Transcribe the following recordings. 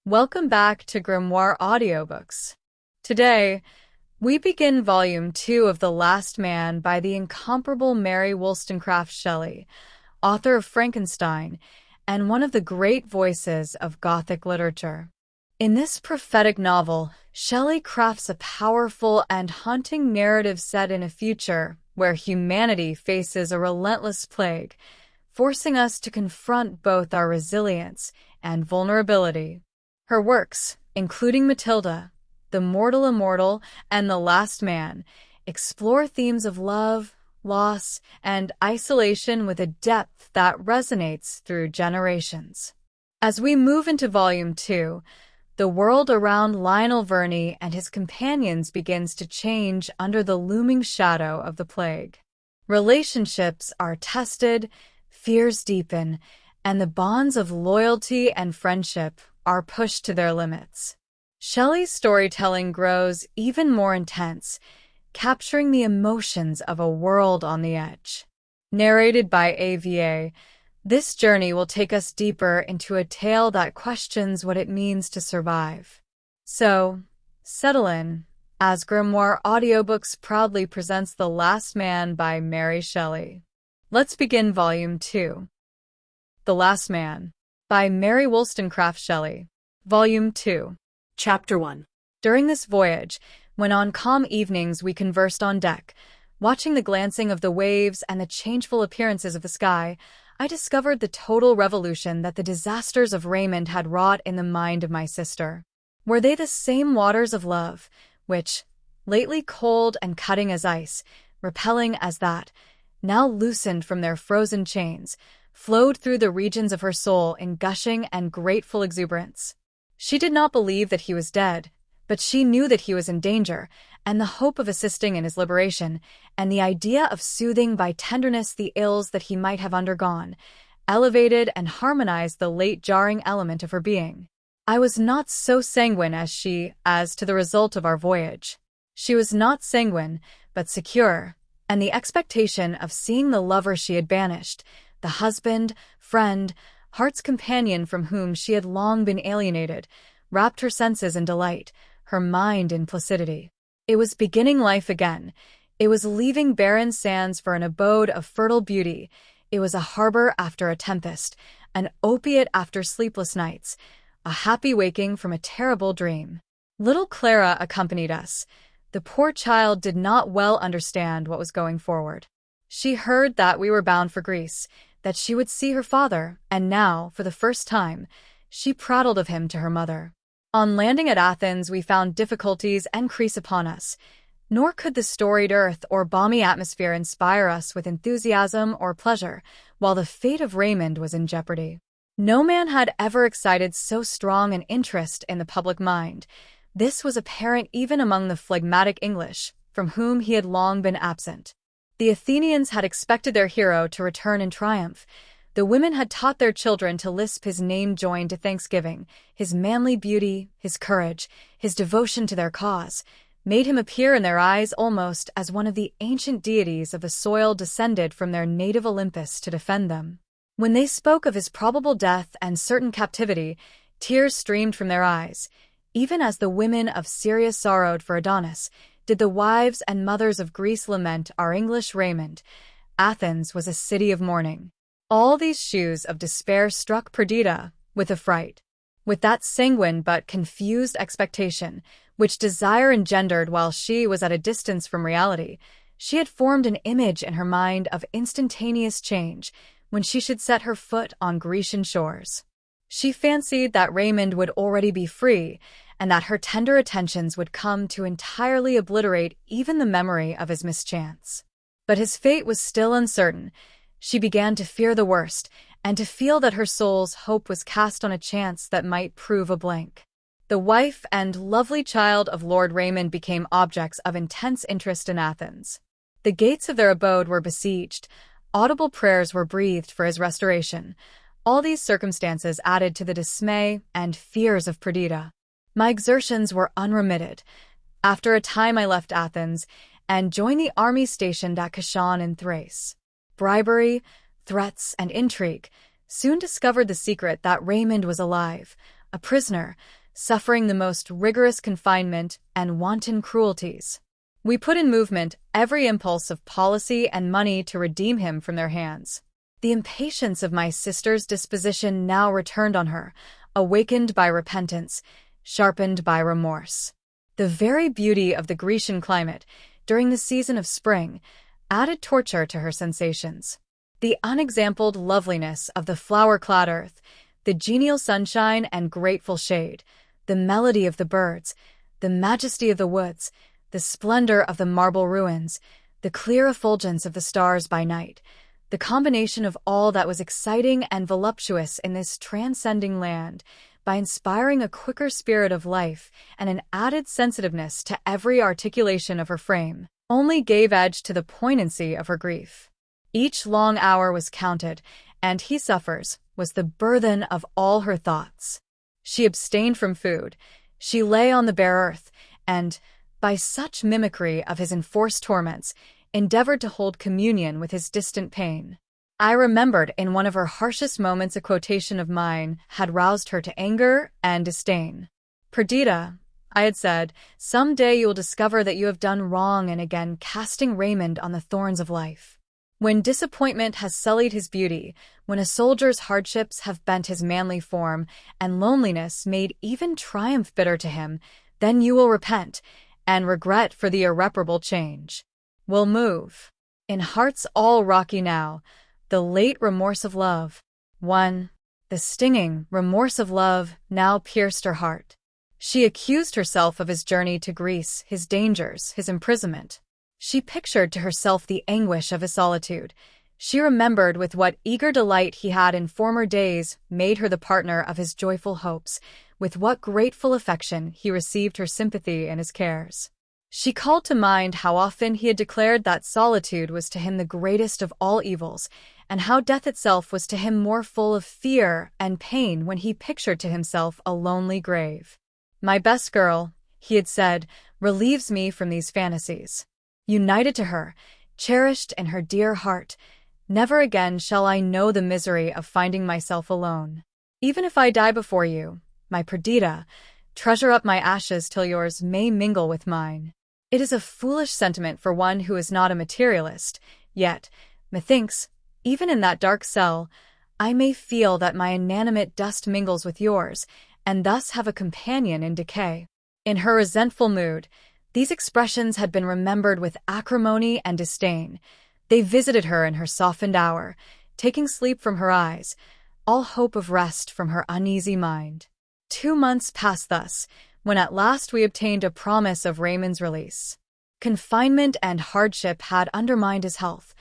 Welcome back to Grimoire Audiobooks. Today, we begin Volume 2 of The Last Man by the incomparable Mary Wollstonecraft Shelley, author of Frankenstein and one of the great voices of Gothic literature. In this prophetic novel, Shelley crafts a powerful and haunting narrative set in a future where humanity faces a relentless plague, forcing us to confront both our resilience and vulnerability. Her works, including Matilda, The Mortal Immortal, and The Last Man, explore themes of love, loss, and isolation with a depth that resonates through generations. As we move into Volume 2, the world around Lionel Verney and his companions begins to change under the looming shadow of the plague. Relationships are tested, fears deepen, and the bonds of loyalty and friendship are pushed to their limits. Shelley's storytelling grows even more intense, capturing the emotions of a world on the edge. Narrated by AVA, this journey will take us deeper into a tale that questions what it means to survive. So, settle in, as Grimoire Audiobooks proudly presents The Last Man by Mary Shelley. Let's begin Volume 2. The Last Man by Mary Wollstonecraft Shelley. Volume 2. Chapter 1. During this voyage, when on calm evenings we conversed on deck, watching the glancing of the waves and the changeful appearances of the sky, I discovered the total revolution that the disasters of Raymond had wrought in the mind of my sister. Were they the same waters of love, which, lately cold and cutting as ice, repelling as that, now loosened from their frozen chains, flowed through the regions of her soul in gushing and grateful exuberance? She did not believe that he was dead, but she knew that he was in danger, and the hope of assisting in his liberation, and the idea of soothing by tenderness the ills that he might have undergone, elevated and harmonized the late jarring element of her being. I was not so sanguine as she as to the result of our voyage. She was not sanguine, but secure, and the expectation of seeing the lover she had banished, the husband, friend, heart's companion from whom she had long been alienated, wrapped her senses in delight, her mind in placidity. It was beginning life again. It was leaving barren sands for an abode of fertile beauty. It was a harbor after a tempest, an opiate after sleepless nights, a happy waking from a terrible dream. Little Clara accompanied us. The poor child did not well understand what was going forward. She heard that we were bound for Greece, that she would see her father, and now, for the first time, she prattled of him to her mother. On landing at Athens, we found difficulties increase upon us, nor could the storied earth or balmy atmosphere inspire us with enthusiasm or pleasure, while the fate of Raymond was in jeopardy. No man had ever excited so strong an interest in the public mind. This was apparent even among the phlegmatic English, from whom he had long been absent. The Athenians had expected their hero to return in triumph. The women had taught their children to lisp his name joined to thanksgiving. His manly beauty, his courage, his devotion to their cause, made him appear in their eyes almost as one of the ancient deities of the soil descended from their native Olympus to defend them. When they spoke of his probable death and certain captivity, tears streamed from their eyes. Even as the women of Syria sorrowed for Adonis, did the wives and mothers of Greece lament our English Raymond. Athens was a city of mourning. All these sheaves of despair struck Perdita with affright. With that sanguine but confused expectation, which desire engendered while she was at a distance from reality, she had formed an image in her mind of instantaneous change when she should set her foot on Grecian shores. She fancied that Raymond would already be free, and that her tender attentions would come to entirely obliterate even the memory of his mischance. But his fate was still uncertain. She began to fear the worst, and to feel that her soul's hope was cast on a chance that might prove a blank. The wife and lovely child of Lord Raymond became objects of intense interest in Athens. The gates of their abode were besieged. Audible prayers were breathed for his restoration. All these circumstances added to the dismay and fears of Perdita. My exertions were unremitted. After a time I left Athens and joined the army stationed at Kashan in Thrace. Bribery, threats, and intrigue soon discovered the secret that Raymond was alive, a prisoner, suffering the most rigorous confinement and wanton cruelties. We put in movement every impulse of policy and money to redeem him from their hands. The impatience of my sister's disposition now returned on her, awakened by repentance, sharpened by remorse. The very beauty of the Grecian climate, during the season of spring, added torture to her sensations. The unexampled loveliness of the flower-clad earth, the genial sunshine and grateful shade, the melody of the birds, the majesty of the woods, the splendor of the marble ruins, the clear effulgence of the stars by night, the combination of all that was exciting and voluptuous in this transcending land, by inspiring a quicker spirit of life and an added sensitiveness to every articulation of her frame, only gave edge to the poignancy of her grief. Each long hour was counted, and he suffers was the burthen of all her thoughts. She abstained from food, she lay on the bare earth, and, by such mimicry of his enforced torments, endeavored to hold communion with his distant pain. I remembered in one of her harshest moments a quotation of mine had roused her to anger and disdain. "Perdita," I had said, "some day you will discover that you have done wrong and again casting Raymond on the thorns of life. When disappointment has sullied his beauty, when a soldier's hardships have bent his manly form, and loneliness made even triumph bitter to him, then you will repent, and regret for the irreparable change. Will move, in hearts all rocky now, the late remorse of love." 1. The stinging remorse of love now pierced her heart. She accused herself of his journey to Greece, his dangers, his imprisonment. She pictured to herself the anguish of his solitude. She remembered with what eager delight he had in former days made her the partner of his joyful hopes, with what grateful affection he received her sympathy in his cares. She called to mind how often he had declared that solitude was to him the greatest of all evils, and how death itself was to him more full of fear and pain when he pictured to himself a lonely grave. "My best girl," he had said, "relieves me from these fantasies. United to her, cherished in her dear heart, never again shall I know the misery of finding myself alone. Even if I die before you, my Perdita, treasure up my ashes till yours may mingle with mine." It is a foolish sentiment for one who is not a materialist, yet, methinks, even in that dark cell, I may feel that my inanimate dust mingles with yours, and thus have a companion in decay. In her resentful mood, these expressions had been remembered with acrimony and disdain. They visited her in her softened hour, taking sleep from her eyes, all hope of rest from her uneasy mind. 2 months passed thus, when at last we obtained a promise of Raymond's release. Confinement and hardship had undermined his health.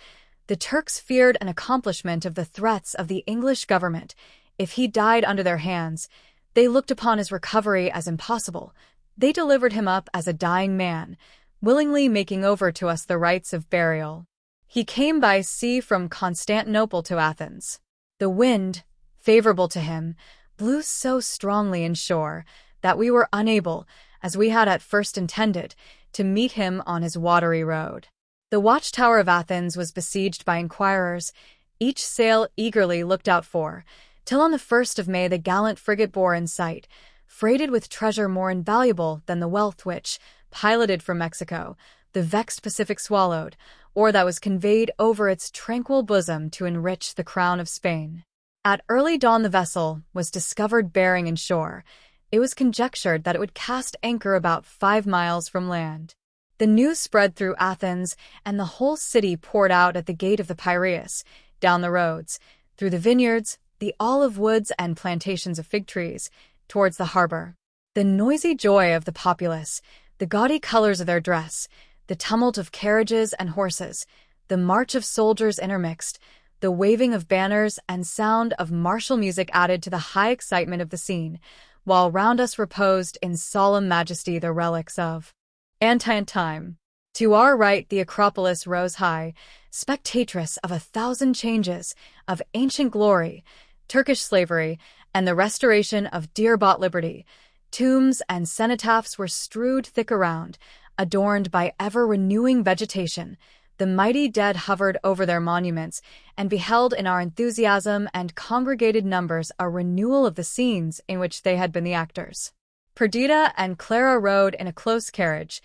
The Turks feared an accomplishment of the threats of the English government. If he died under their hands, they looked upon his recovery as impossible. They delivered him up as a dying man, willingly making over to us the rites of burial. He came by sea from Constantinople to Athens. The wind, favorable to him, blew so strongly inshore that we were unable, as we had at first intended, to meet him on his watery road. The watchtower of Athens was besieged by inquirers, each sail eagerly looked out for, till on the 1st of May the gallant frigate bore in sight, freighted with treasure more invaluable than the wealth which, piloted from Mexico, the vexed Pacific swallowed, or that was conveyed over its tranquil bosom to enrich the crown of Spain. At early dawn the vessel was discovered bearing in shore. It was conjectured that it would cast anchor about 5 miles from land. The news spread through Athens, and the whole city poured out at the gate of the Piraeus, down the roads, through the vineyards, the olive woods and plantations of fig trees, towards the harbor. The noisy joy of the populace, the gaudy colors of their dress, the tumult of carriages and horses, the march of soldiers intermixed, the waving of banners and sound of martial music added to the high excitement of the scene, while round us reposed in solemn majesty the relics of antient time. To our right the Acropolis rose high, spectatress of 1,000 changes, of ancient glory, Turkish slavery, and the restoration of dear-bought liberty. Tombs and cenotaphs were strewed thick around, adorned by ever-renewing vegetation. The mighty dead hovered over their monuments, and beheld in our enthusiasm and congregated numbers a renewal of the scenes in which they had been the actors. Perdita and Clara rode in a close carriage.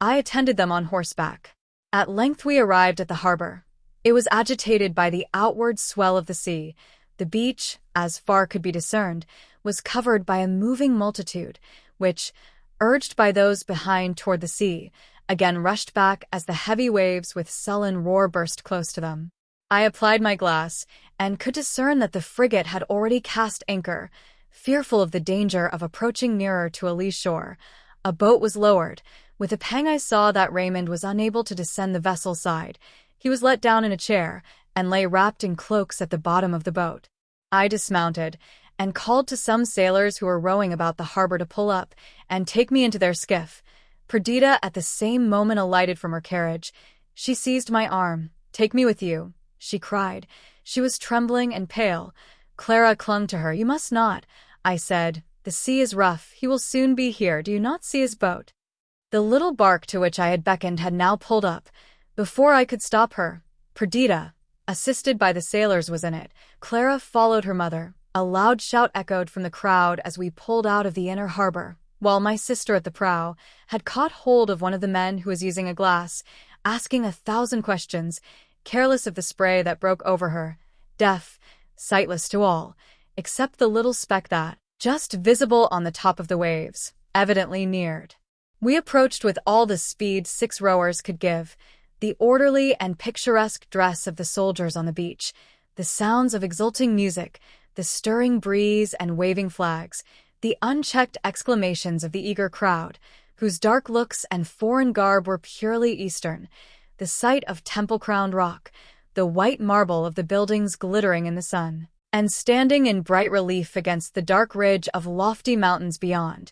I attended them on horseback. At length we arrived at the harbor. It was agitated by the outward swell of the sea. The beach, as far could be discerned, was covered by a moving multitude, which, urged by those behind toward the sea, again rushed back as the heavy waves with sullen roar burst close to them. I applied my glass, and could discern that the frigate had already cast anchor. Fearful of the danger of approaching nearer to a lee shore, a boat was lowered. With a pang I saw that Raymond was unable to descend the vessel's side. He was let down in a chair, and lay wrapped in cloaks at the bottom of the boat. I dismounted, and called to some sailors who were rowing about the harbor to pull up, and take me into their skiff. Perdita at the same moment alighted from her carriage. She seized my arm. "Take me with you," she cried. She was trembling and pale. Clara clung to her. "You must not," I said. "The sea is rough. He will soon be here. Do you not see his boat?" The little bark to which I had beckoned had now pulled up. Before I could stop her, Perdita, assisted by the sailors, was in it. Clara followed her mother. A loud shout echoed from the crowd as we pulled out of the inner harbor, while my sister at the prow had caught hold of one of the men who was using a glass, asking 1,000 questions, careless of the spray that broke over her, deaf, sightless to all, except the little speck that, just visible on the top of the waves, evidently neared. We approached with all the speed 6 rowers could give. The orderly and picturesque dress of the soldiers on the beach, the sounds of exulting music, the stirring breeze and waving flags, the unchecked exclamations of the eager crowd, whose dark looks and foreign garb were purely Eastern, the sight of temple-crowned rock, the white marble of the buildings glittering in the sun, and standing in bright relief against the dark ridge of lofty mountains beyond,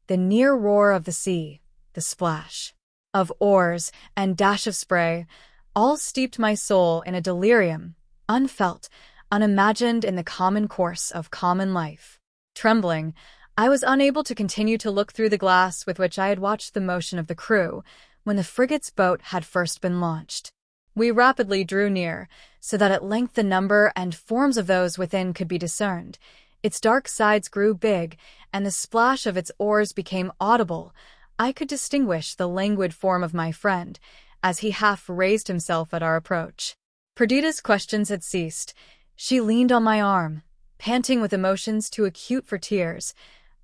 the near roar of the sea, the splash of oars and dash of spray, all steeped my soul in a delirium, unfelt, unimagined in the common course of common life. Trembling, I was unable to continue to look through the glass with which I had watched the motion of the crew when the frigate's boat had first been launched. We rapidly drew near, so that at length the number and forms of those within could be discerned. Its dark sides grew big, and the splash of its oars became audible. I could distinguish the languid form of my friend, as he half raised himself at our approach. Perdita's questions had ceased. She leaned on my arm, panting with emotions too acute for tears.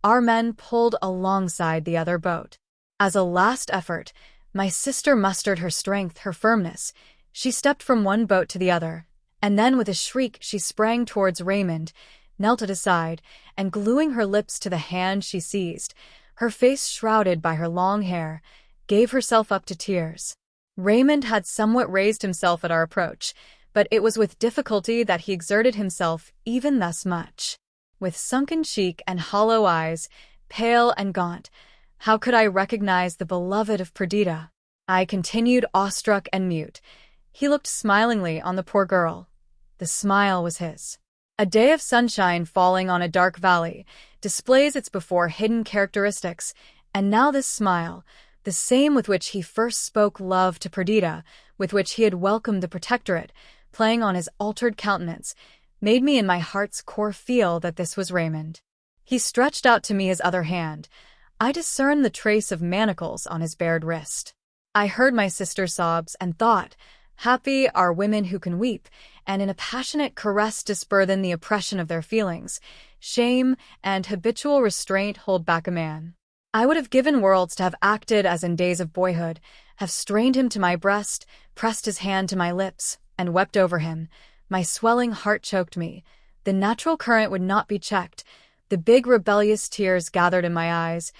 Our men pulled alongside the other boat. As a last effort, my sister mustered her strength, her firmness. She stepped from one boat to the other, and then with a shriek she sprang towards Raymond, knelt at his side, and gluing her lips to the hand she seized, her face shrouded by her long hair, gave herself up to tears. Raymond had somewhat raised himself at our approach, but it was with difficulty that he exerted himself even thus much. With sunken cheek and hollow eyes, pale and gaunt, how could I recognize the beloved of Perdita? I continued awestruck and mute. He looked smilingly on the poor girl. The smile was his. A day of sunshine falling on a dark valley displays its before hidden characteristics, and now this smile, the same with which he first spoke love to Perdita, with which he had welcomed the protectorate, playing on his altered countenance, made me in my heart's core feel that this was Raymond. He stretched out to me his other hand. I discerned the trace of manacles on his bared wrist. I heard my sister's sobs and thought, happy are women who can weep, and in a passionate caress disburthen the oppression of their feelings. Shame and habitual restraint hold back a man. I would have given worlds to have acted as in days of boyhood, have strained him to my breast, pressed his hand to my lips, and wept over him. My swelling heart choked me. The natural current would not be checked. The big rebellious tears gathered in my eyes.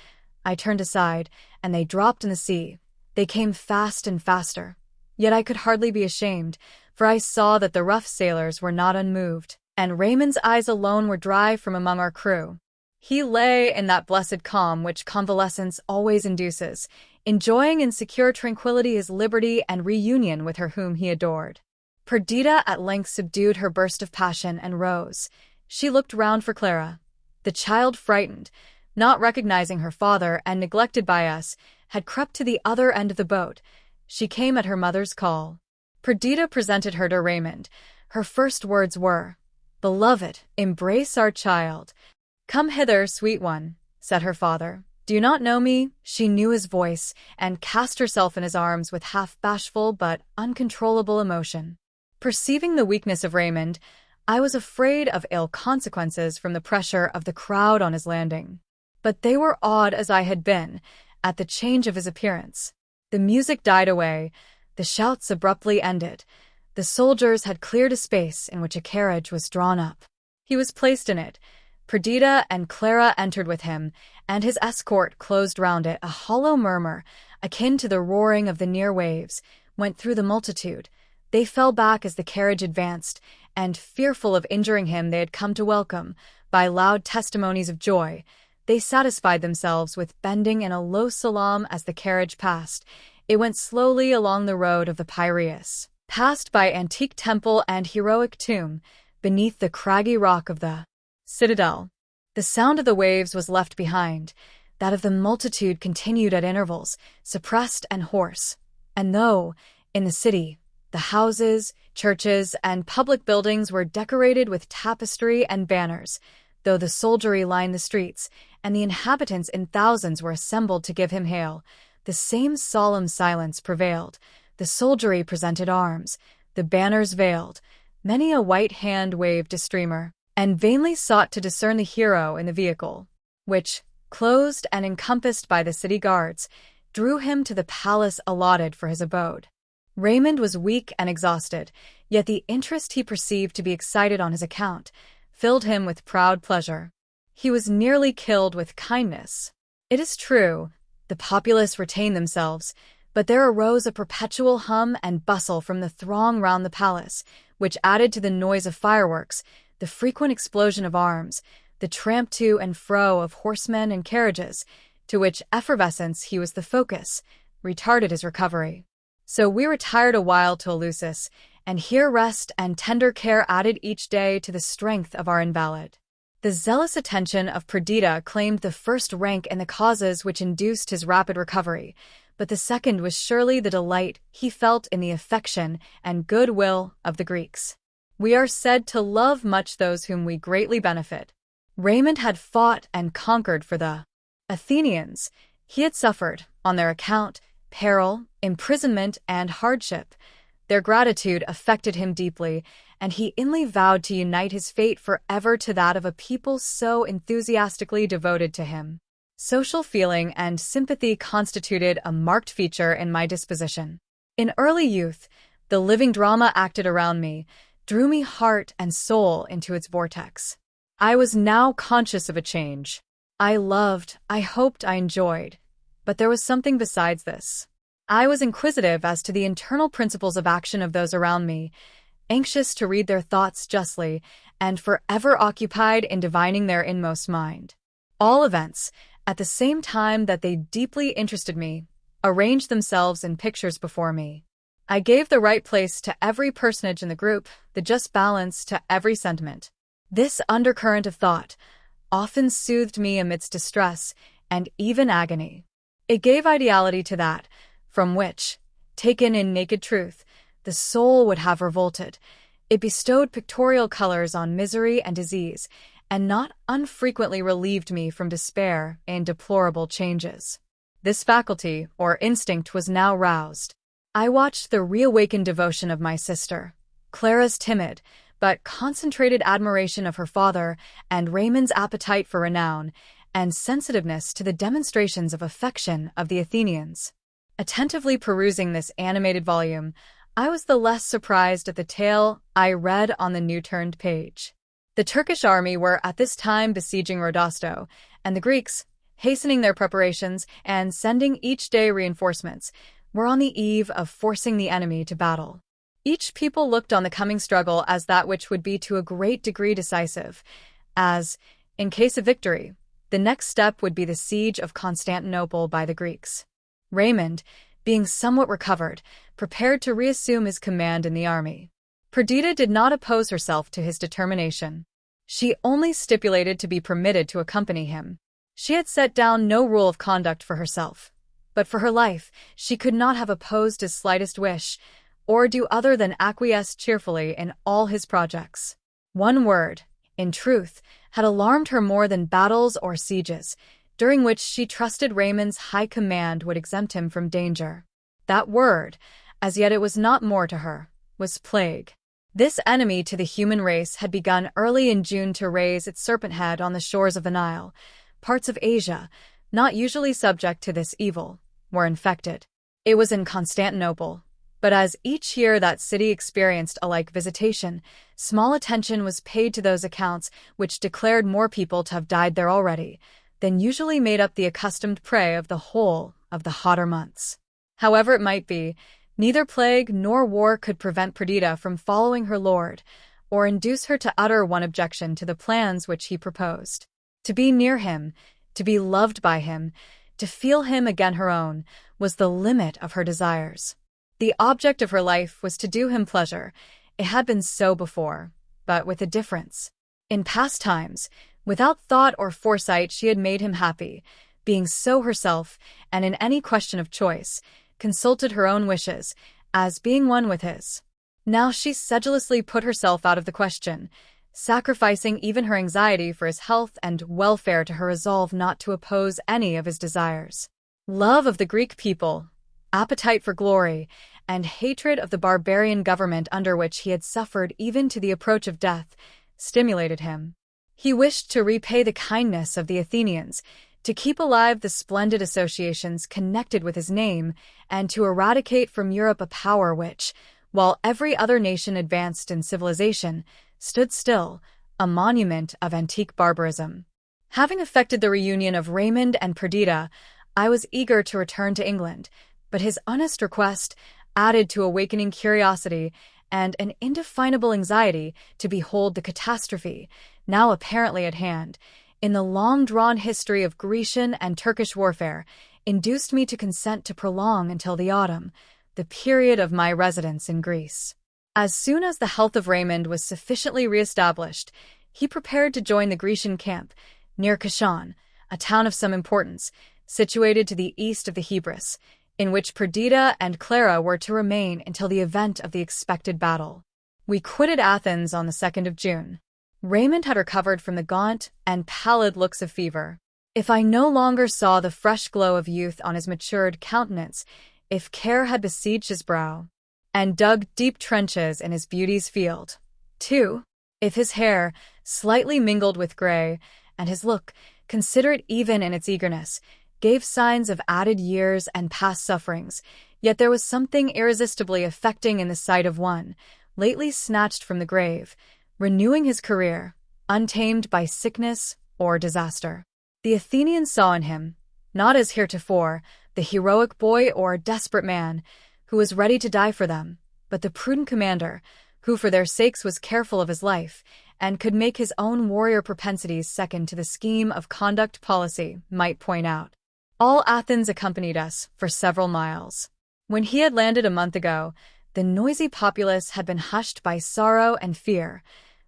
I turned aside, and they dropped in the sea. They came fast and faster. Yet I could hardly be ashamed, for I saw that the rough sailors were not unmoved, and Raymond's eyes alone were dry from among our crew. He lay in that blessed calm which convalescence always induces, enjoying in secure tranquility his liberty and reunion with her whom he adored. Perdita at length subdued her burst of passion and rose. She looked round for Clara. The child, frightened, not recognizing her father and neglected by us, had crept to the other end of the boat. She came at her mother's call. Perdita presented her to Raymond. Her first words were, "Beloved, embrace our child." "Come hither, sweet one," said her father. "Do you not know me?" She knew his voice and cast herself in his arms with half bashful but uncontrollable emotion. Perceiving the weakness of Raymond, I was afraid of ill consequences from the pressure of the crowd on his landing. But they were awed as I had been at the change of his appearance. The music died away, the shouts abruptly ended. The soldiers had cleared a space in which a carriage was drawn up. He was placed in it. Perdita and Clara entered with him, and his escort closed round it. A hollow murmur, akin to the roaring of the near waves, went through the multitude. They fell back as the carriage advanced, and, fearful of injuring him they had come to welcome, by loud testimonies of joy, they satisfied themselves with bending in a low salaam as the carriage passed. It went slowly along the road of the Piraeus, passed by antique temple and heroic tomb, beneath the craggy rock of the citadel. The sound of the waves was left behind. That of the multitude continued at intervals, suppressed and hoarse. And though, in the city, the houses, churches, and public buildings were decorated with tapestry and banners, though the soldiery lined the streets, and the inhabitants in thousands were assembled to give him hail, the same solemn silence prevailed. The soldiery presented arms, the banners veiled, many a white hand waved a streamer, and vainly sought to discern the hero in the vehicle, which, closed and encompassed by the city guards, drew him to the palace allotted for his abode. Raymond was weak and exhausted, yet the interest he perceived to be excited on his account filled him with proud pleasure. He was nearly killed with kindness. It is true, the populace retained themselves, but there arose a perpetual hum and bustle from the throng round the palace, which added to the noise of fireworks, the frequent explosion of arms, the tramp to and fro of horsemen and carriages, to which effervescence he was the focus, retarded his recovery. So we retired a while to Eleusis, and here rest and tender care added each day to the strength of our invalid. The zealous attention of Perdita claimed the first rank in the causes which induced his rapid recovery, but the second was surely the delight he felt in the affection and good-will of the Greeks. We are said to love much those whom we greatly benefit. Raymond had fought and conquered for the Athenians. He had suffered, on their account, peril, imprisonment, and hardship. Their gratitude affected him deeply, and he inly vowed to unite his fate forever to that of a people so enthusiastically devoted to him. Social feeling and sympathy constituted a marked feature in my disposition. In early youth, the living drama acted around me drew me heart and soul into its vortex. I was now conscious of a change. I loved, I hoped, I enjoyed, but there was something besides this. I was inquisitive as to the internal principles of action of those around me, anxious to read their thoughts justly, and forever occupied in divining their inmost mind. All events, at the same time that they deeply interested me, arranged themselves in pictures before me. I gave the right place to every personage in the group, the just balance to every sentiment. This undercurrent of thought often soothed me amidst distress and even agony. It gave ideality to that, from which, taken in naked truth, the soul would have revolted. It bestowed pictorial colors on misery and disease, and not unfrequently relieved me from despair in deplorable changes. This faculty, or instinct, was now roused. I watched the reawakened devotion of my sister, Clara's timid but concentrated admiration of her father, and Raymond's appetite for renown, and sensitiveness to the demonstrations of affection of the Athenians. Attentively perusing this animated volume, I was the less surprised at the tale I read on the new-turned page. The Turkish army were at this time besieging Rodosto, and the Greeks, hastening their preparations and sending each day reinforcements, were on the eve of forcing the enemy to battle. Each people looked on the coming struggle as that which would be to a great degree decisive, as, in case of victory, the next step would be the siege of Constantinople by the Greeks. Raymond, being somewhat recovered, prepared to reassume his command in the army. Perdita did not oppose herself to his determination. She only stipulated to be permitted to accompany him. She had set down no rule of conduct for herself, but for her life she could not have opposed his slightest wish, or do other than acquiesce cheerfully in all his projects. One word, in truth, had alarmed her more than battles or sieges, during which she trusted Raymond's high command would exempt him from danger. That word, as yet it was not more to her, was plague. This enemy to the human race had begun early in June to raise its serpent head on the shores of the Nile. Parts of Asia, not usually subject to this evil, were infected. It was in Constantinople, but as each year that city experienced a like visitation, small attention was paid to those accounts which declared more people to have died there already than usually made up the accustomed prey of the whole of the hotter months. However it might be, neither plague nor war could prevent Perdita from following her lord, or induce her to utter one objection to the plans which he proposed. To be near him, to be loved by him, to feel him again her own, was the limit of her desires. The object of her life was to do him pleasure. It had been so before, but with a difference. In past times, without thought or foresight, she had made him happy, being so herself, and in any question of choice, consulted her own wishes, as being one with his. Now she sedulously put herself out of the question, sacrificing even her anxiety for his health and welfare to her resolve not to oppose any of his desires. Love of the Greek people, appetite for glory, and hatred of the barbarian government under which he had suffered even to the approach of death, stimulated him. He wished to repay the kindness of the Athenians, to keep alive the splendid associations connected with his name, and to eradicate from Europe a power which, while every other nation advanced in civilization, stood still, a monument of antique barbarism. Having effected the reunion of Raymond and Perdita, I was eager to return to England, but his honest request, added to awakening curiosity and an indefinable anxiety to behold the catastrophe, now apparently at hand, in the long-drawn history of Grecian and Turkish warfare, induced me to consent to prolong until the autumn, the period of my residence in Greece. As soon as the health of Raymond was sufficiently re-established, he prepared to join the Grecian camp, near Kashan, a town of some importance, situated to the east of the Hebrus, in which Perdita and Clara were to remain until the event of the expected battle. We quitted Athens on the 2nd of June. Raymond had recovered from the gaunt and pallid looks of fever. If I no longer saw the fresh glow of youth on his matured countenance, if care had besieged his brow, and dug deep trenches in his beauty's field, too, if his hair, slightly mingled with gray, and his look, considerate even in its eagerness, gave signs of added years and past sufferings, yet there was something irresistibly affecting in the sight of one, lately snatched from the grave, renewing his career, untamed by sickness or disaster. The Athenians saw in him, not as heretofore, the heroic boy or desperate man, who was ready to die for them, but the prudent commander, who for their sakes was careful of his life, and could make his own warrior propensities second to the scheme of conduct policy might point out. All Athens accompanied us for several miles. When he had landed a month ago, the noisy populace had been hushed by sorrow and fear,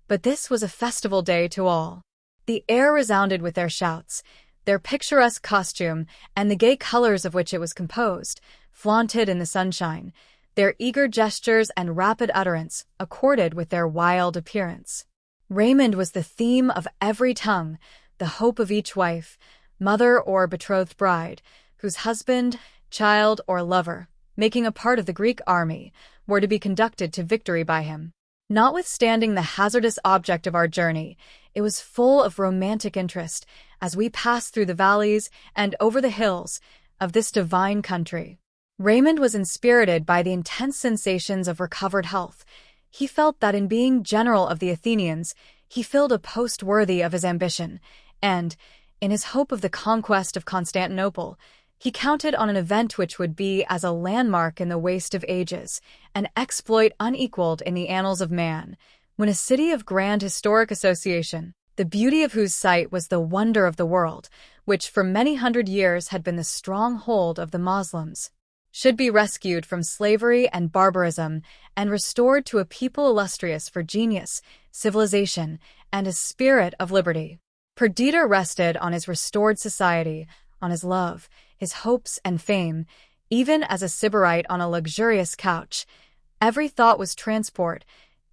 but this was a festival day to all. The air resounded with their shouts, their picturesque costume, and the gay colors of which it was composed, flaunted in the sunshine, their eager gestures and rapid utterance accorded with their wild appearance. Raymond was the theme of every tongue, the hope of each wife, mother or betrothed bride, whose husband, child, or lover, making a part of the Greek army, were to be conducted to victory by him. Notwithstanding the hazardous object of our journey, it was full of romantic interest as we passed through the valleys and over the hills of this divine country. Raymond was inspirited by the intense sensations of recovered health. He felt that in being general of the Athenians, he filled a post worthy of his ambition, and, in his hope of the conquest of Constantinople, he counted on an event which would be as a landmark in the waste of ages, an exploit unequaled in the annals of man, when a city of grand historic association, the beauty of whose site was the wonder of the world, which for many hundred years had been the stronghold of the Moslems, should be rescued from slavery and barbarism and restored to a people illustrious for genius, civilization, and a spirit of liberty. Perdita rested on his restored society, on his love, his hopes and fame, even as a sybarite on a luxurious couch. Every thought was transport,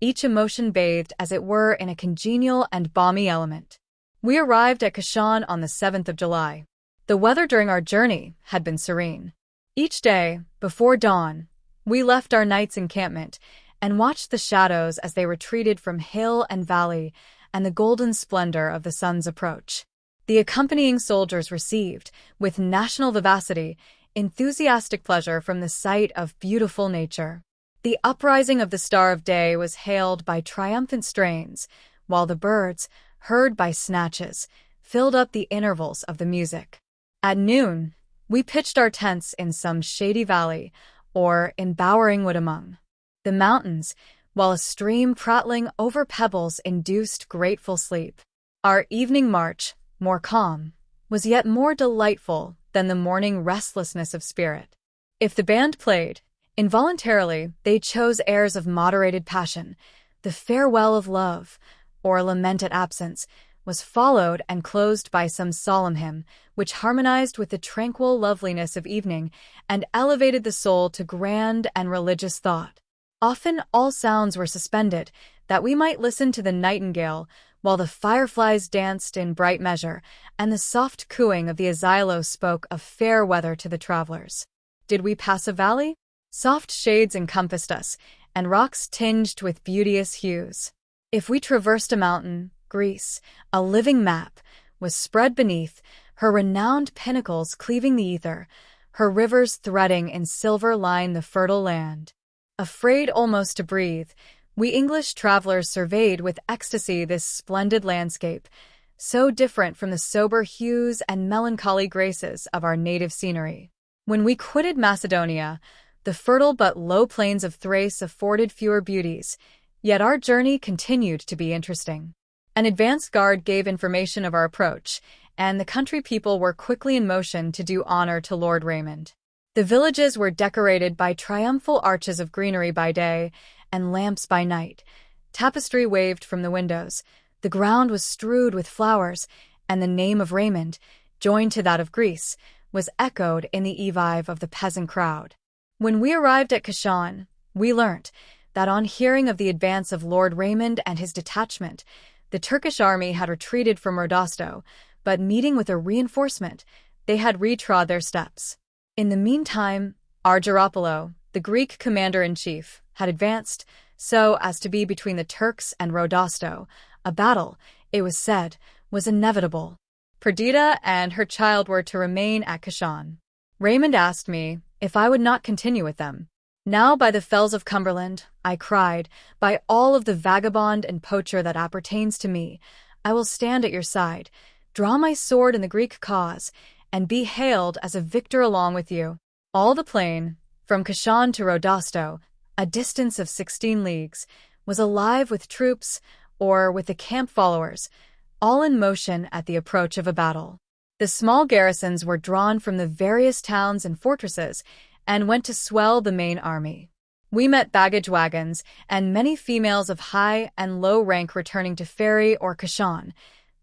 each emotion bathed as it were in a congenial and balmy element. We arrived at Kashan on the 7th of July. The weather during our journey had been serene. Each day, before dawn, we left our night's encampment and watched the shadows as they retreated from hill and valley and the golden splendor of the sun's approach. The accompanying soldiers received, with national vivacity, enthusiastic pleasure from the sight of beautiful nature. The uprising of the Star of Day was hailed by triumphant strains, while the birds, heard by snatches, filled up the intervals of the music. At noon, we pitched our tents in some shady valley or embowering wood among the mountains, while a stream prattling over pebbles induced grateful sleep. Our evening march, more calm, was yet more delightful than the morning restlessness of spirit. If the band played, involuntarily they chose airs of moderated passion. The farewell of love, or lament at absence, was followed and closed by some solemn hymn, which harmonized with the tranquil loveliness of evening and elevated the soul to grand and religious thought. Often all sounds were suspended, that we might listen to the nightingale, while the fireflies danced in bright measure, and the soft cooing of the azylo spoke of fair weather to the travelers. Did we pass a valley? Soft shades encompassed us, and rocks tinged with beauteous hues. If we traversed a mountain, Greece, a living map, was spread beneath, her renowned pinnacles cleaving the ether, her rivers threading in silver line the fertile land. Afraid almost to breathe, we English travelers surveyed with ecstasy this splendid landscape, so different from the sober hues and melancholy graces of our native scenery. When we quitted Macedonia, the fertile but low plains of Thrace afforded fewer beauties, yet our journey continued to be interesting. An advance guard gave information of our approach, and the country people were quickly in motion to do honor to Lord Raymond. The villages were decorated by triumphal arches of greenery by day and lamps by night. Tapestry waved from the windows. The ground was strewed with flowers, and the name of Raymond, joined to that of Greece, was echoed in the evive of the peasant crowd. When we arrived at Kashan, we learnt that on hearing of the advance of Lord Raymond and his detachment, the Turkish army had retreated from Rodosto, but meeting with a reinforcement, they had retrod their steps. In the meantime, Argyropoulos, the Greek commander-in-chief, had advanced so as to be between the Turks and Rodosto. A battle, it was said, was inevitable. Perdita and her child were to remain at Kashan. Raymond asked me if I would not continue with them. Now, by the fells of Cumberland, I cried, by all of the vagabond and poacher that appertains to me, I will stand at your side, draw my sword in the Greek cause, and be hailed as a victor along with you. All the plain, from Kashan to Rodosto, a distance of 16 leagues, was alive with troops, or with the camp followers, all in motion at the approach of a battle. The small garrisons were drawn from the various towns and fortresses, and went to swell the main army. We met baggage wagons, and many females of high and low rank returning to Ferry or Kashan,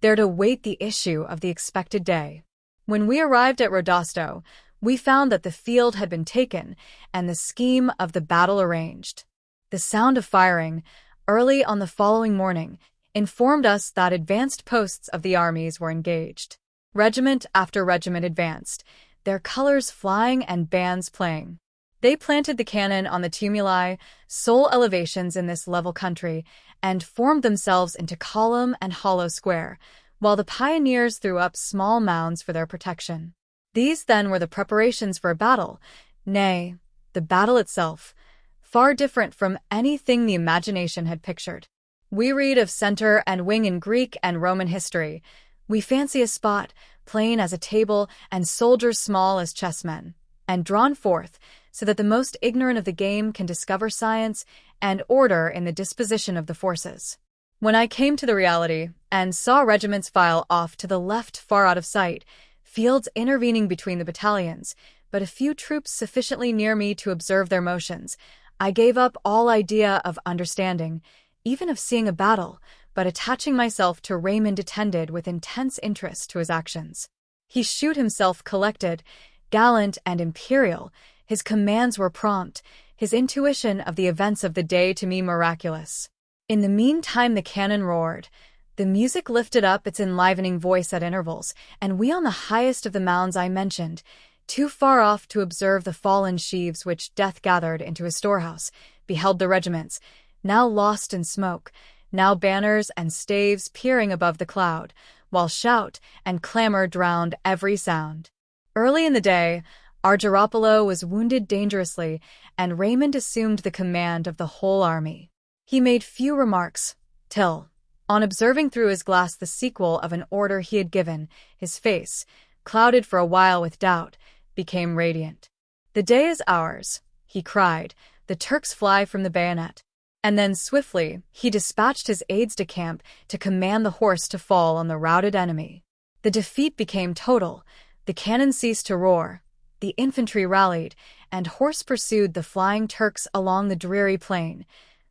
there to wait the issue of the expected day. When we arrived at Rodosto, we found that the field had been taken and the scheme of the battle arranged. The sound of firing, early on the following morning, informed us that advanced posts of the armies were engaged. Regiment after regiment advanced, their colors flying and bands playing. They planted the cannon on the tumuli, sole elevations in this level country, and formed themselves into column and hollow square, while the pioneers threw up small mounds for their protection. These then were the preparations for a battle, nay, the battle itself, far different from anything the imagination had pictured. We read of center and wing in Greek and Roman history. We fancy a spot, plain as a table, and soldiers small as chessmen, and drawn forth, so that the most ignorant of the game can discover science and order in the disposition of the forces. When I came to the reality, and saw regiments file off to the left far out of sight, fields intervening between the battalions, but a few troops sufficiently near me to observe their motions, I gave up all idea of understanding, even of seeing a battle, but attaching myself to Raymond attended with intense interest to his actions. He shewed himself collected, gallant and imperial, his commands were prompt, his intuition of the events of the day to me miraculous. In the meantime the cannon roared, The music lifted up its enlivening voice at intervals, and we on the highest of the mounds I mentioned, too far off to observe the fallen sheaves which death gathered into his storehouse, beheld the regiments, now lost in smoke, now banners and staves peering above the cloud, while shout and clamor drowned every sound. Early in the day, Argyropoulos was wounded dangerously, and Raymond assumed the command of the whole army. He made few remarks, till, on observing through his glass the sequel of an order he had given, his face, clouded for a while with doubt, became radiant. "The day is ours," he cried, "the Turks fly from the bayonet." And then swiftly he dispatched his aides-de-camp to command the horse to fall on the routed enemy. The defeat became total, the cannon ceased to roar, the infantry rallied, and horse pursued the flying Turks along the dreary plain.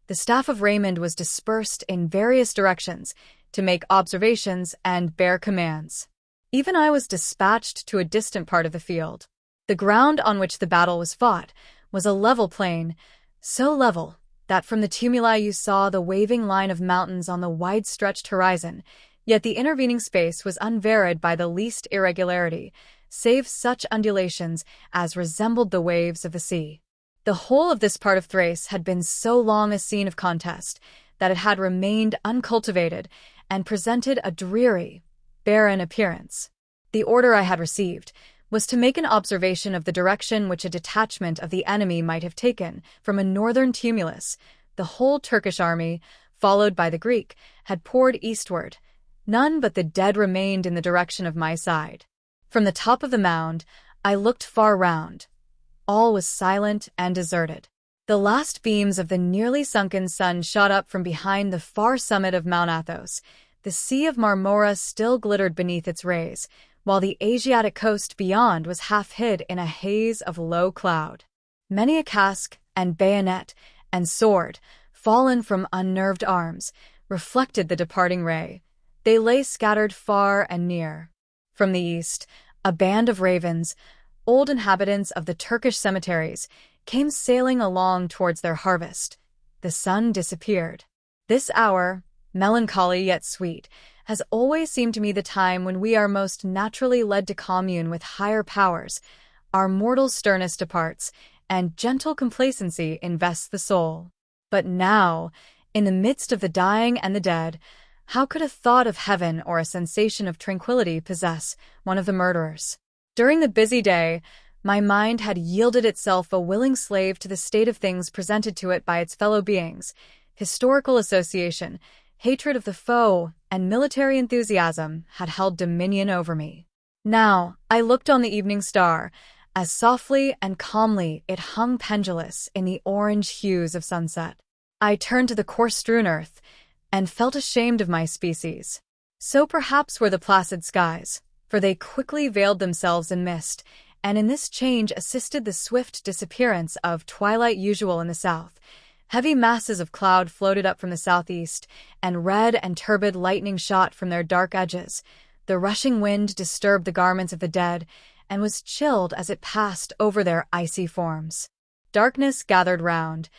The staff of Raymond was dispersed in various directions to make observations and bear commands. Even I was dispatched to a distant part of the field. The ground on which the battle was fought was a level plain, so level that from the tumuli you saw the waving line of mountains on the wide-stretched horizon, yet the intervening space was unvaried by the least irregularity, save such undulations as resembled the waves of the sea. The whole of this part of Thrace had been so long a scene of contest that it had remained uncultivated and presented a dreary, barren appearance. The order I had received was to make an observation of the direction which a detachment of the enemy might have taken from a northern tumulus. The whole Turkish army, followed by the Greek, had poured eastward. None but the dead remained in the direction of my side. From the top of the mound, I looked far round. All was silent and deserted. The last beams of the nearly sunken sun shot up from behind the far summit of Mount Athos. The Sea of Marmora still glittered beneath its rays, while the Asiatic coast beyond was half hid in a haze of low cloud. Many a casque and bayonet and sword, fallen from unnerved arms, reflected the departing ray. They lay scattered far and near. From the east, a band of ravens, old inhabitants of the Turkish cemeteries, came sailing along towards their harvest. The sun disappeared. This hour, melancholy yet sweet, has always seemed to me the time when we are most naturally led to commune with higher powers. Our mortal sternness departs, and gentle complacency invests the soul. But now, in the midst of the dying and the dead, how could a thought of heaven or a sensation of tranquility possess one of the murderers? During the busy day, my mind had yielded itself a willing slave to the state of things presented to it by its fellow beings. Historical association, hatred of the foe, and military enthusiasm had held dominion over me. Now, I looked on the evening star, as softly and calmly it hung pendulous in the orange hues of sunset. I turned to the coarse-strewn earth, and felt ashamed of my species. So perhaps were the placid skies, for they quickly veiled themselves in mist, and in this change assisted the swift disappearance of twilight usual in the south. Heavy masses of cloud floated up from the southeast, and red and turbid lightning shot from their dark edges. The rushing wind disturbed the garments of the dead, and was chilled as it passed over their icy forms. Darkness gathered round.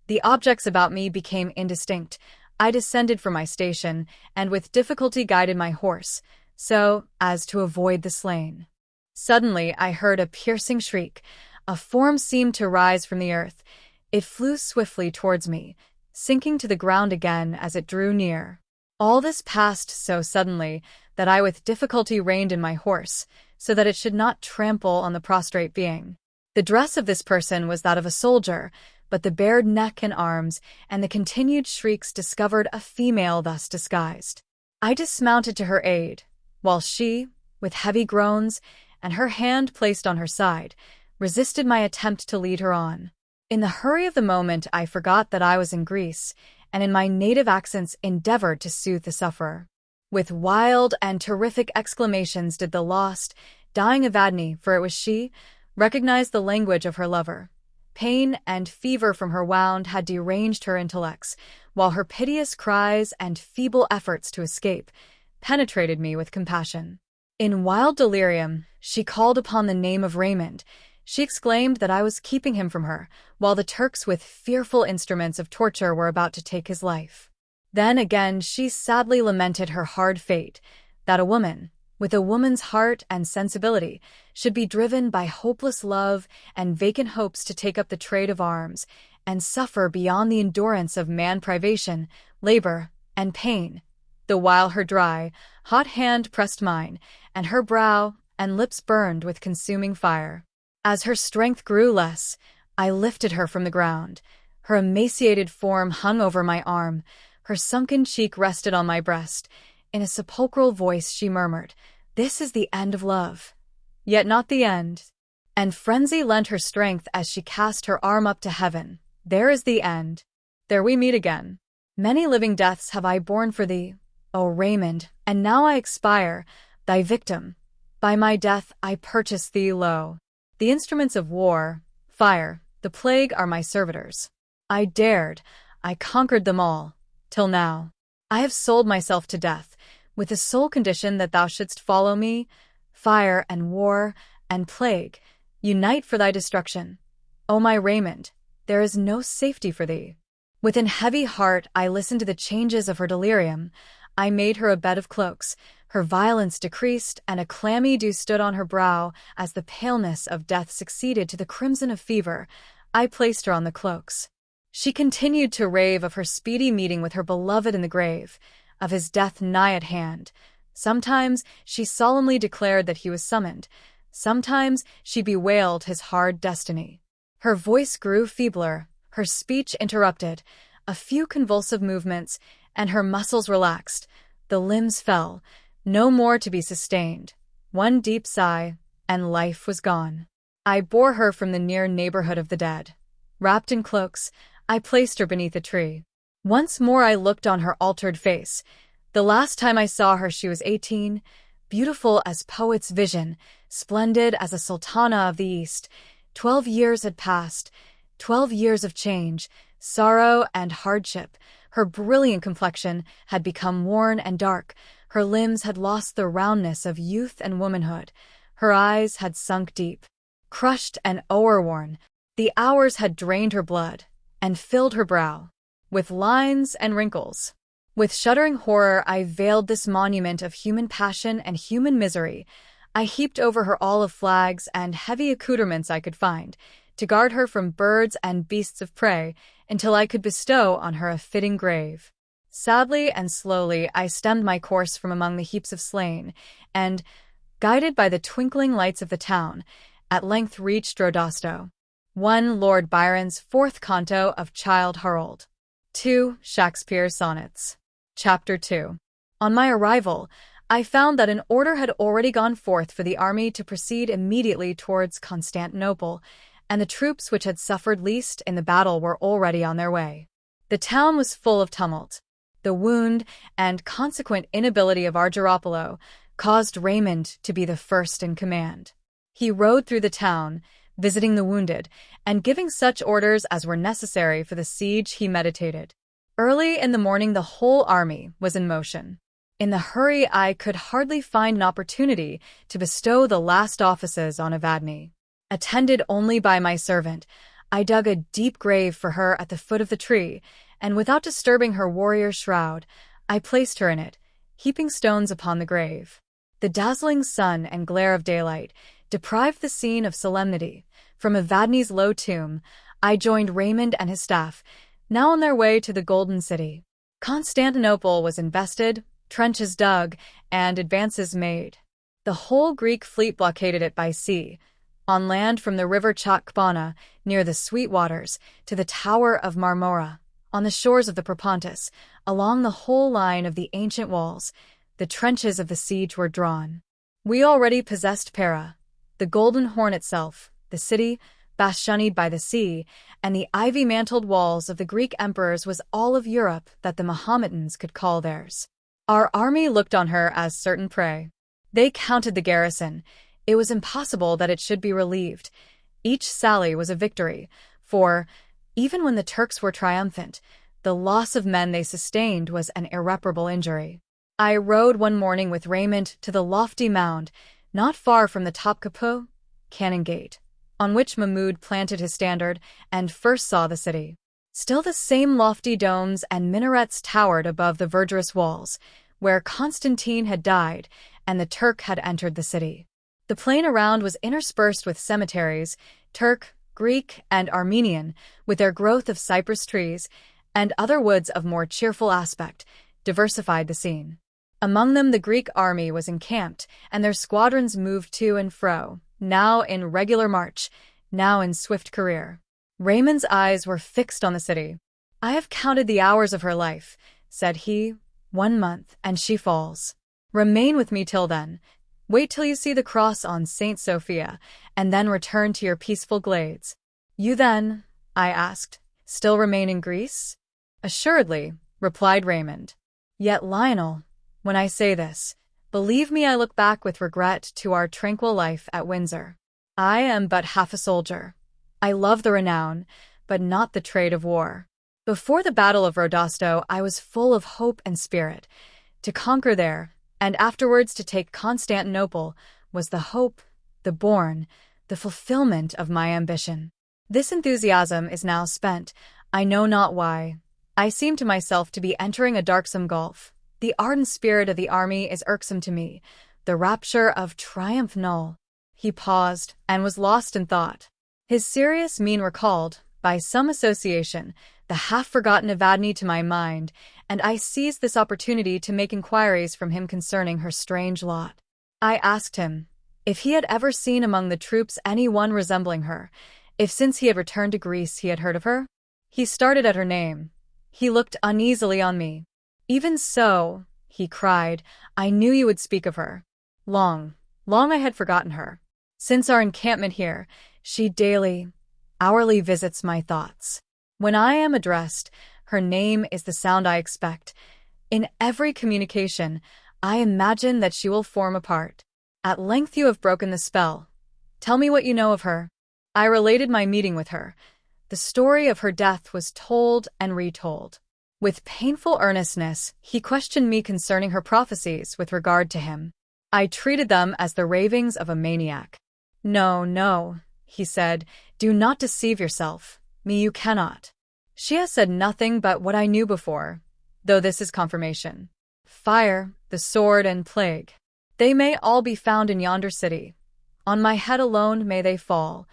The objects about me became indistinct. I descended from my station, and with difficulty guided my horse, so as to avoid the slain. Suddenly I heard a piercing shriek. A form seemed to rise from the earth. It flew swiftly towards me, sinking to the ground again as it drew near. All this passed so suddenly that I with difficulty reined in my horse, so that it should not trample on the prostrate being. The dress of this person was that of a soldier, but the bared neck and arms and the continued shrieks discovered a female thus disguised. I dismounted to her aid, while she, with heavy groans, and her hand placed on her side, resisted my attempt to lead her on. In the hurry of the moment I forgot that I was in Greece, and in my native accents endeavored to soothe the sufferer. With wild and terrific exclamations did the lost, dying Evadne, for it was she, recognize the language of her lover. Pain and fever from her wound had deranged her intellects, while her piteous cries and feeble efforts to escape penetrated me with compassion. In wild delirium, she called upon the name of Raymond. She exclaimed that I was keeping him from her, while the Turks with fearful instruments of torture were about to take his life. Then again she sadly lamented her hard fate, that a woman, with a woman's heart and sensibility, should be driven by hopeless love and vacant hopes to take up the trade of arms, and suffer beyond the endurance of man-privation, labor, and pain, the while her dry, hot hand pressed mine, and her brow and lips burned with consuming fire. As her strength grew less, I lifted her from the ground. Her emaciated form hung over my arm, her sunken cheek rested on my breast. In a sepulchral voice she murmured, "This is the end of love, yet not the end." And frenzy lent her strength as she cast her arm up to heaven. "There is the end. There we meet again. Many living deaths have I borne for thee, O Raymond, and now I expire, thy victim. By my death I purchase thee low. The instruments of war, fire, the plague are my servitors. I dared, I conquered them all, till now. I have sold myself to death, with the sole condition that thou shouldst follow me. Fire and war and plague unite for thy destruction. O my Raymond, there is no safety for thee." With an heavy heart I listened to the changes of her delirium. I made her a bed of cloaks. Her violence decreased, and a clammy dew stood on her brow as the paleness of death succeeded to the crimson of fever. I placed her on the cloaks. She continued to rave of her speedy meeting with her beloved in the grave, of his death nigh at hand. Sometimes she solemnly declared that he was summoned. Sometimes she bewailed his hard destiny. Her voice grew feebler, her speech interrupted, a few convulsive movements, and her muscles relaxed. The limbs fell, no more to be sustained. One deep sigh, and life was gone. I bore her from the near neighborhood of the dead. Wrapped in cloaks, I placed her beneath a tree. Once more I looked on her altered face. The last time I saw her she was 18, beautiful as poet's vision, splendid as a sultana of the East. 12 years had passed, 12 years of change, sorrow, and hardship. Her brilliant complexion had become worn and dark. Her limbs had lost the roundness of youth and womanhood. Her eyes had sunk deep. Crushed and o'er-worn, the hours had drained her blood and filled her brow with lines and wrinkles. With shuddering horror I veiled this monument of human passion and human misery. I heaped over her all of flags and heavy accoutrements I could find, to guard her from birds and beasts of prey, until I could bestow on her a fitting grave. Sadly and slowly I stemmed my course from among the heaps of slain, and, guided by the twinkling lights of the town, at length reached Rodosto. 1 Lord Byron's 4th Canto of Childe Harold. 2 Shakespeare's Sonnets. Chapter 2. On my arrival, I found that an order had already gone forth for the army to proceed immediately towards Constantinople, and the troops which had suffered least in the battle were already on their way. The town was full of tumult. The wound and consequent inability of Argyropoulo caused Raymond to be the first in command. He rode through the town, visiting the wounded, and giving such orders as were necessary for the siege he meditated. Early in the morning the whole army was in motion. In the hurry I could hardly find an opportunity to bestow the last offices on Evadne. Attended only by my servant, I dug a deep grave for her at the foot of the tree, and without disturbing her warrior shroud, I placed her in it, heaping stones upon the grave. The dazzling sun and glare of daylight deprived the scene of solemnity. From Evadne's low tomb, I joined Raymond and his staff, now on their way to the Golden City. Constantinople was invested, trenches dug, and advances made. The whole Greek fleet blockaded it by sea. On land from the river Chakbana, near the Sweet Waters, to the Tower of Marmora, on the shores of the Propontis, along the whole line of the ancient walls, the trenches of the siege were drawn. We already possessed Pera, the Golden Horn itself, the city, bastioned by the sea, and the ivy-mantled walls of the Greek emperors was all of Europe that the Mohammedans could call theirs. Our army looked on her as certain prey. They counted the garrison. It was impossible that it should be relieved. Each sally was a victory, for, even when the Turks were triumphant, the loss of men they sustained was an irreparable injury. I rode one morning with Raymond to the lofty mound, not far from the Topkapi Cannon Gate, on which Mahmud planted his standard and first saw the city. Still the same lofty domes and minarets towered above the verdurous walls, where Constantine had died and the Turk had entered the city. The plain around was interspersed with cemeteries, Turk, Greek, and Armenian, with their growth of cypress trees, and other woods of more cheerful aspect, diversified the scene. Among them the Greek army was encamped, and their squadrons moved to and fro, now in regular march, now in swift career. Raymond's eyes were fixed on the city. "I have counted the hours of her life," said he. "1 month, and she falls. Remain with me till then. Wait till you see the cross on St. Sophia, and then return to your peaceful glades." "You then," I asked, "still remain in Greece?" "Assuredly," replied Raymond. "Yet, Lionel, when I say this, believe me, I look back with regret to our tranquil life at Windsor. I am but half a soldier. I love the renown, but not the trade of war. Before the Battle of Rodosto, I was full of hope and spirit. To conquer there, and afterwards to take Constantinople, was the hope, the bourne, the fulfillment of my ambition. This enthusiasm is now spent, I know not why. I seem to myself to be entering a darksome gulf. The ardent spirit of the army is irksome to me, the rapture of triumph null." He paused, and was lost in thought. His serious mien recalled, by some association, the half-forgotten Evadne to my mind, and I seized this opportunity to make inquiries from him concerning her strange lot. I asked him if he had ever seen among the troops any one resembling her, if since he had returned to Greece he had heard of her. He started at her name. He looked uneasily on me. "Even so," he cried, "I knew you would speak of her. Long I had forgotten her. Since our encampment here, she daily, hourly visits my thoughts. When I am addressed, her name is the sound I expect. In every communication, I imagine that she will form a part. At length you have broken the spell. Tell me what you know of her." I related my meeting with her. The story of her death was told and retold. With painful earnestness, he questioned me concerning her prophecies with regard to him. I treated them as the ravings of a maniac. No, he said, "do not deceive yourself. Me you cannot. She has said nothing but what I knew before, though this is confirmation. Fire, the sword, and plague. They may all be found in yonder city. On my head alone may they fall."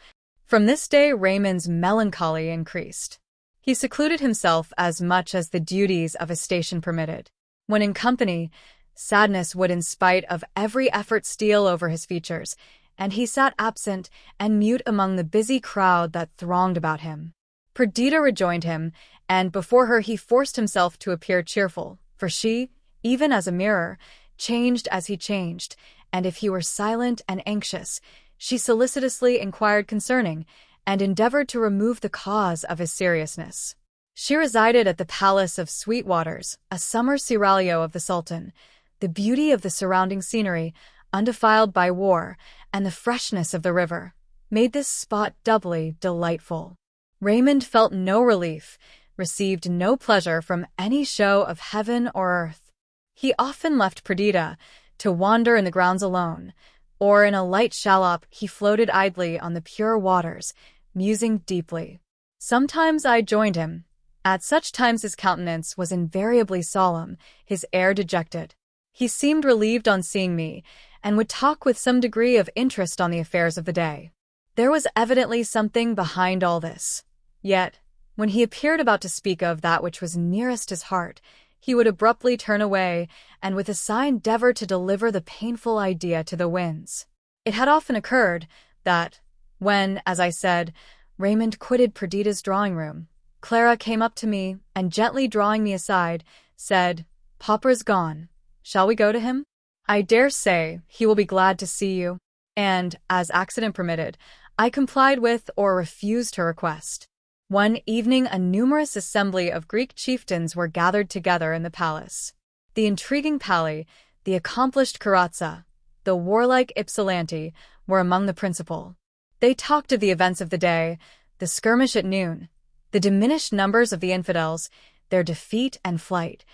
From this day Raymond's melancholy increased. He secluded himself as much as the duties of his station permitted. When in company, sadness would in spite of every effort steal over his features, and he sat absent and mute among the busy crowd that thronged about him. Perdita rejoined him, and before her he forced himself to appear cheerful, for she, even as a mirror, changed as he changed, and if he were silent and anxious, she solicitously inquired concerning, and endeavored to remove the cause of his seriousness. She resided at the Palace of Sweetwaters, a summer seraglio of the Sultan. The beauty of the surrounding scenery, undefiled by war, and the freshness of the river, made this spot doubly delightful. Raymond felt no relief, received no pleasure from any show of heaven or earth. He often left Perdita to wander in the grounds alone, or in a light shallop he floated idly on the pure waters, musing deeply. Sometimes I joined him. At such times his countenance was invariably solemn, his air dejected. He seemed relieved on seeing me, and would talk with some degree of interest on the affairs of the day. There was evidently something behind all this. Yet, when he appeared about to speak of that which was nearest his heart, he would abruptly turn away, and with a sigh endeavor to deliver the painful idea to the winds. It had often occurred that, when, as I said, Raymond quitted Perdita's drawing-room, Clara came up to me, and gently drawing me aside, said, "Papa's gone. Shall we go to him? I dare say he will be glad to see you." And, as accident permitted, I complied with or refused her request. One evening a numerous assembly of Greek chieftains were gathered together in the palace. The intriguing Pali, the accomplished Karatza, the warlike Ypsilanti were among the principal. They talked of the events of the day, the skirmish at noon, the diminished numbers of the infidels, their defeat and flight.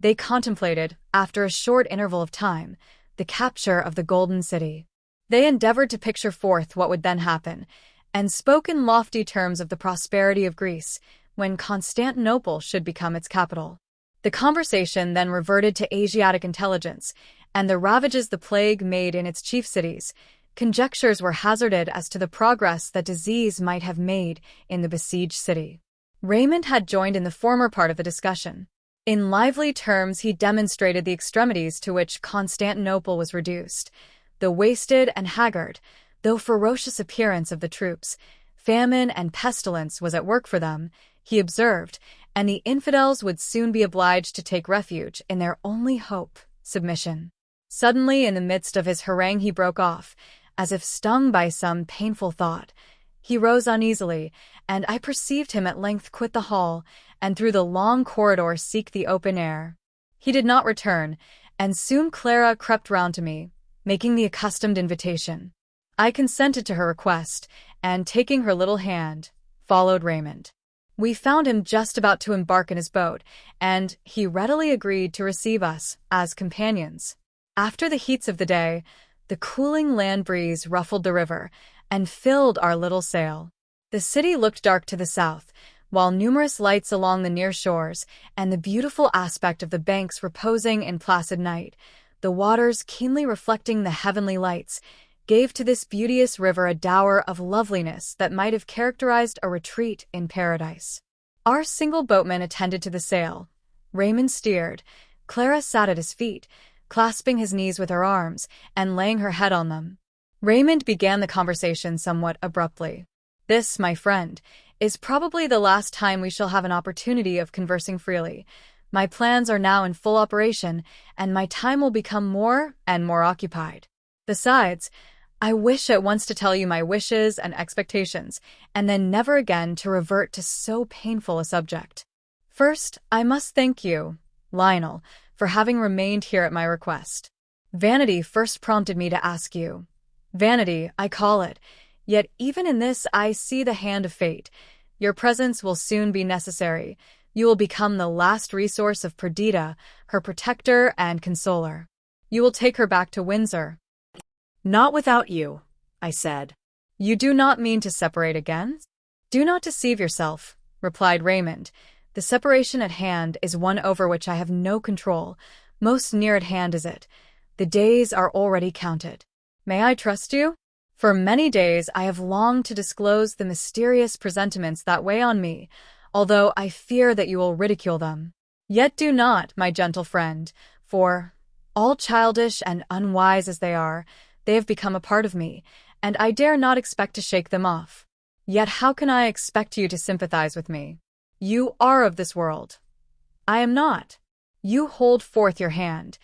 They contemplated, after a short interval of time, the capture of the Golden City. They endeavored to picture forth what would then happen, and spoke in lofty terms of the prosperity of Greece, when Constantinople should become its capital. The conversation then reverted to Asiatic intelligence and the ravages the plague made in its chief cities. Conjectures were hazarded as to the progress that disease might have made in the besieged city. Raymond had joined in the former part of the discussion. In lively terms, he demonstrated the extremities to which Constantinople was reduced, the wasted and haggard, though ferocious appearance of the troops. Famine and pestilence was at work for them, he observed, and the infidels would soon be obliged to take refuge in their only hope, submission. Suddenly, in the midst of his harangue, he broke off, as if stung by some painful thought. He rose uneasily, and I perceived him at length quit the hall, and through the long corridor seek the open air. He did not return, and soon Clara crept round to me, making the accustomed invitation. I consented to her request, and taking her little hand, followed Raymond. We found him just about to embark in his boat, and he readily agreed to receive us as companions. After the heats of the day, the cooling land breeze ruffled the river and filled our little sail. The city looked dark to the south, while numerous lights along the near shores and the beautiful aspect of the banks reposing in placid night, the waters keenly reflecting the heavenly lights, gave to this beauteous river a dower of loveliness that might have characterized a retreat in paradise. Our single boatman attended to the sail. Raymond steered. Clara sat at his feet, clasping his knees with her arms and laying her head on them. Raymond began the conversation somewhat abruptly. This, my friend, is probably the last time we shall have an opportunity of conversing freely. My plans are now in full operation, and my time will become more and more occupied. Besides, I wish at once to tell you my wishes and expectations, and then never again to revert to so painful a subject. First, I must thank you, Lionel, for having remained here at my request. Vanity first prompted me to ask you. Vanity, I call it, yet even in this I see the hand of fate. Your presence will soon be necessary. You will become the last resource of Perdita, her protector and consoler. You will take her back to Windsor. Not without you, I said. You do not mean to separate again? Do not deceive yourself, replied Raymond. The separation at hand is one over which I have no control. Most near at hand is it. The days are already counted. May I trust you? For many days I have longed to disclose the mysterious presentiments that weigh on me, although I fear that you will ridicule them. Yet do not, my gentle friend, for, all childish and unwise as they are, they have become a part of me, and I dare not expect to shake them off. Yet how can I expect you to sympathize with me? You are of this world. I am not. You hold forth your hand.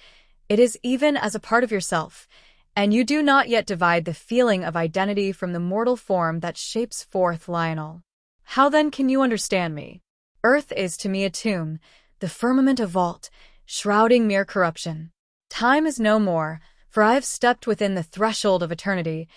It is even as a part of yourself, and you do not yet divide the feeling of identity from the mortal form that shapes forth Lionel. How then can you understand me? Earth is to me a tomb, the firmament a vault, shrouding mere corruption. Time is no more, for I have stepped within the threshold of eternity.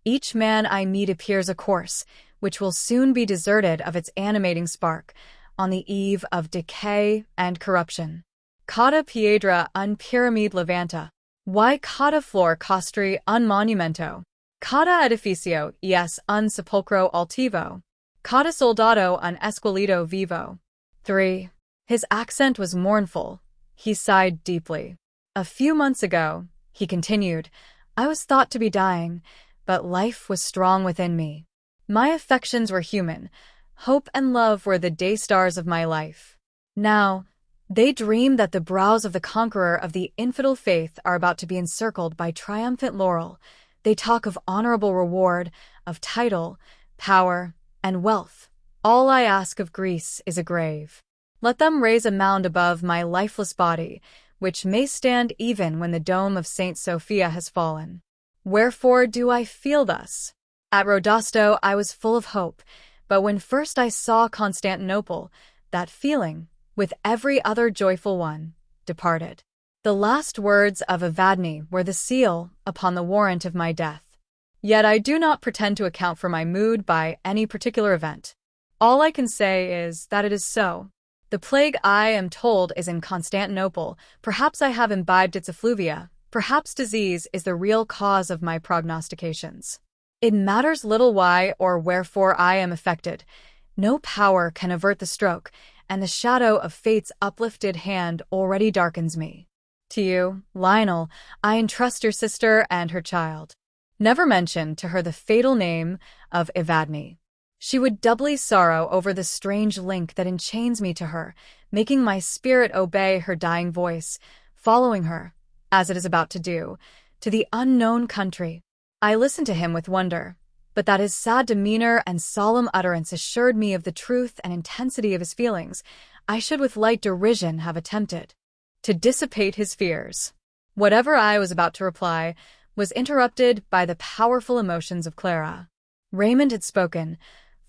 Each man I meet appears a corpse, which will soon be deserted of its animating spark, on the eve of decay and corruption. Cauda piedra un pyramide levanta. Why cauda flor costri un monumento? Cauda edificio es un sepulcro altivo. Cauda soldado un esqueleto vivo. 3. His accent was mournful. He sighed deeply. A few months ago, he continued, I was thought to be dying, but life was strong within me. My affections were human. Hope and love were the day stars of my life. Now, they dream that the brows of the conqueror of the infidel faith are about to be encircled by triumphant laurel. They talk of honorable reward, of title, power, and wealth. All I ask of Greece is a grave. Let them raise a mound above my lifeless body, which may stand even when the dome of St. Sophia has fallen. Wherefore do I feel thus? At Rodosto I was full of hope, but when first I saw Constantinople, that feeling, with every other joyful one, departed. The last words of Evadne were the seal upon the warrant of my death. Yet I do not pretend to account for my mood by any particular event. All I can say is that it is so. The plague, I am told, is in Constantinople. Perhaps I have imbibed its effluvia. Perhaps disease is the real cause of my prognostications. It matters little why or wherefore I am affected. No power can avert the stroke, and the shadow of fate's uplifted hand already darkens me. To you, Lionel, I entrust your sister and her child. Never mention to her the fatal name of Evadne. She would doubly sorrow over the strange link that enchains me to her, making my spirit obey her dying voice, following her, as it is about to do, to the unknown country. I listened to him with wonder, but that his sad demeanor and solemn utterance assured me of the truth and intensity of his feelings, I should with light derision have attempted to dissipate his fears. Whatever I was about to reply was interrupted by the powerful emotions of Clara. Raymond had spoken,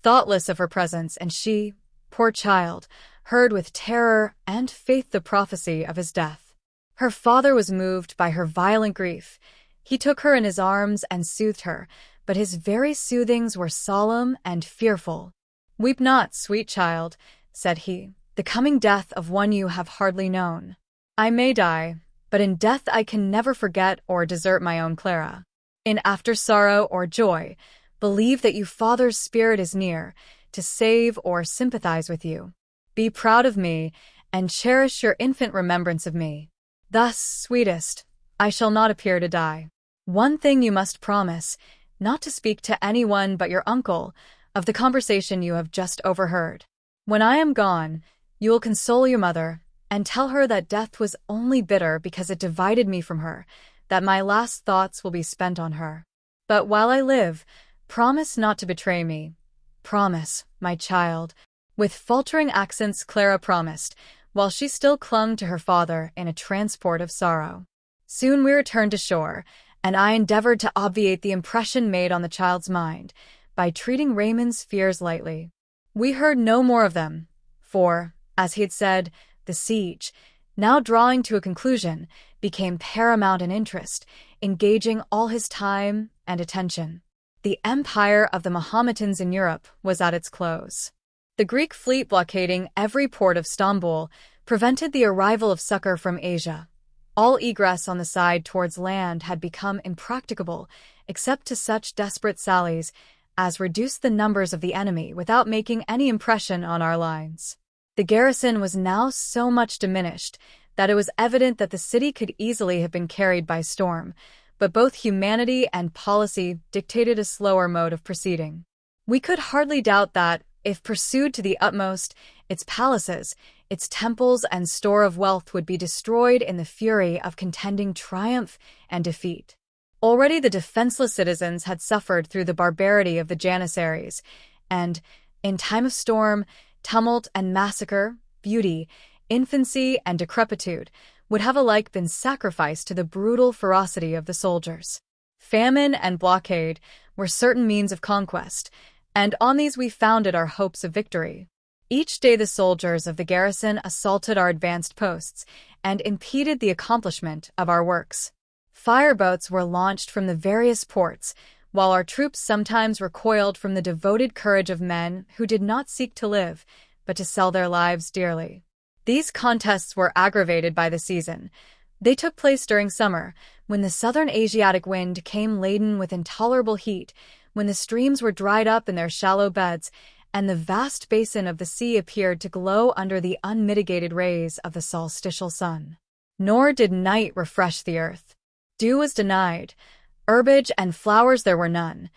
thoughtless of her presence, and she, poor child, heard with terror and faith the prophecy of his death. Her father was moved by her violent grief. He took her in his arms and soothed her, but his very soothings were solemn and fearful. "Weep not, sweet child," said he, "the coming death of one you have hardly known. I may die, but in death I can never forget or desert my own Clara. In after sorrow or joy, believe that your father's spirit is near, to save or sympathize with you. Be proud of me, and cherish your infant remembrance of me. Thus, sweetest, I shall not appear to die. One thing you must promise, not to speak to anyone but your uncle of the conversation you have just overheard. When I am gone, you will console your mother, and tell her that death was only bitter because it divided me from her, that my last thoughts will be spent on her. But while I live, promise not to betray me. Promise, my child." With faltering accents Clara promised, while she still clung to her father in a transport of sorrow. Soon we returned to shore, and I endeavored to obviate the impression made on the child's mind by treating Raymond's fears lightly. We heard no more of them, for, as he had said, the siege, now drawing to a conclusion, became paramount in interest, engaging all his time and attention. The empire of the Mahometans in Europe was at its close. The Greek fleet blockading every port of Stamboul prevented the arrival of succor from Asia. All egress on the side towards land had become impracticable, except to such desperate sallies as reduced the numbers of the enemy without making any impression on our lines. The garrison was now so much diminished that it was evident that the city could easily have been carried by storm, but both humanity and policy dictated a slower mode of proceeding. We could hardly doubt that, if pursued to the utmost, its palaces, its temples and store of wealth would be destroyed in the fury of contending triumph and defeat. Already the defenseless citizens had suffered through the barbarity of the Janissaries, and, in time of storm, tumult and massacre, beauty, infancy, and decrepitude would have alike been sacrificed to the brutal ferocity of the soldiers. Famine and blockade were certain means of conquest, and on these we founded our hopes of victory. Each day the soldiers of the garrison assaulted our advanced posts and impeded the accomplishment of our works. Fireboats were launched from the various ports, while our troops sometimes recoiled from the devoted courage of men who did not seek to live, but to sell their lives dearly. These contests were aggravated by the season. They took place during summer, when the southern Asiatic wind came laden with intolerable heat, when the streams were dried up in their shallow beds, and the vast basin of the sea appeared to glow under the unmitigated rays of the solstitial sun. Nor did night refresh the earth. Dew was denied. Herbage and flowers there were none.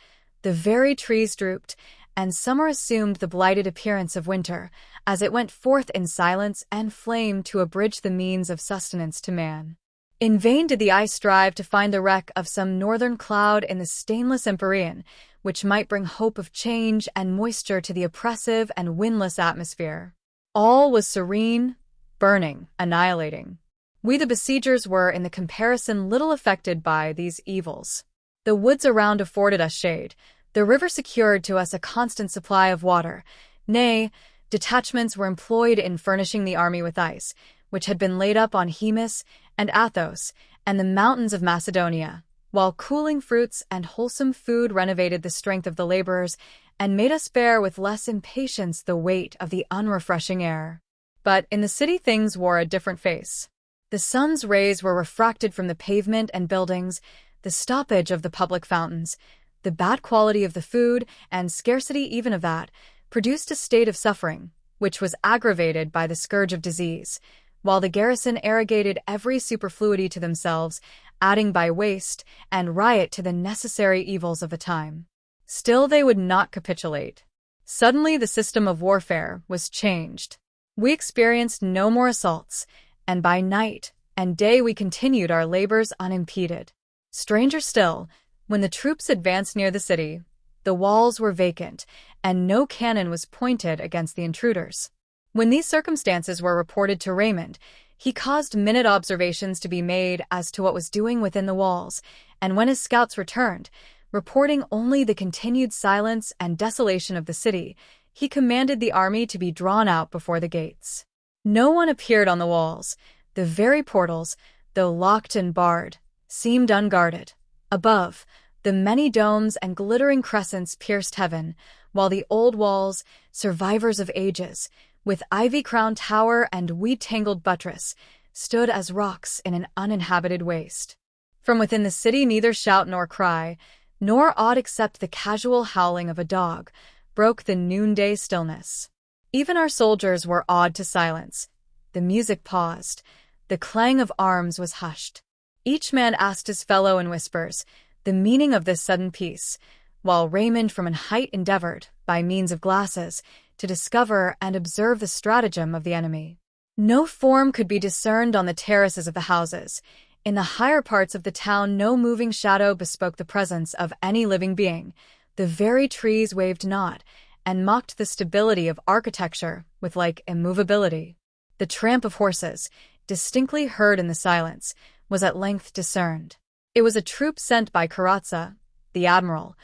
The very trees drooped, and summer assumed the blighted appearance of winter, as it went forth in silence and flame to abridge the means of sustenance to man. In vain did the eye strive to find the wreck of some northern cloud in the stainless empyrean, which might bring hope of change and moisture to the oppressive and windless atmosphere. All was serene, burning, annihilating. We the besiegers were in the comparison little affected by these evils. The woods around afforded us shade, the river secured to us a constant supply of water, nay, detachments were employed in furnishing the army with ice, which had been laid up on Hemus and Athos and the mountains of Macedonia, while cooling fruits and wholesome food renovated the strength of the laborers and made us bear with less impatience the weight of the unrefreshing air. But in the city things wore a different face. The sun's rays were refracted from the pavement and buildings, the stoppage of the public fountains, the bad quality of the food, and scarcity even of that, produced a state of suffering, which was aggravated by the scourge of disease, while the garrison arrogated every superfluity to themselves, adding by waste and riot to the necessary evils of the time. Still they would not capitulate. Suddenly the system of warfare was changed. We experienced no more assaults, and by night and day we continued our labors unimpeded. Stranger still, when the troops advanced near the city, the walls were vacant, and no cannon was pointed against the intruders. When these circumstances were reported to Raymond, he caused minute observations to be made as to what was doing within the walls, and when his scouts returned, reporting only the continued silence and desolation of the city, he commanded the army to be drawn out before the gates. No one appeared on the walls. The very portals, though locked and barred, seemed unguarded. Above, the many domes and glittering crescents pierced heaven, while the old walls, survivors of ages, with ivy-crowned tower and weed-tangled buttress, stood as rocks in an uninhabited waste. From within the city neither shout nor cry, nor aught except the casual howling of a dog, broke the noonday stillness. Even our soldiers were awed to silence. The music paused. The clang of arms was hushed. Each man asked his fellow in whispers the meaning of this sudden peace, while Raymond from an height endeavored, by means of glasses, to discover and observe the stratagem of the enemy. No form could be discerned on the terraces of the houses. In the higher parts of the town no moving shadow bespoke the presence of any living being. The very trees waved not, and mocked the stability of architecture with like immovability. The tramp of horses, distinctly heard in the silence, was at length discerned. It was a troop sent by Carrozza, the admiral.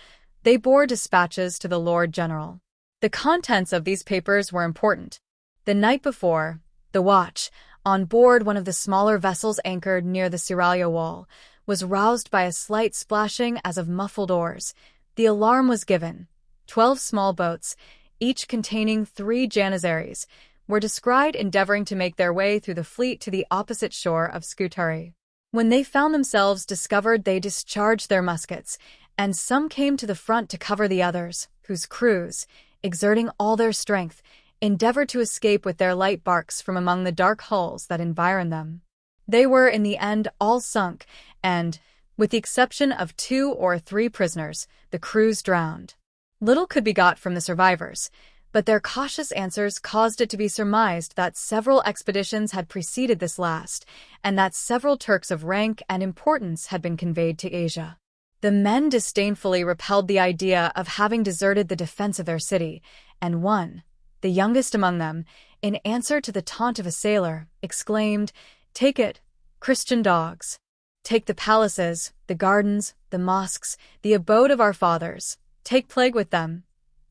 They bore dispatches to the Lord General. The contents of these papers were important. The night before, the watch, on board one of the smaller vessels anchored near the Seraglio wall, was roused by a slight splashing as of muffled oars. The alarm was given. 12 small boats, each containing 3 Janissaries, were descried endeavoring to make their way through the fleet to the opposite shore of Scutari. When they found themselves discovered, they discharged their muskets, and some came to the front to cover the others, whose crews, exerting all their strength, endeavored to escape with their light barks from among the dark hulls that environed them. They were in the end all sunk, and, with the exception of 2 or 3 prisoners, the crews drowned. Little could be got from the survivors, but their cautious answers caused it to be surmised that several expeditions had preceded this last, and that several Turks of rank and importance had been conveyed to Asia. The men disdainfully repelled the idea of having deserted the defense of their city, and one, the youngest among them, in answer to the taunt of a sailor, exclaimed, "Take it, Christian dogs! Take the palaces, the gardens, the mosques, the abode of our fathers. Take plague with them.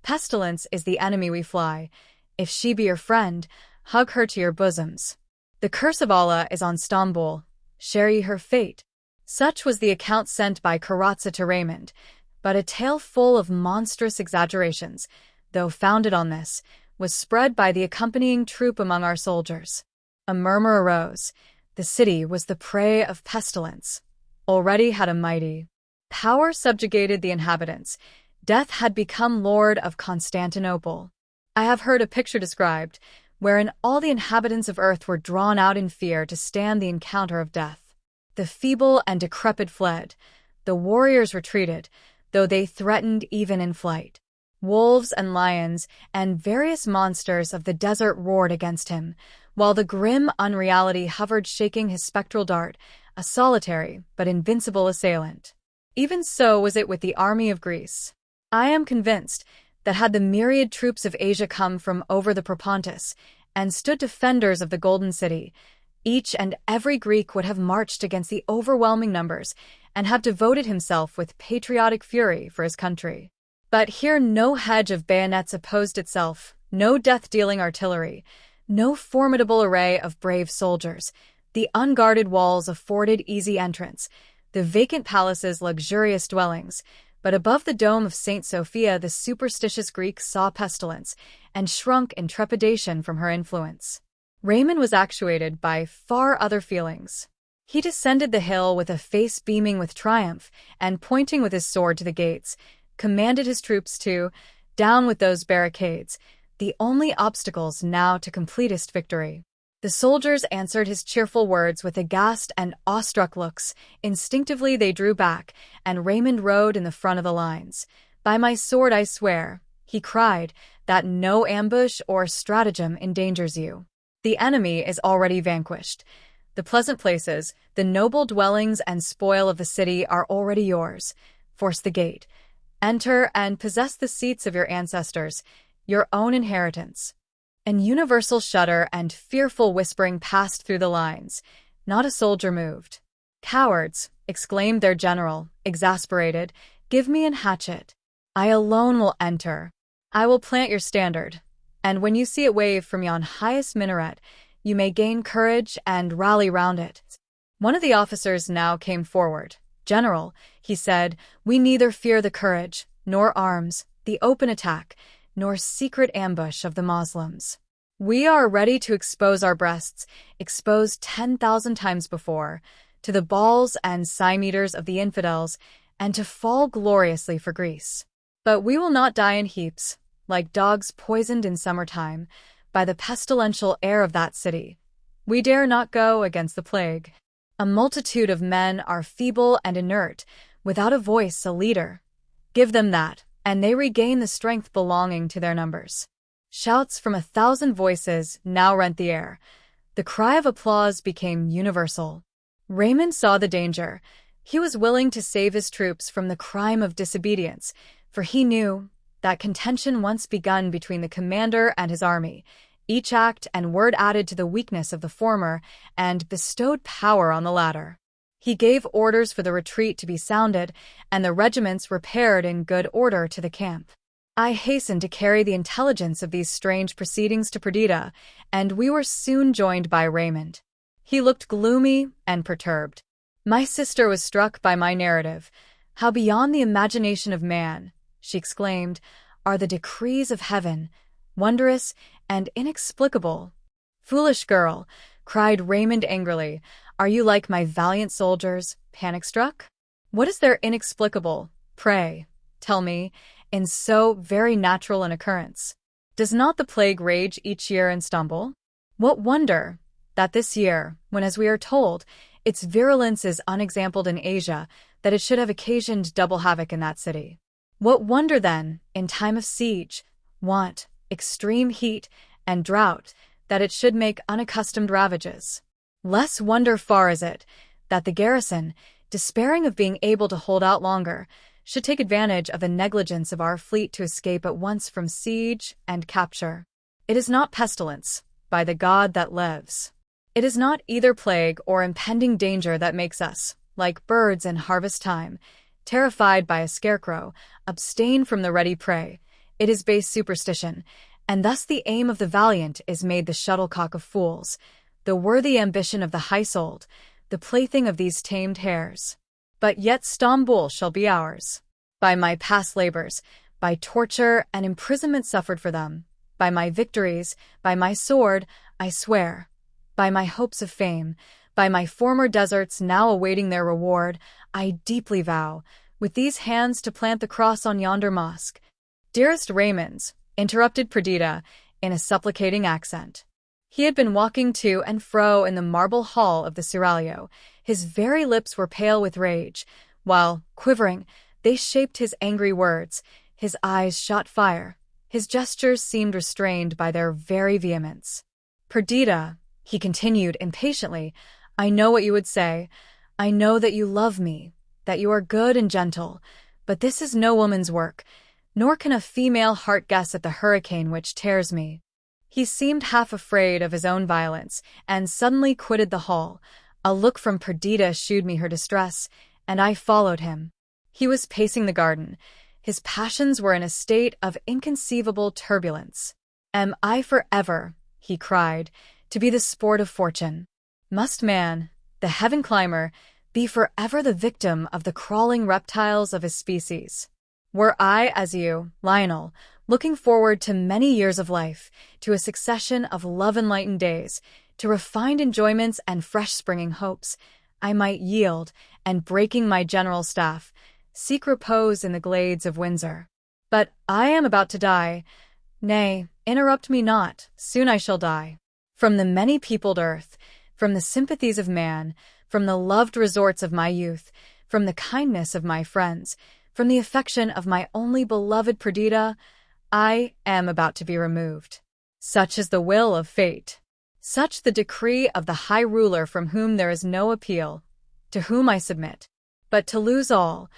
Pestilence is the enemy we fly. If she be your friend, hug her to your bosoms. The curse of Allah is on Stamboul. Share ye her fate." Such was the account sent by Carrozza to Raymond, but a tale full of monstrous exaggerations, though founded on this, was spread by the accompanying troop among our soldiers. A murmur arose. The city was the prey of pestilence. Already had a mighty power subjugated the inhabitants. Death had become lord of Constantinople. I have heard a picture described, wherein all the inhabitants of earth were drawn out in fear to stand the encounter of death. The feeble and decrepit fled. The warriors retreated, though they threatened even in flight. Wolves and lions and various monsters of the desert roared against him, while the grim unreality hovered shaking his spectral dart, a solitary but invincible assailant. Even so was it with the army of Greece. I am convinced that had the myriad troops of Asia come from over the Propontis and stood defenders of the Golden City, each and every Greek would have marched against the overwhelming numbers and have devoted himself with patriotic fury for his country. But here no hedge of bayonets opposed itself, no death-dealing artillery, no formidable array of brave soldiers. The unguarded walls afforded easy entrance, the vacant palaces luxurious dwellings, but above the dome of St. Sophia the superstitious Greek saw pestilence, and shrunk in trepidation from her influence. Raymond was actuated by far other feelings. He descended the hill with a face beaming with triumph, and pointing with his sword to the gates, commanded his troops to Down with those barricades, the only obstacles now to completest victory. The soldiers answered his cheerful words with aghast and awestruck looks. Instinctively they drew back, and Raymond rode in the front of the lines. "By my sword I swear," he cried, "that no ambush or stratagem endangers you. The enemy is already vanquished. The pleasant places, the noble dwellings and spoil of the city are already yours. Force the gate. Enter and possess the seats of your ancestors, your own inheritance." An universal shudder and fearful whispering passed through the lines. Not a soldier moved. "Cowards," exclaimed their general, exasperated, "give me an hatchet. I alone will enter. I will plant your standard, and when you see it wave from yon highest minaret, you may gain courage and rally round it." One of the officers now came forward. "General," he said, "we neither fear the courage, nor arms, the open attack, nor secret ambush of the Moslems. We are ready to expose our breasts, exposed 10,000 times before, to the balls and cimeters of the infidels, and to fall gloriously for Greece. But we will not die in heaps, like dogs poisoned in summertime, by the pestilential air of that city. We dare not go against the plague. A multitude of men are feeble and inert, without a voice, a leader. Give them that, and they regain the strength belonging to their numbers." Shouts from 1,000 voices now rent the air. The cry of applause became universal. Raymond saw the danger. He was willing to save his troops from the crime of disobedience, for he knew that contention once begun between the commander and his army, each act and word added to the weakness of the former and bestowed power on the latter. He gave orders for the retreat to be sounded, and the regiments repaired in good order to the camp. I hastened to carry the intelligence of these strange proceedings to Perdita, and we were soon joined by Raymond. He looked gloomy and perturbed. "My sister was struck by my narrative. How beyond the imagination of man," she exclaimed, "are the decrees of heaven, wondrous and inexplicable." "Foolish girl," cried Raymond angrily, "are you like my valiant soldiers, panic-struck? What is there inexplicable, pray, tell me, in so very natural an occurrence? Does not the plague rage each year in Stamboul? What wonder that this year, when, as we are told, its virulence is unexampled in Asia, that it should have occasioned double havoc in that city? What wonder, then, in time of siege, want, extreme heat, and drought, that it should make unaccustomed ravages? Less wonder far is it that the garrison, despairing of being able to hold out longer, should take advantage of the negligence of our fleet to escape at once from siege and capture. It is not pestilence, by the God that lives. It is not either plague or impending danger that makes us, like birds in harvest time, terrified by a scarecrow, abstain from the ready prey. It is base superstition, and thus the aim of the valiant is made the shuttlecock of fools, the worthy ambition of the high-souled, the plaything of these tamed hares. But yet Stamboul shall be ours. By my past labors, by torture and imprisonment suffered for them, by my victories, by my sword, I swear, by my hopes of fame, by my former deserts now awaiting their reward, I deeply vow, with these hands to plant the cross on yonder mosque." "Dearest Raymonds," interrupted Perdita, in a supplicating accent. He had been walking to and fro in the marble hall of the seraglio. His very lips were pale with rage, while, quivering, they shaped his angry words. His eyes shot fire. His gestures seemed restrained by their very vehemence. "Perdita," he continued impatiently, "I know what you would say. I know that you love me, that you are good and gentle, but this is no woman's work, nor can a female heart guess at the hurricane which tears me." He seemed half afraid of his own violence, and suddenly quitted the hall. A look from Perdita shewed me her distress, and I followed him. He was pacing the garden. His passions were in a state of inconceivable turbulence. "Am I forever," he cried, "to be the sport of fortune? Must man, the heaven climber, be forever the victim of the crawling reptiles of his species? Were I, as you, Lionel, looking forward to many years of life, to a succession of love-enlightened days, to refined enjoyments and fresh-springing hopes, I might yield, and breaking my general staff, seek repose in the glades of Windsor. But I am about to die. Nay, interrupt me not, soon I shall die. From the many-peopled earth, from the sympathies of man, from the loved resorts of my youth, from the kindness of my friends, from the affection of my only beloved Perdita, I am about to be removed. Such is the will of fate. Such the decree of the high ruler from whom there is no appeal, to whom I submit. But to lose all,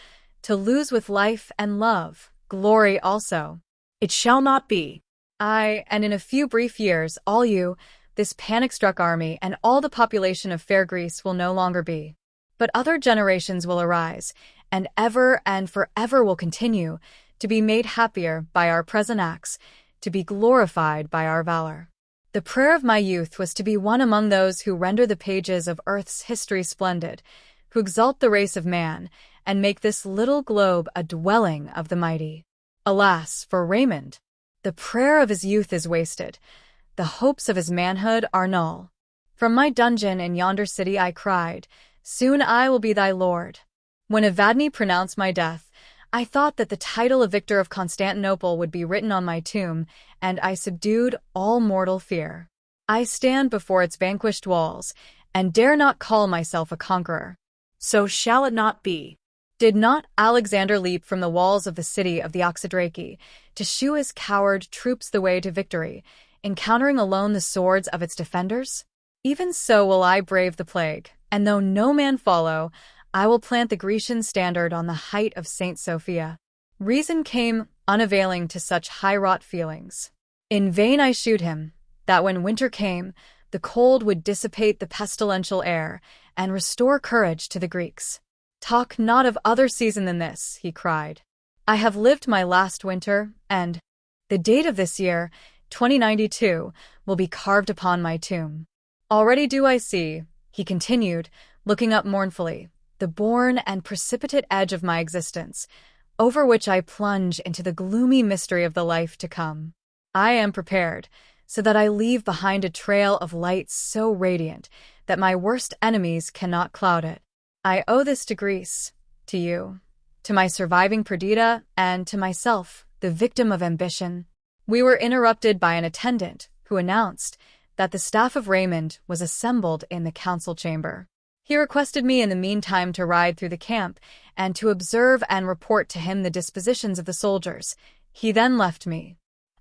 to lose with life and love, glory also, it shall not be. And in a few brief years, all you, this panic-struck army, and all the population of fair Greece will no longer be. But other generations will arise, and forever will continue, to be made happier by our present acts, to be glorified by our valor. The prayer of my youth was to be one among those who render the pages of Earth's history splendid, who exalt the race of man, and make this little globe a dwelling of the mighty. Alas, for Raymond! The prayer of his youth is wasted. The hopes of his manhood are null. From my dungeon in yonder city I cried, "Soon I will be thy lord." When Evadne pronounced my death, I thought that the title of Victor of Constantinople would be written on my tomb, and I subdued all mortal fear. I stand before its vanquished walls, and dare not call myself a conqueror. So shall it not be. Did not Alexander leap from the walls of the city of the Oxydraci to shew his coward troops the way to victory, encountering alone the swords of its defenders? Even so will I brave the plague, and though no man follow, I will plant the Grecian standard on the height of St. Sophia. Reason came unavailing to such high-wrought feelings. In vain I shewed him that when winter came, the cold would dissipate the pestilential air and restore courage to the Greeks. "Talk not of other season than this," he cried. "I have lived my last winter, and the date of this year, 2092, will be carved upon my tomb. Already do I see," he continued, looking up mournfully, "the bourne and precipitate edge of my existence, over which I plunge into the gloomy mystery of the life to come. I am prepared, so that I leave behind a trail of light so radiant that my worst enemies cannot cloud it. I owe this to Greece, to you, to my surviving Perdita, and to myself, the victim of ambition." We were interrupted by an attendant who announced that the staff of Raymond was assembled in the council chamber. He requested me in the meantime to ride through the camp and to observe and report to him the dispositions of the soldiers. He then left me.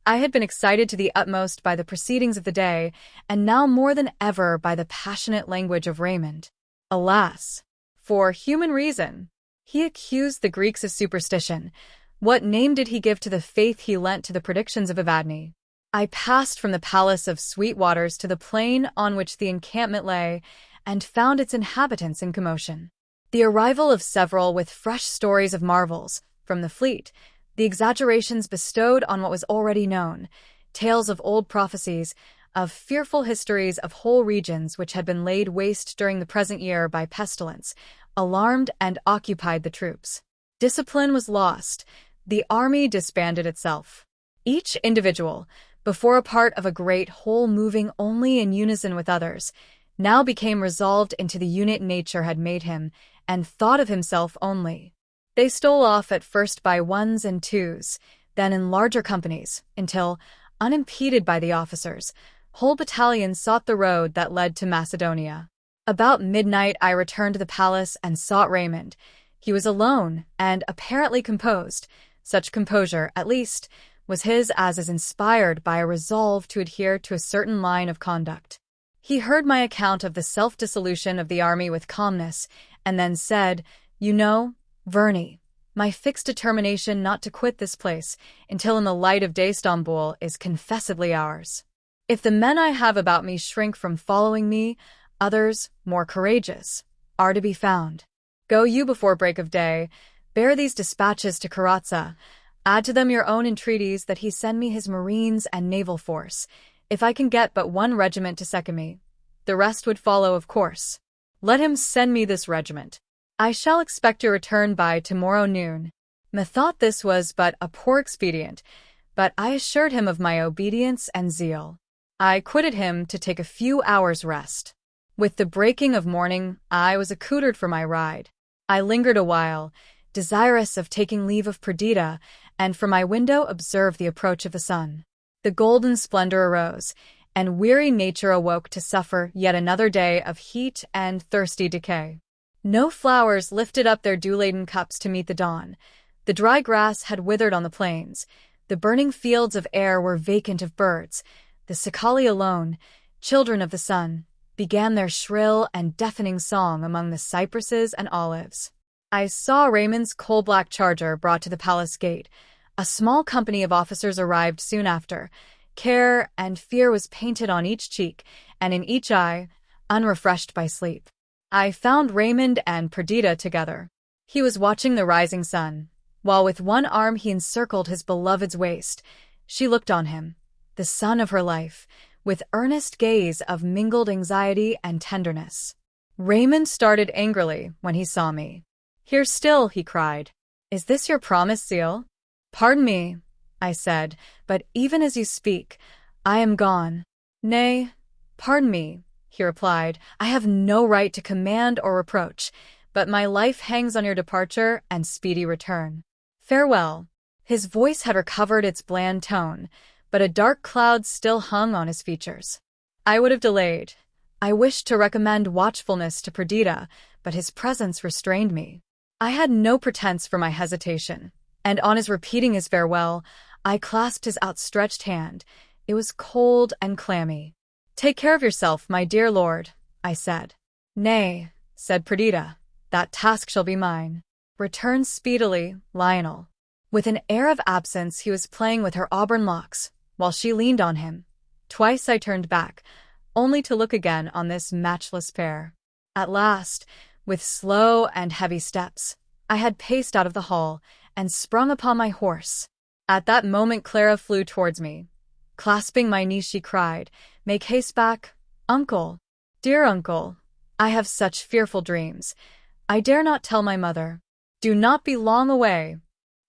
I had been excited to the utmost by the proceedings of the day, and now more than ever by the passionate language of Raymond. Alas, for human reason! He accused the Greeks of superstition. What name did he give to the faith he lent to the predictions of Evadne? I passed from the palace of Sweet Waters to the plain on which the encampment lay, and found its inhabitants in commotion. The arrival of several with fresh stories of marvels from the fleet, the exaggerations bestowed on what was already known, tales of old prophecies, of fearful histories of whole regions which had been laid waste during the present year by pestilence, alarmed and occupied the troops. Discipline was lost. The army disbanded itself. Each individual, before a part of a great whole moving only in unison with others, now became resolved into the unit nature had made him, and thought of himself only. They stole off at first by ones and twos, then in larger companies, until, unimpeded by the officers, whole battalions sought the road that led to Macedonia. About midnight I returned to the palace and sought Raymond. He was alone and apparently composed. Such composure, at least, was his as is inspired by a resolve to adhere to a certain line of conduct. He heard my account of the self-dissolution of the army with calmness, and then said, "You know, Verney, my fixed determination not to quit this place until in the light of day Stamboul is confessedly ours. If the men I have about me shrink from following me, others, more courageous, are to be found. Go you before break of day, bear these dispatches to Carrozza, add to them your own entreaties that he send me his marines and naval force. If I can get but one regiment to second me, the rest would follow, of course. Let him send me this regiment. I shall expect your return by tomorrow noon." Methought this was but a poor expedient, but I assured him of my obedience and zeal. I quitted him to take a few hours' rest. With the breaking of morning, I was accoutred for my ride. I lingered a while, desirous of taking leave of Perdita, and from my window observed the approach of the sun. The golden splendor arose, and weary nature awoke to suffer yet another day of heat and thirsty decay. No flowers lifted up their dew-laden cups to meet the dawn. The dry grass had withered on the plains. The burning fields of air were vacant of birds. The cicali alone, children of the sun, began their shrill and deafening song among the cypresses and olives. I saw Raymond's coal-black charger brought to the palace gate. A small company of officers arrived soon after. Care and fear was painted on each cheek, and in each eye, unrefreshed by sleep. I found Raymond and Perdita together. He was watching the rising sun, while with one arm he encircled his beloved's waist. She looked on him, the son of her life, with earnest gaze of mingled anxiety and tenderness. Raymond started angrily when he saw me. "Here still," he cried. "Is this your promise, seal?" "Pardon me," I said, "but even as you speak, I am gone." "Nay, pardon me," he replied, "I have no right to command or reproach, but my life hangs on your departure and speedy return. Farewell." His voice had recovered its bland tone, but a dark cloud still hung on his features. I would have delayed. I wished to recommend watchfulness to Perdita, but his presence restrained me. I had no pretense for my hesitation, and on his repeating his farewell, I clasped his outstretched hand. It was cold and clammy. "Take care of yourself, my dear lord," I said. "Nay," said Perdita, "that task shall be mine. Return speedily, Lionel." With an air of absence he was playing with her auburn locks, while she leaned on him. Twice I turned back, only to look again on this matchless pair. At last, with slow and heavy steps, I had paced out of the hall and sprung upon my horse. At that moment Clara flew towards me. Clasping my knee she cried, "Make haste back, uncle! Dear uncle, I have such fearful dreams. I dare not tell my mother. Do not be long away."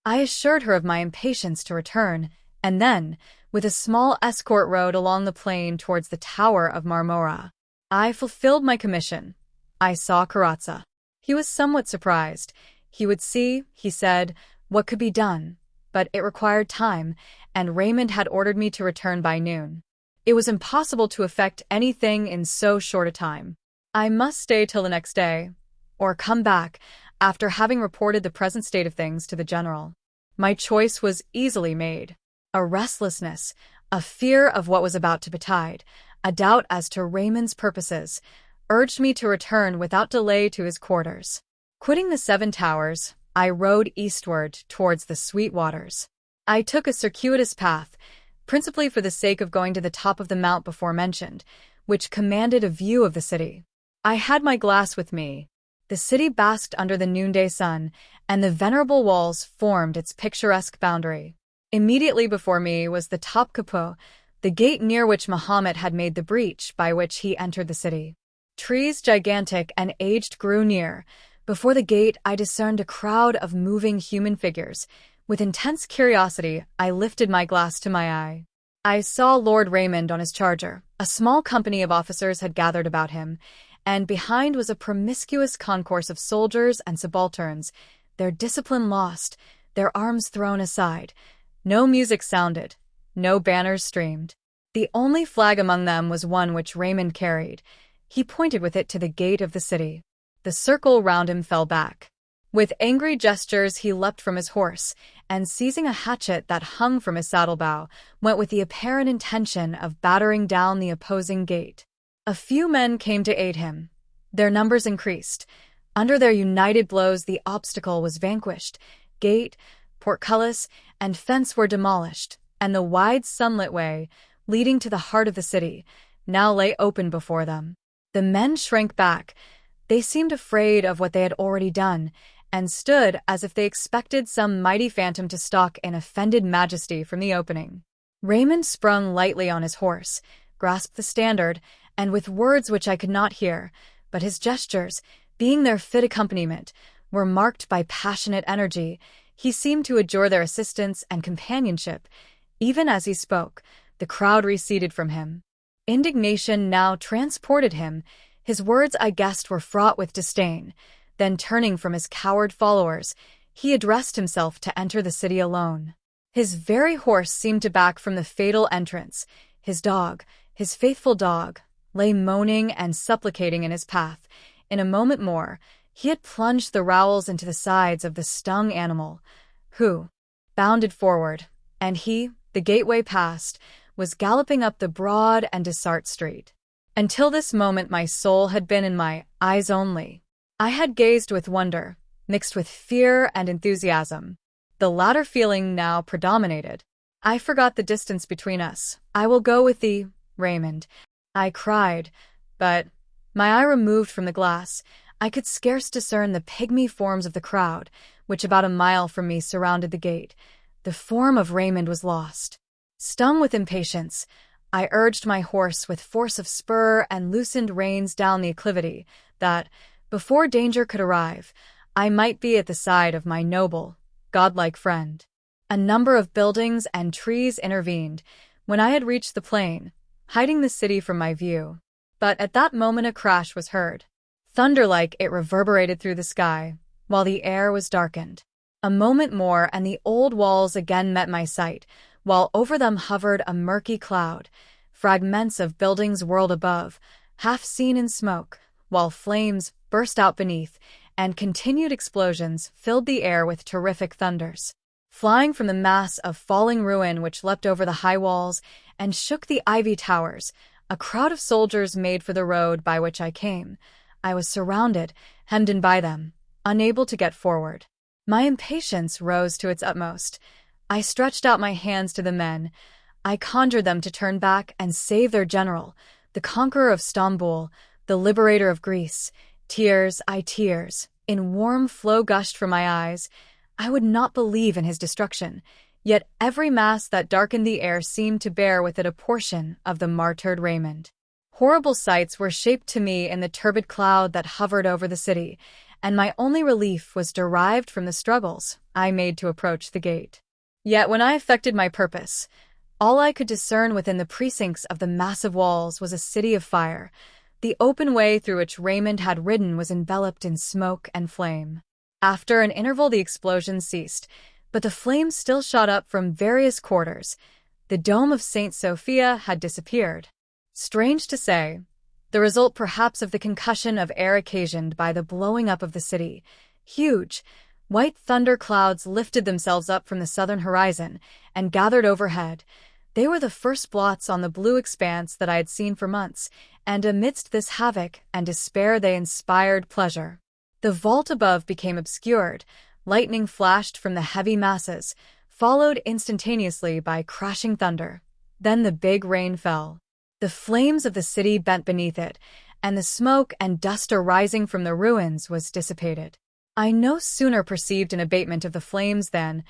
I assured her of my impatience to return, and then, with a small escort rode along the plain towards the Tower of Marmora. I fulfilled my commission. I saw Carrozza. He was somewhat surprised. He would see, he said, what could be done, but it required time, and Raymond had ordered me to return by noon. It was impossible to effect anything in so short a time. I must stay till the next day, or come back after having reported the present state of things to the general. My choice was easily made. A restlessness, a fear of what was about to betide, a doubt as to Raymond's purposes, urged me to return without delay to his quarters. Quitting the Seven Towers, I rode eastward towards the Sweet Waters. I took a circuitous path, principally for the sake of going to the top of the mount before mentioned, which commanded a view of the city. I had my glass with me. The city basked under the noonday sun, and the venerable walls formed its picturesque boundary. Immediately before me was the Top Kapou, the gate near which Mahomet had made the breach by which he entered the city. Trees gigantic and aged grew near. Before the gate I discerned a crowd of moving human figures. With intense curiosity, I lifted my glass to my eye. I saw Lord Raymond on his charger. A small company of officers had gathered about him, and behind was a promiscuous concourse of soldiers and subalterns, their discipline lost, their arms thrown aside. No music sounded, no banners streamed. The only flag among them was one which Raymond carried. He pointed with it to the gate of the city. The circle round him fell back. With angry gestures he leapt from his horse, and seizing a hatchet that hung from his saddle-bow, went with the apparent intention of battering down the opposing gate. A few men came to aid him. Their numbers increased. Under their united blows the obstacle was vanquished. Gate, portcullis, and fence were demolished, and the wide sunlit way, leading to the heart of the city, now lay open before them. The men shrank back. They seemed afraid of what they had already done, and stood as if they expected some mighty phantom to stalk in offended majesty from the opening. Raymond sprung lightly on his horse, grasped the standard, and with words which I could not hear, but his gestures, being their fit accompaniment, were marked by passionate energy. He seemed to adjure their assistance and companionship. Even as he spoke, the crowd receded from him. Indignation now transported him. His words, I guessed, were fraught with disdain. Then turning from his coward followers, he addressed himself to enter the city alone. His very horse seemed to back from the fatal entrance. His dog, his faithful dog, lay moaning and supplicating in his path. In a moment more, he had plunged the rowels into the sides of the stung animal, who bounded forward, and he, the gateway passed, was galloping up the broad and Dessart Street. Until this moment my soul had been in my eyes only. I had gazed with wonder, mixed with fear and enthusiasm. The latter feeling now predominated. I forgot the distance between us. "I will go with thee, Raymond," I cried, but, my eye removed from the glass, I could scarce discern the pygmy forms of the crowd, which about a mile from me surrounded the gate. The form of Raymond was lost. Stung with impatience, I urged my horse with force of spur and loosened reins down the acclivity, that, before danger could arrive, I might be at the side of my noble, godlike friend. A number of buildings and trees intervened when I had reached the plain, hiding the city from my view. But at that moment a crash was heard. Thunder-like it reverberated through the sky, while the air was darkened. A moment more and the old walls again met my sight, while over them hovered a murky cloud. Fragments of buildings whirled above, half seen in smoke, while flames burst out beneath, and continued explosions filled the air with terrific thunders. Flying from the mass of falling ruin which leapt over the high walls and shook the ivy towers, a crowd of soldiers made for the road by which I came. I was surrounded, hemmed in by them, unable to get forward. My impatience rose to its utmost. I stretched out my hands to the men. I conjured them to turn back and save their general, the conqueror of Stamboul, the liberator of Greece. Tears, in warm flow gushed from my eyes. I would not believe in his destruction, yet every mass that darkened the air seemed to bear with it a portion of the martyred Raymond. Horrible sights were shaped to me in the turbid cloud that hovered over the city, and my only relief was derived from the struggles I made to approach the gate. Yet when I effected my purpose, all I could discern within the precincts of the massive walls was a city of fire. The open way through which Raymond had ridden was enveloped in smoke and flame. After an interval the explosion ceased, but the flames still shot up from various quarters. The dome of St. Sophia had disappeared. Strange to say, the result perhaps of the concussion of air occasioned by the blowing up of the city. Huge, white thunder clouds lifted themselves up from the southern horizon and gathered overhead. They were the first blots on the blue expanse that I had seen for months, and amidst this havoc and despair they inspired pleasure. The vault above became obscured, lightning flashed from the heavy masses, followed instantaneously by crashing thunder. Then the big rain fell. The flames of the city bent beneath it, and the smoke and dust arising from the ruins was dissipated. I no sooner perceived an abatement of the flames than,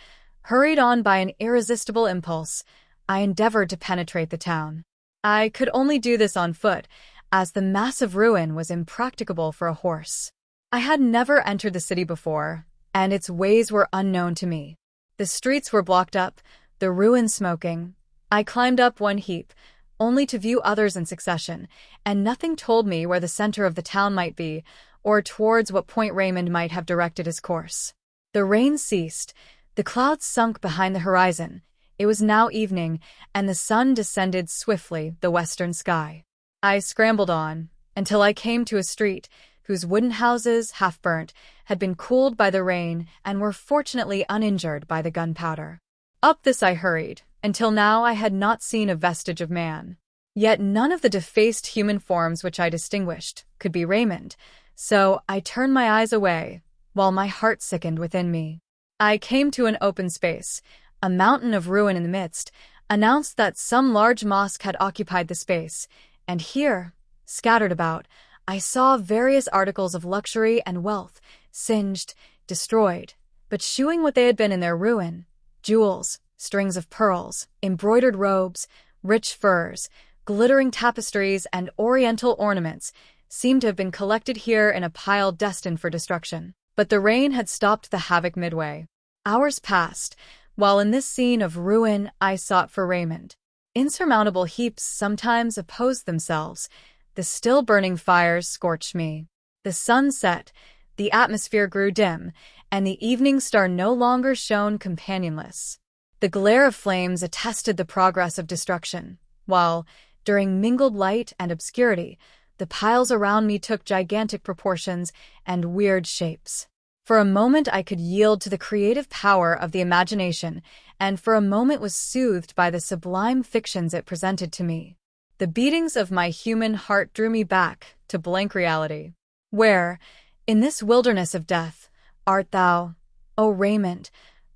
hurried on by an irresistible impulse, I endeavored to penetrate the town. I could only do this on foot, as the massive ruin was impracticable for a horse. I had never entered the city before, and its ways were unknown to me. The streets were blocked up, the ruins smoking. I climbed up one heap, only to view others in succession, and nothing told me where the center of the town might be, or towards what point Raymond might have directed his course. The rain ceased, the clouds sunk behind the horizon. It was now evening, and the sun descended swiftly the western sky. I scrambled on, until I came to a street whose wooden houses, half burnt, had been cooled by the rain and were fortunately uninjured by the gunpowder. Up this I hurried, until now I had not seen a vestige of man. Yet none of the defaced human forms which I distinguished could be Raymond, so I turned my eyes away, while my heart sickened within me. I came to an open space. A mountain of ruin in the midst announced that some large mosque had occupied the space, and here, scattered about, I saw various articles of luxury and wealth, singed, destroyed, but shewing what they had been in their ruin: jewels, strings of pearls, embroidered robes, rich furs, glittering tapestries, and oriental ornaments seemed to have been collected here in a pile destined for destruction. But the rain had stopped the havoc midway. Hours passed, while in this scene of ruin I sought for Raymond. Insurmountable heaps sometimes opposed themselves. The still burning fires scorched me. The sun set, the atmosphere grew dim, and the evening star no longer shone companionless. The glare of flames attested the progress of destruction, while, during mingled light and obscurity, the piles around me took gigantic proportions and weird shapes. For a moment I could yield to the creative power of the imagination, and for a moment was soothed by the sublime fictions it presented to me. The beatings of my human heart drew me back to blank reality. Where, in this wilderness of death, art thou, O Raymond,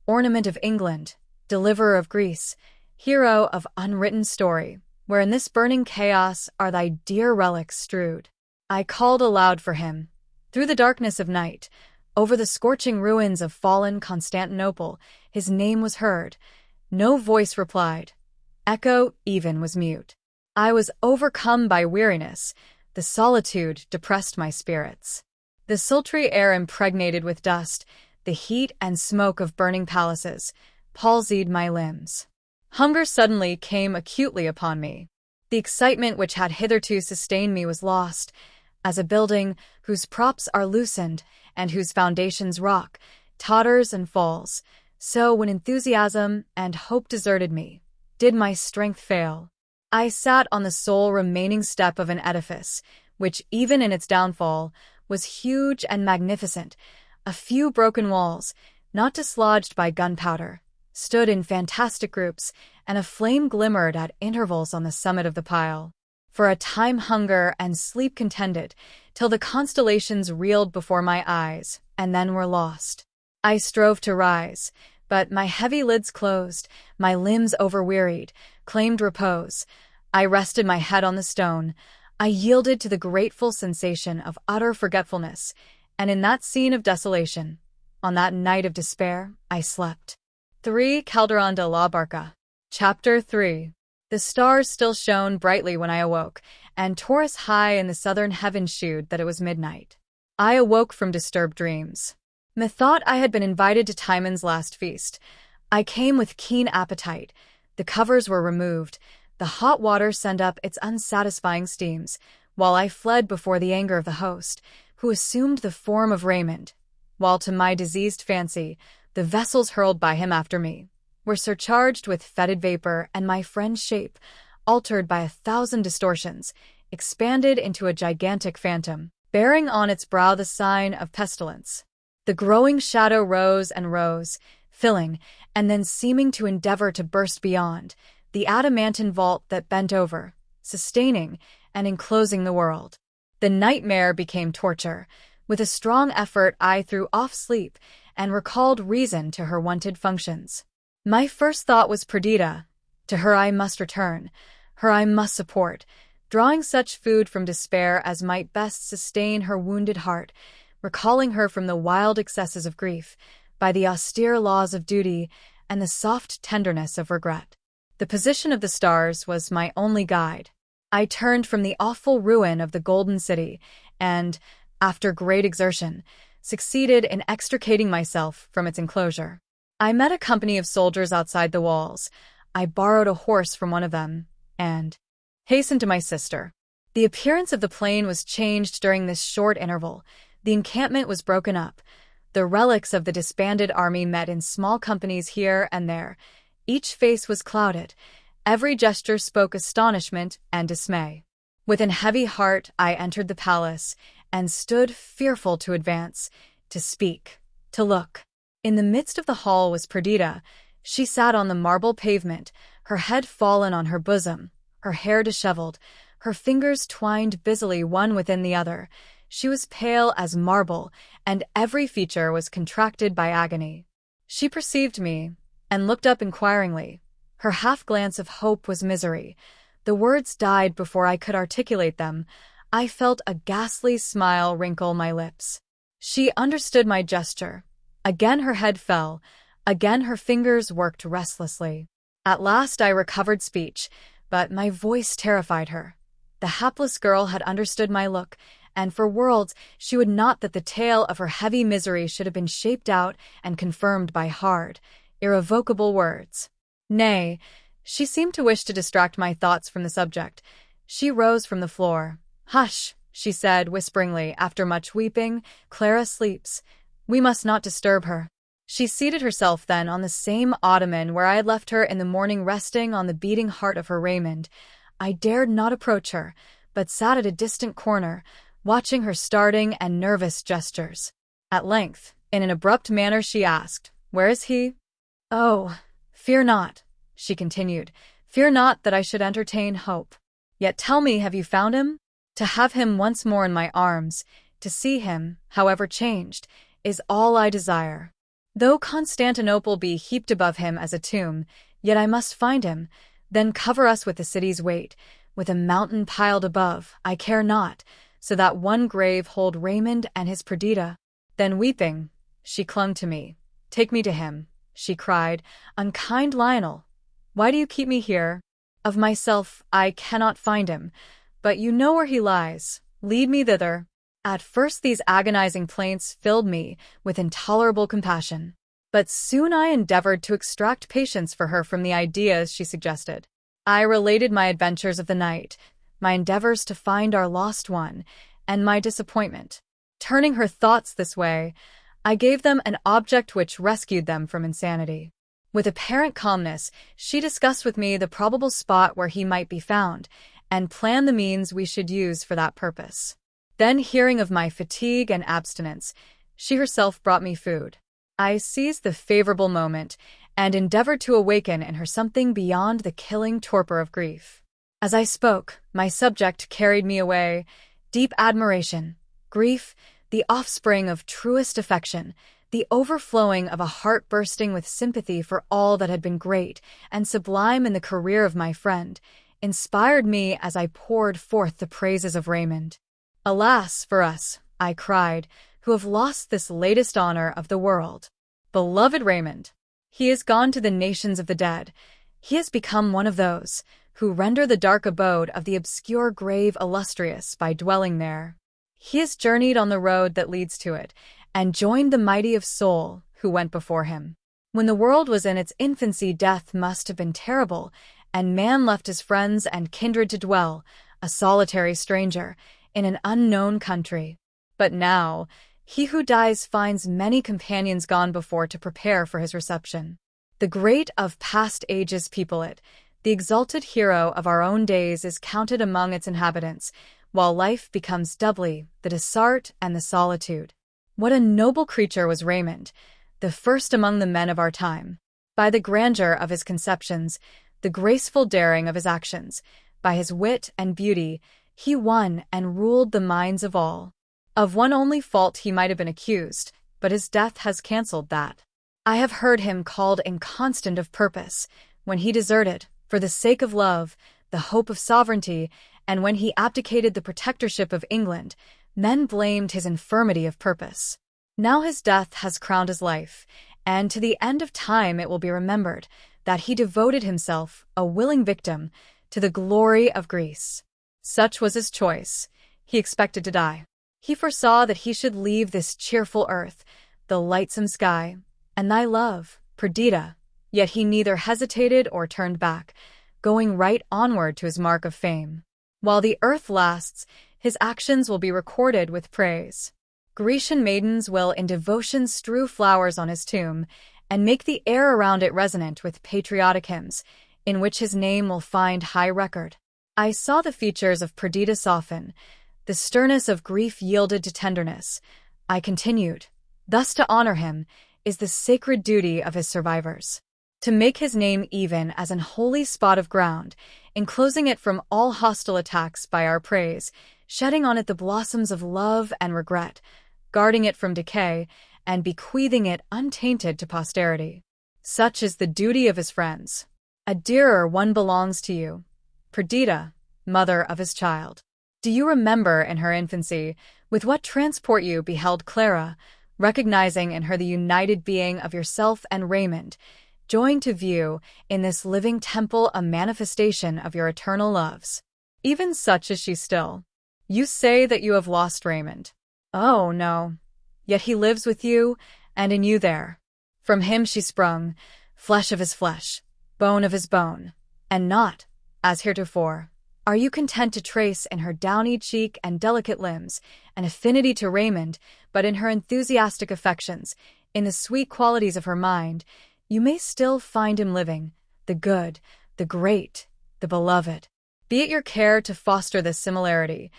ornament of England, deliverer of Greece, hero of unwritten story, where in this burning chaos are thy dear relics strewed? I called aloud for him. Through the darkness of night, over the scorching ruins of fallen Constantinople, his name was heard. No voice replied. Echo even was mute. I was overcome by weariness. The solitude depressed my spirits. The sultry air impregnated with dust, the heat and smoke of burning palaces, palsied my limbs. Hunger suddenly came acutely upon me. The excitement which had hitherto sustained me was lost, as a building whose props are loosened and whose foundations rock, totters and falls, so when enthusiasm and hope deserted me, did my strength fail. I sat on the sole remaining step of an edifice, which even in its downfall was huge and magnificent. A few broken walls, not dislodged by gunpowder, stood in fantastic groups, and a flame glimmered at intervals on the summit of the pile. For a time hunger and sleep contended, till the constellations reeled before my eyes, and then were lost. I strove to rise, but my heavy lids closed, my limbs overwearied, claimed repose. I rested my head on the stone. I yielded to the grateful sensation of utter forgetfulness, and in that scene of desolation, on that night of despair, I slept. 3 Calderon de la Barca. Chapter 3. The stars still shone brightly when I awoke, and Taurus high in the southern heavens shewed that it was midnight. I awoke from disturbed dreams. Methought I had been invited to Timon's last feast. I came with keen appetite. The covers were removed. The hot water sent up its unsatisfying steams, while I fled before the anger of the host, who assumed the form of Raymond, while to my diseased fancy, the vessels hurled by him after me were surcharged with fetid vapor, and my friend's shape, altered by 1,000 distortions, expanded into a gigantic phantom, bearing on its brow the sign of pestilence. The growing shadow rose and rose, filling, and then seeming to endeavor to burst beyond, the adamantine vault that bent over, sustaining and enclosing the world. The nightmare became torture. With a strong effort I threw off sleep and recalled reason to her wonted functions. My first thought was Perdita. To her I must return, her I must support, drawing such food from despair as might best sustain her wounded heart, recalling her from the wild excesses of grief, by the austere laws of duty and the soft tenderness of regret. The position of the stars was my only guide. I turned from the awful ruin of the Golden City, and, after great exertion, succeeded in extricating myself from its enclosure. I met a company of soldiers outside the walls. I borrowed a horse from one of them, and hastened to my sister. The appearance of the plain was changed during this short interval. The encampment was broken up. The relics of the disbanded army met in small companies here and there. Each face was clouded. Every gesture spoke astonishment and dismay. With an heavy heart I entered the palace, and stood fearful to advance, to speak, to look. In the midst of the hall was Perdita. She sat on the marble pavement, her head fallen on her bosom, her hair disheveled, her fingers twined busily one within the other. She was pale as marble, and every feature was contracted by agony. She perceived me, and looked up inquiringly. Her half-glance of hope was misery. The words died before I could articulate them. I felt a ghastly smile wrinkle my lips. She understood my gesture. Again her head fell. Again her fingers worked restlessly. At last I recovered speech, but my voice terrified her. The hapless girl had understood my look, and for worlds she would not that the tale of her heavy misery should have been shaped out and confirmed by hard, irrevocable words. Nay, she seemed to wish to distract my thoughts from the subject. She rose from the floor. "Hush," she said whisperingly after much weeping, "Clara sleeps. We must not disturb her." She seated herself then on the same ottoman where I had left her in the morning, resting on the beating heart of her Raymond. I dared not approach her, but sat at a distant corner, watching her starting and nervous gestures. At length, in an abrupt manner, she asked, "Where is he?" "Oh, fear not," she continued, "fear not that I should entertain hope. Yet tell me, have you found him? To have him once more in my arms, to see him, however changed, is all I desire. Though Constantinople be heaped above him as a tomb, yet I must find him, then cover us with the city's weight, with a mountain piled above, I care not, so that one grave hold Raymond and his Perdita." Then weeping, she clung to me. "Take me to him," she cried. "Unkind Lionel, why do you keep me here? Of myself I cannot find him, but you know where he lies. Lead me thither." At first these agonizing plaints filled me with intolerable compassion, but soon I endeavored to extract patience for her from the ideas she suggested. I related my adventures of the night, my endeavors to find our lost one, and my disappointment. Turning her thoughts this way, I gave them an object which rescued them from insanity. With apparent calmness, she discussed with me the probable spot where he might be found, and planned the means we should use for that purpose. Then, hearing of my fatigue and abstinence, she herself brought me food. I seized the favorable moment and endeavored to awaken in her something beyond the killing torpor of grief. As I spoke, my subject carried me away. Deep admiration, grief, the offspring of truest affection, the overflowing of a heart bursting with sympathy for all that had been great and sublime in the career of my friend, inspired me as I poured forth the praises of Raymond. "Alas for us," I cried, "who have lost this latest honor of the world. Beloved Raymond! He is gone to the nations of the dead. He has become one of those who render the dark abode of the obscure grave illustrious by dwelling there. He has journeyed on the road that leads to it, and joined the mighty of soul who went before him. When the world was in its infancy, death must have been terrible, and man left his friends and kindred to dwell, a solitary stranger, in an unknown country. But now, he who dies finds many companions gone before to prepare for his reception. The great of past ages people it. The exalted hero of our own days is counted among its inhabitants, while life becomes doubly the desart and the solitude. What a noble creature was Raymond, the first among the men of our time. By the grandeur of his conceptions, the graceful daring of his actions, by his wit and beauty, he won and ruled the minds of all. Of one only fault he might have been accused, but his death has cancelled that. I have heard him called inconstant of purpose, when he deserted, for the sake of love, the hope of sovereignty, and when he abdicated the protectorship of England, men blamed his infirmity of purpose. Now his death has crowned his life, and to the end of time it will be remembered that he devoted himself, a willing victim, to the glory of Greece. Such was his choice. He expected to die. He foresaw that he should leave this cheerful earth, the lightsome sky, and thy love, Perdita, yet he neither hesitated or turned back, going right onward to his mark of fame. While the earth lasts, his actions will be recorded with praise. Grecian maidens will in devotion strew flowers on his tomb, and make the air around it resonant with patriotic hymns, in which his name will find high record. I saw the features of Perdita soften, the sternness of grief yielded to tenderness. I continued, "Thus to honor him is the sacred duty of his survivors. To make his name even as an holy spot of ground, enclosing it from all hostile attacks by our praise, shedding on it the blossoms of love and regret, guarding it from decay, and bequeathing it untainted to posterity. Such is the duty of his friends. A dearer one belongs to you, Perdita, mother of his child. Do you remember in her infancy with what transport you beheld Clara, recognizing in her the united being of yourself and Raymond, joined to view in this living temple a manifestation of your eternal loves? Even such is she still. You say that you have lost Raymond. Oh, no. Yet he lives with you, and in you there. From him she sprung, flesh of his flesh, bone of his bone, and not, as heretofore, are you content to trace in her downy cheek and delicate limbs an affinity to Raymond, but in her enthusiastic affections, In the sweet qualities of her mind, you may still find him living, the good, the great, the beloved. Be it your care to foster this similarity.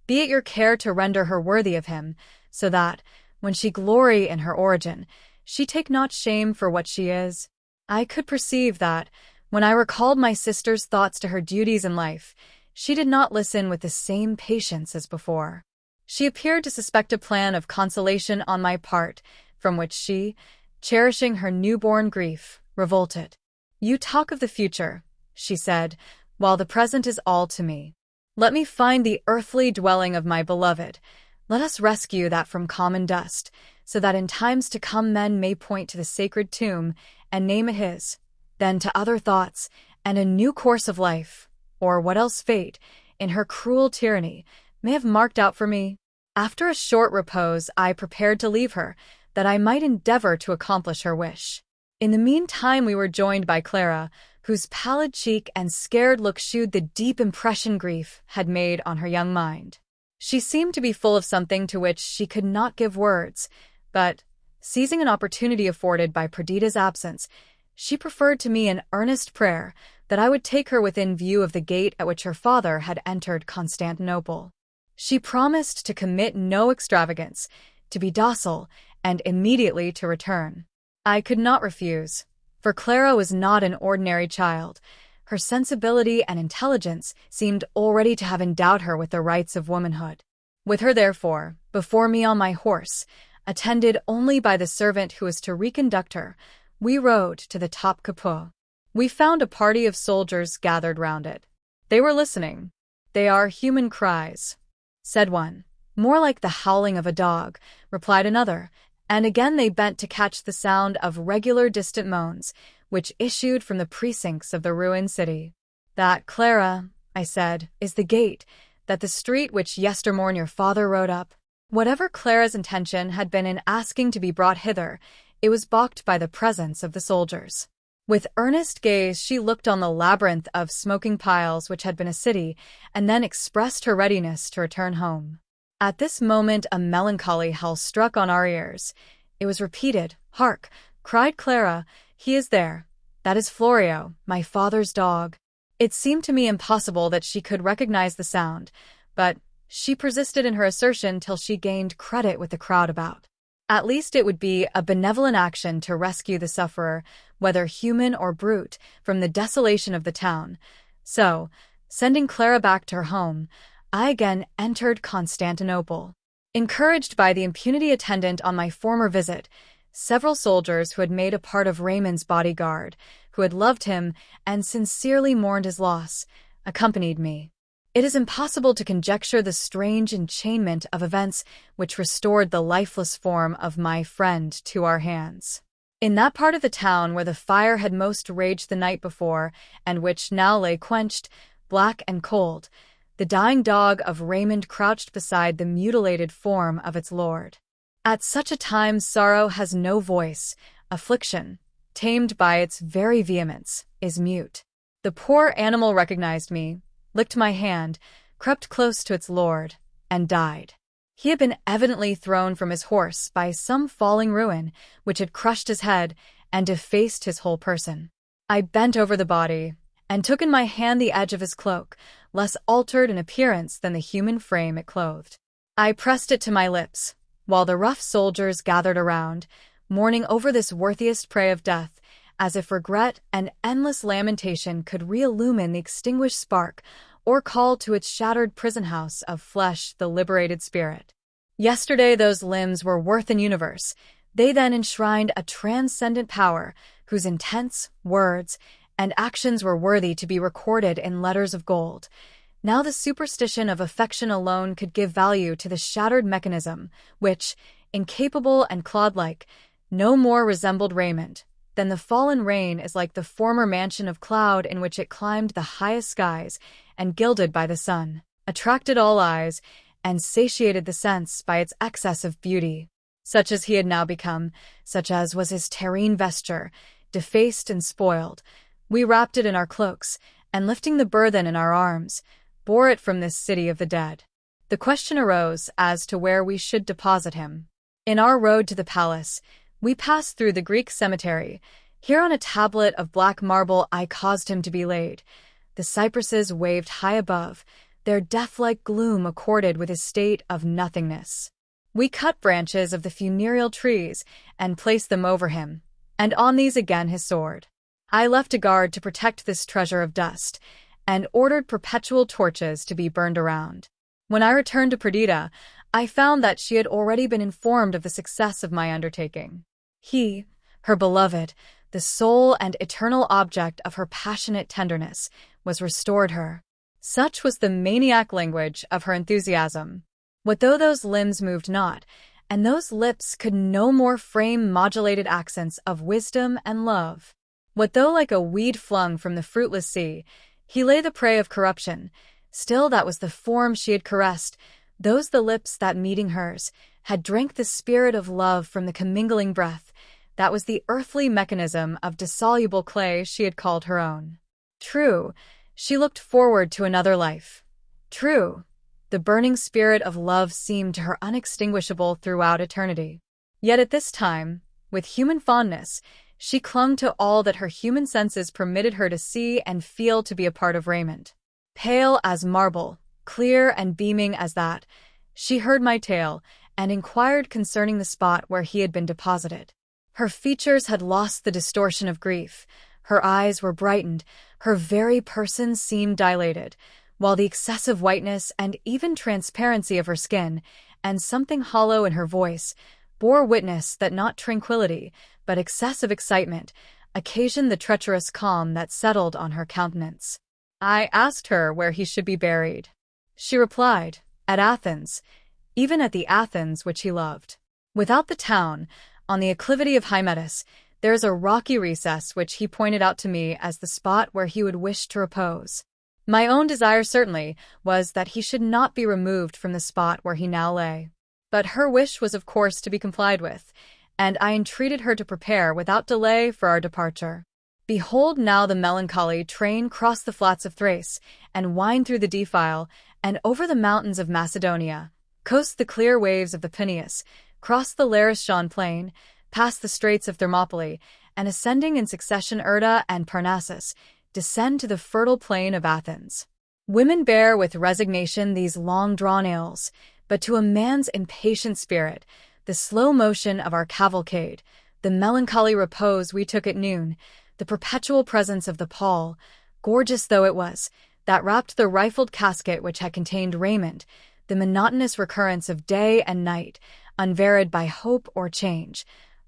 Be it your care to render her worthy of him, so that, when she glory in her origin, she take not shame for what she is. I could perceive that, when I recalled my sister's thoughts to her duties in life, she did not listen with the same patience as before. She appeared to suspect a plan of consolation on my part, from which she, cherishing her newborn grief, revolted. "You talk of the future," she said, "while the present is all to me. Let me find the earthly dwelling of my beloved. Let us rescue that from common dust, so that in times to come men may point to the sacred tomb and name it his, then to other thoughts and a new course of life, or what else fate, in her cruel tyranny, may have marked out for me." After a short repose, I prepared to leave her, that I might endeavor to accomplish her wish. In the meantime, we were joined by Clara, whose pallid cheek and scared look shewed the deep impression grief had made on her young mind. She seemed to be full of something to which she could not give words, but, seizing an opportunity afforded by Perdita's absence, she preferred to me an earnest prayer that I would take her within view of the gate at which her father had entered Constantinople. She promised to commit no extravagance, to be docile, and immediately to return. I could not refuse, for Clara was not an ordinary child. Her sensibility and intelligence seemed already to have endowed her with the rights of womanhood. With her, therefore, before me on my horse, attended only by the servant who was to reconduct her, we rode to the top capot. We found a party of soldiers gathered round it. They were listening. "They are human cries," said one. "More like the howling of a dog," replied another, and again they bent to catch the sound of regular distant moans, which issued from the precincts of the ruined city. "That, Clara," I said, "is the gate, that the street which yestermorn your father rode up." Whatever Clara's intention had been in asking to be brought hither, it was balked by the presence of the soldiers. With earnest gaze she looked on the labyrinth of smoking piles which had been a city, and then expressed her readiness to return home. At this moment a melancholy howl struck on our ears. It was repeated. "Hark!" cried Clara. "He is there. That is Florio, my father's dog." It seemed to me impossible that she could recognize the sound, but she persisted in her assertion till she gained credit with the crowd about. At least it would be a benevolent action to rescue the sufferer, whether human or brute, from the desolation of the town. So, sending Clara back to her home, I again entered Constantinople. Encouraged by the impunity attendant on my former visit, several soldiers who had made a part of Raymond's bodyguard, who had loved him and sincerely mourned his loss, accompanied me. It is impossible to conjecture the strange enchainment of events which restored the lifeless form of my friend to our hands. In that part of the town where the fire had most raged the night before, and which now lay quenched, black and cold, the dying dog of Raymond crouched beside the mutilated form of its lord. At such a time sorrow has no voice, affliction, tamed by its very vehemence, is mute. The poor animal recognized me, licked my hand, crept close to its lord, and died. He had been evidently thrown from his horse by some falling ruin, which had crushed his head and defaced his whole person. I bent over the body, and took in my hand the edge of his cloak, less altered in appearance than the human frame it clothed. I pressed it to my lips, while the rough soldiers gathered around, mourning over this worthiest prey of death, as if regret and endless lamentation could re-illumine the extinguished spark, or call to its shattered prison house of flesh the liberated spirit. Yesterday those limbs were worth an universe. They then enshrined a transcendent power, whose intents, words, and actions were worthy to be recorded in letters of gold. Now the superstition of affection alone could give value to the shattered mechanism, which, incapable and clod-like, no more resembled Raymond than the fallen rain is like the former mansion of cloud in which it climbed the highest skies, and gilded by the sun, attracted all eyes, and satiated the sense by its excess of beauty. Such as he had now become, such as was his terrene vesture, defaced and spoiled, we wrapped it in our cloaks, and lifting the burthen in our arms, bore it from this city of the dead. The question arose as to where we should deposit him. In our road to the palace, We passed through the Greek cemetery. Here on a tablet of black marble I caused him to be laid. The cypresses waved high above, their death-like gloom accorded with his state of nothingness. We cut branches of the funereal trees and placed them over him, and on these again his sword. I left a guard to protect this treasure of dust, and ordered perpetual torches to be burned around. When I returned to Perdita, I found that she had already been informed of the success of my undertaking. He, her beloved, the sole and eternal object of her passionate tenderness, was restored her. Such was the maniac language of her enthusiasm. What though those limbs moved not, and those lips could no more frame modulated accents of wisdom and love? What though like a weed flung from the fruitless sea, he lay the prey of corruption, still that was the form she had caressed, those the lips that, meeting hers, had drank the spirit of love from the commingling breath, that was the earthly mechanism of dissoluble clay she had called her own. True, she looked forward to another life. True, the burning spirit of love seemed to her unextinguishable throughout eternity. Yet at this time, with human fondness, she clung to all that her human senses permitted her to see and feel to be a part of Raymond. Pale as marble, clear and beaming as that, she heard my tale and inquired concerning the spot where he had been deposited. Her features had lost the distortion of grief, her eyes were brightened, her very person seemed dilated, while the excessive whiteness and even transparency of her skin, and something hollow in her voice, bore witness that not tranquility, but excessive excitement, occasioned the treacherous calm that settled on her countenance. I asked her where he should be buried. She replied, at Athens, even at the Athens which he loved. Without the town, on the acclivity of Hymettus, there is a rocky recess which he pointed out to me as the spot where he would wish to repose. My own desire certainly was that he should not be removed from the spot where he now lay. But her wish was of course to be complied with, and I entreated her to prepare without delay for our departure. Behold now the melancholy train cross the flats of Thrace, and wind through the defile, and over the mountains of Macedonia, coast the clear waves of the Peneus, cross the Larishan plain, pass the straits of Thermopylae, and ascending in succession Erta and Parnassus, descend to the fertile plain of Athens. Women bear with resignation these long-drawn ills, but to a man's impatient spirit, the slow motion of our cavalcade, the melancholy repose we took at noon, the perpetual presence of the pall, gorgeous though it was, that wrapped the rifled casket which had contained Raymond, the monotonous recurrence of day and night, unvaried by hope or change,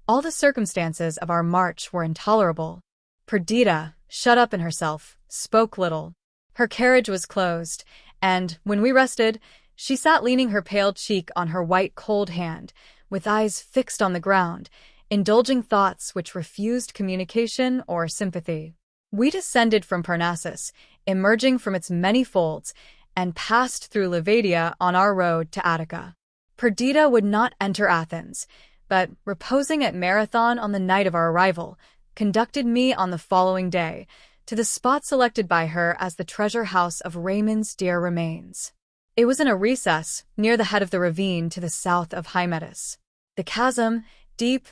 all the circumstances of our march were intolerable. Perdita, shut up in herself, spoke little. Her carriage was closed, and, when we rested, she sat leaning her pale cheek on her white cold hand, with eyes fixed on the ground, indulging thoughts which refused communication or sympathy. We descended from Parnassus, emerging from its many folds, and passed through Livadia on our road to Attica. Perdita would not enter Athens, but, reposing at Marathon on the night of our arrival, conducted me on the following day to the spot selected by her as the treasure house of Raymond's dear remains. It was in a recess near the head of the ravine to the south of Hymettus. The chasm, deep,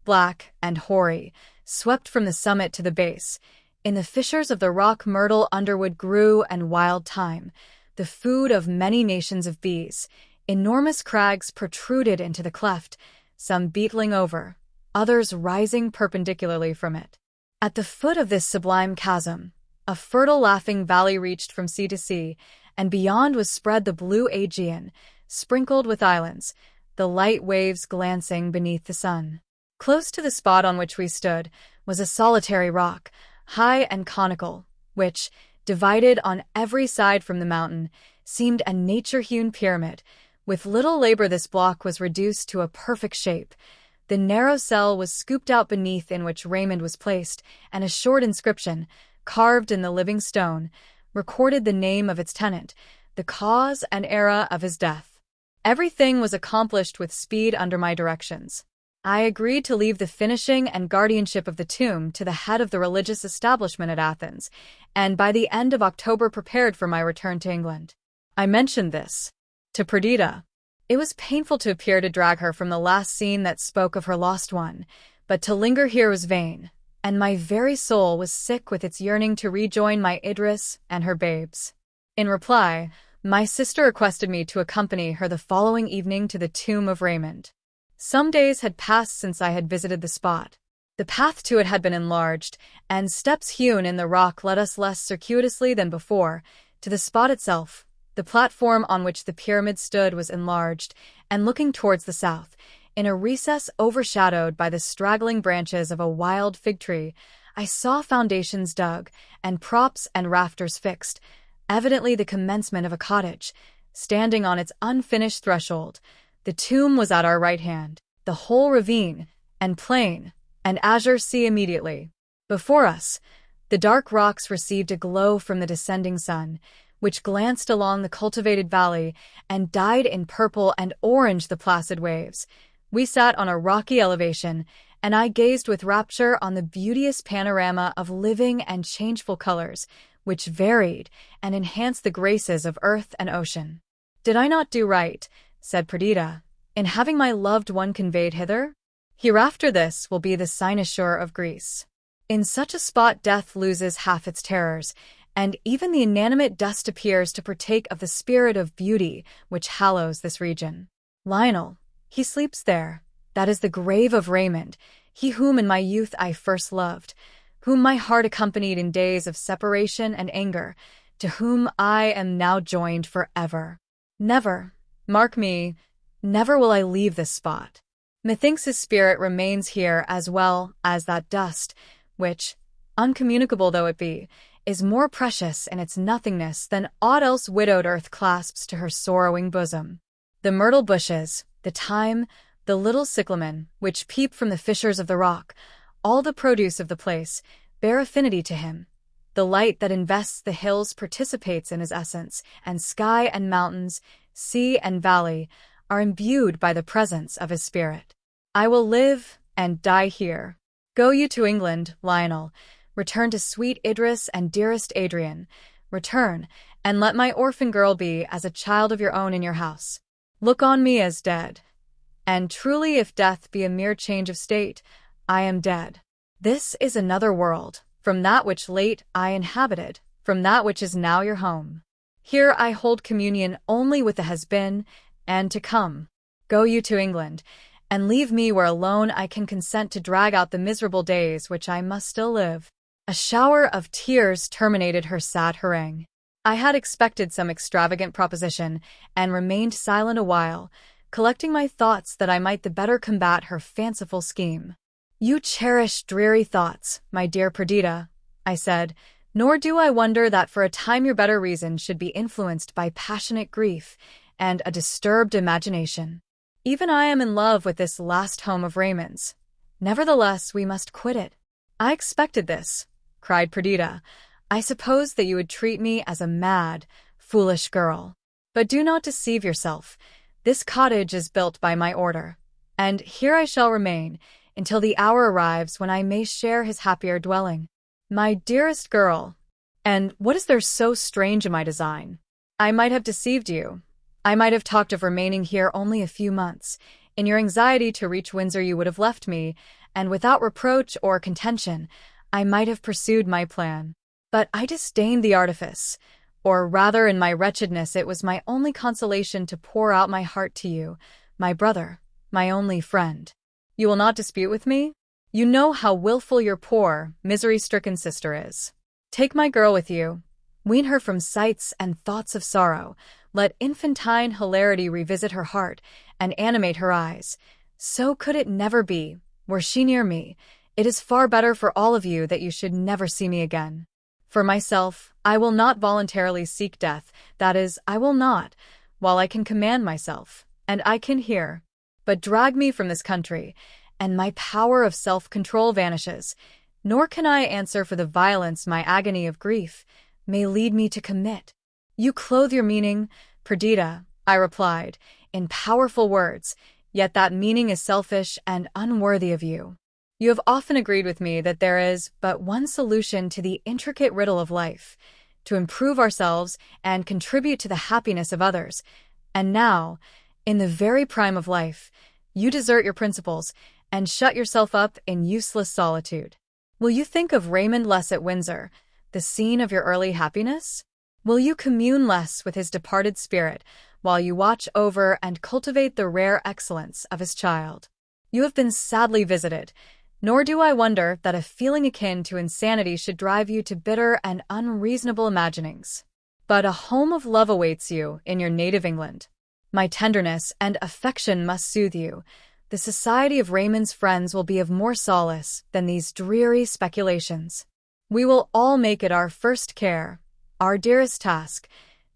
black, and hoary, swept from the summit to the base. In the fissures of the rock myrtle underwood grew and wild thyme, the food of many nations of bees. Enormous crags protruded into the cleft, some beetling over, others rising perpendicularly from it. At the foot of this sublime chasm, a fertile laughing valley reached from sea to sea, and beyond was spread the blue Aegean, sprinkled with islands, the light waves glancing beneath the sun. Close to the spot on which we stood was a solitary rock, high and conical, which, divided on every side from the mountain, seemed a nature-hewn pyramid. With little labor this block was reduced to a perfect shape. The narrow cell was scooped out beneath in which Raymond was placed, and a short inscription, carved in the living stone, recorded the name of its tenant, the cause and era of his death. Everything was accomplished with speed under my directions. I agreed to leave the finishing and guardianship of the tomb to the head of the religious establishment at Athens, and by the end of October prepared for my return to England. I mentioned this to Perdita. It was painful to appear to drag her from the last scene that spoke of her lost one, but to linger here was vain, and my very soul was sick with its yearning to rejoin my Idris and her babes. In reply, my sister requested me to accompany her the following evening to the tomb of Raymond. Some days had passed since I had visited the spot. The path to it had been enlarged, and steps hewn in the rock led us less circuitously than before to the spot itself. The platform on which the pyramid stood was enlarged, and looking towards the south, in a recess overshadowed by the straggling branches of a wild fig tree, I saw foundations dug, and props and rafters fixed, evidently the commencement of a cottage. Standing on its unfinished threshold, the tomb was at our right hand, the whole ravine, and plain, and azure sea immediately before us. The dark rocks received a glow from the descending sun, which glanced along the cultivated valley and dyed in purple and orange the placid waves. We sat on a rocky elevation, and I gazed with rapture on the beauteous panorama of living and changeful colors, which varied and enhanced the graces of earth and ocean. "Did I not do right," said Perdita, "in having my loved one conveyed hither? Hereafter this will be the cynosure of Greece. In such a spot death loses half its terrors, and even the inanimate dust appears to partake of the spirit of beauty which hallows this region. Lionel, he sleeps there. That is the grave of Raymond, he whom in my youth I first loved, whom my heart accompanied in days of separation and anger, to whom I am now joined forever. Never, mark me, never will I leave this spot. Methinks his spirit remains here as well as that dust, which, uncommunicable though it be, is more precious in its nothingness than aught else widowed earth clasps to her sorrowing bosom. The myrtle bushes, the thyme, the little cyclamen, which peep from the fissures of the rock, all the produce of the place, bear affinity to him. The light that invests the hills participates in his essence, and sky and mountains, sea and valley, are imbued by the presence of his spirit. I will live and die here. Go you to England, Lionel. Return to sweet Idris and dearest Adrian. Return, and let my orphan girl be as a child of your own in your house. Look on me as dead. And truly, if death be a mere change of state, I am dead. This is another world, from that which late I inhabited, from that which is now your home. Here I hold communion only with the has-been and to come. Go you to England, and leave me where alone I can consent to drag out the miserable days which I must still live." A shower of tears terminated her sad harangue. I had expected some extravagant proposition, and remained silent a while, collecting my thoughts that I might the better combat her fanciful scheme. "You cherish dreary thoughts, my dear Perdita," I said, "nor do I wonder that for a time your better reason should be influenced by passionate grief and a disturbed imagination. Even I am in love with this last home of Raymond's. Nevertheless, we must quit it." "I expected this," cried Perdita. "I suppose that you would treat me as a mad, foolish girl. But do not deceive yourself. This cottage is built by my order, and here I shall remain until the hour arrives when I may share his happier dwelling. My dearest girl, and what is there so strange in my design? I might have deceived you. I might have talked of remaining here only a few months. In your anxiety to reach Windsor you would have left me, and without reproach or contention, I might have pursued my plan. But I disdained the artifice, or rather in my wretchedness it was my only consolation to pour out my heart to you, my brother, my only friend. You will not dispute with me? You know how willful your poor, misery-stricken sister is. Take my girl with you. Wean her from sights and thoughts of sorrow. Let infantine hilarity revisit her heart and animate her eyes. So could it never be, were she near me. It is far better for all of you that you should never see me again. For myself, I will not voluntarily seek death, that is, I will not, while I can command myself, and I can hear. But drag me from this country, and my power of self-control vanishes, nor can I answer for the violence my agony of grief may lead me to commit. You clothe your meaning, Perdita, I replied, in powerful words, yet that meaning is selfish and unworthy of you. You have often agreed with me that there is but one solution to the intricate riddle of life, to improve ourselves and contribute to the happiness of others. And now, In the very prime of life, you desert your principles and shut yourself up in useless solitude. Will you think of Raymond less at Windsor, the scene of your early happiness? Will you commune less with his departed spirit while you watch over and cultivate the rare excellence of his child? You have been sadly visited, nor do I wonder that a feeling akin to insanity should drive you to bitter and unreasonable imaginings. But a home of love awaits you in your native England. My tenderness and affection must soothe you. The society of Raymond's friends will be of more solace than these dreary speculations. We will all make it our first care, our dearest task,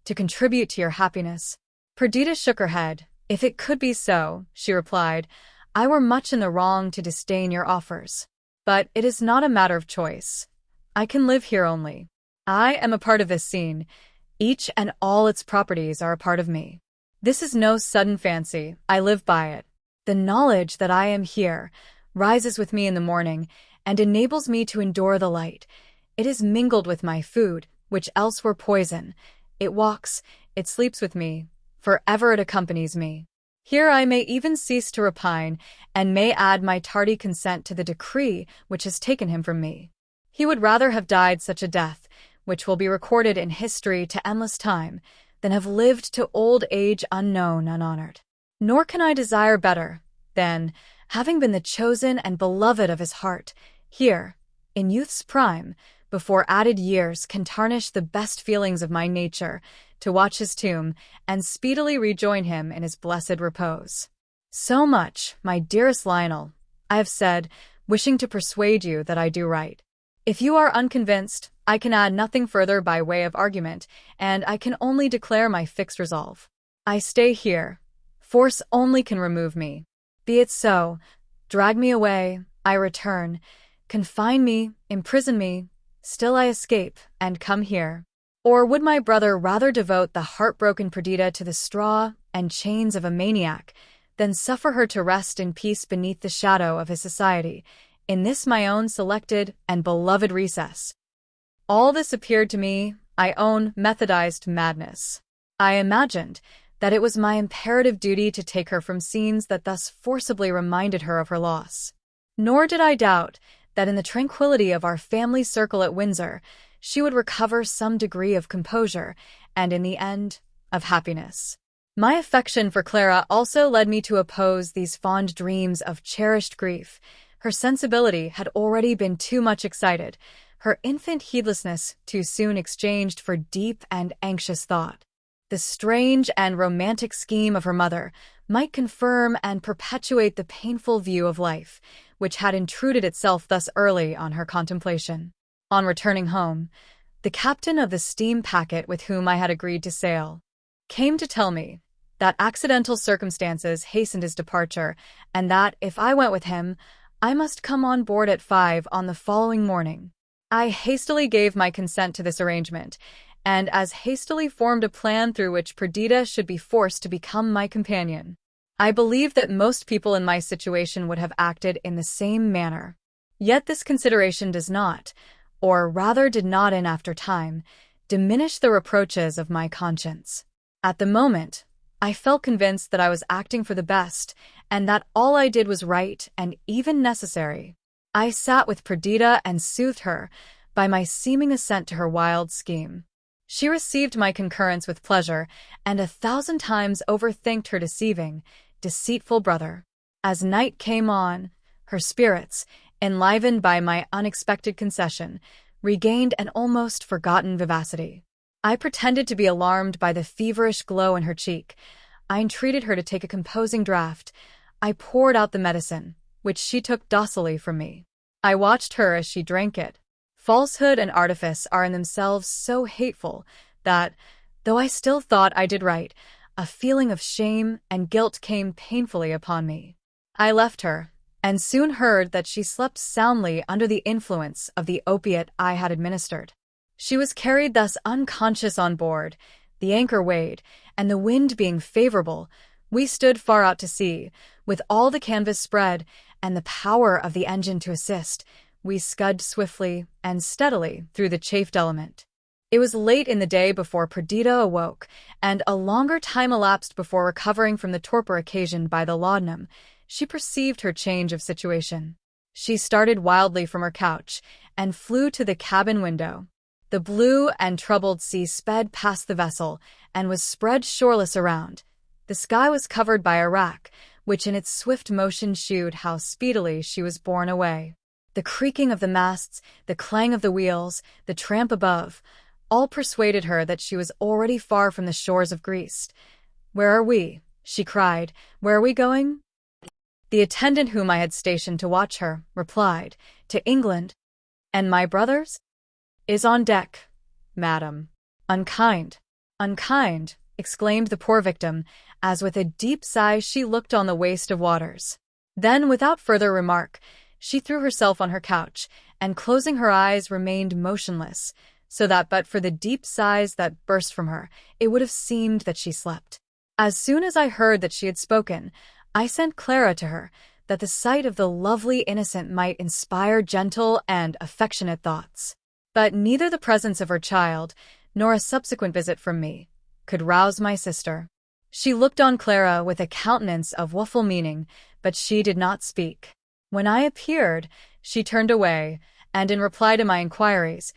to contribute to your happiness." Perdita shook her head. "If it could be so," she replied, "I were much in the wrong to disdain your offers. But it is not a matter of choice. I can live here only. I am a part of this scene. Each and all its properties are a part of me. This is no sudden fancy. I live by it. The knowledge that I am here rises with me in the morning and enables me to endure the light. It is mingled with my food, which else were poison. It walks, it sleeps with me. Forever it accompanies me. Here I may even cease to repine, and may add my tardy consent to the decree which has taken him from me. He would rather have died such a death, which will be recorded in history to endless time, than have lived to old age unknown, unhonored. Nor can I desire better than, having been the chosen and beloved of his heart, here, in youth's prime, before added years can tarnish the best feelings of my nature, to watch his tomb and speedily rejoin him in his blessed repose. So much, my dearest Lionel, I have said, wishing to persuade you that I do right. If you are unconvinced, I can add nothing further by way of argument, and I can only declare my fixed resolve. I stay here. Force only can remove me. Be it so. Drag me away, I return. Confine me, imprison me, still I escape, and come here. Or would my brother rather devote the heartbroken Perdita to the straw and chains of a maniac, than suffer her to rest in peace beneath the shadow of his society, in this my own selected and beloved recess? All this appeared to me, I own, methodized madness. I imagined that it was my imperative duty to take her from scenes that thus forcibly reminded her of her loss. Nor did I doubt that in the tranquility of our family circle at Windsor, she would recover some degree of composure, and in the end, of happiness. My affection for Clara also led me to oppose these fond dreams of cherished grief. Her sensibility had already been too much excited, her infant heedlessness too soon exchanged for deep and anxious thought. The strange and romantic scheme of her mother might confirm and perpetuate the painful view of life, which had intruded itself thus early on her contemplation. On returning home, the captain of the steam packet with whom I had agreed to sail came to tell me that accidental circumstances hastened his departure, and that, if I went with him, I must come on board at 5 on the following morning. I hastily gave my consent to this arrangement, and as hastily formed a plan through which Perdita should be forced to become my companion. I believe that most people in my situation would have acted in the same manner. Yet this consideration does not, or rather did not in after time, diminish the reproaches of my conscience. At the moment, I felt convinced that I was acting for the best, and that all I did was right and even necessary. I sat with Perdita and soothed her by my seeming assent to her wild scheme. She received my concurrence with pleasure, and 1,000 times overthanked her deceitful brother. As night came on, her spirits, enlivened by my unexpected concession, regained an almost forgotten vivacity. I pretended to be alarmed by the feverish glow in her cheek. I entreated her to take a composing draught. I poured out the medicine, which she took docilely from me. I watched her as she drank it. Falsehood and artifice are in themselves so hateful that, though I still thought I did right, a feeling of shame and guilt came painfully upon me. I left her, and soon heard that she slept soundly under the influence of the opiate I had administered. She was carried thus unconscious on board, the anchor weighed, and the wind being favorable, we stood far out to sea, with all the canvas spread, and the power of the engine to assist. We scud swiftly and steadily through the chafed element. It was late in the day before Perdita awoke, and a longer time elapsed before recovering from the torpor occasioned by the laudanum. She perceived her change of situation. She started wildly from her couch and flew to the cabin window. The blue and troubled sea sped past the vessel and was spread shoreless around. The sky was covered by a wrack, which in its swift motion shewed how speedily she was borne away. The creaking of the masts, the clang of the wheels, the tramp above, all persuaded her that she was already far from the shores of Greece. "Where are we?" she cried. "Where are we going?" The attendant whom I had stationed to watch her replied, "To England." "And my brothers?" "Is on deck, madam." "Unkind, unkind," exclaimed the poor victim, as with a deep sigh she looked on the waste of waters. Then, without further remark, she threw herself on her couch, and closing her eyes remained motionless, so that but for the deep sighs that burst from her, it would have seemed that she slept. As soon as I heard that she had spoken, I sent Clara to her, that the sight of the lovely innocent might inspire gentle and affectionate thoughts. But neither the presence of her child, nor a subsequent visit from me, could rouse my sister. She looked on Clara with a countenance of woeful meaning, but she did not speak. When I appeared, she turned away, and in reply to my inquiries,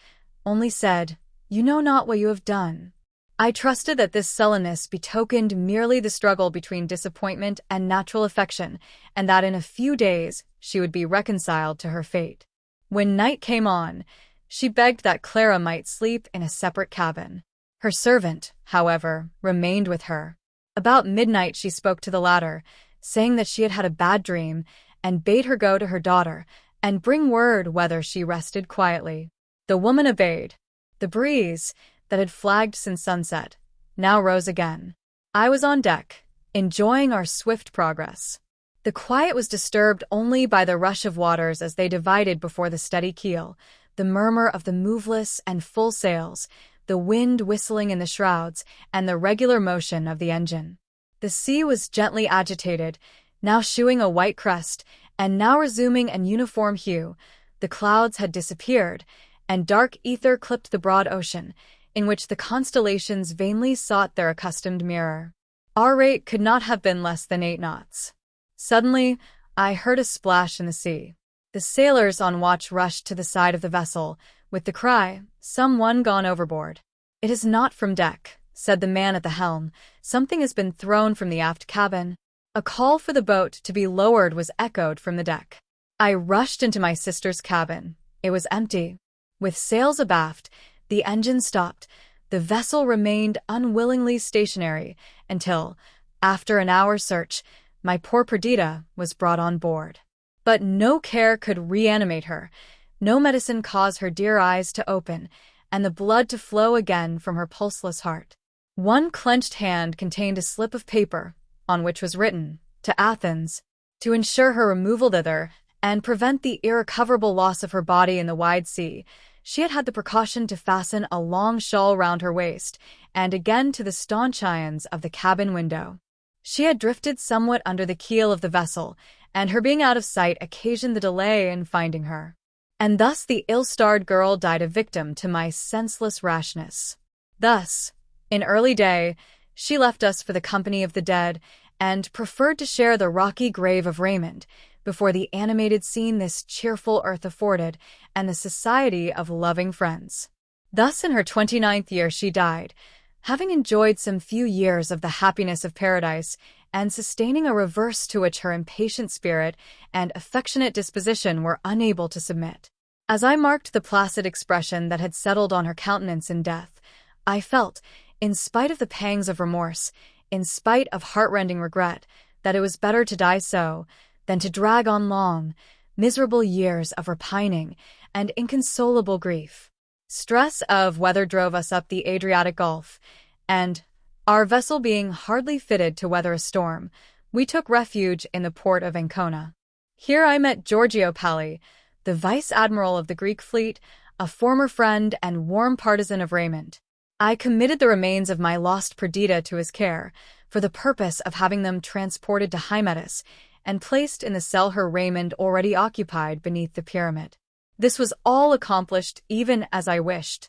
only said, "You know not what you have done." I trusted that this sullenness betokened merely the struggle between disappointment and natural affection, and that in a few days she would be reconciled to her fate. When night came on, she begged that Clara might sleep in a separate cabin. Her servant, however, remained with her. About midnight she spoke to the latter, saying that she had had a bad dream, and bade her go to her daughter and bring word whether she rested quietly. The woman obeyed. The breeze, that had flagged since sunset, now rose again. I was on deck, enjoying our swift progress. The quiet was disturbed only by the rush of waters as they divided before the steady keel, the murmur of the moveless and full sails, the wind whistling in the shrouds, and the regular motion of the engine. The sea was gently agitated, now shewing a white crest, and now resuming an uniform hue. The clouds had disappeared, and dark ether clipped the broad ocean, in which the constellations vainly sought their accustomed mirror. Our rate could not have been less than 8 knots. Suddenly, I heard a splash in the sea. The sailors on watch rushed to the side of the vessel, with the cry, "Some one gone overboard." "It is not from deck," said the man at the helm. "Something has been thrown from the aft cabin." A call for the boat to be lowered was echoed from the deck. I rushed into my sister's cabin. It was empty. With sails abaft, the engine stopped. The vessel remained unwillingly stationary until, after an hour's search, my poor Perdita was brought on board. But no care could reanimate her, no medicine caused her dear eyes to open, and the blood to flow again from her pulseless heart. One clenched hand contained a slip of paper, on which was written, "To Athens." To ensure her removal thither, and prevent the irrecoverable loss of her body in the wide sea, she had had the precaution to fasten a long shawl round her waist, and again to the staunch irons of the cabin window. She had drifted somewhat under the keel of the vessel, and her being out of sight occasioned the delay in finding her. And thus the ill-starred girl died a victim to my senseless rashness. Thus, in early day, she left us for the company of the dead, and preferred to share the rocky grave of Raymond, before the animated scene this cheerful earth afforded, and the society of loving friends. Thus in her 29th year she died, having enjoyed some few years of the happiness of paradise, and sustaining a reverse to which her impatient spirit and affectionate disposition were unable to submit. As I marked the placid expression that had settled on her countenance in death, I felt, in spite of the pangs of remorse, in spite of heartrending regret, that it was better to die so, than to drag on long, miserable years of repining and inconsolable grief. Stress of weather drove us up the Adriatic Gulf, and, our vessel being hardly fitted to weather a storm, we took refuge in the port of Ancona. Here I met Giorgio Palli, the vice-admiral of the Greek fleet, a former friend and warm partisan of Raymond. I committed the remains of my lost Perdita to his care, for the purpose of having them transported to Hymettus, and placed in the cell her Raymond already occupied beneath the pyramid. This was all accomplished even as I wished.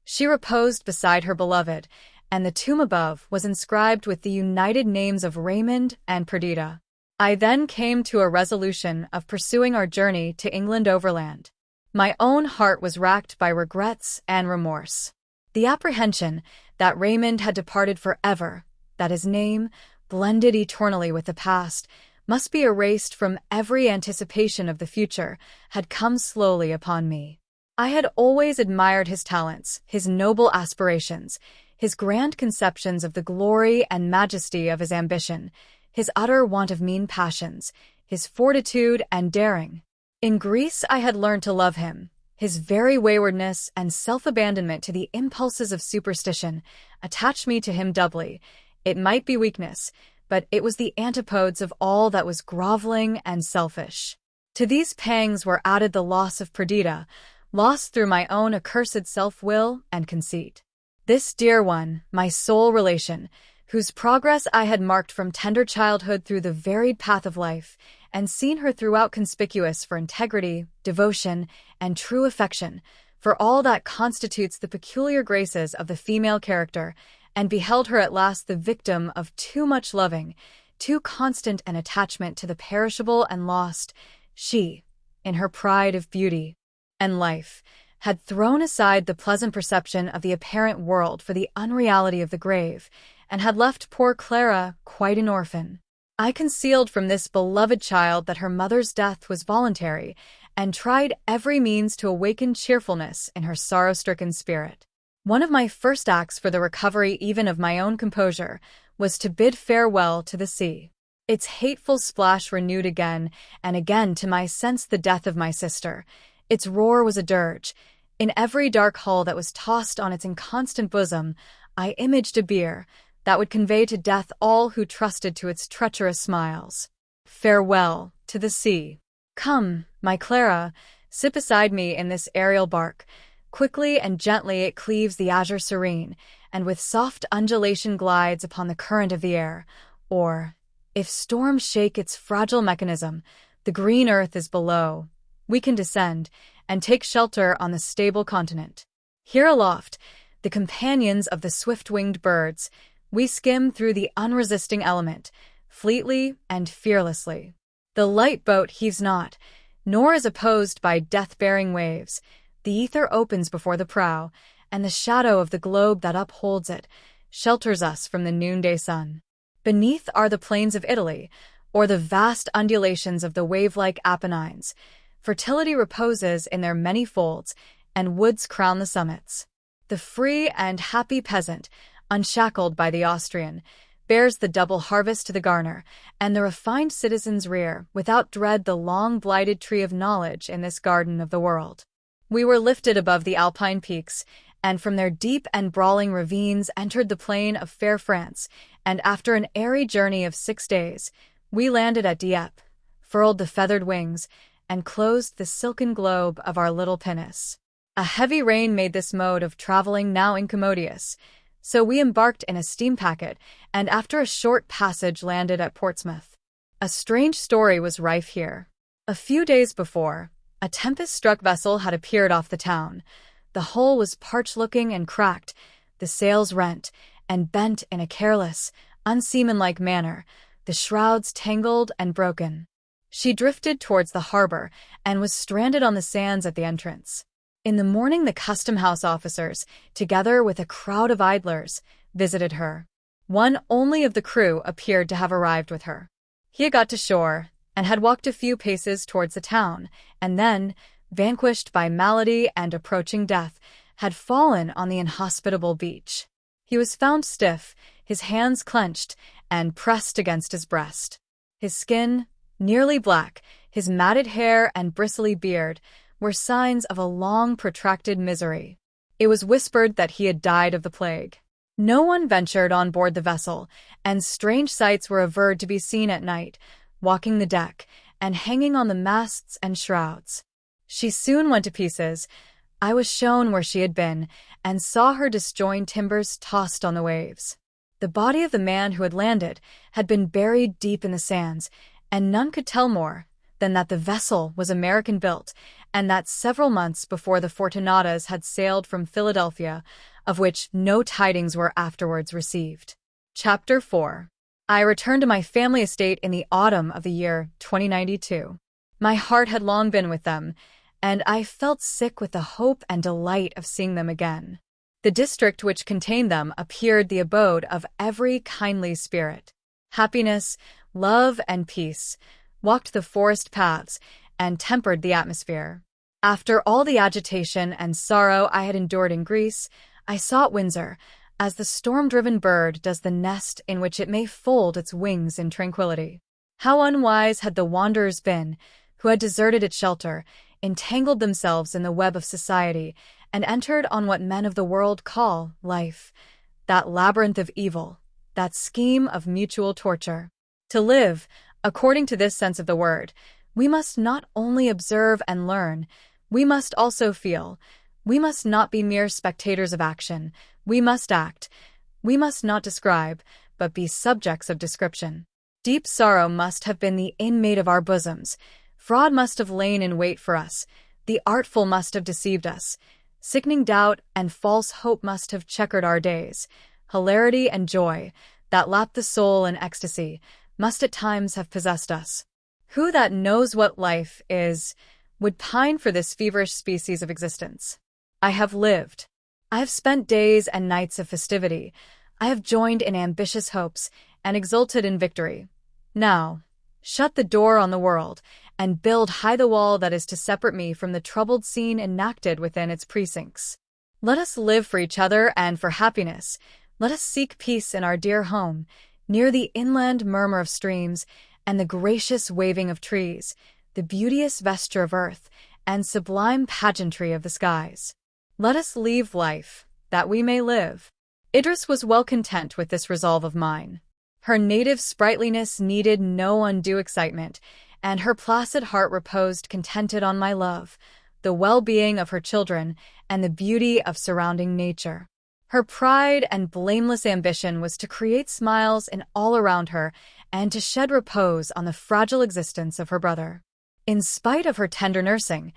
She reposed beside her beloved, and the tomb above was inscribed with the united names of Raymond and Perdita. I then came to a resolution of pursuing our journey to England overland. My own heart was racked by regrets and remorse. The apprehension that Raymond had departed forever, that his name, blended eternally with the past, must be erased from every anticipation of the future, had come slowly upon me. I had always admired his talents, his noble aspirations, his grand conceptions of the glory and majesty of his ambition, his utter want of mean passions, his fortitude and daring. In Greece I had learned to love him. His very waywardness and self-abandonment to the impulses of superstition attached me to him doubly. It might be weakness, but it was the antipodes of all that was groveling and selfish. To these pangs were added the loss of Perdita, lost through my own accursed self-will and conceit. This dear one, my sole relation, whose progress I had marked from tender childhood through the varied path of life, and seen her throughout conspicuous for integrity, devotion, and true affection, for all that constitutes the peculiar graces of the female character, and beheld her at last the victim of too much loving, too constant an attachment to the perishable and lost, she, in her pride of beauty and life, had thrown aside the pleasant perception of the apparent world for the unreality of the grave, and had left poor Clara quite an orphan. I concealed from this beloved child that her mother's death was voluntary, and tried every means to awaken cheerfulness in her sorrow-stricken spirit. One of my first acts for the recovery even of my own composure was to bid farewell to the sea. Its hateful splash renewed again and again to my sense the death of my sister. Its roar was a dirge. In every dark hull that was tossed on its inconstant bosom, I imaged a bier that would convey to death all who trusted to its treacherous smiles. Farewell to the sea. Come, my Clara, sit beside me in this aerial bark. Quickly and gently it cleaves the azure serene, and with soft undulation glides upon the current of the air. Or, if storms shake its fragile mechanism, the green earth is below. We can descend, and take shelter on the stable continent. Here aloft, the companions of the swift-winged birds, we skim through the unresisting element, fleetly and fearlessly. The light boat heaves not, nor is opposed by death-bearing waves. The ether opens before the prow, and the shadow of the globe that upholds it shelters us from the noonday sun. Beneath are the plains of Italy, or the vast undulations of the wave-like Apennines. Fertility reposes in their many folds, and woods crown the summits. The free and happy peasant, unshackled by the Austrian, bears the double harvest to the garner, and the refined citizens rear, without dread, the long-blighted tree of knowledge in this garden of the world. We were lifted above the Alpine peaks, and from their deep and brawling ravines entered the plain of fair France, and after an airy journey of 6 days, we landed at Dieppe, furled the feathered wings, and closed the silken globe of our little pinnace. A heavy rain made this mode of traveling now incommodious, so we embarked in a steam packet, and after a short passage landed at Portsmouth. A strange story was rife here. A few days before, a tempest-struck vessel had appeared off the town. The hull was parched-looking and cracked, the sails rent, and bent in a careless, unseamanlike manner, the shrouds tangled and broken. She drifted towards the harbor, and was stranded on the sands at the entrance. In the morning the custom-house officers, together with a crowd of idlers, visited her. One only of the crew appeared to have arrived with her. He had got to shore, and had walked a few paces towards the town, and then, vanquished by malady and approaching death, had fallen on the inhospitable beach. He was found stiff, his hands clenched, and pressed against his breast. His skin, nearly black, his matted hair and bristly beard, were signs of a long protracted misery. It was whispered that he had died of the plague. No one ventured on board the vessel, and strange sights were averred to be seen at night, walking the deck, and hanging on the masts and shrouds. She soon went to pieces. I was shown where she had been, and saw her disjoined timbers tossed on the waves. The body of the man who had landed had been buried deep in the sands, and none could tell more than that the vessel was American-built, and that several months before the Fortunatas had sailed from Philadelphia, of which no tidings were afterwards received. Chapter 4. I returned to my family estate in the autumn of the year 2092. My heart had long been with them, and I felt sick with the hope and delight of seeing them again. The district which contained them appeared the abode of every kindly spirit. Happiness, love, and peace walked the forest paths and tempered the atmosphere. After all the agitation and sorrow I had endured in Greece, I sought Windsor, as the storm-driven bird does the nest in which it may fold its wings in tranquility. How unwise had the wanderers been, who had deserted its shelter, entangled themselves in the web of society, and entered on what men of the world call life, that labyrinth of evil, that scheme of mutual torture. To live, according to this sense of the word, we must not only observe and learn, we must also feel. We must not be mere spectators of action, we must act. We must not describe, but be subjects of description. Deep sorrow must have been the inmate of our bosoms. Fraud must have lain in wait for us. The artful must have deceived us. Sickening doubt and false hope must have checkered our days. Hilarity and joy, that lap the soul in ecstasy, must at times have possessed us. Who that knows what life is would pine for this feverish species of existence? I have lived. I have spent days and nights of festivity. I have joined in ambitious hopes and exulted in victory. Now, shut the door on the world and build high the wall that is to separate me from the troubled scene enacted within its precincts. Let us live for each other and for happiness. Let us seek peace in our dear home, near the inland murmur of streams and the gracious waving of trees, the beauteous vesture of earth and sublime pageantry of the skies. Let us leave life, that we may live. Idris was well content with this resolve of mine. Her native sprightliness needed no undue excitement, and her placid heart reposed contented on my love, the well-being of her children, and the beauty of surrounding nature. Her pride and blameless ambition was to create smiles in all around her and to shed repose on the fragile existence of her brother. In spite of her tender nursing,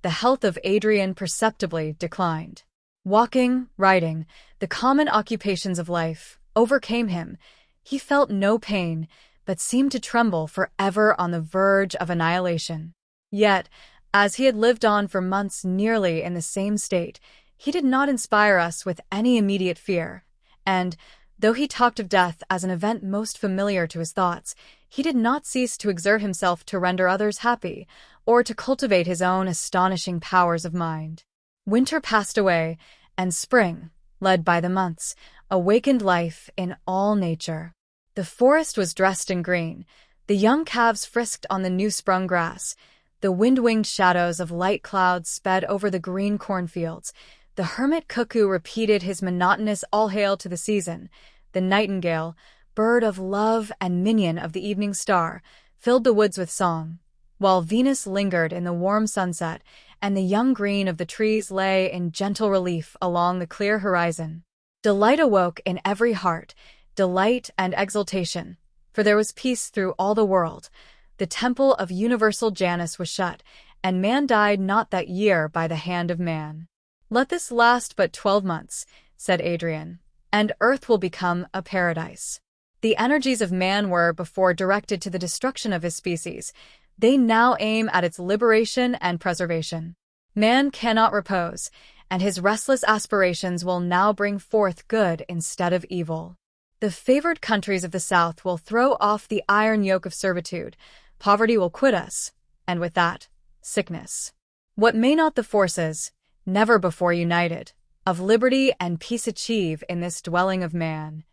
the health of Adrian perceptibly declined. Walking, riding, the common occupations of life, overcame him. He felt no pain, but seemed to tremble forever on the verge of annihilation. Yet, as he had lived on for months nearly in the same state, he did not inspire us with any immediate fear, and, though he talked of death as an event most familiar to his thoughts, he did not cease to exert himself to render others happy, or to cultivate his own astonishing powers of mind. Winter passed away, and spring, led by the months, awakened life in all nature. The forest was dressed in green, the young calves frisked on the new-sprung grass, the wind-winged shadows of light clouds sped over the green cornfields, the hermit cuckoo repeated his monotonous all-hail to the season, the nightingale, bird of love and minion of the evening star, filled the woods with song, while Venus lingered in the warm sunset, and the young green of the trees lay in gentle relief along the clear horizon. Delight awoke in every heart, delight and exultation, for there was peace through all the world. The temple of universal Janus was shut, and man died not that year by the hand of man. "Let this last but 12 months," said Adrian, "and earth will become a paradise." The energies of man were before directed to the destruction of his species. They now aim at its liberation and preservation. Man cannot repose, and his restless aspirations will now bring forth good instead of evil. The favored countries of the South will throw off the iron yoke of servitude. Poverty will quit us, and with that, sickness. What may not the forces, never before united, of liberty and peace achieve in this dwelling of man?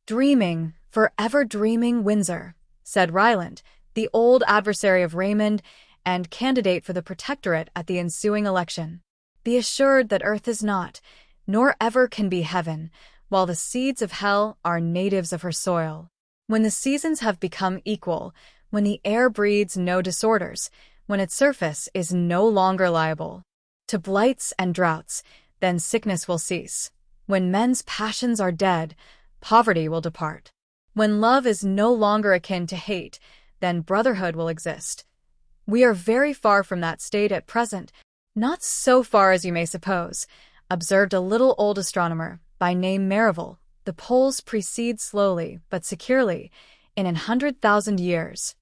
"Dreaming, forever dreaming, Windsor," said Ryland, the old adversary of Raymond and candidate for the protectorate at the ensuing election. "Be assured that earth is not, nor ever can be heaven, while the seeds of hell are natives of her soil. When the seasons have become equal, when the air breeds no disorders, when its surface is no longer liable to blights and droughts, then sickness will cease. When men's passions are dead, poverty will depart. When love is no longer akin to hate, then brotherhood will exist. We are very far from that state at present. Not so far as you may suppose, observed a little old astronomer by name Merivale. The poles precede slowly, but securely, in 100,000 years.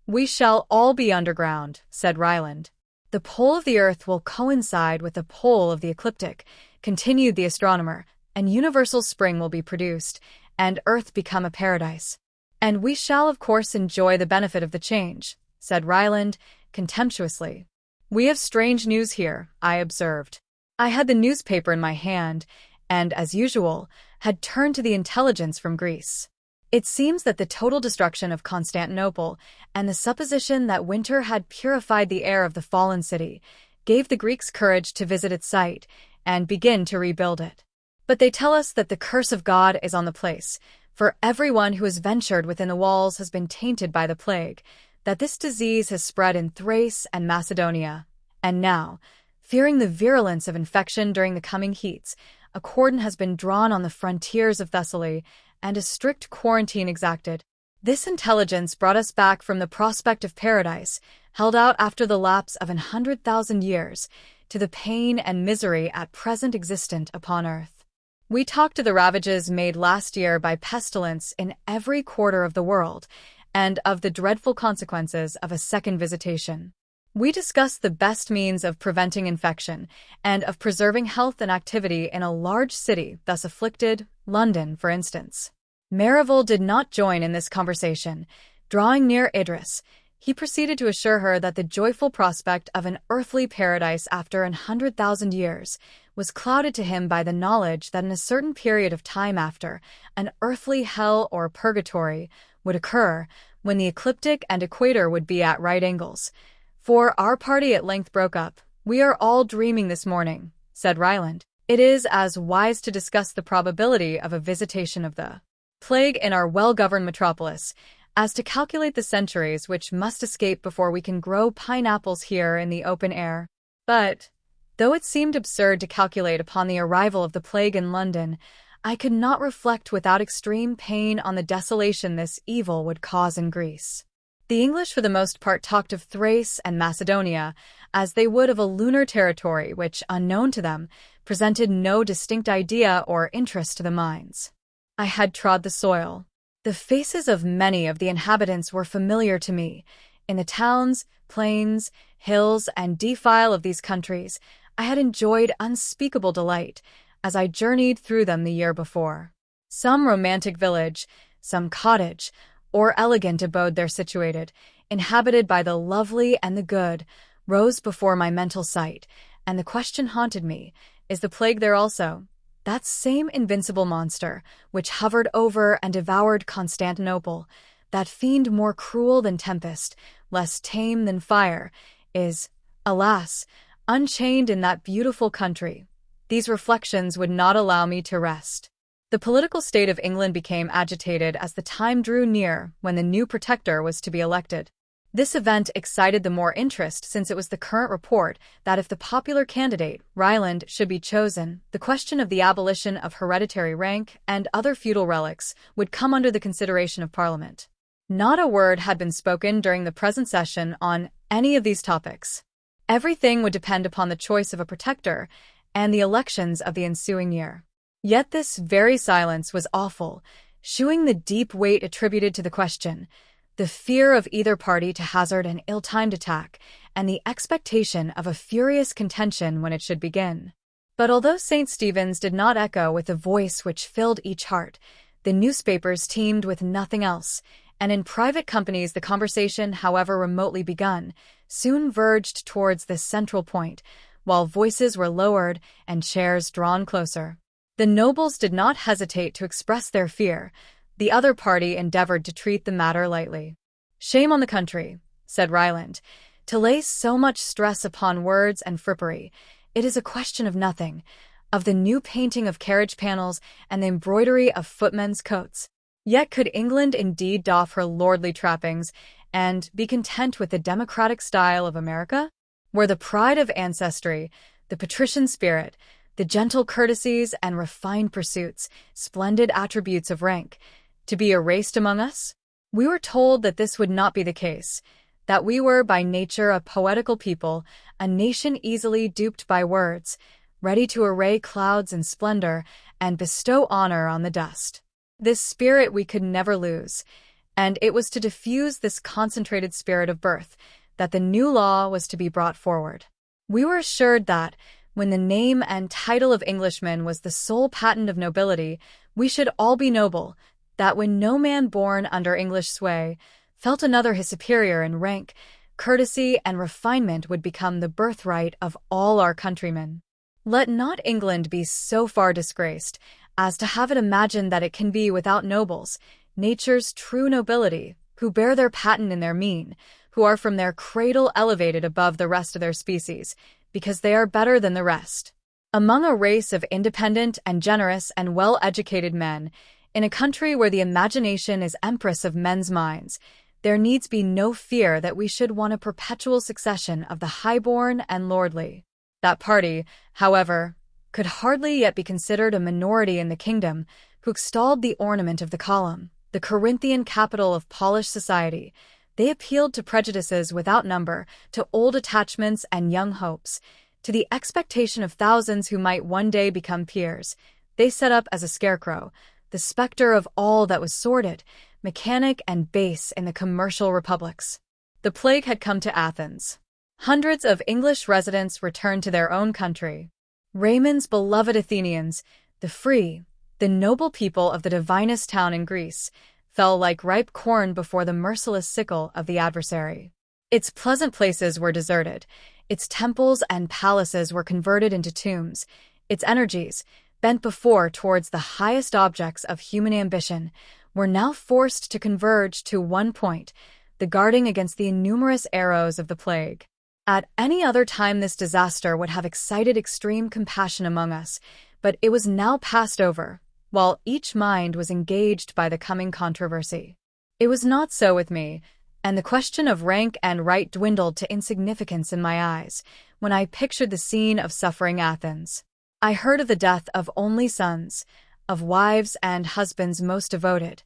We shall all be underground, said Ryland. The pole of the Earth will coincide with the pole of the ecliptic, continued the astronomer, and universal spring will be produced, and Earth become a paradise. And we shall of course enjoy the benefit of the change, said Ryland, contemptuously. We have strange news here, I observed. I had the newspaper in my hand, and, as usual, had turned to the intelligence from Greece. It seems that the total destruction of Constantinople and the supposition that winter had purified the air of the fallen city gave the Greeks courage to visit its site and begin to rebuild it. But they tell us that the curse of God is on the place, for everyone who has ventured within the walls has been tainted by the plague, that this disease has spread in Thrace and Macedonia, and now, fearing the virulence of infection during the coming heats, a cordon has been drawn on the frontiers of Thessaly, and a strict quarantine exacted. This intelligence brought us back from the prospect of paradise, held out after the lapse of 100,000 years, to the pain and misery at present existent upon earth. We talked of the ravages made last year by pestilence in every quarter of the world, and of the dreadful consequences of a second visitation. We discussed the best means of preventing infection and of preserving health and activity in a large city thus afflicted, London, for instance. Merivale did not join in this conversation. Drawing near Idris, he proceeded to assure her that the joyful prospect of an earthly paradise after 100,000 years was clouded to him by the knowledge that in a certain period of time after, an earthly hell or purgatory would occur, when the ecliptic and equator would be at right angles. For our party at length broke up. We are all dreaming this morning, said Ryland. It is as wise to discuss the probability of a visitation of the plague in our well-governed metropolis as to calculate the centuries which must escape before we can grow pineapples here in the open air. But, though it seemed absurd to calculate upon the arrival of the plague in London, I could not reflect without extreme pain on the desolation this evil would cause in Greece. The English for the most part talked of Thrace and Macedonia as they would of a lunar territory which, unknown to them, presented no distinct idea or interest to the minds. I had trod the soil. The faces of many of the inhabitants were familiar to me. In the towns, plains, hills, and defile of these countries, I had enjoyed unspeakable delight as I journeyed through them the year before. Some romantic village, some cottage, or elegant abode there situated, inhabited by the lovely and the good, rose before my mental sight, and the question haunted me, is the plague there also? That same invincible monster, which hovered over and devoured Constantinople, that fiend more cruel than tempest, less tame than fire, is, alas, unchained in that beautiful country. These reflections would not allow me to rest. The political state of England became agitated as the time drew near when the new protector was to be elected. This event excited the more interest since it was the current report that if the popular candidate, Ryland, should be chosen, the question of the abolition of hereditary rank and other feudal relics would come under the consideration of Parliament. Not a word had been spoken during the present session on any of these topics. Everything would depend upon the choice of a protector and the elections of the ensuing year. Yet this very silence was awful, shewing the deep weight attributed to the question, the fear of either party to hazard an ill-timed attack, and the expectation of a furious contention when it should begin. But although St. Stephen's did not echo with the voice which filled each heart, the newspapers teemed with nothing else, and in private companies the conversation, however remotely begun, soon verged towards this central point, while voices were lowered and chairs drawn closer. The nobles did not hesitate to express their fear. The other party endeavored to treat the matter lightly. "Shame on the country," said Ryland, "to lay so much stress upon words and frippery. It is a question of nothing, of the new painting of carriage panels and the embroidery of footmen's coats. Yet could England indeed doff her lordly trappings and be content with the democratic style of America? Were the pride of ancestry, the patrician spirit, the gentle courtesies and refined pursuits, splendid attributes of rank, to be erased among us? We were told that this would not be the case. that we were by nature a poetical people, a nation easily duped by words, ready to array clouds in splendor and bestow honor on the dust. This spirit we could never lose, and it was to diffuse this concentrated spirit of birth that the new law was to be brought forward. We were assured that, when the name and title of Englishman was the sole patent of nobility, we should all be noble, that when no man born under English sway felt another his superior in rank, courtesy, and refinement would become the birthright of all our countrymen. Let not England be so far disgraced as to have it imagined that it can be without nobles, nature's true nobility, who bear their patent in their mien, who are from their cradle elevated above the rest of their species, because they are better than the rest. Among a race of independent and generous and well-educated men, in a country where the imagination is empress of men's minds, there needs be no fear that we should want a perpetual succession of the highborn and lordly. That party, however, could hardly yet be considered a minority in the kingdom, who extolled the ornament of the column, the Corinthian capital of polished society. They appealed to prejudices without number, to old attachments and young hopes, to the expectation of thousands who might one day become peers. They set up as a scarecrow, the specter of all that was sordid, mechanic, and base in the commercial republics. The plague had come to Athens. Hundreds of English residents returned to their own country. Raymond's beloved Athenians, the free, the noble people of the divinest town in Greece, fell like ripe corn before the merciless sickle of the adversary. Its pleasant places were deserted, its temples and palaces were converted into tombs, its energies, bent before towards the highest objects of human ambition, were now forced to converge to one point, the guarding against the innumerous arrows of the plague. At any other time this disaster would have excited extreme compassion among us, but it was now passed over, while each mind was engaged by the coming controversy. It was not so with me, and the question of rank and right dwindled to insignificance in my eyes when I pictured the scene of suffering Athens. I heard of the death of only sons, of wives and husbands most devoted,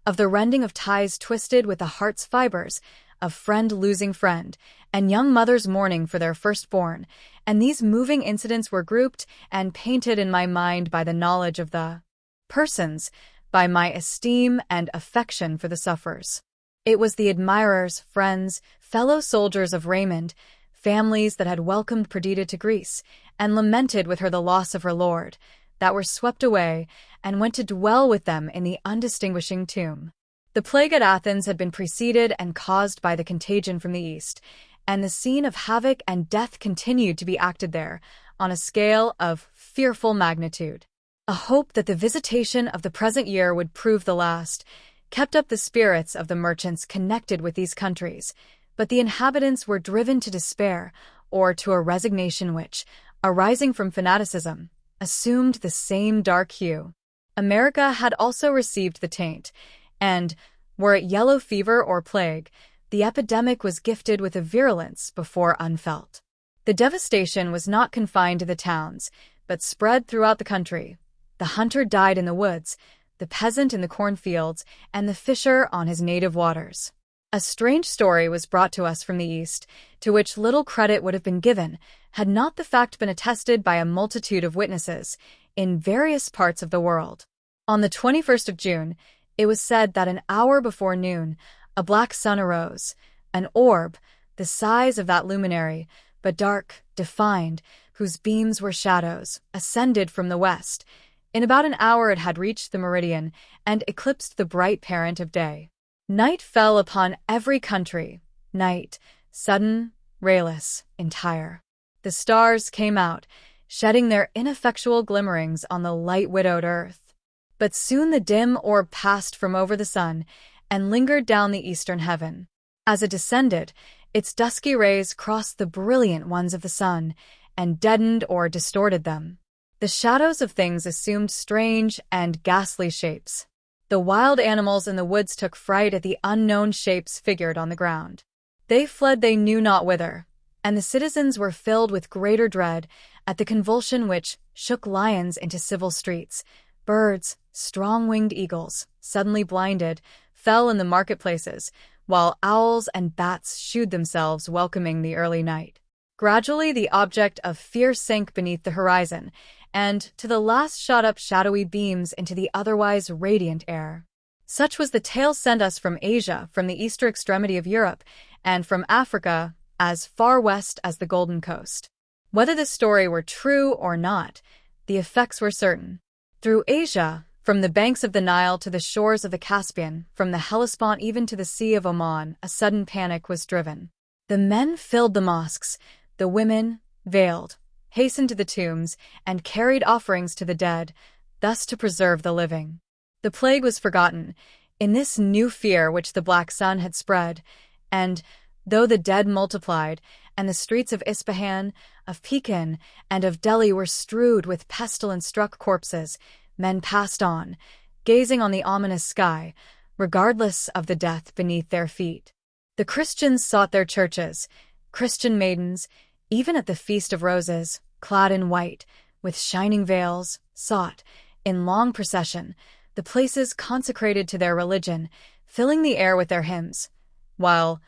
of the rending of ties twisted with the heart's fibers, of friend losing friend, and young mothers mourning for their firstborn, and these moving incidents were grouped and painted in my mind by the knowledge of the persons, by my esteem and affection for the sufferers. It was the admirers, friends, fellow soldiers of Raymond, families that had welcomed Perdita to Greece, and lamented with her the loss of her lord, that were swept away, and went to dwell with them in the undistinguishing tomb. The plague at Athens had been preceded and caused by the contagion from the east, and the scene of havoc and death continued to be acted there, on a scale of fearful magnitude. A hope that the visitation of the present year would prove the last kept up the spirits of the merchants connected with these countries, but the inhabitants were driven to despair, or to a resignation which, arising from fanaticism, assumed the same dark hue. America had also received the taint, and, were it yellow fever or plague, the epidemic was gifted with a virulence before unfelt. The devastation was not confined to the towns, but spread throughout the country. The hunter died in the woods, the peasant in the cornfields, and the fisher on his native waters. A strange story was brought to us from the East, to which little credit would have been given, had not the fact been attested by a multitude of witnesses in various parts of the world. On the 21st of June, it was said that an hour before noon, a black sun arose, an orb, the size of that luminary, but dark, defined, whose beams were shadows, ascended from the west. In about an hour it had reached the meridian, and eclipsed the bright parent of day. Night fell upon every country, night, sudden, rayless, entire. The stars came out, shedding their ineffectual glimmerings on the light-widowed earth. But soon the dim orb passed from over the sun, and lingered down the eastern heaven. As it descended, its dusky rays crossed the brilliant ones of the sun, and deadened or distorted them. The shadows of things assumed strange and ghastly shapes. The wild animals in the woods took fright at the unknown shapes figured on the ground. They fled they knew not whither, and the citizens were filled with greater dread at the convulsion which shook lions into civil streets. Birds, strong-winged eagles, suddenly blinded, fell in the marketplaces, while owls and bats shooed themselves welcoming the early night. Gradually, the object of fear sank beneath the horizon, and to the last shot up shadowy beams into the otherwise radiant air. Such was the tale sent us from Asia, from the eastern extremity of Europe, and from Africa, as far west as the Golden Coast. Whether this story were true or not, the effects were certain. Through Asia, from the banks of the Nile to the shores of the Caspian, from the Hellespont even to the Sea of Oman, a sudden panic was driven. The men filled the mosques, the women, veiled, hastened to the tombs, and carried offerings to the dead, thus to preserve the living. The plague was forgotten, in this new fear which the Black Sun had spread, and, though the dead multiplied, and the streets of Ispahan, of Pekin, and of Delhi were strewed with pestilence-struck corpses, men passed on, gazing on the ominous sky, regardless of the death beneath their feet. The Christians sought their churches, Christian maidens, even at the Feast of Roses, clad in white, with shining veils, sought, in long procession, the places consecrated to their religion, filling the air with their hymns, while,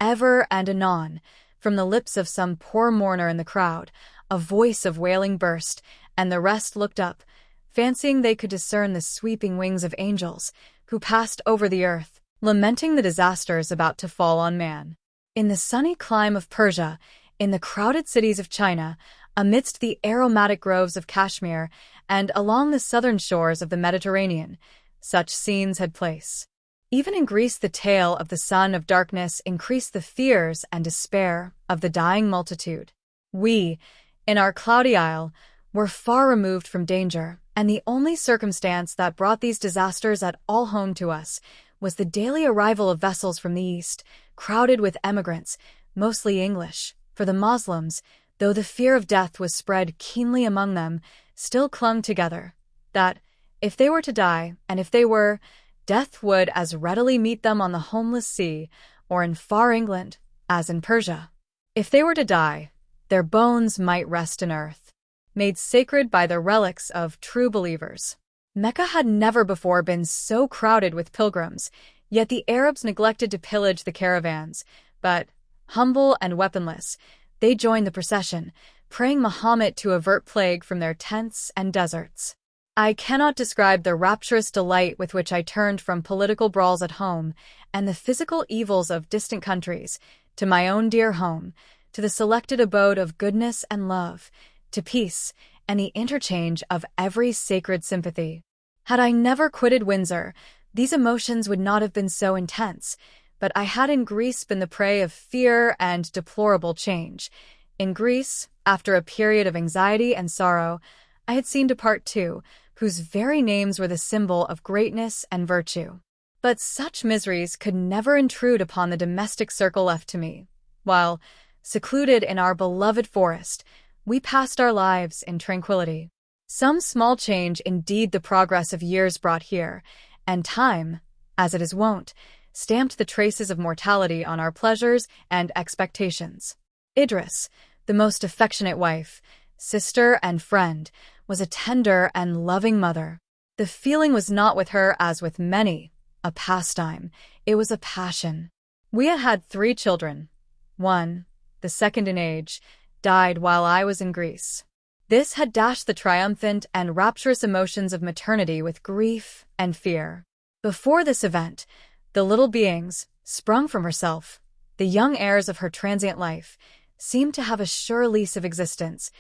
ever and anon, from the lips of some poor mourner in the crowd, a voice of wailing burst, and the rest looked up, fancying they could discern the sweeping wings of angels, who passed over the earth, lamenting the disasters about to fall on man. In the sunny clime of Persia, in the crowded cities of China, amidst the aromatic groves of Kashmir, and along the southern shores of the Mediterranean, such scenes had place. Even in Greece the tale of the son of darkness increased the fears and despair of the dying multitude. We, in our cloudy isle, were far removed from danger, and the only circumstance that brought these disasters at all home to us was the daily arrival of vessels from the east, crowded with emigrants, mostly English, for the Moslems, though the fear of death was spread keenly among them, still clung together, that, if they were to die, and if they were, death would as readily meet them on the homeless sea, or in far England, as in Persia. If they were to die, their bones might rest in earth, made sacred by the relics of true believers. Mecca had never before been so crowded with pilgrims, yet the Arabs neglected to pillage the caravans, but, humble and weaponless, they joined the procession, praying Muhammad to avert plague from their tents and deserts. I cannot describe the rapturous delight with which I turned from political brawls at home and the physical evils of distant countries to my own dear home, to the selected abode of goodness and love, to peace and the interchange of every sacred sympathy. Had I never quitted Windsor, these emotions would not have been so intense, but I had in Greece been the prey of fear and deplorable change. In Greece, after a period of anxiety and sorrow, I had seen depart two, whose very names were the symbol of greatness and virtue. But such miseries could never intrude upon the domestic circle left to me, while, secluded in our beloved forest, we passed our lives in tranquility. Some small change indeed the progress of years brought here, and time, as it is wont, stamped the traces of mortality on our pleasures and expectations. Idris, the most affectionate wife, sister and friend, was a tender and loving mother. The feeling was not with her as with many, a pastime, it was a passion. We had had 3 children. One, the second in age, died while I was in Greece. This had dashed the triumphant and rapturous emotions of maternity with grief and fear. Before this event, the little beings, sprung from herself, the young heirs of her transient life, seemed to have a sure lease of existence.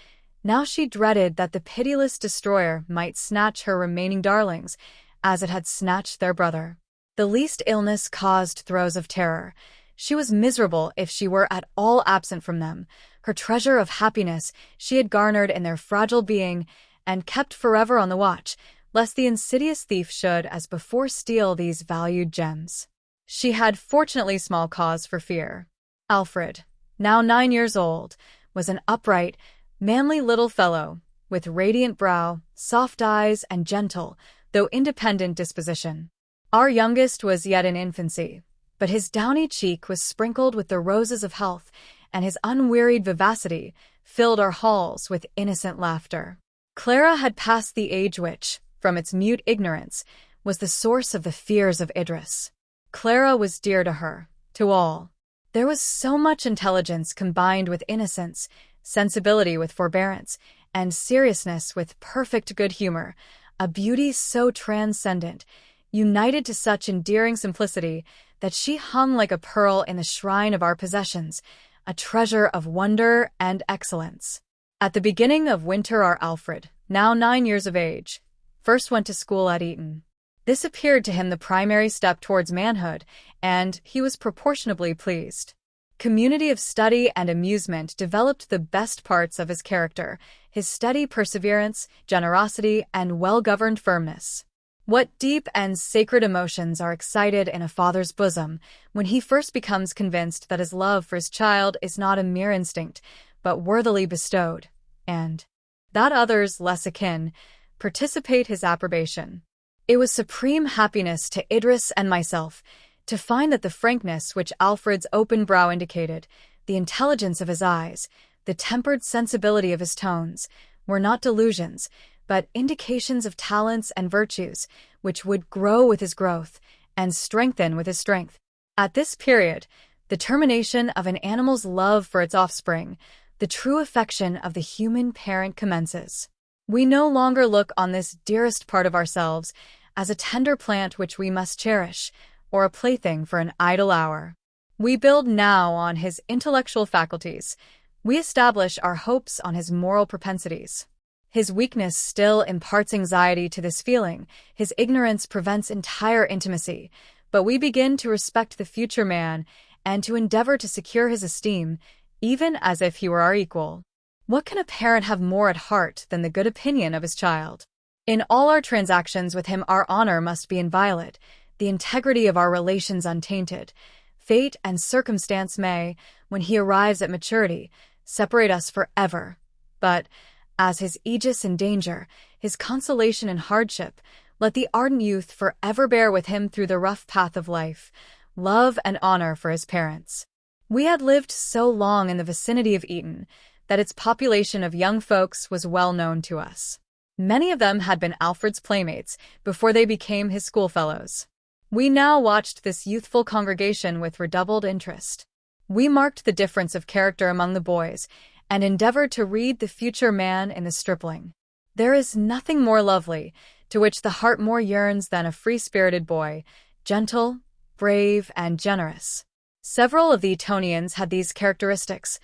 Now she dreaded that the pitiless destroyer might snatch her remaining darlings, as it had snatched their brother. The least illness caused throes of terror. She was miserable if she were at all absent from them. Her treasure of happiness she had garnered in their fragile being, and kept forever on the watch, lest the insidious thief should, as before, steal these valued gems. She had fortunately small cause for fear. Alfred, now 9 years old, was an upright, manly little fellow, with radiant brow, soft eyes, and gentle, though independent disposition. Our youngest was yet in infancy, but his downy cheek was sprinkled with the roses of health, and his unwearied vivacity filled our halls with innocent laughter. Clara had passed the age which, from its mute ignorance, was the source of the fears of Idris. Clara was dear to her, to all. There was so much intelligence combined with innocence, sensibility with forbearance, and seriousness with perfect good humor, a beauty so transcendent, united to such endearing simplicity that she hung like a pearl in the shrine of our possessions, a treasure of wonder and excellence. At the beginning of winter our Alfred, now 9 years of age, first went to school at Eton. This appeared to him the primary step towards manhood, and he was proportionably pleased. Community of study and amusement developed the best parts of his character, his steady perseverance, generosity, and well-governed firmness. What deep and sacred emotions are excited in a father's bosom when he first becomes convinced that his love for his child is not a mere instinct, but worthily bestowed, and that others, less akin, participate his approbation. It was supreme happiness to Idris and myself to find that the frankness which Alfred's open brow indicated, the intelligence of his eyes, the tempered sensibility of his tones, were not delusions, but indications of talents and virtues which would grow with his growth and strengthen with his strength. At this period, the termination of an animal's love for its offspring, the true affection of the human parent commences. We no longer look on this dearest part of ourselves as a tender plant which we must cherish, or a plaything for an idle hour. We build now on his intellectual faculties. We establish our hopes on his moral propensities. His weakness still imparts anxiety to this feeling, his ignorance prevents entire intimacy, but we begin to respect the future man and to endeavor to secure his esteem, even as if he were our equal. What can a parent have more at heart than the good opinion of his child? In all our transactions with him our honor must be inviolate, the integrity of our relations untainted. Fate and circumstance may, when he arrives at maturity, separate us forever. But, as his aegis in danger, his consolation in hardship, let the ardent youth forever bear with him through the rough path of life, love and honor for his parents. We had lived so long in the vicinity of Eton that its population of young folks was well known to us. Many of them had been Alfred's playmates before they became his schoolfellows. We now watched this youthful congregation with redoubled interest. We marked the difference of character among the boys and endeavored to read the future man in the stripling. There is nothing more lovely, to which the heart more yearns than a free-spirited boy, gentle, brave, and generous. Several of the Etonians had these characteristics.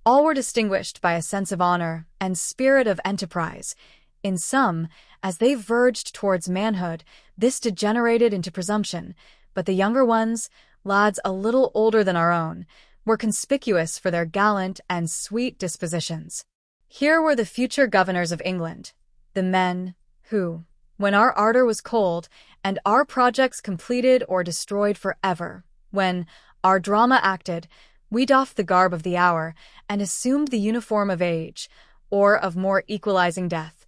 All were distinguished by a sense of honor and spirit of enterprise. In some, as they verged towards manhood, this degenerated into presumption, but the younger ones, lads a little older than our own, were conspicuous for their gallant and sweet dispositions. Here were the future governors of England, the men who, when our ardor was cold and our projects completed or destroyed forever, when, our drama acted, we doffed the garb of the hour and assumed the uniform of age, or of more equalizing death.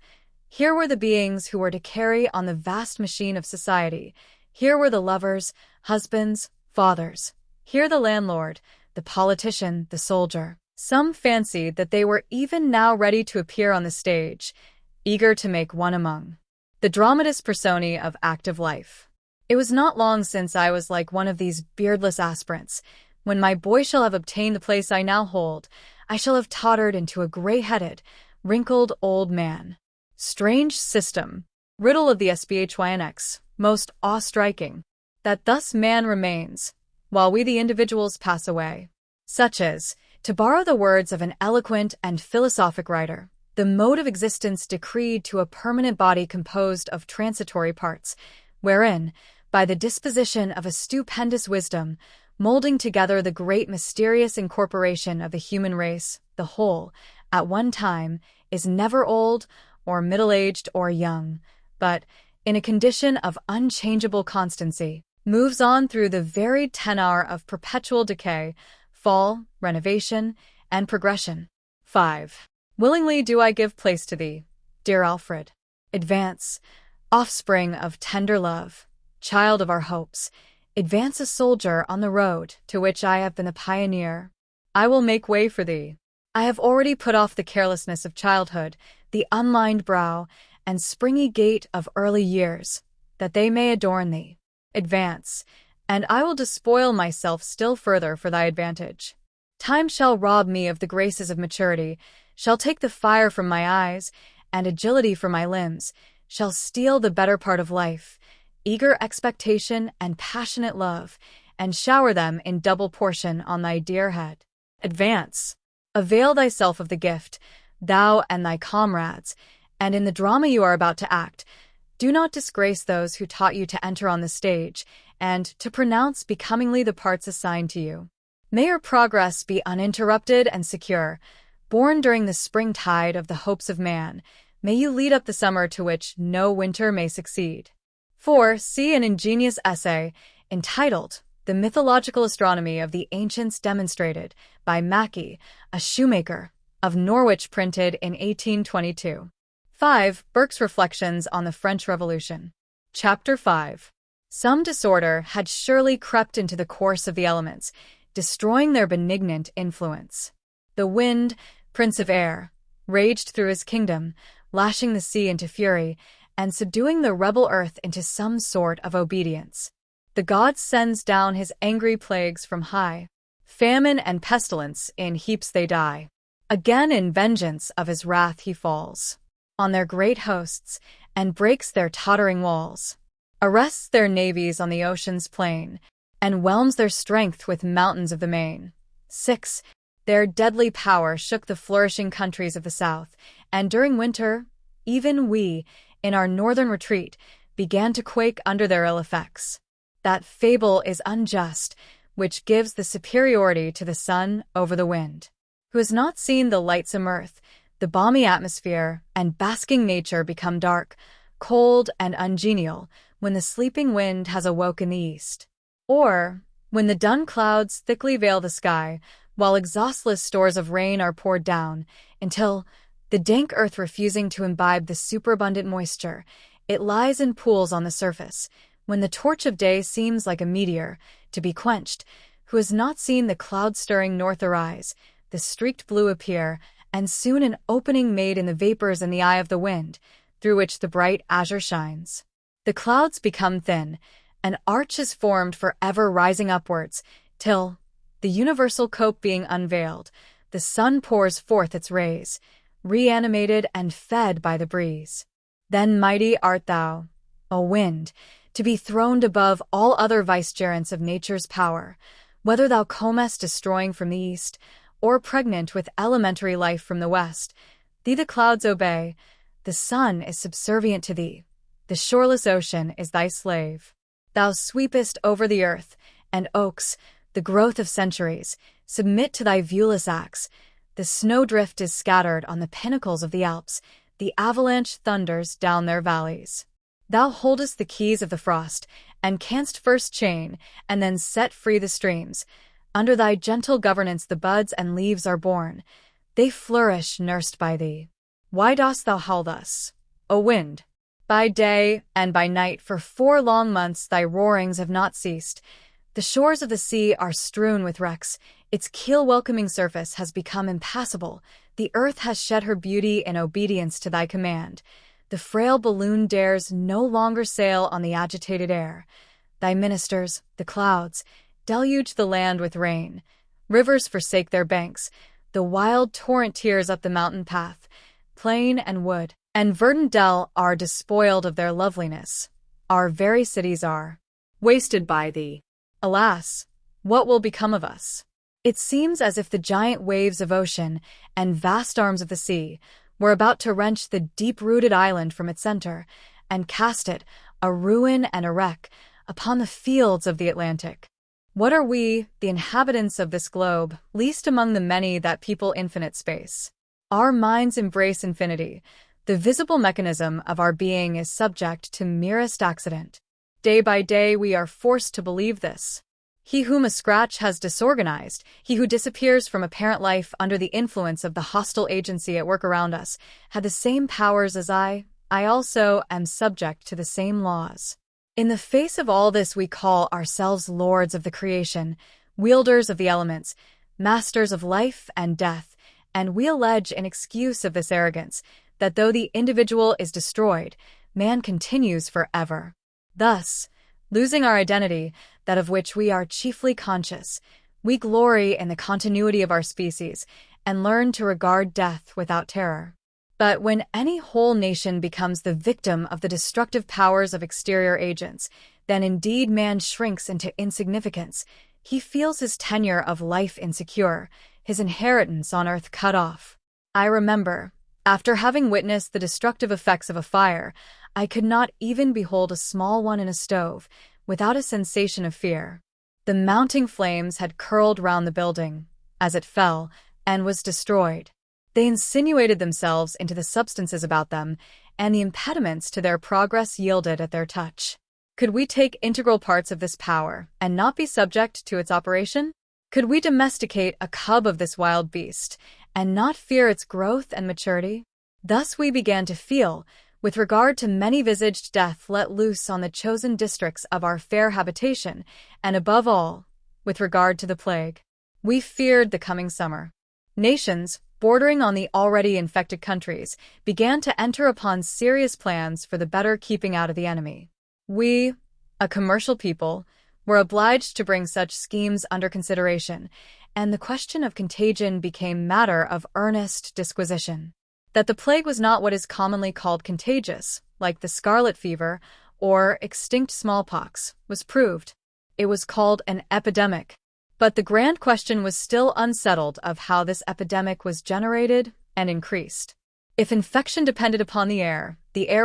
Here were the beings who were to carry on the vast machine of society. Here were the lovers, husbands, fathers. Here the landlord, the politician, the soldier. Some fancied that they were even now ready to appear on the stage, eager to make one among the dramatis personae of active life. It was not long since I was like one of these beardless aspirants. When my boy shall have obtained the place I now hold, I shall have tottered into a gray-headed, wrinkled old man. Strange system, riddle of the SBHYNX, most awe-striking, that thus man remains, while we the individuals pass away. Such is, to borrow the words of an eloquent and philosophic writer, the mode of existence decreed to a permanent body composed of transitory parts, wherein, by the disposition of a stupendous wisdom, molding together the great mysterious incorporation of the human race, the whole, at one time, is never old, or middle-aged or young, but, in a condition of unchangeable constancy, moves on through the varied tenor of perpetual decay, fall, renovation, and progression. 5. Willingly do I give place to thee, dear Alfred. Advance, offspring of tender love, child of our hopes, advance a soldier on the road to which I have been the pioneer. I will make way for thee. I have already put off the carelessness of childhood, the unlined brow, and springy gait of early years, that they may adorn thee. Advance, and I will despoil myself still further for thy advantage. Time shall rob me of the graces of maturity, shall take the fire from my eyes, and agility from my limbs, shall steal the better part of life, eager expectation and passionate love, and shower them in double portion on thy dear head. Advance. Avail thyself of the gift, thou and thy comrades, and in the drama you are about to act, do not disgrace those who taught you to enter on the stage, and to pronounce becomingly the parts assigned to you. May your progress be uninterrupted and secure. Born during the springtide of the hopes of man, may you lead up the summer to which no winter may succeed. 4. See an ingenious essay entitled The Mythological Astronomy of the Ancients Demonstrated by Mackey, a shoemaker, of Norwich, printed in 1822. 5. Burke's Reflections on the French Revolution. Chapter 5. Some disorder had surely crept into the course of the elements, destroying their benignant influence. The wind, prince of air, raged through his kingdom, lashing the sea into fury, and subduing the rebel earth into some sort of obedience. The god sends down his angry plagues from high. Famine and pestilence, in heaps they die. Again in vengeance of his wrath he falls on their great hosts, and breaks their tottering walls, arrests their navies on the ocean's plain, and whelms their strength with mountains of the main. 6. Their deadly power shook the flourishing countries of the south, and during winter, even we, in our northern retreat, began to quake under their ill effects. That fable is unjust, which gives the superiority to the sun over the wind. Who has not seen the lightsome earth, the balmy atmosphere, and basking nature become dark, cold, and ungenial when the sleeping wind has awoke in the east? Or when the dun clouds thickly veil the sky, while exhaustless stores of rain are poured down, until, the dank earth refusing to imbibe the superabundant moisture, it lies in pools on the surface, when the torch of day seems like a meteor, to be quenched? Who has not seen the cloud-stirring north arise, the streaked blue appear, and soon an opening made in the vapors in the eye of the wind, through which the bright azure shines? The clouds become thin, an arch is formed for ever rising upwards, till, the universal cope being unveiled, the sun pours forth its rays, reanimated and fed by the breeze. Then mighty art thou, O wind, to be throned above all other vicegerents of nature's power, whether thou comest destroying from the east, or pregnant with elementary life from the west. Thee the clouds obey, the sun is subservient to thee, the shoreless ocean is thy slave. Thou sweepest over the earth, and oaks, the growth of centuries, submit to thy viewless axe. The snowdrift is scattered on the pinnacles of the Alps, the avalanche thunders down their valleys. Thou holdest the keys of the frost, and canst first chain, and then set free the streams. Under thy gentle governance the buds and leaves are born. They flourish nursed by thee. Why dost thou howl thus, O wind? By day and by night for 4 long months thy roarings have not ceased. The shores of the sea are strewn with wrecks. Its keel-welcoming surface has become impassable. The earth has shed her beauty in obedience to thy command. The frail balloon dares no longer sail on the agitated air. Thy ministers, the clouds, deluge the land with rain. Rivers forsake their banks. The wild torrent tears up the mountain path. Plain and wood and verdant dell are despoiled of their loveliness. Our very cities are wasted by thee. Alas, what will become of us? It seems as if the giant waves of ocean and vast arms of the sea were about to wrench the deep-rooted island from its center and cast it, a ruin and a wreck, upon the fields of the Atlantic. What are we, the inhabitants of this globe, least among the many that people infinite space? Our minds embrace infinity. The visible mechanism of our being is subject to merest accident. Day by day we are forced to believe this. He whom a scratch has disorganized, he who disappears from apparent life under the influence of the hostile agency at work around us, had the same powers as I also am subject to the same laws. In the face of all this we call ourselves lords of the creation, wielders of the elements, masters of life and death, and we allege in excuse of this arrogance that though the individual is destroyed, man continues forever. Thus, losing our identity, that of which we are chiefly conscious. We glory in the continuity of our species and learn to regard death without terror. But when any whole nation becomes the victim of the destructive powers of exterior agents, then indeed man shrinks into insignificance. He feels his tenure of life insecure, his inheritance on earth cut off. I remember, after having witnessed the destructive effects of a fire, I could not even behold a small one in a stove without a sensation of fear. The mounting flames had curled round the building, as it fell, and was destroyed. They insinuated themselves into the substances about them, and the impediments to their progress yielded at their touch. Could we take integral parts of this power and not be subject to its operation? Could we domesticate a cub of this wild beast and not fear its growth and maturity? Thus we began to feel, with regard to many-visaged death let loose on the chosen districts of our fair habitation, and above all, with regard to the plague. We feared the coming summer. Nations, bordering on the already infected countries, began to enter upon serious plans for the better keeping out of the enemy. We, a commercial people, were obliged to bring such schemes under consideration, and the question of contagion became matter of earnest disquisition. That the plague was not what is commonly called contagious, like the scarlet fever or extinct smallpox, was proved. It was called an epidemic. But the grand question was still unsettled of how this epidemic was generated and increased. If infection depended upon the air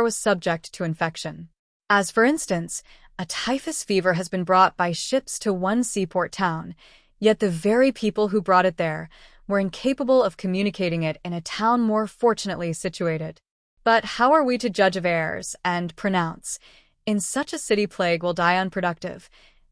was subject to infection. As for instance, a typhus fever has been brought by ships to one seaport town, yet the very people who brought it there were incapable of communicating it in a town more fortunately situated. But how are we to judge of airs and pronounce, in such a city plague will die unproductive,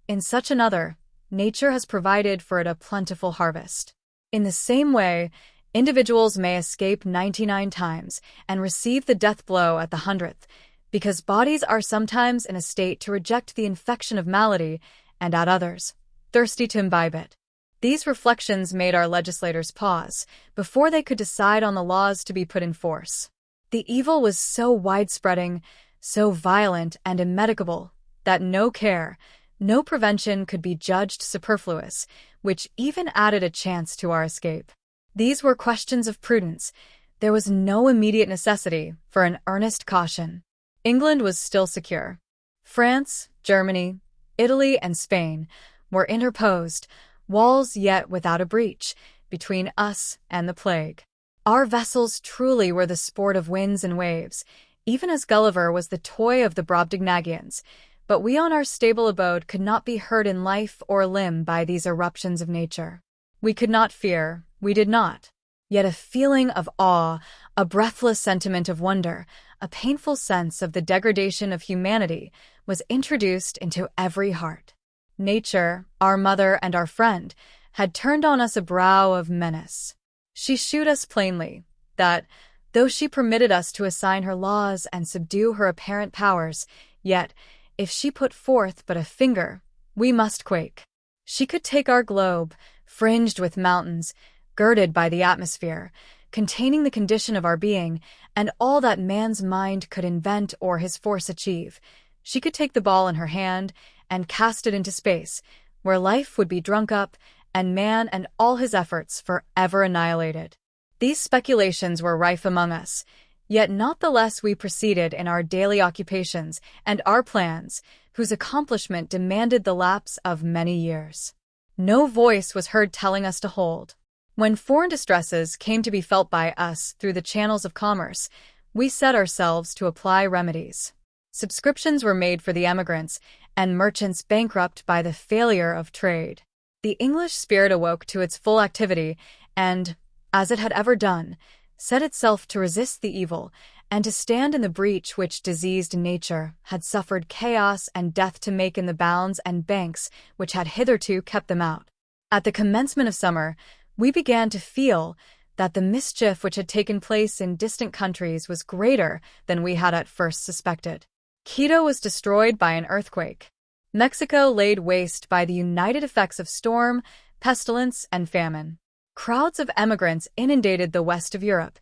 in such another, nature has provided for it a plentiful harvest? In the same way, individuals may escape 99 times and receive the death blow at the 100th, because bodies are sometimes in a state to reject the infection of malady, and at others, thirsty to imbibe it. These reflections made our legislators pause before they could decide on the laws to be put in force. The evil was so widespreading, so violent and immedicable, that no care, no prevention could be judged superfluous, which even added a chance to our escape. These were questions of prudence. There was no immediate necessity for an earnest caution. England was still secure. France, Germany, Italy, and Spain were interposed, walls yet without a breach, between us and the plague. Our vessels truly were the sport of winds and waves, even as Gulliver was the toy of the Brobdingnagians, but we on our stable abode could not be hurt in life or limb by these eruptions of nature. We could not fear, we did not. Yet a feeling of awe, a breathless sentiment of wonder, a painful sense of the degradation of humanity was introduced into every heart. Nature, our mother and our friend, had turned on us a brow of menace. She shewed us plainly that, though she permitted us to assign her laws and subdue her apparent powers, yet, if she put forth but a finger, we must quake. She could take our globe, fringed with mountains, girded by the atmosphere, containing the condition of our being, and all that man's mind could invent or his force achieve. She could take the ball in her hand and cast it into space, where life would be drunk up, and man and all his efforts forever annihilated. These speculations were rife among us, yet not the less we proceeded in our daily occupations and our plans, whose accomplishment demanded the lapse of many years. No voice was heard telling us to hold. When foreign distresses came to be felt by us through the channels of commerce, we set ourselves to apply remedies. Subscriptions were made for the emigrants, and merchants bankrupt by the failure of trade. The English spirit awoke to its full activity, and, as it had ever done, set itself to resist the evil, and to stand in the breach which diseased nature had suffered chaos and death to make in the bounds and banks which had hitherto kept them out. At the commencement of summer, we began to feel that the mischief which had taken place in distant countries was greater than we had at first suspected. Quito was destroyed by an earthquake. Mexico laid waste by the united effects of storm, pestilence, and famine. Crowds of emigrants inundated the west of Europe,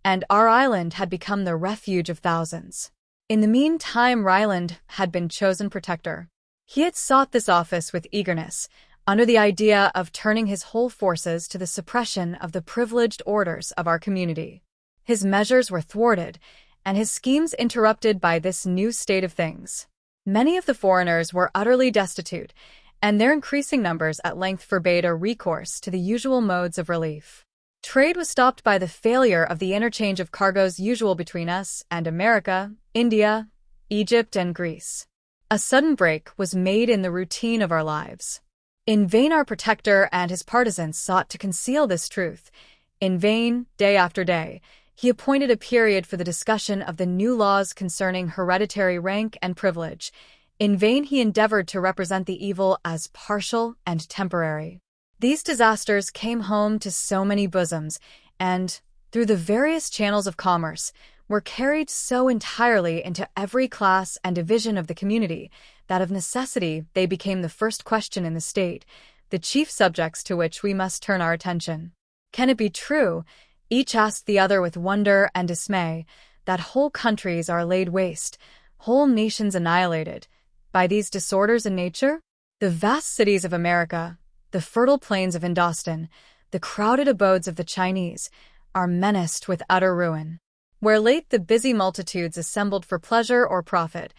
and our island had become the refuge of thousands. In the meantime, Ryland had been chosen protector. He had sought this office with eagerness, under the idea of turning his whole forces to the suppression of the privileged orders of our community. His measures were thwarted, and his schemes interrupted by this new state of things. Many of the foreigners were utterly destitute, and their increasing numbers at length forbade a recourse to the usual modes of relief. Trade was stopped by the failure of the interchange of cargoes usual between us and America, India, Egypt, and Greece. A sudden break was made in the routine of our lives. In vain our protector and his partisans sought to conceal this truth. In vain, day after day, he appointed a period for the discussion of the new laws concerning hereditary rank and privilege. In vain he endeavored to represent the evil as partial and temporary. These disasters came home to so many bosoms, and, through the various channels of commerce, were carried so entirely into every class and division of the community that of necessity they became the first question in the state, the chief subjects to which we must turn our attention. Can it be true, each asked the other with wonder and dismay, that whole countries are laid waste, whole nations annihilated, by these disorders in nature? The vast cities of America, the fertile plains of Indostan, the crowded abodes of the Chinese, are menaced with utter ruin. Where late the busy multitudes assembled for pleasure or profit,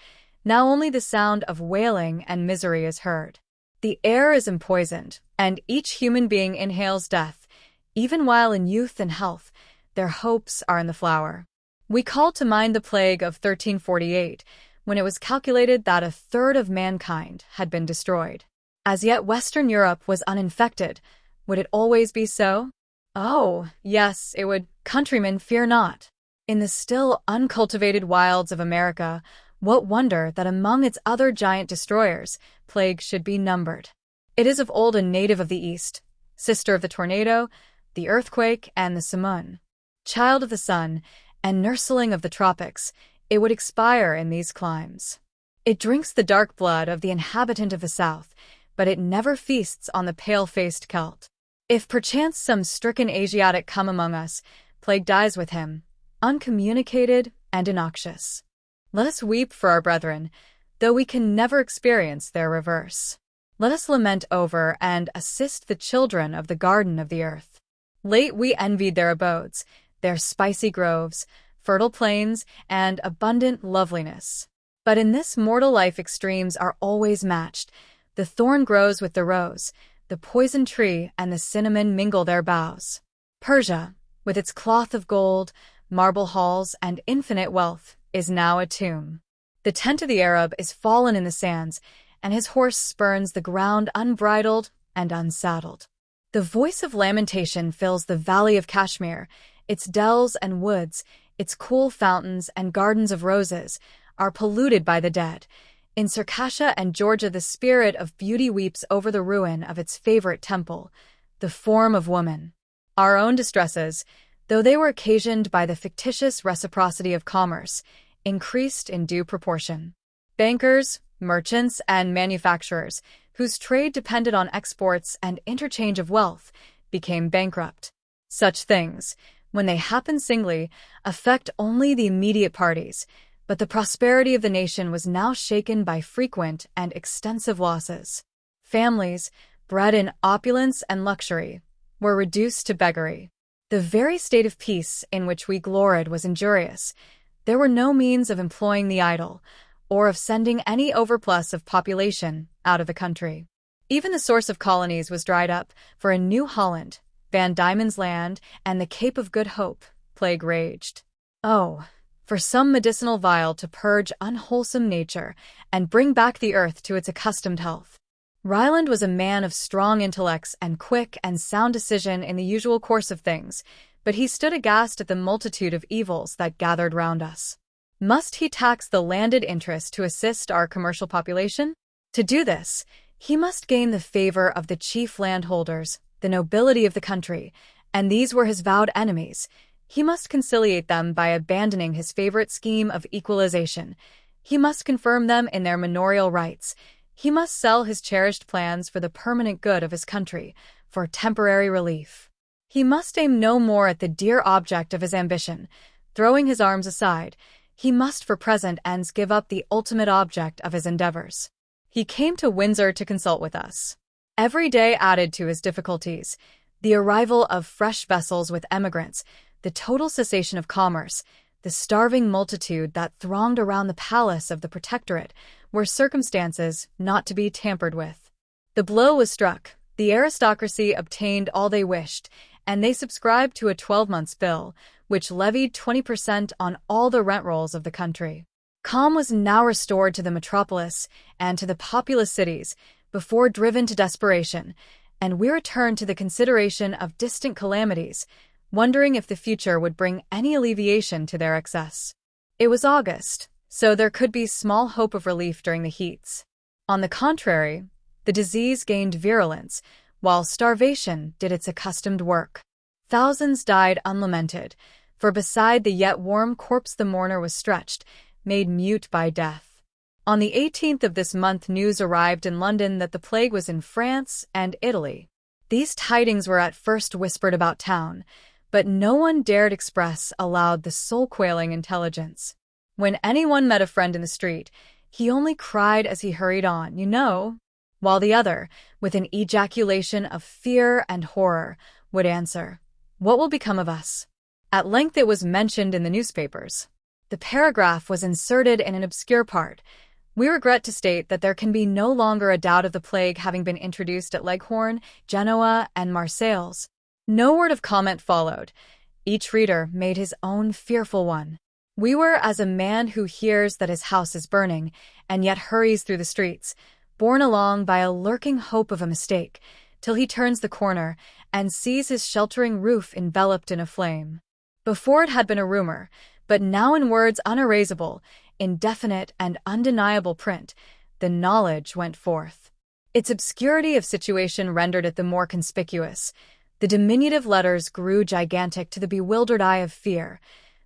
now only the sound of wailing and misery is heard. The air is empoisoned, and each human being inhales death. Even while in youth and health, their hopes are in the flower. We call to mind the plague of 1348, when it was calculated that a third of mankind had been destroyed. As yet Western Europe was uninfected. Would it always be so? Oh, yes, it would. Countrymen, fear not. In the still uncultivated wilds of America, what wonder that among its other giant destroyers, plague should be numbered. It is of old a native of the East, sister of the tornado, the earthquake, and the simoon. Child of the sun, and nursling of the tropics, it would expire in these climes. It drinks the dark blood of the inhabitant of the South, but it never feasts on the pale-faced Celt. If perchance some stricken Asiatic come among us, plague dies with him, uncommunicated and innoxious. Let us weep for our brethren, though we can never experience their reverse. Let us lament over and assist the children of the garden of the earth. Late we envied their abodes, their spicy groves, fertile plains, and abundant loveliness. But in this mortal life extremes are always matched. The thorn grows with the rose, the poison tree and the cinnamon mingle their boughs. Persia, with its cloth of gold, marble halls, and infinite wealth, is now a tomb. The tent of the Arab is fallen in the sands, and his horse spurns the ground unbridled and unsaddled. The voice of lamentation fills the valley of Kashmir. Its dells and woods, its cool fountains and gardens of roses, are polluted by the dead. In Circassia and Georgia the spirit of beauty weeps over the ruin of its favorite temple, the form of woman. Our own distresses, though they were occasioned by the fictitious reciprocity of commerce, increased in due proportion. Bankers, merchants, and manufacturers, whose trade depended on exports and interchange of wealth, became bankrupt. Such things, when they happen singly, affect only the immediate parties, but the prosperity of the nation was now shaken by frequent and extensive losses. Families, bred in opulence and luxury, were reduced to beggary. The very state of peace in which we gloried was injurious. There were no means of employing the idle, or of sending any overplus of population out of the country. Even the source of colonies was dried up, for in New Holland, Van Diemen's Land, and the Cape of Good Hope, plague raged. Oh, for some medicinal vial to purge unwholesome nature and bring back the earth to its accustomed health. Ryland was a man of strong intellects and quick and sound decision in the usual course of things, but he stood aghast at the multitude of evils that gathered round us. Must he tax the landed interest to assist our commercial population? To do this, he must gain the favor of the chief landholders, the nobility of the country, and these were his vowed enemies. He must conciliate them by abandoning his favorite scheme of equalization. He must confirm them in their manorial rights. He must sell his cherished plans for the permanent good of his country, for temporary relief. He must aim no more at the dear object of his ambition. Throwing his arms aside, he must for present ends give up the ultimate object of his endeavors. He came to Windsor to consult with us. Every day added to his difficulties. The arrival of fresh vessels with emigrants, the total cessation of commerce, the starving multitude that thronged around the palace of the Protectorate were circumstances not to be tampered with. The blow was struck. The aristocracy obtained all they wished, and they subscribed to a 12-month bill, which levied 20% on all the rent rolls of the country. Calm was now restored to the metropolis and to the populous cities, before driven to desperation, and we returned to the consideration of distant calamities, wondering if the future would bring any alleviation to their excess. It was August, so there could be small hope of relief during the heats. On the contrary, the disease gained virulence, while starvation did its accustomed work. Thousands died unlamented, for beside the yet warm corpse the mourner was stretched, made mute by death. On the 18th of this month news arrived in London that the plague was in France and Italy. These tidings were at first whispered about town, but no one dared express aloud the soul-quailing intelligence. When anyone met a friend in the street, he only cried as he hurried on, "You know," while the other, with an ejaculation of fear and horror, would answer, "What will become of us?" At length it was mentioned in the newspapers. The paragraph was inserted in an obscure part. "We regret to state that there can be no longer a doubt of the plague having been introduced at Leghorn, Genoa, and Marseilles." No word of comment followed. Each reader made his own fearful one. We were as a man who hears that his house is burning, and yet hurries through the streets, borne along by a lurking hope of a mistake, till he turns the corner and sees his sheltering roof enveloped in a flame. Before it had been a rumor, but now in words unerasable, indefinite and undeniable print, the knowledge went forth. Its obscurity of situation rendered it the more conspicuous. The diminutive letters grew gigantic to the bewildered eye of fear.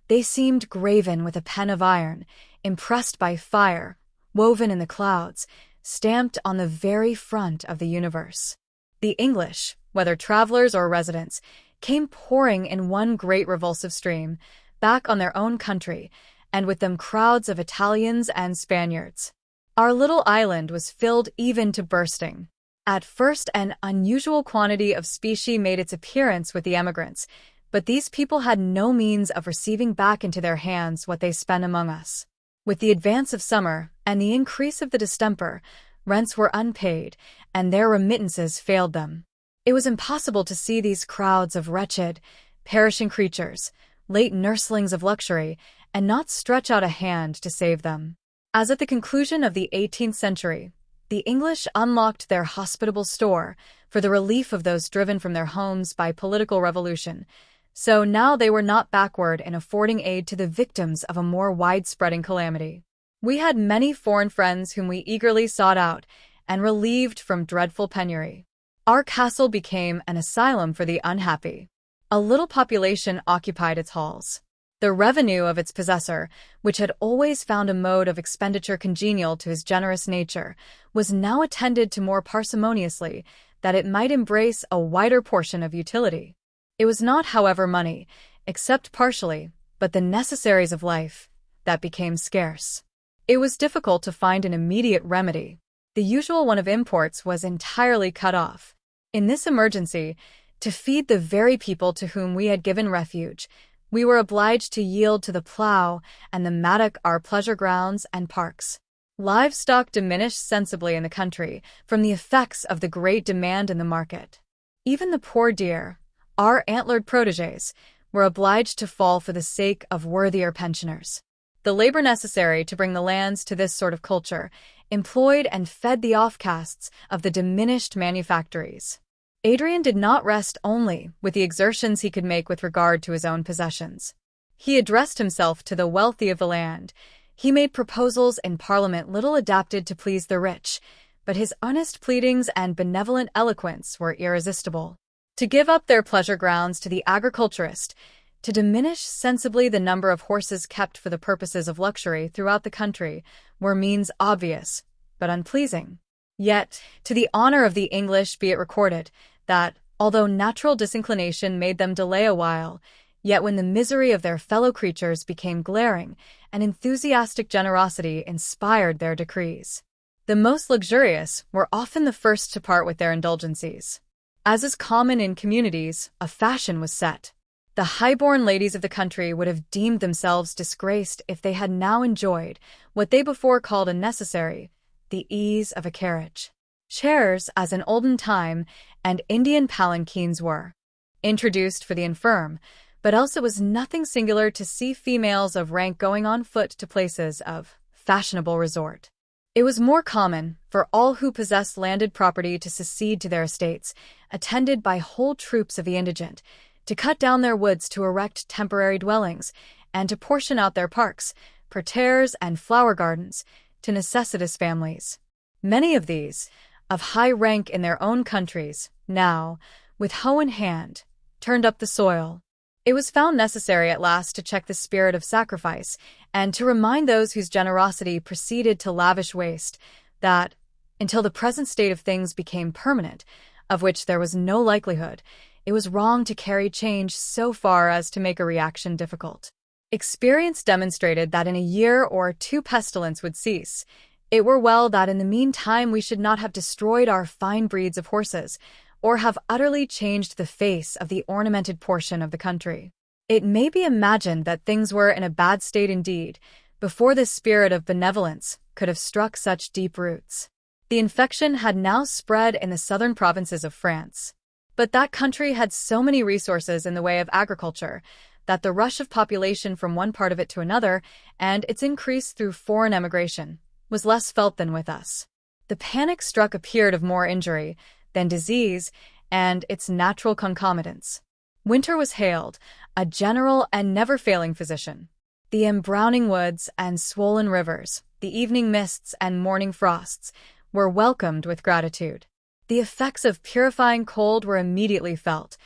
They seemed graven with a pen of iron, impressed by fire, woven in the clouds, stamped on the very front of the universe. The English, whether travelers or residents, came pouring in one great revulsive stream, back on their own country, and with them crowds of Italians and Spaniards. Our little island was filled even to bursting. At first, an unusual quantity of specie made its appearance with the emigrants, but these people had no means of receiving back into their hands what they spent among us. With the advance of summer and the increase of the distemper, rents were unpaid, and their remittances failed them. It was impossible to see these crowds of wretched, perishing creatures, late nurslings of luxury, and not stretch out a hand to save them. As at the conclusion of the 18th century, the English unlocked their hospitable store for the relief of those driven from their homes by political revolution, so now they were not backward in affording aid to the victims of a more widespreading calamity. We had many foreign friends whom we eagerly sought out and relieved from dreadful penury. Our castle became an asylum for the unhappy. A little population occupied its halls. The revenue of its possessor, which had always found a mode of expenditure congenial to his generous nature, was now attended to more parsimoniously, that it might embrace a wider portion of utility. It was not, however, money, except partially, but the necessaries of life, that became scarce. It was difficult to find an immediate remedy. The usual one of imports was entirely cut off. In this emergency, to feed the very people to whom we had given refuge, we were obliged to yield to the plough and the mattock our pleasure grounds and parks. Livestock diminished sensibly in the country from the effects of the great demand in the market. Even the poor deer, our antlered protégés, were obliged to fall for the sake of worthier pensioners. The labor necessary to bring the lands to this sort of culture employed and fed the offcasts of the diminished manufactories. Adrian did not rest only with the exertions he could make with regard to his own possessions. He addressed himself to the wealthy of the land. He made proposals in Parliament little adapted to please the rich, but his earnest pleadings and benevolent eloquence were irresistible. To give up their pleasure grounds to the agriculturist, to diminish sensibly the number of horses kept for the purposes of luxury throughout the country, were means obvious, but unpleasing. Yet, to the honor of the English be it recorded, that, although natural disinclination made them delay a while, yet when the misery of their fellow creatures became glaring, an enthusiastic generosity inspired their decrees. The most luxurious were often the first to part with their indulgencies. As is common in communities, a fashion was set. The high-born ladies of the country would have deemed themselves disgraced if they had now enjoyed what they before called a necessary, the ease of a carriage. Chairs, as in olden time, and Indian palanquins were introduced for the infirm, but else it was nothing singular to see females of rank going on foot to places of fashionable resort. It was more common for all who possessed landed property to secede to their estates, attended by whole troops of the indigent, to cut down their woods to erect temporary dwellings, and to portion out their parks, parterres, and flower gardens to necessitous families. Many of these, of high rank in their own countries, now, with hoe in hand, turned up the soil. It was found necessary at last to check the spirit of sacrifice, and to remind those whose generosity proceeded to lavish waste that, until the present state of things became permanent, of which there was no likelihood, it was wrong to carry change so far as to make a reaction difficult. Experience demonstrated that in a year or two pestilence would cease. It were well that in the meantime we should not have destroyed our fine breeds of horses, or have utterly changed the face of the ornamented portion of the country. It may be imagined that things were in a bad state indeed, before this spirit of benevolence could have struck such deep roots. The infection had now spread in the southern provinces of France. But that country had so many resources in the way of agriculture that the rush of population from one part of it to another, and its increase through foreign emigration, was less felt than with us. The panic-struck appeared of more injury than disease and its natural concomitants. Winter was hailed, a general and never-failing physician. The embrowning woods and swollen rivers, the evening mists and morning frosts, were welcomed with gratitude. The effects of purifying cold were immediately felt,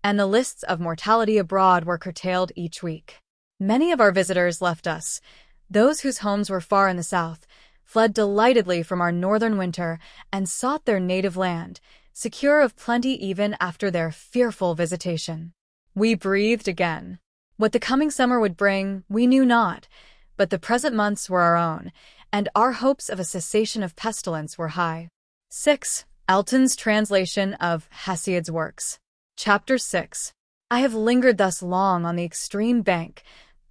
and the lists of mortality abroad were curtailed each week. Many of our visitors left us. Those whose homes were far in the south fled delightedly from our northern winter and sought their native land, secure of plenty even after their fearful visitation. We breathed again. What the coming summer would bring, we knew not, but the present months were our own, and our hopes of a cessation of pestilence were high. 6. Elton's translation of Hesiod's works. Chapter 6. I have lingered thus long on the extreme bank,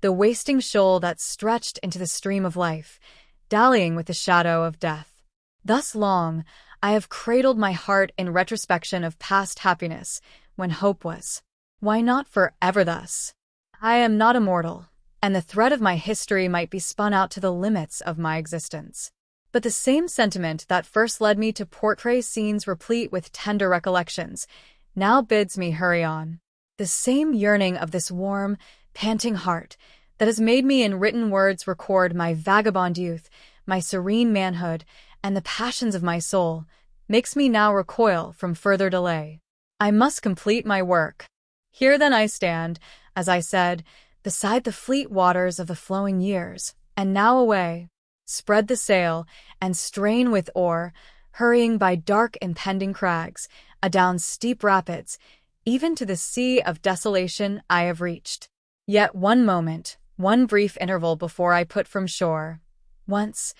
the wasting shoal that stretched into the stream of life, dallying with the shadow of death. Thus long, I have cradled my heart in retrospection of past happiness, when hope was. Why not forever thus? I am not immortal, and the thread of my history might be spun out to the limits of my existence. But the same sentiment that first led me to portray scenes replete with tender recollections now bids me hurry on. The same yearning of this warm, panting heart that has made me in written words record my vagabond youth, my serene manhood, and the passions of my soul, makes me now recoil from further delay. I must complete my work. Here then I stand, as I said, beside the fleet waters of the flowing years, and now away. Spread the sail, and strain with oar, hurrying by dark impending crags, adown steep rapids, even to the sea of desolation I have reached. Yet one moment, one brief interval before I put from shore. Once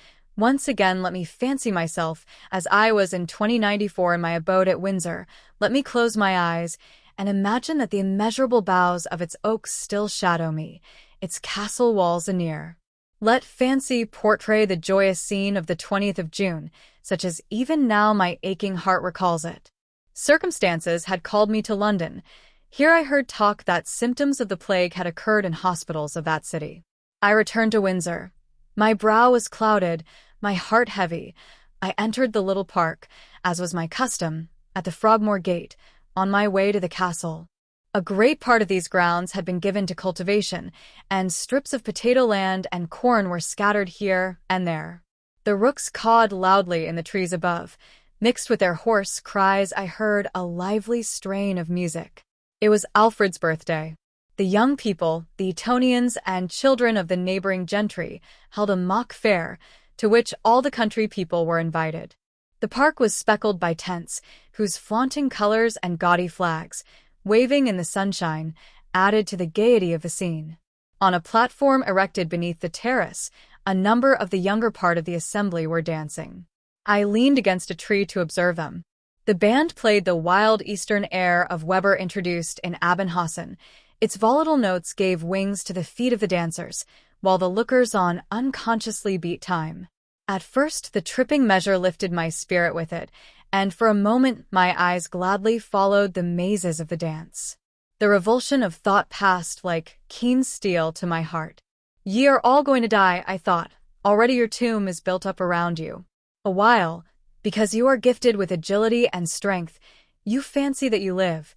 again let me fancy myself as I was in 2094 in my abode at Windsor. Let me close my eyes and imagine that the immeasurable boughs of its oaks still shadow me, its castle walls anear. Let fancy portray the joyous scene of the 20th of June, such as even now my aching heart recalls it. Circumstances had called me to London. Here I heard talk that symptoms of the plague had occurred in hospitals of that city. I returned to Windsor. My brow was clouded, my heart heavy. I entered the little park, as was my custom, at the Frogmore Gate, on my way to the castle. A great part of these grounds had been given to cultivation, and strips of potato land and corn were scattered here and there. The rooks cawed loudly in the trees above. Mixed with their hoarse cries I heard a lively strain of music. It was Alfred's birthday. The young people, the Etonians and children of the neighboring gentry, held a mock fair, to which all the country people were invited. The park was speckled by tents, whose flaunting colors and gaudy flags, waving in the sunshine, added to the gaiety of the scene. On a platform erected beneath the terrace, a number of the younger part of the assembly were dancing. I leaned against a tree to observe them. The band played the wild Eastern air of Weber introduced in Abendhasen. Its volatile notes gave wings to the feet of the dancers, while the lookers-on unconsciously beat time. At first, the tripping measure lifted my spirit with it, and for a moment my eyes gladly followed the mazes of the dance. The revulsion of thought passed like keen steel to my heart. Ye are all going to die, I thought. Already your tomb is built up around you. A while, because you are gifted with agility and strength, you fancy that you live,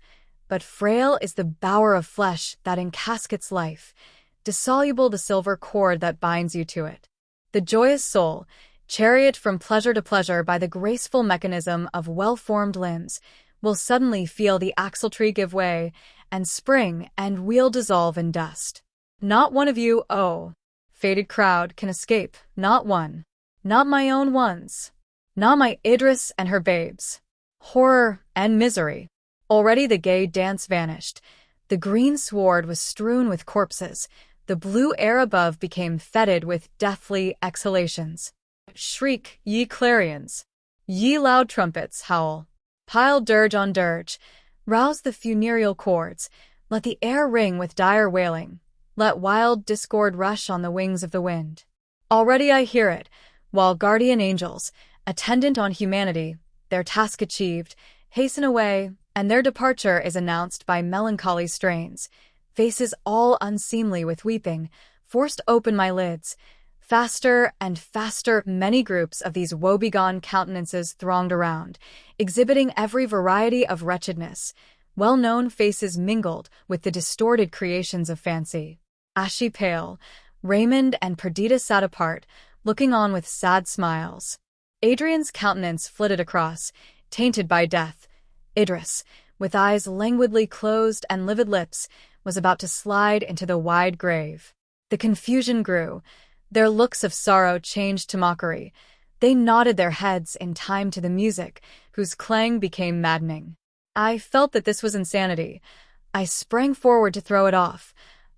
but frail is the bower of flesh that encaskets life, dissoluble the silver cord that binds you to it. The joyous soul, chariot from pleasure to pleasure by the graceful mechanism of well-formed limbs, will suddenly feel the axletree give way, and spring and wheel dissolve in dust. Not one of you, oh, fated crowd, can escape, not one. Not my own ones. Not my Idris and her babes. Horror and misery. Already the gay dance vanished. The green sward was strewn with corpses. The blue air above became fetid with deathly exhalations. Shriek, ye clarions. Ye loud trumpets, howl. Pile dirge on dirge. Rouse the funereal chords. Let the air ring with dire wailing. Let wild discord rush on the wings of the wind. Already I hear it, while guardian angels, attendant on humanity, their task achieved, hasten away, and their departure is announced by melancholy strains. Faces all unseemly with weeping, forced open my lids. Faster and faster many groups of these woebegone countenances thronged around, exhibiting every variety of wretchedness. Well-known faces mingled with the distorted creations of fancy. Ashy pale, Raymond and Perdita sat apart, looking on with sad smiles. Adrian's countenance flitted across, tainted by death. Idris, with eyes languidly closed and livid lips, was about to slide into the wide grave. The confusion grew. Their looks of sorrow changed to mockery. They nodded their heads in time to the music, whose clang became maddening. I felt that this was insanity. I sprang forward to throw it off.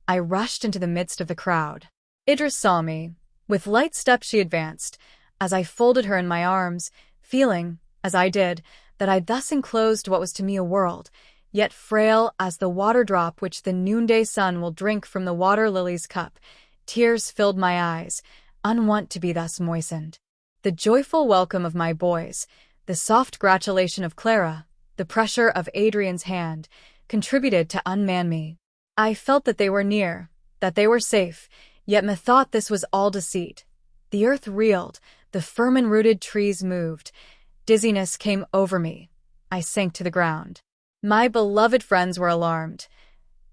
I rushed into the midst of the crowd. Idris saw me. With light steps she advanced, as I folded her in my arms, feeling, as I did, that I thus enclosed what was to me a world, yet frail as the water drop which the noonday sun will drink from the water lily's cup. Tears filled my eyes, unwont to be thus moistened. The joyful welcome of my boys, the soft gratulation of Clara, the pressure of Adrian's hand, contributed to unman me. I felt that they were near, that they were safe, yet methought this was all deceit. The earth reeled, the firm-rooted trees moved. Dizziness came over me. I sank to the ground. My beloved friends were alarmed.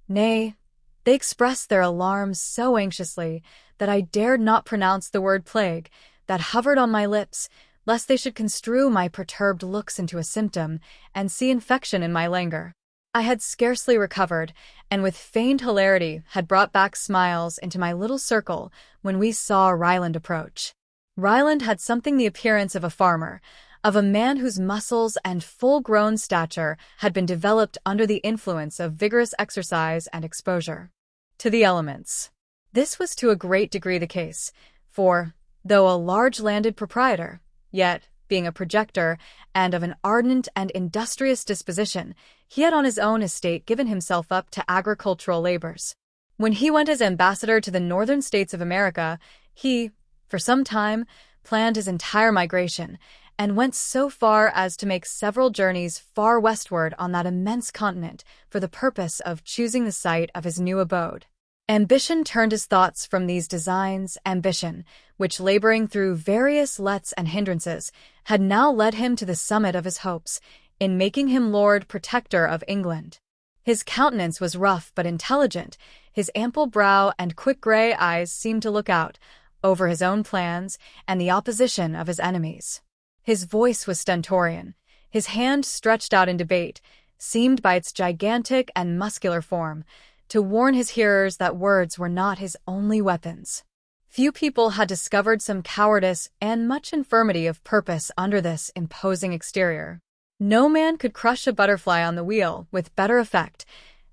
Nay, they expressed their alarms so anxiously that I dared not pronounce the word plague that hovered on my lips, lest they should construe my perturbed looks into a symptom and see infection in my languor. I had scarcely recovered, and with feigned hilarity had brought back smiles into my little circle when we saw Ryland approach. Ryland had something the appearance of a farmer, of a man whose muscles and full-grown stature had been developed under the influence of vigorous exercise and exposure to the elements. This was to a great degree the case, for, though a large landed proprietor, yet, being a projector and of an ardent and industrious disposition, he had on his own estate given himself up to agricultural labors. When he went as ambassador to the northern states of America, he, for some time, planned his entire migration, and went so far as to make several journeys far westward on that immense continent for the purpose of choosing the site of his new abode. Ambition turned his thoughts from these designs, ambition, which, laboring through various lets and hindrances, had now led him to the summit of his hopes, in making him Lord Protector of England. His countenance was rough but intelligent. His ample brow and quick grey eyes seemed to look out, over his own plans and the opposition of his enemies. His voice was stentorian. His hand, stretched out in debate, seemed by its gigantic and muscular form to warn his hearers that words were not his only weapons. Few people had discovered some cowardice and much infirmity of purpose under this imposing exterior. No man could crush a butterfly on the wheel with better effect.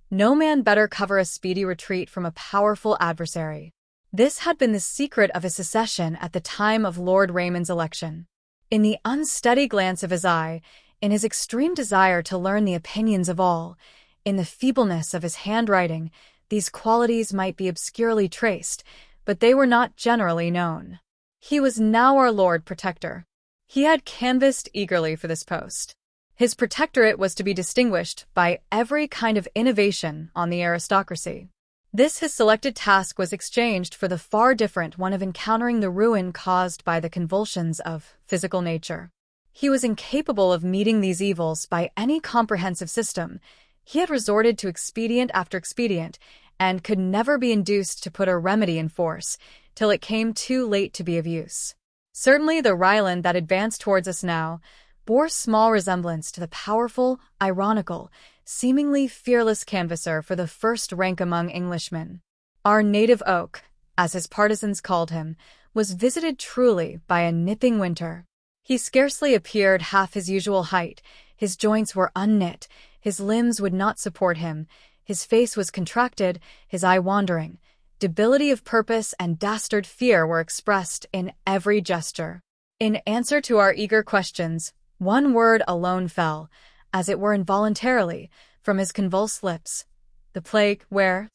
No man better cover a speedy retreat from a powerful adversary. This had been the secret of his secession at the time of Lord Raymond's election. In the unsteady glance of his eye, in his extreme desire to learn the opinions of all, in the feebleness of his handwriting, these qualities might be obscurely traced, but they were not generally known. He was now our Lord Protector. He had canvassed eagerly for this post. His protectorate was to be distinguished by every kind of innovation on the aristocracy. This his selected task was exchanged for the far different one of encountering the ruin caused by the convulsions of physical nature. He was incapable of meeting these evils by any comprehensive system. He had resorted to expedient after expedient, and could never be induced to put a remedy in force, till it came too late to be of use. Certainly the Ryland that advanced towards us now bore small resemblance to the powerful, ironical, seemingly fearless canvasser for the first rank among Englishmen. Our native oak, as his partisans called him, was visited truly by a nipping winter. He scarcely appeared half his usual height, his joints were unknit, his limbs would not support him, his face was contracted, his eye wandering. Debility of purpose and dastard fear were expressed in every gesture. In answer to our eager questions, one word alone fell, as it were involuntarily, from his convulsed lips. The plague, where?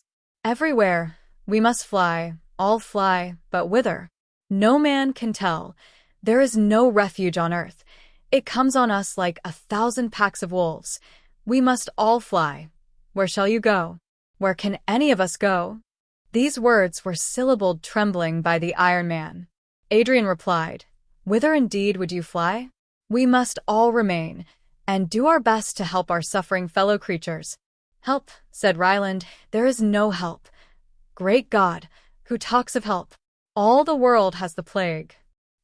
Everywhere. We must fly, all fly, but whither? No man can tell. There is no refuge on earth. It comes on us like 1,000 packs of wolves. We must all fly. Where shall you go? Where can any of us go? These words were syllabled trembling by the Iron Man. Adrian replied, Whither indeed would you fly? We must all remain, and do our best to help our suffering fellow creatures. Help, said Ryland, there is no help. Great God, who talks of help? All the world has the plague.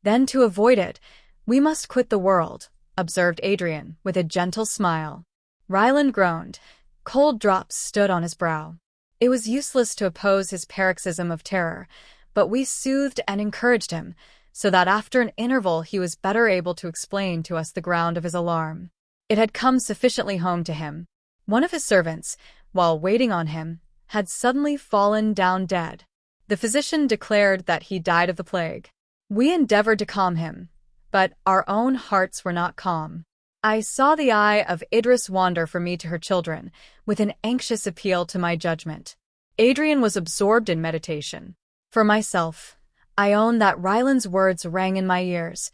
Then to avoid it, we must quit the world, observed Adrian, with a gentle smile. Ryland groaned. Cold drops stood on his brow. It was useless to oppose his paroxysm of terror, but we soothed and encouraged him, so that after an interval he was better able to explain to us the ground of his alarm. It had come sufficiently home to him. One of his servants, while waiting on him, had suddenly fallen down dead. The physician declared that he died of the plague. We endeavored to calm him, but our own hearts were not calm. I saw the eye of Idris wander from me to her children, with an anxious appeal to my judgment. Adrian was absorbed in meditation. For myself, I own that Ryland's words rang in my ears.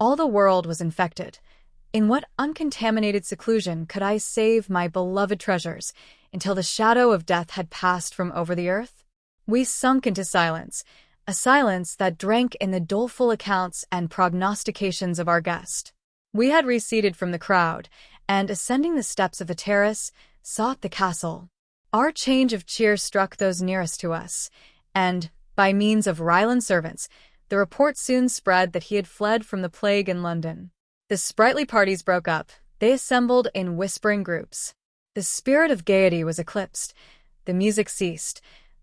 All the world was infected. In what uncontaminated seclusion could I save my beloved treasures until the shadow of death had passed from over the earth? We sunk into silence, a silence that drank in the doleful accounts and prognostications of our guest. We had receded from the crowd, and, ascending the steps of a terrace, sought the castle. Our change of cheer struck those nearest to us, and, by means of Ryland's servants, the report soon spread that he had fled from the plague in London. The sprightly parties broke up. They assembled in whispering groups. The spirit of gaiety was eclipsed. The music ceased.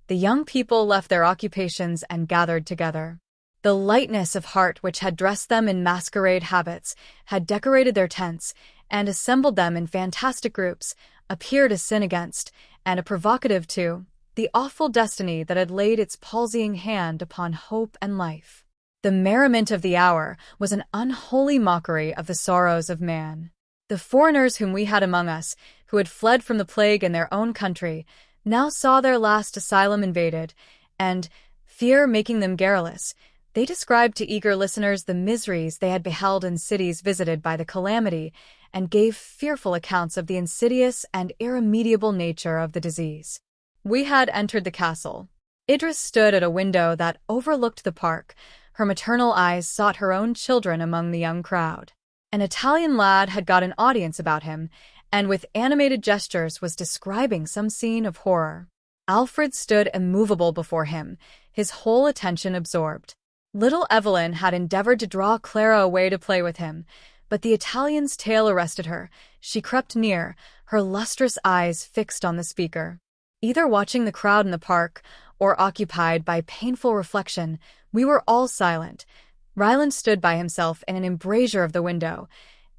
The young people left their occupations and gathered together. The lightness of heart which had dressed them in masquerade habits, had decorated their tents, and assembled them in fantastic groups, appeared a sin against, and a provocative to, the awful destiny that had laid its palsying hand upon hope and life. The merriment of the hour was an unholy mockery of the sorrows of man. The foreigners whom we had among us, who had fled from the plague in their own country, now saw their last asylum invaded, and, fear making them garrulous, they described to eager listeners the miseries they had beheld in cities visited by the calamity, and gave fearful accounts of the insidious and irremediable nature of the disease. We had entered the castle. Idris stood at a window that overlooked the park. Her maternal eyes sought her own children among the young crowd. An Italian lad had got an audience about him, and with animated gestures was describing some scene of horror. Alfred stood immovable before him, his whole attention absorbed. Little Evelyn had endeavored to draw Clara away to play with him, but the Italian's tale arrested her. She crept near, her lustrous eyes fixed on the speaker. Either watching the crowd in the park, or occupied by painful reflection, we were all silent. Ryland stood by himself in an embrasure of the window.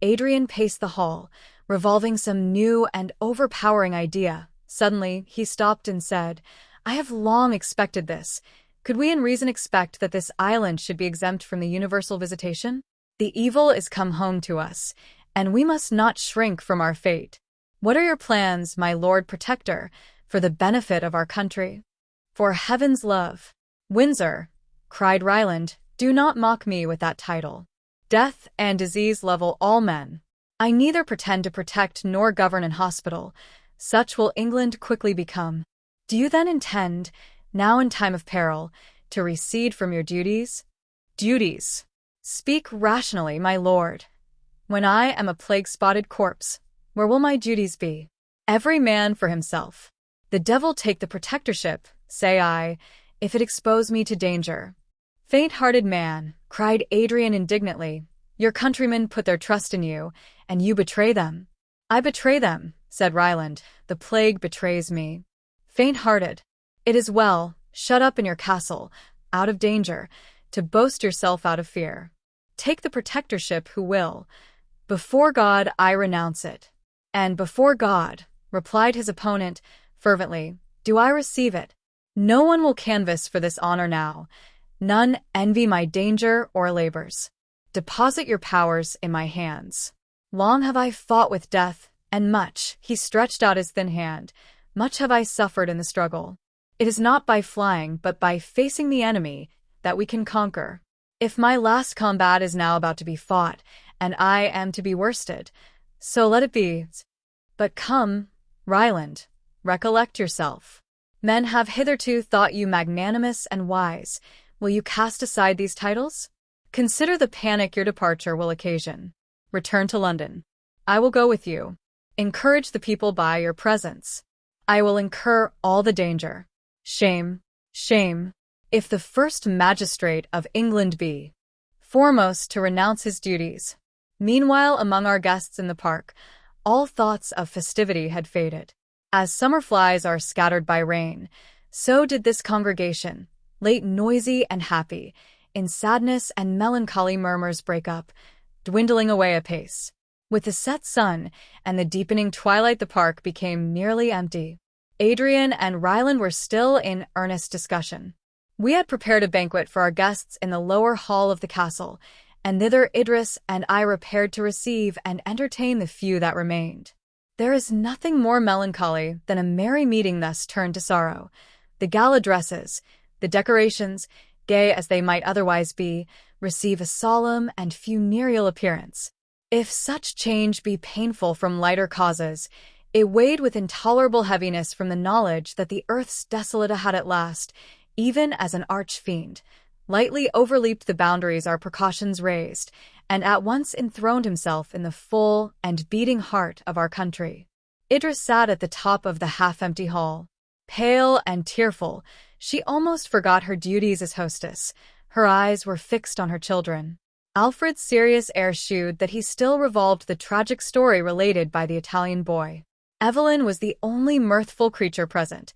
Adrian paced the hall, revolving some new and overpowering idea. Suddenly, he stopped and said, I have long expected this. Could we in reason expect that this island should be exempt from the universal visitation? The evil is come home to us, and we must not shrink from our fate. What are your plans, my Lord Protector, for the benefit of our country? For heaven's love, Windsor, cried Ryland, do not mock me with that title. Death and disease level all men. I neither pretend to protect nor govern an hospital. Such will England quickly become. Do you then intend, now in time of peril, to recede from your duties? Duties. Speak rationally, my lord. When I am a plague-spotted corpse, where will my duties be? Every man for himself. The devil take the protectorship, say I, if it expose me to danger. Faint-hearted man, cried Adrian indignantly, your countrymen put their trust in you, and you betray them. I betray them, said Ryland, the plague betrays me. Faint-hearted. It is well, shut up in your castle, out of danger, to boast yourself out of fear. Take the protectorship who will. Before God I renounce it. And before God, replied his opponent fervently, do I receive it. No one will canvass for this honor now. None envy my danger or labors. Deposit your powers in my hands. Long have I fought with death, and much, he stretched out his thin hand, much have I suffered in the struggle. It is not by flying, but by facing the enemy, that we can conquer. If my last combat is now about to be fought, and I am to be worsted, so let it be. But come, Ryland, recollect yourself. Men have hitherto thought you magnanimous and wise. Will you cast aside these titles? Consider the panic your departure will occasion. Return to London. I will go with you. Encourage the people by your presence. I will incur all the danger. Shame, shame, if the first magistrate of England be foremost to renounce his duties. Meanwhile, among our guests in the park, all thoughts of festivity had faded. As summer flies are scattered by rain, so did this congregation, late noisy and happy, in sadness and melancholy murmurs break up, dwindling away apace. With the set sun and the deepening twilight the park became nearly empty. Adrian and Ryland were still in earnest discussion. We had prepared a banquet for our guests in the lower hall of the castle, and thither Idris and I repaired to receive and entertain the few that remained. There is nothing more melancholy than a merry meeting thus turned to sorrow. The gala dresses, the decorations, gay as they might otherwise be, receive a solemn and funereal appearance. If such change be painful from lighter causes, it weighed with intolerable heaviness from the knowledge that the earth's desolate had at last, even as an arch-fiend, lightly overleaped the boundaries our precautions raised, and at once enthroned himself in the full and beating heart of our country. Idris sat at the top of the half-empty hall. Pale and tearful, she almost forgot her duties as hostess. Her eyes were fixed on her children. Alfred's serious air shewed that he still revolved the tragic story related by the Italian boy. Evelyn was the only mirthful creature present.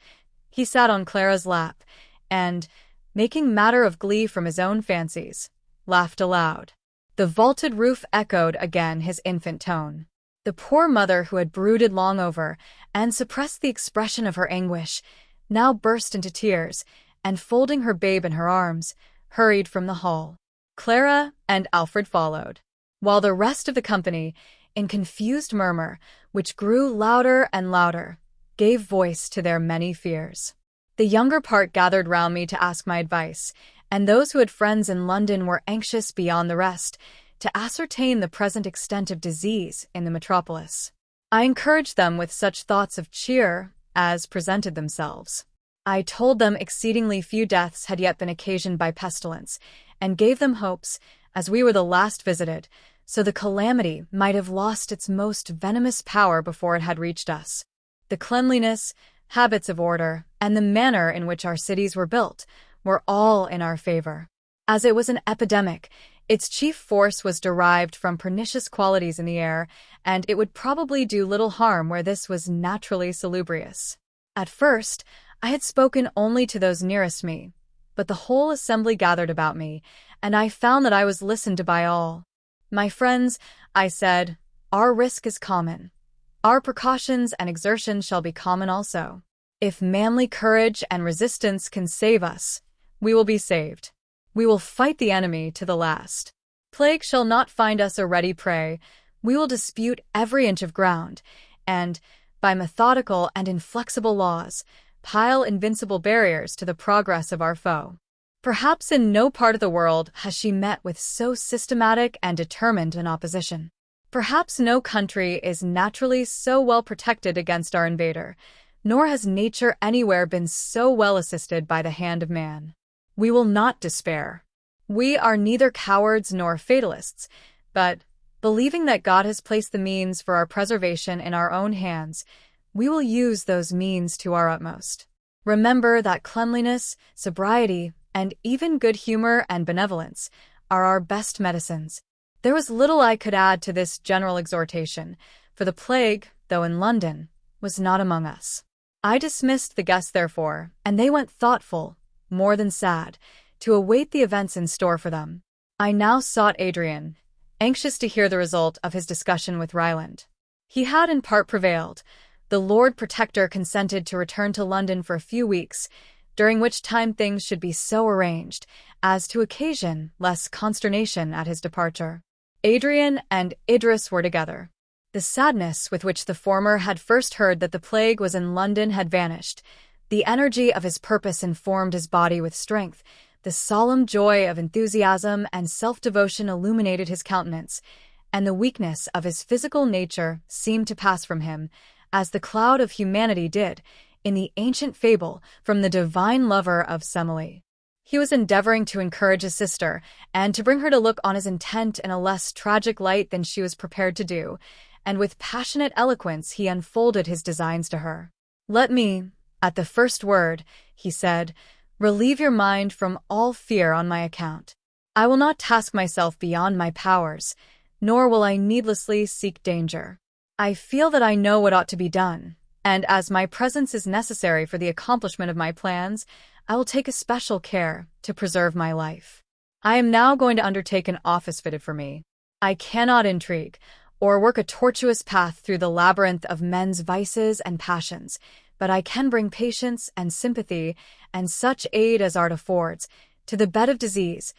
He sat on Clara's lap, and, making matter of glee from his own fancies, laughed aloud. The vaulted roof echoed again his infant tone. The poor mother, who had brooded long over and suppressed the expression of her anguish, now burst into tears, and folding her babe in her arms, hurried from the hall. Clara and Alfred followed, while the rest of the company, in confused murmur, which grew louder and louder, gave voice to their many fears. The younger part gathered round me to ask my advice, and those who had friends in London were anxious beyond the rest to ascertain the present extent of disease in the metropolis. I encouraged them with such thoughts of cheer as presented themselves. I told them exceedingly few deaths had yet been occasioned by pestilence, and gave them hopes, as we were the last visited, so the calamity might have lost its most venomous power before it had reached us. The cleanliness, habits of order, and the manner in which our cities were built were all in our favor. As it was an epidemic, its chief force was derived from pernicious qualities in the air, and it would probably do little harm where this was naturally salubrious. At first, I had spoken only to those nearest me, but the whole assembly gathered about me, and I found that I was listened to by all. My friends, I said, our risk is common. Our precautions and exertions shall be common also. If manly courage and resistance can save us, we will be saved. We will fight the enemy to the last. Plague shall not find us a ready prey. We will dispute every inch of ground, and, by methodical and inflexible laws, pile invincible barriers to the progress of our foe. Perhaps in no part of the world has she met with so systematic and determined an opposition. Perhaps no country is naturally so well protected against our invader, nor has nature anywhere been so well assisted by the hand of man. We will not despair. We are neither cowards nor fatalists, but, believing that God has placed the means for our preservation in our own hands, we will use those means to our utmost. Remember that cleanliness, sobriety, and even good humor and benevolence are our best medicines. There was little I could add to this general exhortation, for the plague, though in London, was not among us. I dismissed the guests, therefore, and they went thoughtful, more than sad, to await the events in store for them. I now sought Adrian, anxious to hear the result of his discussion with Ryland. He had in part prevailed. The Lord Protector consented to return to London for a few weeks, during which time things should be so arranged as to occasion less consternation at his departure. Adrian and Idris were together. The sadness with which the former had first heard that the plague was in London had vanished. The energy of his purpose informed his body with strength. The solemn joy of enthusiasm and self-devotion illuminated his countenance, and the weakness of his physical nature seemed to pass from him, as the cloud of humanity did, in the ancient fable, from the divine lover of Semele. He was endeavoring to encourage his sister, and to bring her to look on his intent in a less tragic light than she was prepared to do, and with passionate eloquence he unfolded his designs to her. "Let me, at the first word," he said, "relieve your mind from all fear on my account. I will not task myself beyond my powers, nor will I needlessly seek danger. I feel that I know what ought to be done, and as my presence is necessary for the accomplishment of my plans, I will take especial care to preserve my life. I am now going to undertake an office fitted for me. I cannot intrigue, or work a tortuous path through the labyrinth of men's vices and passions, but I can bring patience and sympathy, and such aid as art affords, to the bed of disease.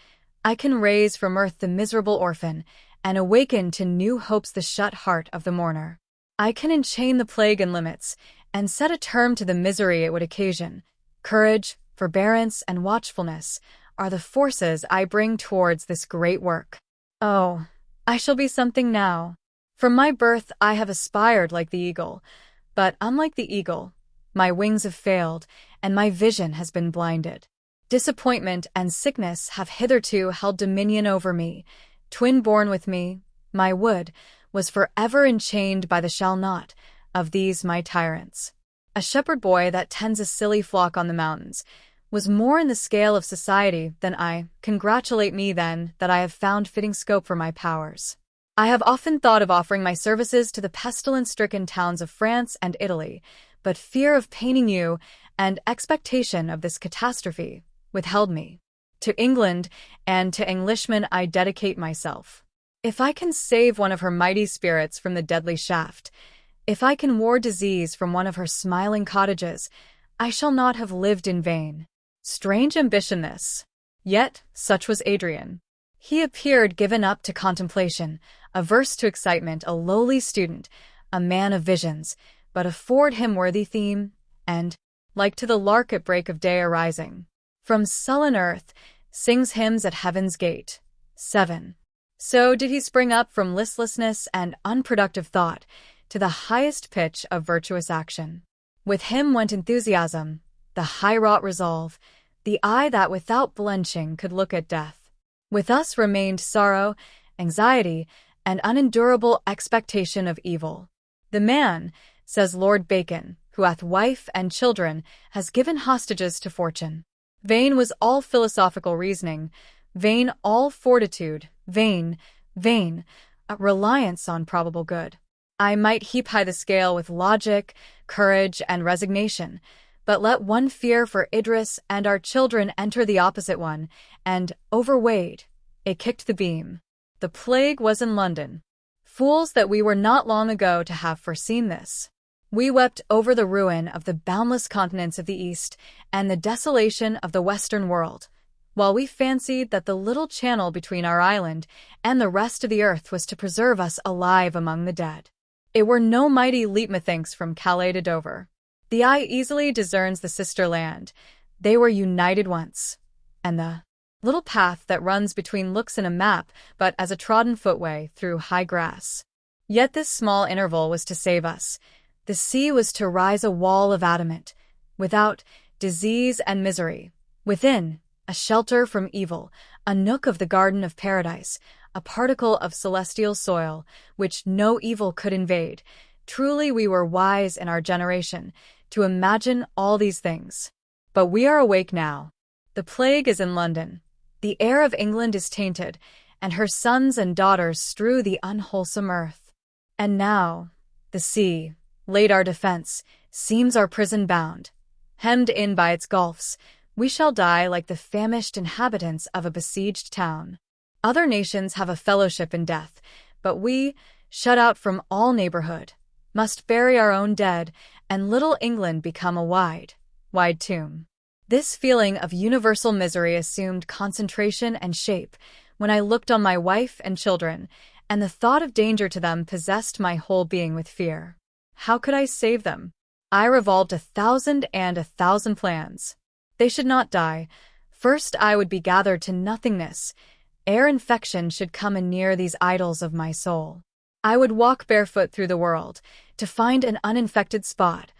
I can raise from earth the miserable orphan, and awaken to new hopes the shut heart of the mourner. I can enchain the plague in limits, and set a term to the misery it would occasion. Courage, forbearance, and watchfulness are the forces I bring towards this great work. Oh, I shall be something now. From my birth I have aspired like the eagle, but unlike the eagle, my wings have failed, and my vision has been blinded. Disappointment and sickness have hitherto held dominion over me. Twin-born with me, my wood, was forever enchained by the shall not of these my tyrants. A shepherd boy that tends a silly flock on the mountains was more in the scale of society than I. Congratulate me, then, that I have found fitting scope for my powers. I have often thought of offering my services to the pestilence-stricken towns of France and Italy, but fear of paining you and expectation of this catastrophe withheld me. To England and to Englishmen I dedicate myself. If I can save one of her mighty spirits from the deadly shaft, if I can ward disease from one of her smiling cottages, I shall not have lived in vain. Strange ambition this. Yet such was Adrian. He appeared given up to contemplation, averse to excitement, a lowly student, a man of visions, but afford him worthy theme, and, like to the lark at break of day arising, from sullen earth, sings hymns at heaven's gate. 7. So did he spring up from listlessness and unproductive thought to the highest pitch of virtuous action. With him went enthusiasm, the high-wrought resolve, the eye that without blenching could look at death. With us remained sorrow, anxiety, and unendurable expectation of evil. The man, says Lord Bacon, who hath wife and children, has given hostages to fortune. Vain was all philosophical reasoning, vain all fortitude, vain, a reliance on probable good. I might heap high the scale with logic, courage, and resignation, but let one fear for Idris and our children enter the opposite one, and, overweighed, it kicked the beam. The plague was in London. Fools that we were not long ago to have foreseen this. We wept over the ruin of the boundless continents of the East and the desolation of the Western world. while we fancied that the little channel between our island and the rest of the earth was to preserve us alive among the dead. It were no mighty leap, methinks, from Calais to Dover. The eye easily discerns the sister land. They were united once, and the little path that runs between looks in a map but as a trodden footway through high grass. Yet this small interval was to save us. The sea was to rise a wall of adamant, without disease and misery. Within, a shelter from evil, a nook of the garden of paradise, a particle of celestial soil, which no evil could invade. Truly we were wise in our generation to imagine all these things. But we are awake now. The plague is in London. The air of England is tainted, and her sons and daughters strew the unwholesome earth. And now, the sea, late our defense, seems our prison bound. Hemmed in by its gulfs, we shall die like the famished inhabitants of a besieged town. Other nations have a fellowship in death, but we, shut out from all neighborhood, must bury our own dead, and little England become a wide tomb. This feeling of universal misery assumed concentration and shape when I looked on my wife and children, and the thought of danger to them possessed my whole being with fear. How could I save them? I revolved 1,000 plans. They should not die. First I would be gathered to nothingness, ere infection should come anear these idols of my soul. I would walk barefoot through the world, to find an uninfected spot.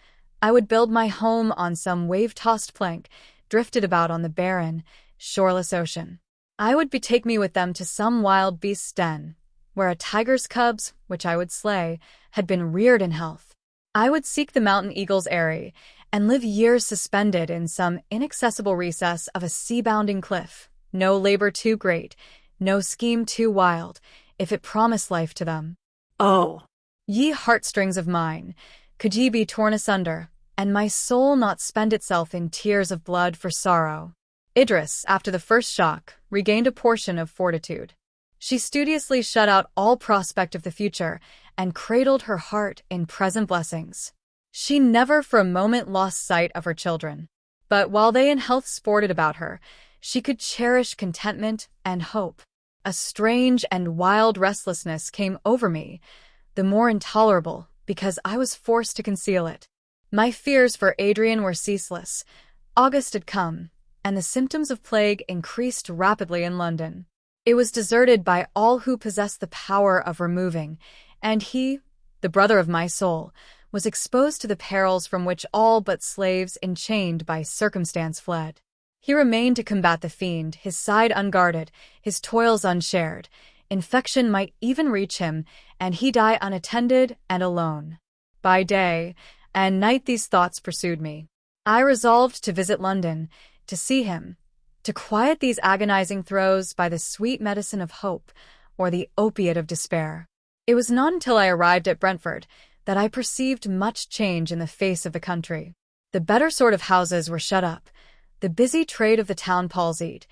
I would build my home on some wave-tossed plank, drifted about on the barren, shoreless ocean. I would betake me with them to some wild beast's den, where a tiger's cubs, which I would slay, had been reared in health. I would seek the mountain eagle's eyrie, and live years suspended in some inaccessible recess of a sea-bounding cliff. No labor too great, no scheme too wild, if it promised life to them. Oh, ye heartstrings of mine, could ye be torn asunder, and my soul not spend itself in tears of blood for sorrow? Idris, after the first shock, regained a portion of fortitude. She studiously shut out all prospect of the future, and cradled her heart in present blessings. She never for a moment lost sight of her children. But while they in health sported about her, she could cherish contentment and hope. A strange and wild restlessness came over me, the more intolerable because I was forced to conceal it. My fears for Adrian were ceaseless. August had come, and the symptoms of plague increased rapidly in London. It was deserted by all who possessed the power of removing, and he, the brother of my soul, was exposed to the perils from which all but slaves enchained by circumstance fled. He remained to combat the fiend, his side unguarded, his toils unshared. Infection might even reach him, and he die unattended and alone. By day and night these thoughts pursued me. I resolved to visit London, to see him, to quiet these agonizing throes by the sweet medicine of hope or the opiate of despair. It was not until I arrived at Brentford that I perceived much change in the face of the country. The better sort of houses were shut up, the busy trade of the town palsied.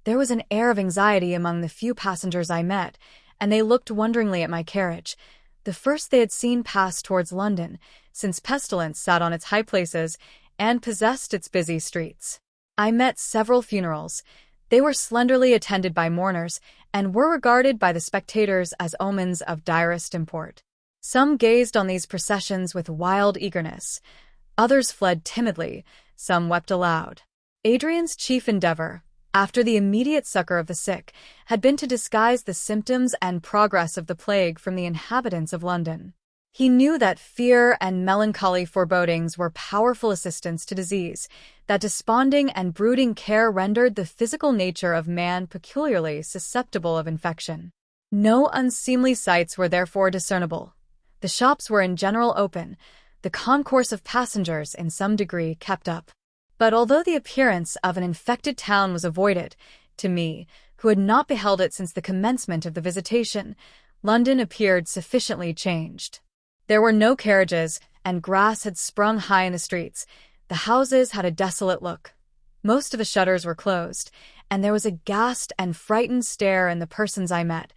There was an air of anxiety among the few passengers I met, and they looked wonderingly at my carriage, the first they had seen pass towards London, since pestilence sat on its high places and possessed its busy streets. I met several funerals. They were slenderly attended by mourners, and were regarded by the spectators as omens of direst import. Some gazed on these processions with wild eagerness. Others fled timidly. Some wept aloud. Adrian's chief endeavor, after the immediate succor of the sick, had been to disguise the symptoms and progress of the plague from the inhabitants of London. He knew that fear and melancholy forebodings were powerful assistants to disease, that desponding and brooding care rendered the physical nature of man peculiarly susceptible of infection. No unseemly sights were therefore discernible. The shops were in general open, the concourse of passengers in some degree kept up. But although the appearance of an infected town was avoided, to me, who had not beheld it since the commencement of the visitation, London appeared sufficiently changed. There were no carriages, and grass had sprung high in the streets. The houses had a desolate look. Most of the shutters were closed, and there was a ghast and frightened stare in the persons I met,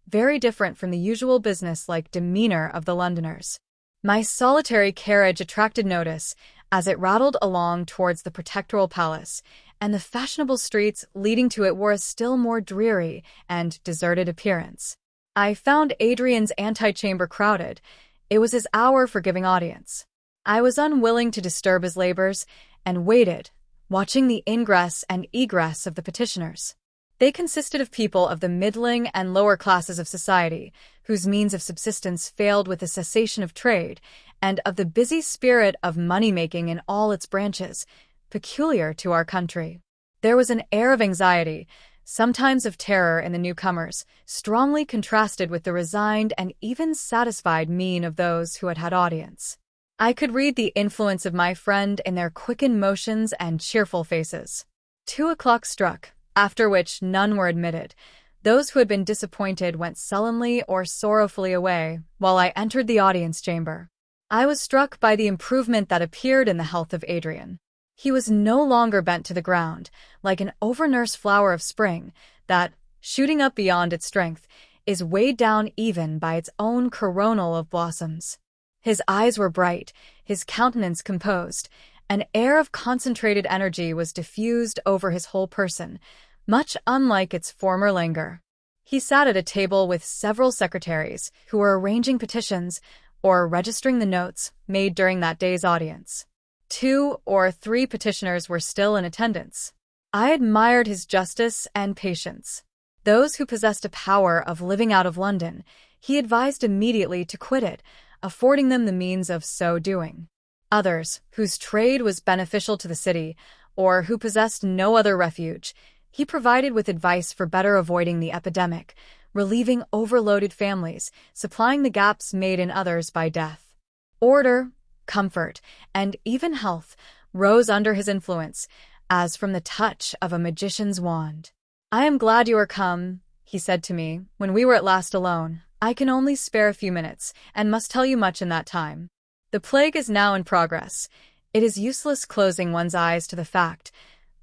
very different from the usual business-like demeanor of the Londoners. My solitary carriage attracted notice. as it rattled along towards the protectoral palace, and the fashionable streets leading to it wore a still more dreary and deserted appearance. I found Adrian's antechamber crowded. It was his hour for giving audience. I was unwilling to disturb his labors, and waited, watching the ingress and egress of the petitioners. They consisted of people of the middling and lower classes of society, whose means of subsistence failed with the cessation of trade, and of the busy spirit of money-making in all its branches, peculiar to our country. There was an air of anxiety, sometimes of terror in the newcomers, strongly contrasted with the resigned and even satisfied mien of those who had had audience. I could read the influence of my friend in their quickened motions and cheerful faces. 2 o'clock struck, after which none were admitted. Those who had been disappointed went sullenly or sorrowfully away, while I entered the audience chamber. I was struck by the improvement that appeared in the health of Adrian. He was no longer bent to the ground, like an overnursed flower of spring that, shooting up beyond its strength, is weighed down even by its own coronal of blossoms. His eyes were bright, his countenance composed. An air of concentrated energy was diffused over his whole person, much unlike its former languor. He sat at a table with several secretaries who were arranging petitions or registering the notes made during that day's audience. 2 or 3 petitioners were still in attendance. I admired his justice and patience. Those who possessed a power of living out of London, he advised immediately to quit it, affording them the means of so doing. Others, whose trade was beneficial to the city, or who possessed no other refuge, he provided with advice for better avoiding the epidemic, relieving overloaded families, supplying the gaps made in others by death. Order, comfort, and even health rose under his influence, as from the touch of a magician's wand. "I am glad you are come," he said to me, when we were at last alone. "I can only spare a few minutes, and must tell you much in that time. The plague is now in progress. It is useless closing one's eyes to the fact.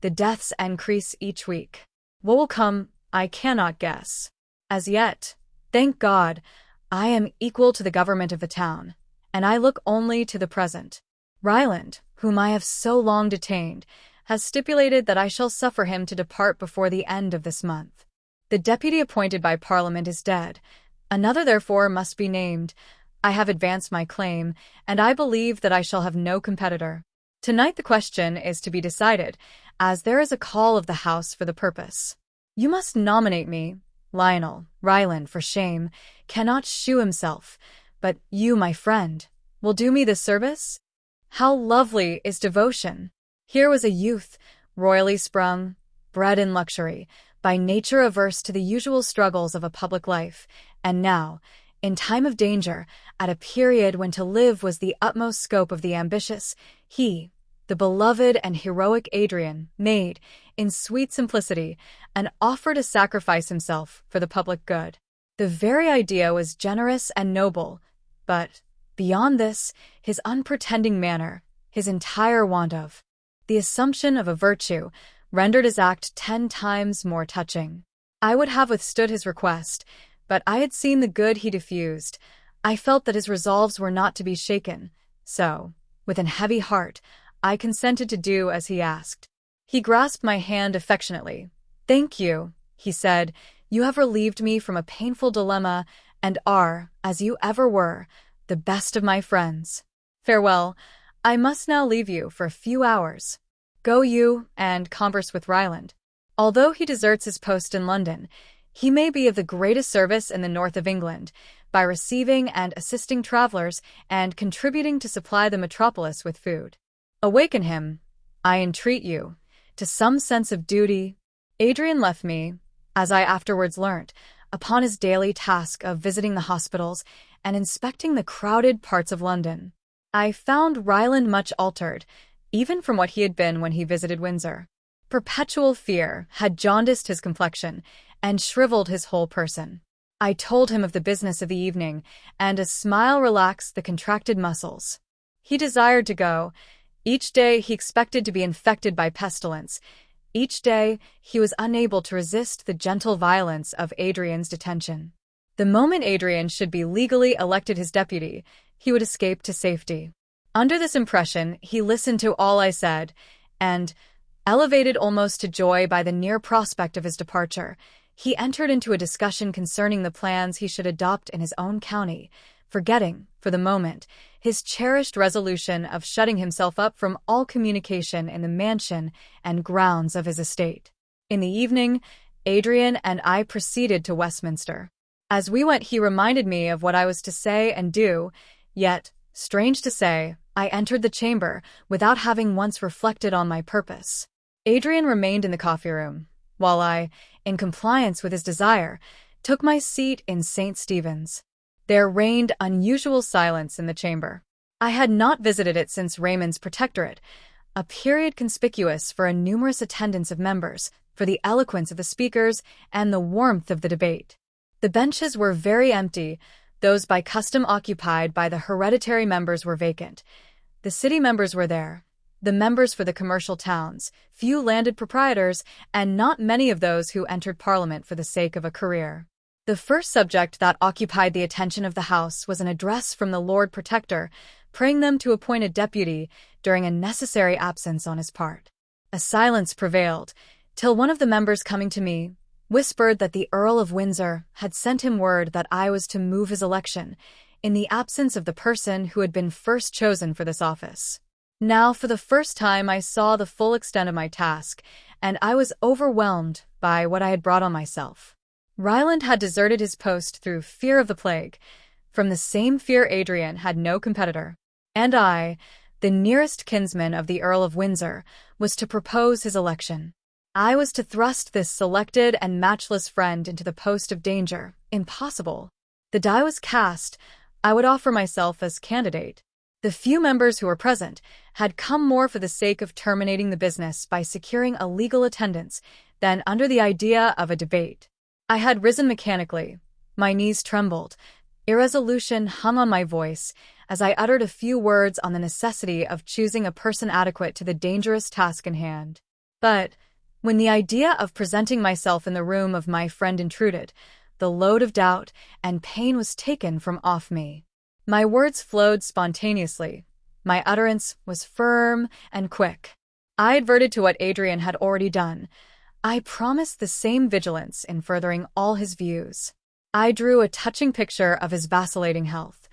The deaths increase each week. What will come, I cannot guess. As yet, thank God, I am equal to the government of the town, and I look only to the present. Ryland, whom I have so long detained, has stipulated that I shall suffer him to depart before the end of this month. The deputy appointed by Parliament is dead. Another, therefore, must be named. I have advanced my claim, and I believe that I shall have no competitor. Tonight the question is to be decided, as there is a call of the House for the purpose. You must nominate me. Lionel, Ryland, for shame, cannot shew himself, but you, my friend, will do me this service? How lovely is devotion! Here was a youth, royally sprung, bred in luxury, by nature averse to the usual struggles of a public life, and now, in time of danger, at a period when to live was the utmost scope of the ambitious, he, the beloved and heroic Adrian, made, in sweet simplicity, an offer to sacrifice himself for the public good. The very idea was generous and noble, but, beyond this, his unpretending manner, his entire want of the assumption of a virtue, rendered his act 10 times more touching. I would have withstood his request, but I had seen the good he diffused. I felt that his resolves were not to be shaken, so, with an heavy heart, I consented to do as he asked. He grasped my hand affectionately. "Thank you," he said. "You have relieved me from a painful dilemma, and are, as you ever were, the best of my friends. Farewell. I must now leave you for a few hours. Go you and converse with Ryland. Although he deserts his post in London, he may be of the greatest service in the north of England, by receiving and assisting travelers and contributing to supply the metropolis with food. Awaken him, I entreat you, to some sense of duty." Adrian left me, as I afterwards learnt, upon his daily task of visiting the hospitals and inspecting the crowded parts of London. I found Ryland much altered, even from what he had been when he visited Windsor. Perpetual fear had jaundiced his complexion and shriveled his whole person. I told him of the business of the evening, and a smile relaxed the contracted muscles. He desired to go. Each day he expected to be infected by pestilence. Each day he was unable to resist the gentle violence of Adrian's detention. The moment Adrian should be legally elected his deputy, he would escape to safety. Under this impression, he listened to all I said, and, elevated almost to joy by the near prospect of his departure, he entered into a discussion concerning the plans he should adopt in his own county, forgetting, for the moment, his cherished resolution of shutting himself up from all communication in the mansion and grounds of his estate. In the evening, Adrian and I proceeded to Westminster. As we went, he reminded me of what I was to say and do, yet, strange to say, I entered the chamber without having once reflected on my purpose. Adrian remained in the coffee-room, while I, in compliance with his desire, took my seat in St. Stephen's. There reigned unusual silence in the chamber. I had not visited it since Raymond's protectorate, a period conspicuous for a numerous attendance of members, for the eloquence of the speakers, and the warmth of the debate. The benches were very empty, those by custom occupied by the hereditary members were vacant. The city members were there, the members for the commercial towns, few landed proprietors, and not many of those who entered Parliament for the sake of a career. The first subject that occupied the attention of the House was an address from the Lord Protector, praying them to appoint a deputy during a necessary absence on his part. A silence prevailed, till one of the members coming to me, whispered that the Earl of Windsor had sent him word that I was to move his election, in the absence of the person who had been first chosen for this office. Now, for the first time, I saw the full extent of my task, and I was overwhelmed by what I had brought on myself. Ryland had deserted his post through fear of the plague. From the same fear Adrian had no competitor, and I, the nearest kinsman of the Earl of Windsor, was to propose his election. I was to thrust this selected and matchless friend into the post of danger. Impossible. The die was cast. I would offer myself as candidate. The few members who were present had come more for the sake of terminating the business by securing a legal attendance than under the idea of a debate. I had risen mechanically. My knees trembled. Irresolution hung on my voice as I uttered a few words on the necessity of choosing a person adequate to the dangerous task in hand. But, when the idea of presenting myself in the room of my friend intruded, the load of doubt and pain was taken from off me. My words flowed spontaneously. My utterance was firm and quick. I adverted to what Adrian had already done. I promised the same vigilance in furthering all his views. I drew a touching picture of his vacillating health.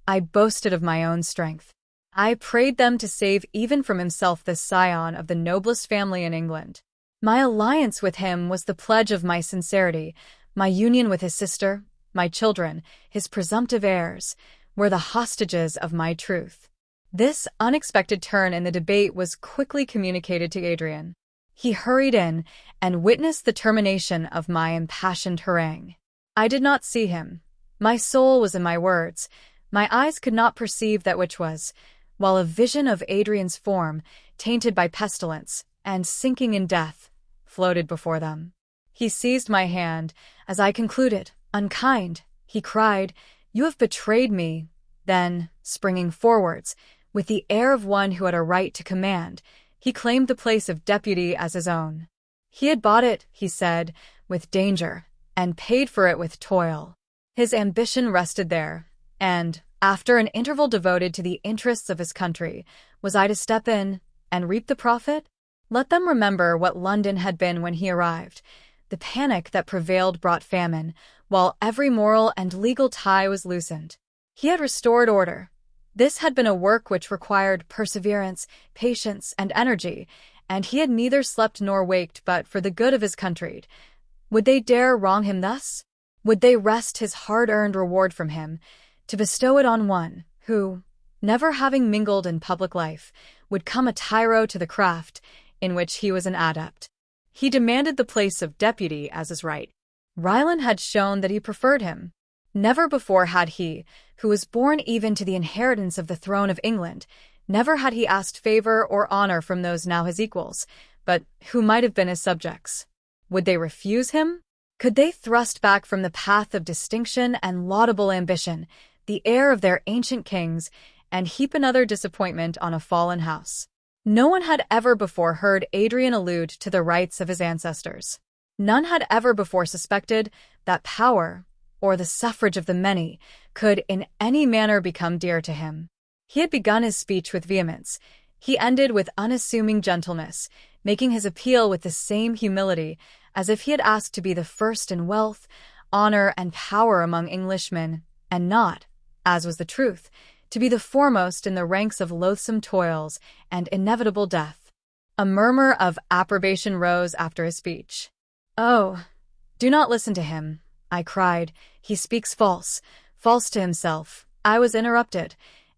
I boasted of my own strength. I prayed them to save even from himself the scion of the noblest family in England. My alliance with him was the pledge of my sincerity. My union with his sister, my children, his presumptive heirs, were the hostages of my truth. This unexpected turn in the debate was quickly communicated to Adrian. He hurried in and witnessed the termination of my impassioned harangue. I did not see him. My soul was in my words. My eyes could not perceive that which was, while a vision of Adrian's form, tainted by pestilence and sinking in death, floated before them. He seized my hand as I concluded. "Unkind," he cried, "you have betrayed me." Then, springing forwards, with the air of one who had a right to command, he claimed the place of deputy as his own. He had bought it, he said, with danger, and paid for it with toil. His ambition rested there, and, after an interval devoted to the interests of his country, was I to step in and reap the profit? Let them remember what London had been when he arrived. The panic that prevailed brought famine, while every moral and legal tie was loosened. He had restored order. This had been a work which required perseverance, patience, and energy, and he had neither slept nor waked but for the good of his country. Would they dare wrong him thus? Would they wrest his hard-earned reward from him, to bestow it on one who, never having mingled in public life, would come a tyro to the craft in which he was an adept? He demanded the place of deputy as his right. Ryland had shown that he preferred him. Never before had he, who was born even to the inheritance of the throne of England, never had he asked favor or honor from those now his equals, but who might have been his subjects. Would they refuse him? Could they thrust back from the path of distinction and laudable ambition the heir of their ancient kings, and heap another disappointment on a fallen house? No one had ever before heard Adrian allude to the rights of his ancestors. None had ever before suspected that power, or the suffrage of the many, could in any manner become dear to him. He had begun his speech with vehemence. He ended with unassuming gentleness, making his appeal with the same humility as if he had asked to be the first in wealth, honor, and power among Englishmen, and not, as was the truth, to be the foremost in the ranks of loathsome toils and inevitable death. A murmur of approbation rose after his speech. "Oh, do not listen to him," I cried. "He speaks false to himself." I was interrupted,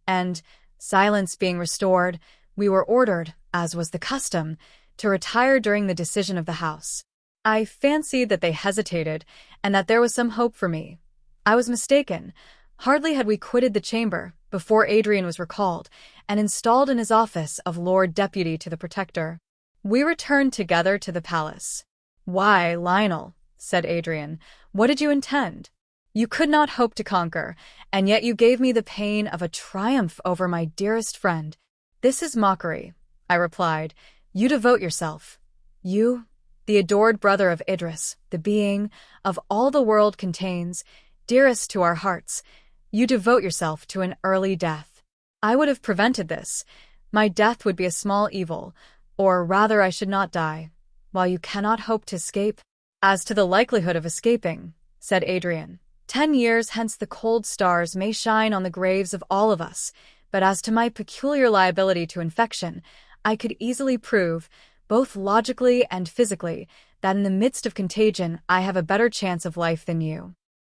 and, silence being restored, we were ordered, as was the custom, to retire during the decision of the House. I fancied that they hesitated, and that there was some hope for me. I was mistaken. Hardly had we quitted the chamber before Adrian was recalled and installed in his office of Lord Deputy to the Protector. We returned together to the palace. "Why, Lionel," said Adrian, "what did you intend? You could not hope to conquer, and yet you gave me the pain of a triumph over my dearest friend." "This is mockery," I replied. "You devote yourself. You, the adored brother of Idris, the being of all the world contains, dearest to our hearts, you devote yourself to an early death. I would have prevented this. My death would be a small evil, or rather I should not die, while you cannot hope to escape." "As to the likelihood of escaping," said Adrian, 10 years hence the cold stars may shine on the graves of all of us, but as to my peculiar liability to infection, I could easily prove, both logically and physically, that in the midst of contagion I have a better chance of life than you.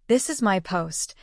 This is my post.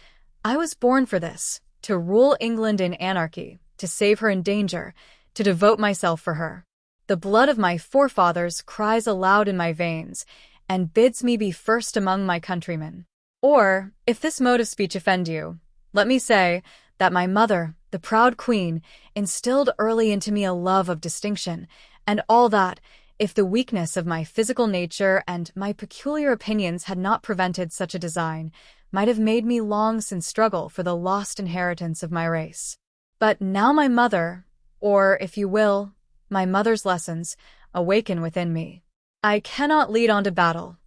I was born for this, to rule England in anarchy, to save her in danger, to devote myself for her. The blood of my forefathers cries aloud in my veins, and bids me be first among my countrymen. Or, if this mode of speech offend you, let me say that my mother, the proud queen, instilled early into me a love of distinction, and all that, if the weakness of my physical nature and my peculiar opinions had not prevented such a design, might have made me long since struggle for the lost inheritance of my race. But now my mother, or, if you will, my mother's lessons, awaken within me. I cannot lead on to battle.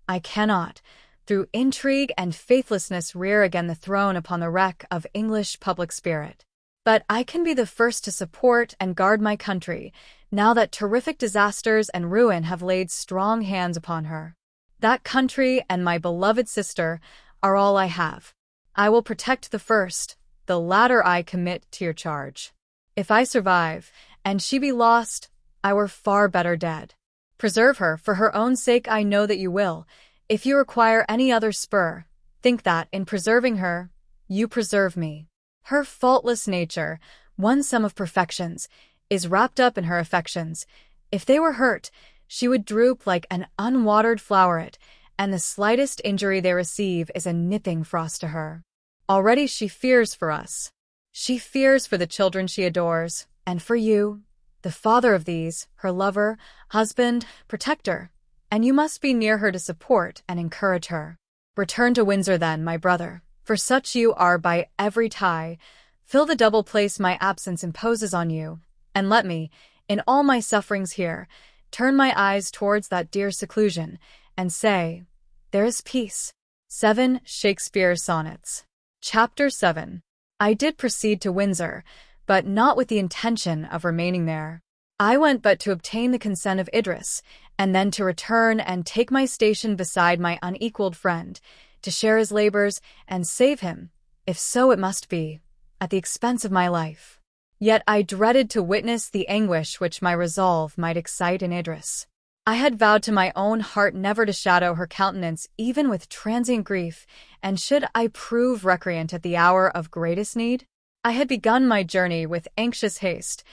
I cannot, through intrigue and faithlessness, rear again the throne upon the wreck of English public spirit. But I can be the first to support and guard my country, now that terrific disasters and ruin have laid strong hands upon her. That country and my beloved sister are all I have. I will protect the first, the latter I commit to your charge. If I survive, and she be lost, I were far better dead. Preserve her, for her own sake I know that you will. If you require any other spur, think that, in preserving her, you preserve me. Her faultless nature, one sum of perfections, is wrapped up in her affections. If they were hurt, she would droop like an unwatered floweret, and the slightest injury they receive is a nipping frost to her. Already she fears for us. She fears for the children she adores, and for you, the father of these, her lover, husband, protector, and you must be near her to support and encourage her. Return to Windsor then, my brother, for such you are by every tie. Fill the double place my absence imposes on you, and let me, in all my sufferings here, turn my eyes towards that dear seclusion, and say, there is peace. 7 Shakespeare Sonnets. Chapter 7. I did proceed to Windsor, but not with the intention of remaining there. I went but to obtain the consent of Idris, and then to return and take my station beside my unequaled friend, to share his labors and save him, if so it must be, at the expense of my life. Yet I dreaded to witness the anguish which my resolve might excite in Idris. I had vowed to my own heart never to shadow her countenance even with transient grief, and should I prove recreant at the hour of greatest need? I had begun my journey with anxious haste.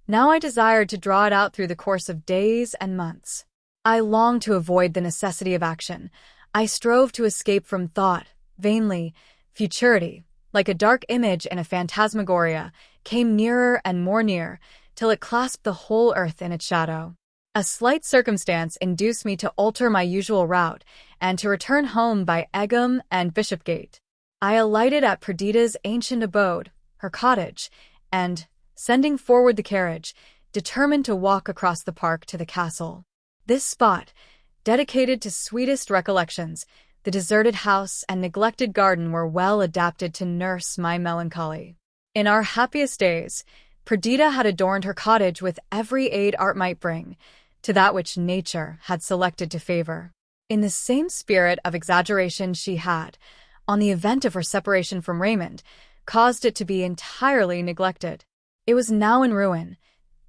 Now I desired to draw it out through the course of days and months. I longed to avoid the necessity of action. I strove to escape from thought, vainly. Futurity, like a dark image in a phantasmagoria, came nearer and more near, till it clasped the whole earth in its shadow. A slight circumstance induced me to alter my usual route, and to return home by Egham and Bishopgate. I alighted at Perdita's ancient abode, her cottage, and, sending forward the carriage, determined to walk across the park to the castle. This spot, dedicated to sweetest recollections, the deserted house and neglected garden were well adapted to nurse my melancholy. In our happiest days, Perdita had adorned her cottage with every aid art might bring, to that which nature had selected to favor. In the same spirit of exaggeration she had, on the event of her separation from Raymond, caused it to be entirely neglected. It was now in ruin.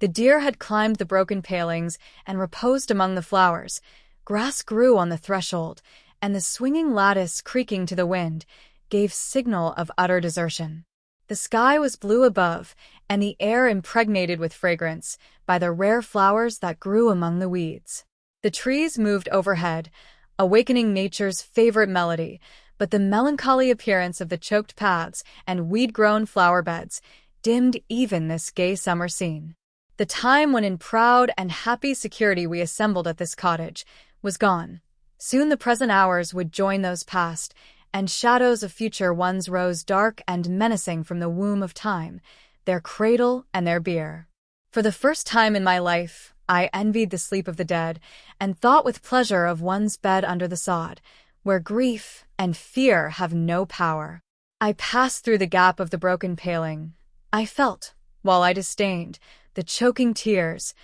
The deer had climbed the broken palings and reposed among the flowers. Grass grew on the threshold, and the swinging lattice, creaking to the wind, gave signal of utter desertion. The sky was blue above, and the air impregnated with fragrance by the rare flowers that grew among the weeds. The trees moved overhead, awakening nature's favorite melody, but the melancholy appearance of the choked paths and weed-grown flower beds dimmed even this gay summer scene. The time when in proud and happy security we assembled at this cottage was gone. Soon the present hours would join those past, and shadows of future ones rose dark and menacing from the womb of time, their cradle and their bier. For the first time in my life, I envied the sleep of the dead, and thought with pleasure of one's bed under the sod, where grief and fear have no power. I passed through the gap of the broken paling. I felt, while I disdained, the choking tears.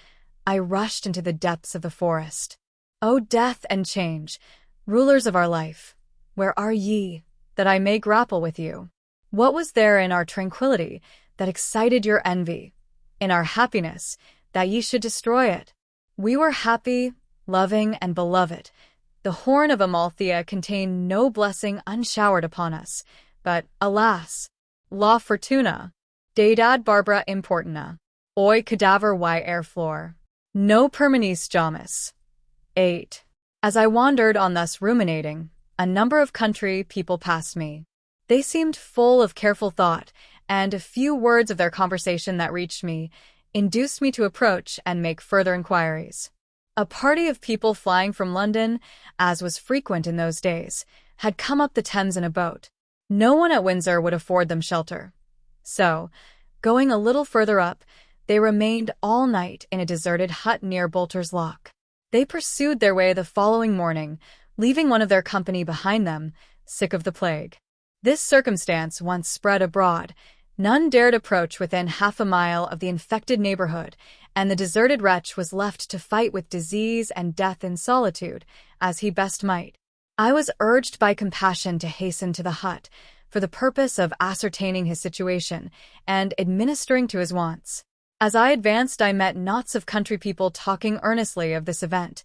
I rushed into the depths of the forest. O death and change, rulers of our life, where are ye, that I may grapple with you? What was there in our tranquillity that excited your envy, in our happiness that ye should destroy it? We were happy, loving, and beloved. The horn of Amalthea contained no blessing unshowered upon us, but, alas, la fortuna, deidad barbara importuna, oi cadaver y air flor, no permanis jamis. 8. As I wandered on thus ruminating, a number of country people passed me. They seemed full of careful thought, and a few words of their conversation that reached me induced me to approach and make further inquiries. A party of people flying from London, as was frequent in those days, had come up the Thames in a boat. No one at Windsor would afford them shelter. So, going a little further up, they remained all night in a deserted hut near Bolter's Lock. They pursued their way the following morning, leaving one of their company behind them, sick of the plague. This circumstance once spread abroad, none dared approach within half a mile of the infected neighborhood, and the deserted wretch was left to fight with disease and death in solitude, as he best might. I was urged by compassion to hasten to the hut, for the purpose of ascertaining his situation and administering to his wants. As I advanced, I met knots of country people talking earnestly of this event.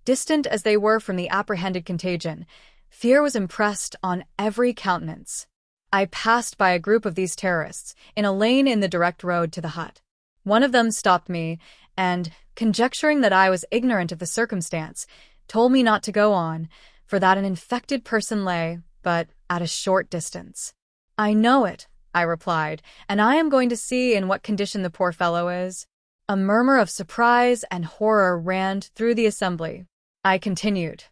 Distant as they were from the apprehended contagion, fear was impressed on every countenance. I passed by a group of these terrorists in a lane in the direct road to the hut. One of them stopped me and, conjecturing that I was ignorant of the circumstance, told me not to go on, for that an infected person lay but at a short distance. "I know it," I replied, "and I am going to see in what condition the poor fellow is." A murmur of surprise and horror ran through the assembly. I continued,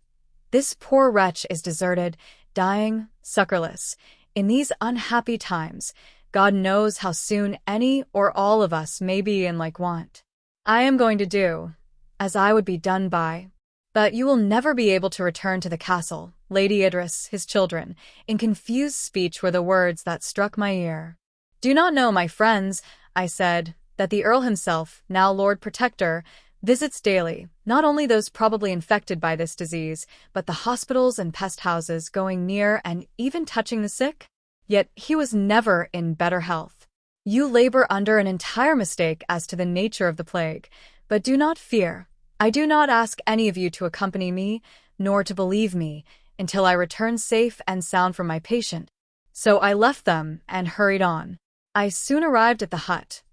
"This poor wretch is deserted, dying, succorless. In these unhappy times, God knows how soon any or all of us may be in like want. I am going to do as I would be done by. But you will never be able to return to the castle." Lady Idris, his children, in confused speech were the words that struck my ear. "Do not know, my friends," I said, "that the Earl himself, now Lord Protector, visits daily, not only those probably infected by this disease, but the hospitals and pest houses, going near and even touching the sick? Yet he was never in better health. You labor under an entire mistake as to the nature of the plague, but do not fear. I do not ask any of you to accompany me, nor to believe me, until I return safe and sound from my patient." So I left them and hurried on. I soon arrived at the hut.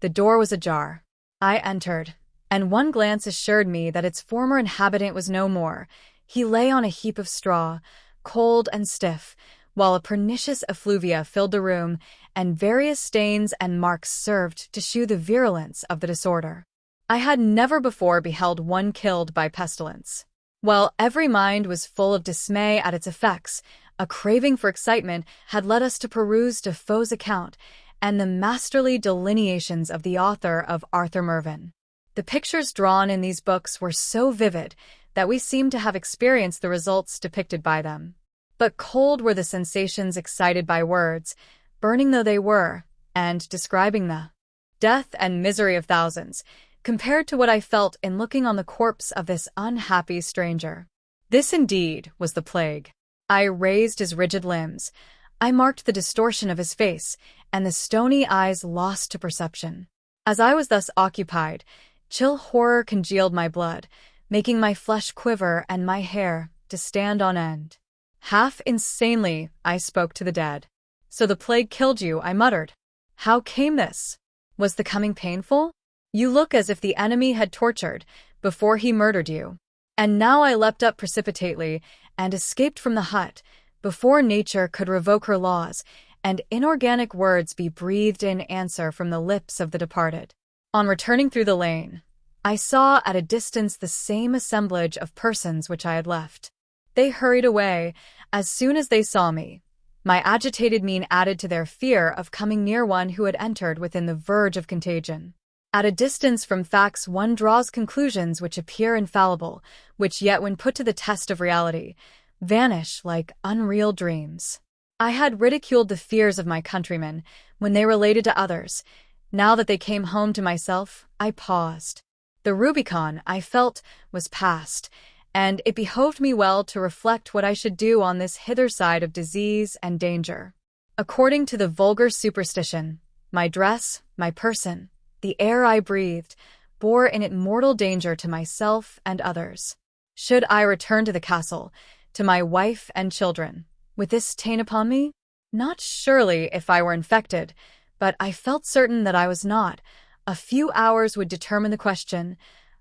The door was ajar. I entered, and one glance assured me that its former inhabitant was no more. He lay on a heap of straw, cold and stiff, while a pernicious effluvia filled the room, and various stains and marks served to shew the virulence of the disorder. I had never before beheld one killed by pestilence. While every mind was full of dismay at its effects, a craving for excitement had led us to peruse Defoe's account and the masterly delineations of the author of Arthur Mervyn. The pictures drawn in these books were so vivid that we seemed to have experienced the results depicted by them. But cold were the sensations excited by words, burning though they were, and describing the death and misery of thousands, compared to what I felt in looking on the corpse of this unhappy stranger. This indeed was the plague. I raised his rigid limbs. I marked the distortion of his face, and the stony eyes lost to perception. As I was thus occupied, chill horror congealed my blood, making my flesh quiver and my hair to stand on end. Half insanely, I spoke to the dead. "So the plague killed you," I muttered. "How came this? Was the coming painful? You look as if the enemy had tortured before he murdered you." And now I leapt up precipitately and escaped from the hut, before nature could revoke her laws, and inorganic words be breathed in answer from the lips of the departed. On returning through the lane, I saw at a distance the same assemblage of persons which I had left. They hurried away as soon as they saw me. My agitated mien added to their fear of coming near one who had entered within the verge of contagion. At a distance from facts one draws conclusions which appear infallible, which yet when put to the test of reality, vanish like unreal dreams. I had ridiculed the fears of my countrymen when they related to others. Now that they came home to myself, I paused. The Rubicon, I felt, was past, and it behoved me well to reflect what I should do on this hither side of disease and danger. According to the vulgar superstition, my dress, my person, the air I breathed, bore in it mortal danger to myself and others. Should I return to the castle, to my wife and children, with this stain upon me? Not surely if I were infected, but I felt certain that I was not. A few hours would determine the question.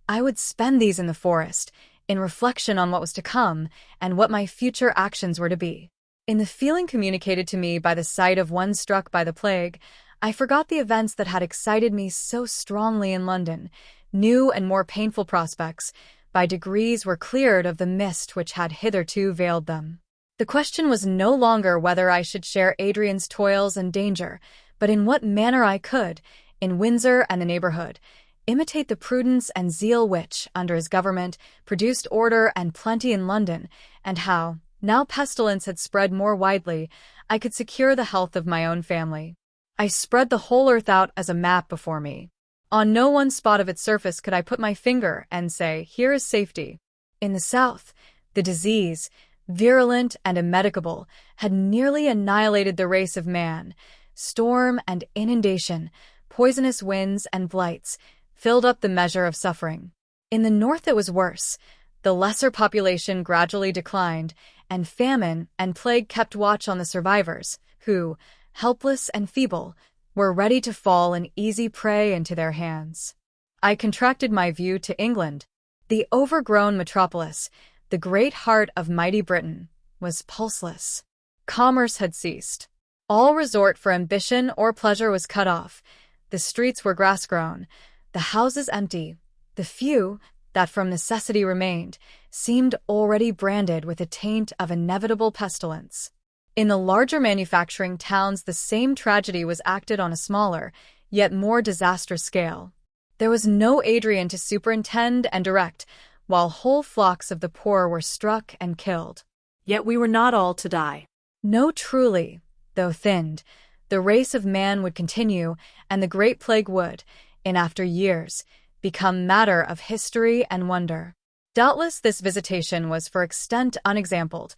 I would spend these in the forest, in reflection on what was to come and what my future actions were to be. In the feeling communicated to me by the sight of one struck by the plague, I forgot the events that had excited me so strongly in London. New and more painful prospects, by degrees, were cleared of the mist which had hitherto veiled them. The question was no longer whether I should share Adrian's toils and danger, but in what manner I could, in Windsor and the neighborhood, imitate the prudence and zeal which, under his government, produced order and plenty in London, and how, now pestilence had spread more widely, I could secure the health of my own family. I spread the whole earth out as a map before me. On no one spot of its surface could I put my finger and say, "Here is safety." In the south, the disease, virulent and immedicable, had nearly annihilated the race of man. Storm and inundation, poisonous winds and blights, filled up the measure of suffering. In the north it was worse. The lesser population gradually declined, and famine and plague kept watch on the survivors, who, helpless and feeble, were ready to fall an easy prey into their hands. I contracted my view to England. The overgrown metropolis, the great heart of mighty Britain, was pulseless. Commerce had ceased. All resort for ambition or pleasure was cut off. The streets were grass-grown, the houses empty. The few that from necessity remained seemed already branded with a taint of inevitable pestilence. In the larger manufacturing towns the same tragedy was acted on a smaller, yet more disastrous scale. There was no Adrian to superintend and direct, while whole flocks of the poor were struck and killed. Yet we were not all to die. No, truly, though thinned, the race of man would continue, and the great plague would, in after years, become matter of history and wonder. Doubtless this visitation was for extent unexampled.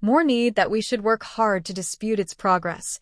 More need that we should work hard to dispute its progress.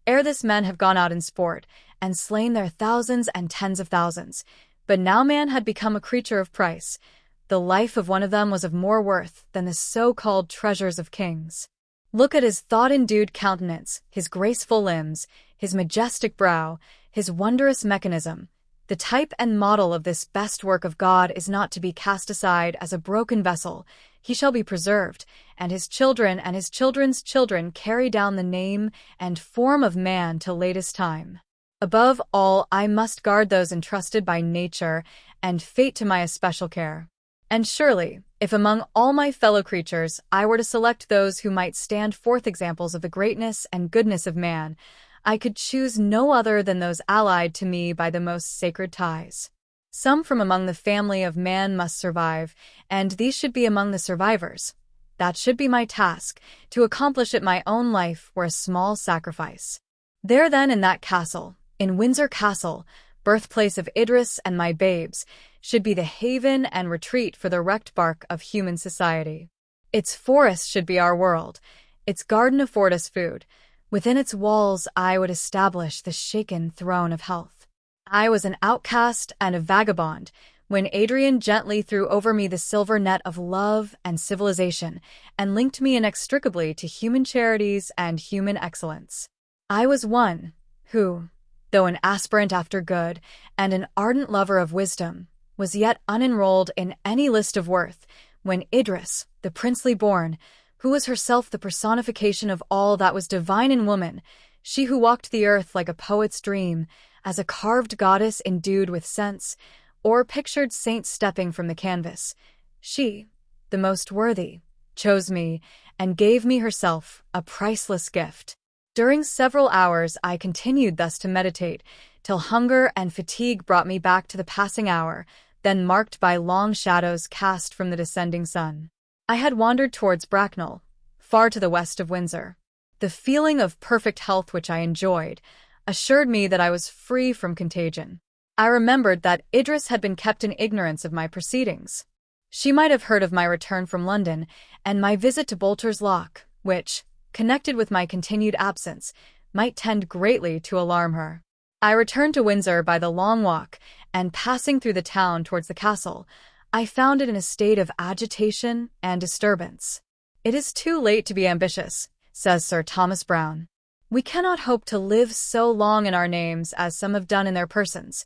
Ere this men have gone out in sport, and slain their thousands and tens of thousands. But now man had become a creature of price. The life of one of them was of more worth than the so-called treasures of kings. Look at his thought-endued countenance, his graceful limbs, his majestic brow, his wondrous mechanism. The type and model of this best work of God is not to be cast aside as a broken vessel. He shall be preserved, and his children and his children's children carry down the name and form of man till latest time. Above all, I must guard those entrusted by nature and fate to my especial care. And surely, if among all my fellow creatures I were to select those who might stand forth examples of the greatness and goodness of man, I could choose no other than those allied to me by the most sacred ties. Some from among the family of man must survive, and these should be among the survivors. That should be my task. To accomplish it my own life were a small sacrifice. There then in that castle, in Windsor Castle, birthplace of Idris and my babes, should be the haven and retreat for the wrecked bark of human society. Its forest should be our world, its garden afford us food. Within its walls I would establish the shaken throne of health. I was an outcast and a vagabond when Adrian gently threw over me the silver net of love and civilization and linked me inextricably to human charities and human excellence. I was one who, though an aspirant after good and an ardent lover of wisdom, was yet unenrolled in any list of worth when Idris, the princely born, who was herself the personification of all that was divine in woman, she who walked the earth like a poet's dream, as a carved goddess endued with sense, or pictured saints stepping from the canvas, she, the most worthy, chose me and gave me herself, a priceless gift. During several hours I continued thus to meditate, till hunger and fatigue brought me back to the passing hour, then marked by long shadows cast from the descending sun. I had wandered towards Bracknell, far to the west of Windsor. The feeling of perfect health which I enjoyed assured me that I was free from contagion. I remembered that Idris had been kept in ignorance of my proceedings. She might have heard of my return from London and my visit to Bolter's Lock, which, connected with my continued absence, might tend greatly to alarm her. I returned to Windsor by the long walk, and passing through the town towards the castle, I found it in a state of agitation and disturbance. "It is too late to be ambitious," says Sir Thomas Browne. "We cannot hope to live so long in our names as some have done in their persons.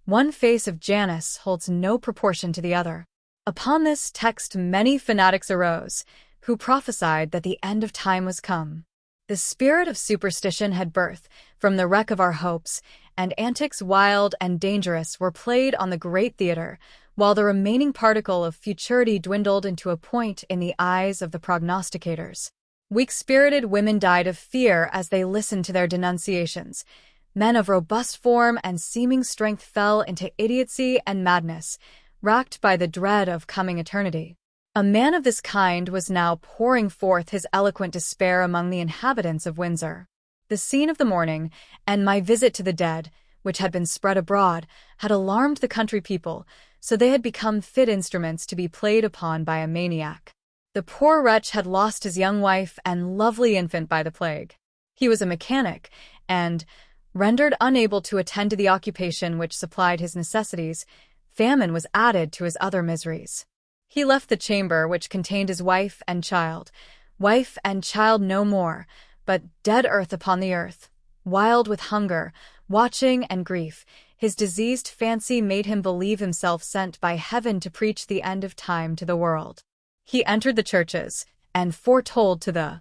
One face of Janus holds no proportion to the other." Upon this text many fanatics arose, who prophesied that the end of time was come. The spirit of superstition had birth from the wreck of our hopes, and antics wild and dangerous were played on the great theatre, while the remaining particle of futurity dwindled into a point in the eyes of the prognosticators. Weak-spirited women died of fear as they listened to their denunciations. Men of robust form and seeming strength fell into idiocy and madness, racked by the dread of coming eternity. A man of this kind was now pouring forth his eloquent despair among the inhabitants of Windsor. The scene of the morning, and my visit to the dead, which had been spread abroad, had alarmed the country people, so they had become fit instruments to be played upon by a maniac. The poor wretch had lost his young wife and lovely infant by the plague. He was a mechanic, and, rendered unable to attend to the occupation which supplied his necessities, famine was added to his other miseries. He left the chamber which contained his wife and child no more, but dead earth upon the earth. Wild with hunger, watching, and grief, his diseased fancy made him believe himself sent by heaven to preach the end of time to the world. He entered the churches, and foretold to the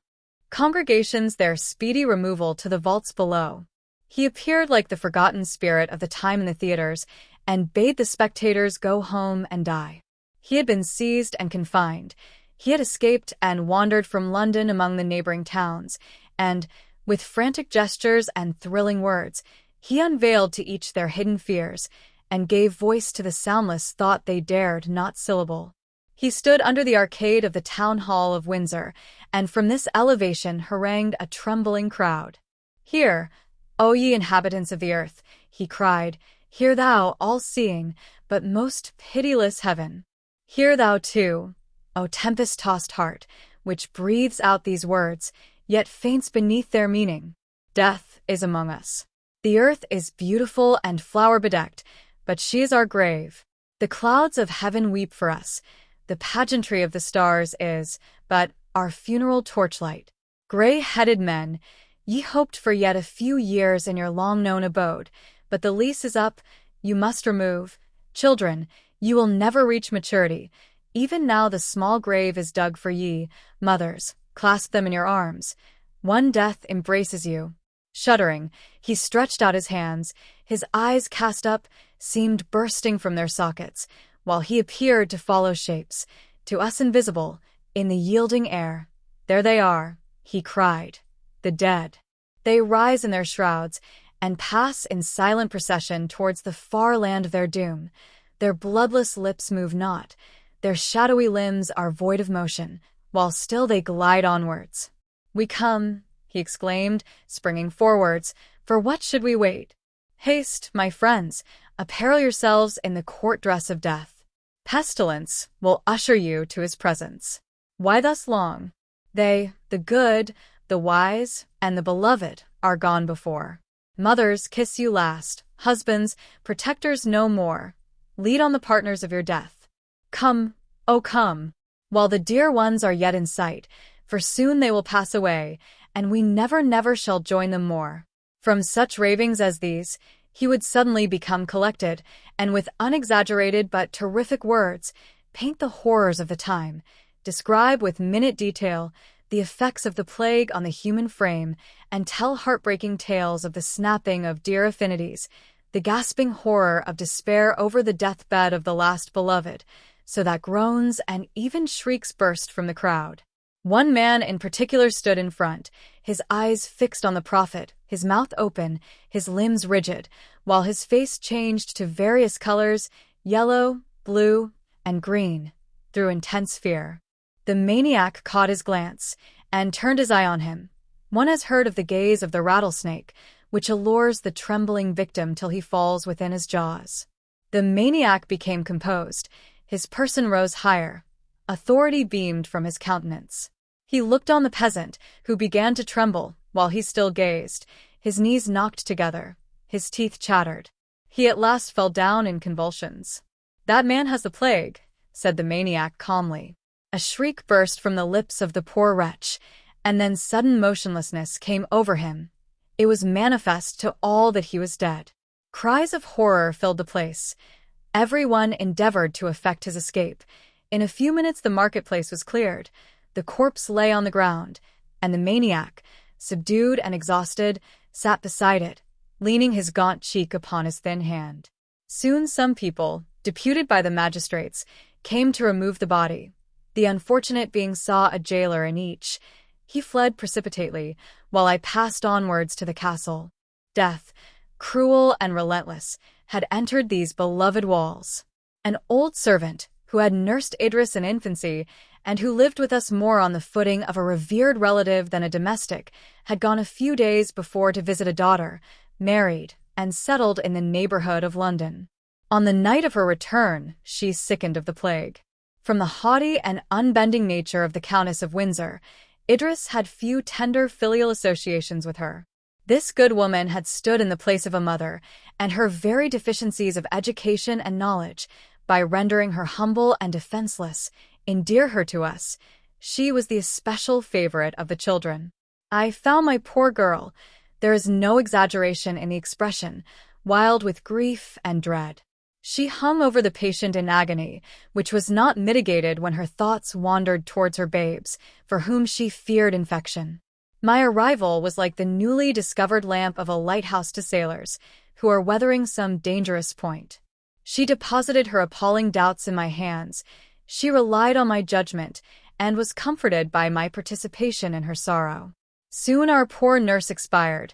congregations their speedy removal to the vaults below. He appeared like the forgotten spirit of the time in the theatres, and bade the spectators go home and die. He had been seized and confined. He had escaped and wandered from London among the neighboring towns, and, with frantic gestures and thrilling words, he unveiled to each their hidden fears, and gave voice to the soundless thought they dared not syllable. He stood under the arcade of the town hall of Windsor, and from this elevation harangued a trembling crowd. "Hear, O ye inhabitants of the earth," he cried, "hear thou, all-seeing, but most pitiless heaven. Hear thou too, O tempest-tossed heart, which breathes out these words, yet faints beneath their meaning. Death is among us. The earth is beautiful and flower-bedecked, but she is our grave. The clouds of heaven weep for us. The pageantry of the stars is but our funeral torchlight. Gray-headed men, ye hoped for yet a few years in your long-known abode, but the lease is up, you must remove. Children, you will never reach maturity. Even now the small grave is dug for ye. Mothers, clasp them in your arms. One death embraces you." Shuddering, he stretched out his hands. His eyes, cast up, seemed bursting from their sockets, while he appeared to follow shapes, to us invisible, in the yielding air. "There they are," he cried, "the dead. They rise in their shrouds, and pass in silent procession towards the far land of their doom. Their bloodless lips move not, their shadowy limbs are void of motion, while still they glide onwards. We come," he exclaimed, springing forwards, "for what should we wait? Haste, my friends, apparel yourselves in the court dress of death. Pestilence will usher you to his presence. Why thus long? They, the good, the wise, and the beloved, are gone before. Mothers, kiss you last. Husbands, protectors no more. Lead on the partners of your death. Come, oh come, while the dear ones are yet in sight, for soon they will pass away, and we never shall join them more. From such ravings as these, he would suddenly become collected, and with unexaggerated but terrific words, paint the horrors of the time, describe with minute detail the effects of the plague on the human frame, and tell heartbreaking tales of the snapping of dear affinities, the gasping horror of despair over the deathbed of the last beloved, so that groans and even shrieks burst from the crowd. One man in particular stood in front, his eyes fixed on the prophet, his mouth open, his limbs rigid, while his face changed to various colors, yellow, blue, and green, through intense fear. The maniac caught his glance, and turned his eye on him. One has heard of the gaze of the rattlesnake, which allures the trembling victim till he falls within his jaws. The maniac became composed, his person rose higher. Authority beamed from his countenance. He looked on the peasant, who began to tremble, while he still gazed. His knees knocked together, his teeth chattered. He at last fell down in convulsions. "That man has the plague," said the maniac calmly. A shriek burst from the lips of the poor wretch, and then sudden motionlessness came over him. It was manifest to all that he was dead. Cries of horror filled the place. Everyone endeavored to effect his escape. In a few minutes the marketplace was cleared. The corpse lay on the ground, and the maniac, subdued and exhausted, sat beside it, leaning his gaunt cheek upon his thin hand. Soon some people, deputed by the magistrates, came to remove the body. The unfortunate being saw a jailer in each. He fled precipitately, while I passed onwards to the castle. Death, cruel and relentless, had entered these beloved walls. An old servant, who had nursed Idris in infancy, and who lived with us more on the footing of a revered relative than a domestic, had gone a few days before to visit a daughter, married, and settled in the neighborhood of London. On the night of her return, she sickened of the plague. From the haughty and unbending nature of the Countess of Windsor, Idris had few tender filial associations with her. This good woman had stood in the place of a mother, and her very deficiencies of education and knowledge, by rendering her humble and defenseless, endear her to us. She was the especial favorite of the children. I found my poor girl, there is no exaggeration in the expression, wild with grief and dread. She hung over the patient in agony, which was not mitigated when her thoughts wandered towards her babes, for whom she feared infection. My arrival was like the newly discovered lamp of a lighthouse to sailors, who are weathering some dangerous point. She deposited her appalling doubts in my hands. She relied on my judgment, and was comforted by my participation in her sorrow. Soon our poor nurse expired,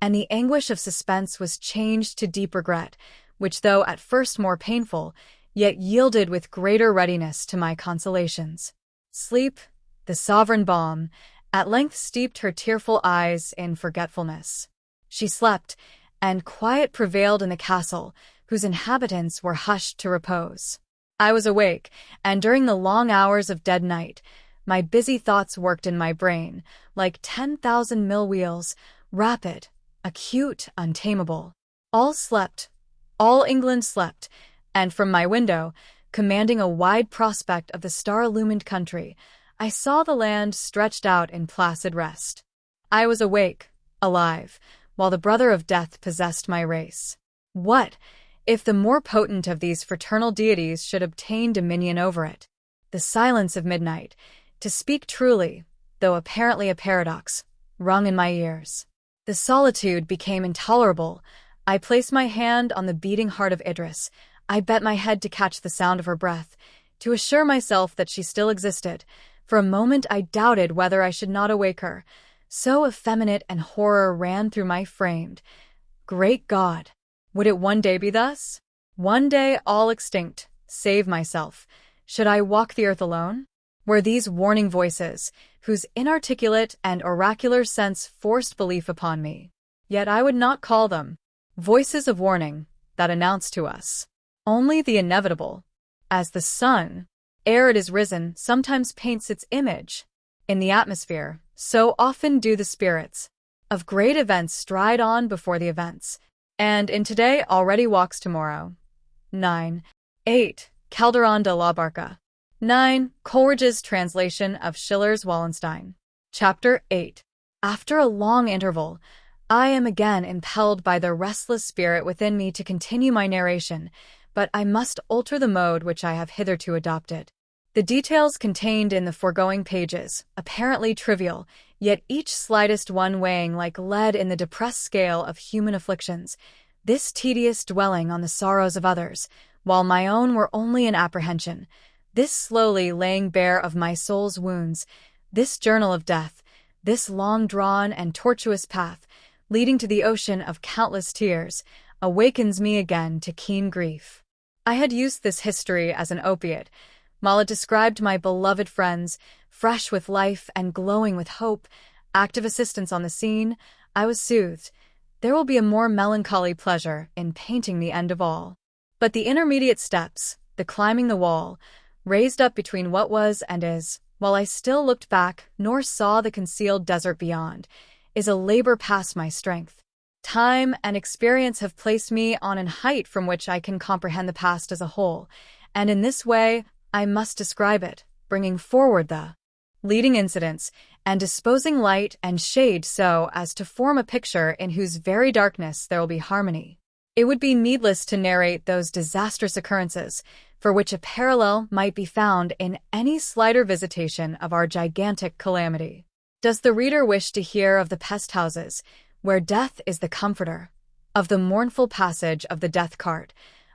and the anguish of suspense was changed to deep regret, which, though at first more painful, yet yielded with greater readiness to my consolations. Sleep, the sovereign balm, at length steeped her tearful eyes in forgetfulness. She slept, and quiet prevailed in the castle, whose inhabitants were hushed to repose. I was awake, and during the long hours of dead night, my busy thoughts worked in my brain, like 10,000 mill wheels, rapid, acute, untamable. All slept. All England slept, and from my window, commanding a wide prospect of the star-illumined country, I saw the land stretched out in placid rest. I was awake, alive, while the brother of death possessed my race. What, if the more potent of these fraternal deities should obtain dominion over it? The silence of midnight, to speak truly, though apparently a paradox, rung in my ears. The solitude became intolerable. I placed my hand on the beating heart of Idris. I bent my head to catch the sound of her breath, to assure myself that she still existed. For a moment I doubted whether I should not awake her. So effeminate and horror ran through my frame. Great God! Would it one day be thus? One day all extinct, save myself. Should I walk the earth alone? Were these warning voices, whose inarticulate and oracular sense forced belief upon me? Yet I would not call them. voices of warning that announce to us only the inevitable, as the sun, ere it is risen, sometimes paints its image in the atmosphere, so often do the spirits of great events stride on before the events, and in today already walks tomorrow. 9. 8. Calderon de la Barca. 9. Coleridge's translation of Schiller's Wallenstein. Chapter 8. After a long interval, I am again impelled by the restless spirit within me to continue my narration, but I must alter the mode which I have hitherto adopted. The details contained in the foregoing pages, apparently trivial, yet each slightest one weighing like lead in the depressed scale of human afflictions, this tedious dwelling on the sorrows of others, while my own were only in apprehension, this slowly laying bare of my soul's wounds, this journal of death, this long-drawn and tortuous path, leading to the ocean of countless tears, awakens me again to keen grief. I had used this history as an opiate, while it described my beloved friends, fresh with life and glowing with hope, active assistance on the scene. I was soothed. There will be a more melancholy pleasure in painting the end of all. But the intermediate steps, the climbing the wall, raised up between what was and is, while I still looked back nor saw the concealed desert beyond, is a labor past my strength. Time and experience have placed me on an height from which I can comprehend the past as a whole, and in this way I must describe it, bringing forward the leading incidents and disposing light and shade so as to form a picture in whose very darkness there will be harmony. It would be needless to narrate those disastrous occurrences, for which a parallel might be found in any slighter visitation of our gigantic calamity. Does the reader wish to hear of the pest houses, where death is the comforter, of the mournful passage of the death cart,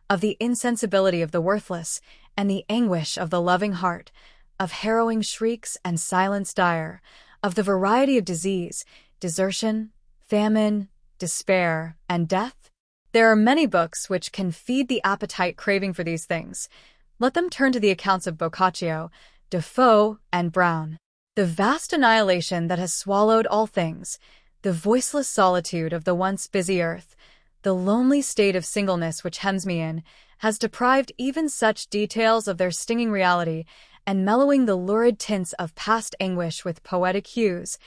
of the insensibility of the worthless, and the anguish of the loving heart, of harrowing shrieks and silence dire, of the variety of disease, desertion, famine, despair, and death? There are many books which can feed the appetite craving for these things. Let them turn to the accounts of Boccaccio, Defoe, and Browne. The vast annihilation that has swallowed all things, the voiceless solitude of the once busy earth, the lonely state of singleness which hems me in, has deprived even such details of their stinging reality, and mellowing the lurid tints of past anguish with poetic hues,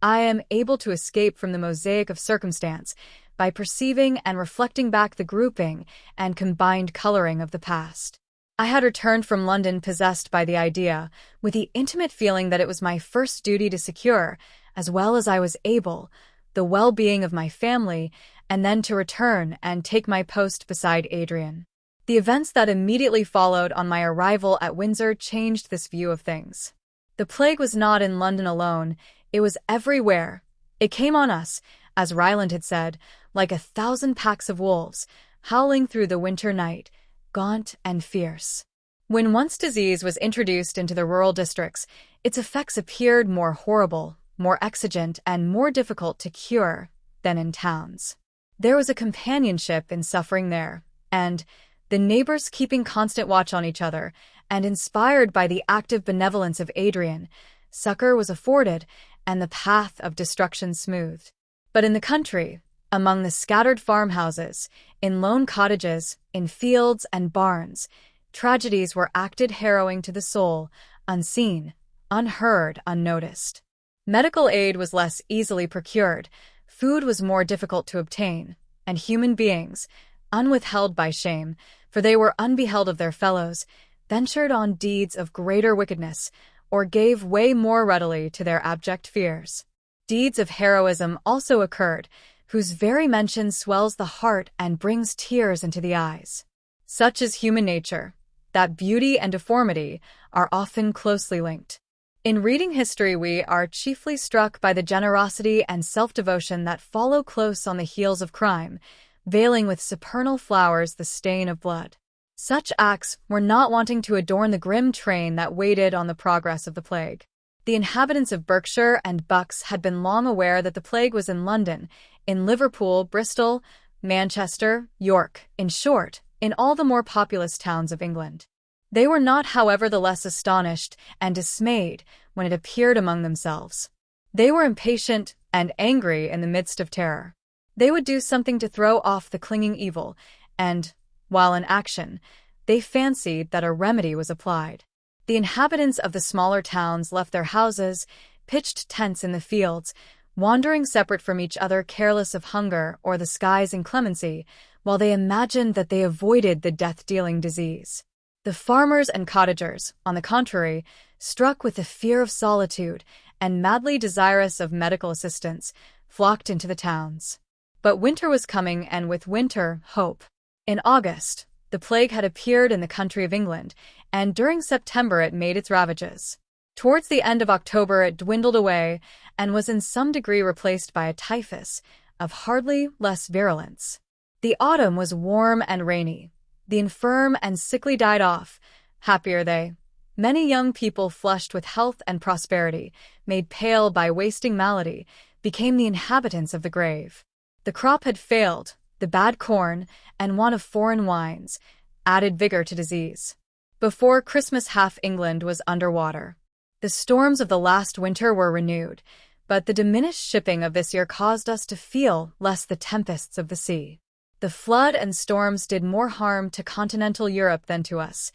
I am able to escape from the mosaic of circumstance by perceiving and reflecting back the grouping and combined coloring of the past. I had returned from London possessed by the idea, with the intimate feeling that it was my first duty to secure, as well as I was able, the well-being of my family, and then to return and take my post beside Adrian. The events that immediately followed on my arrival at Windsor changed this view of things. The plague was not in London alone, it was everywhere. It came on us, as Ryland had said, like 1,000 packs of wolves, howling through the winter night, gaunt and fierce. When once disease was introduced into the rural districts, its effects appeared more horrible, more exigent, and more difficult to cure than in towns. There was a companionship in suffering there, and, the neighbors keeping constant watch on each other, and inspired by the active benevolence of Adrian, succor was afforded, and the path of destruction smoothed. But in the country, among the scattered farmhouses, in lone cottages, in fields and barns, tragedies were acted harrowing to the soul, unseen, unheard, unnoticed. Medical aid was less easily procured, food was more difficult to obtain, and human beings, unwithheld by shame, for they were unbeheld of their fellows, ventured on deeds of greater wickedness, or gave way more readily to their abject fears. Deeds of heroism also occurred, whose very mention swells the heart and brings tears into the eyes. Such is human nature, that beauty and deformity are often closely linked. In reading history, we are chiefly struck by the generosity and self-devotion that follow close on the heels of crime, veiling with supernal flowers the stain of blood. Such acts were not wanting to adorn the grim train that waited on the progress of the plague. The inhabitants of Berkshire and Bucks had been long aware that the plague was in London, in Liverpool, Bristol, Manchester, York, in short, in all the more populous towns of England. They were not, however, the less astonished and dismayed when it appeared among themselves. They were impatient and angry in the midst of terror. They would do something to throw off the clinging evil, and, while in action, they fancied that a remedy was applied. The inhabitants of the smaller towns left their houses, pitched tents in the fields, wandering separate from each other, careless of hunger or the sky's inclemency, while they imagined that they avoided the death-dealing disease. The farmers and cottagers, on the contrary, struck with the fear of solitude and madly desirous of medical assistance, flocked into the towns. But winter was coming, and with winter, hope. In August, the plague had appeared in the country of England, and during September it made its ravages. Towards the end of October it dwindled away and was in some degree replaced by a typhus of hardly less virulence. The autumn was warm and rainy. The infirm and sickly died off. Happier they. Many young people flushed with health and prosperity, made pale by wasting malady, became the inhabitants of the grave. The crop had failed. The bad corn and want of foreign wines added vigor to disease. Before Christmas half England was under water. The storms of the last winter were renewed, but the diminished shipping of this year caused us to feel less the tempests of the sea. The flood and storms did more harm to continental Europe than to us,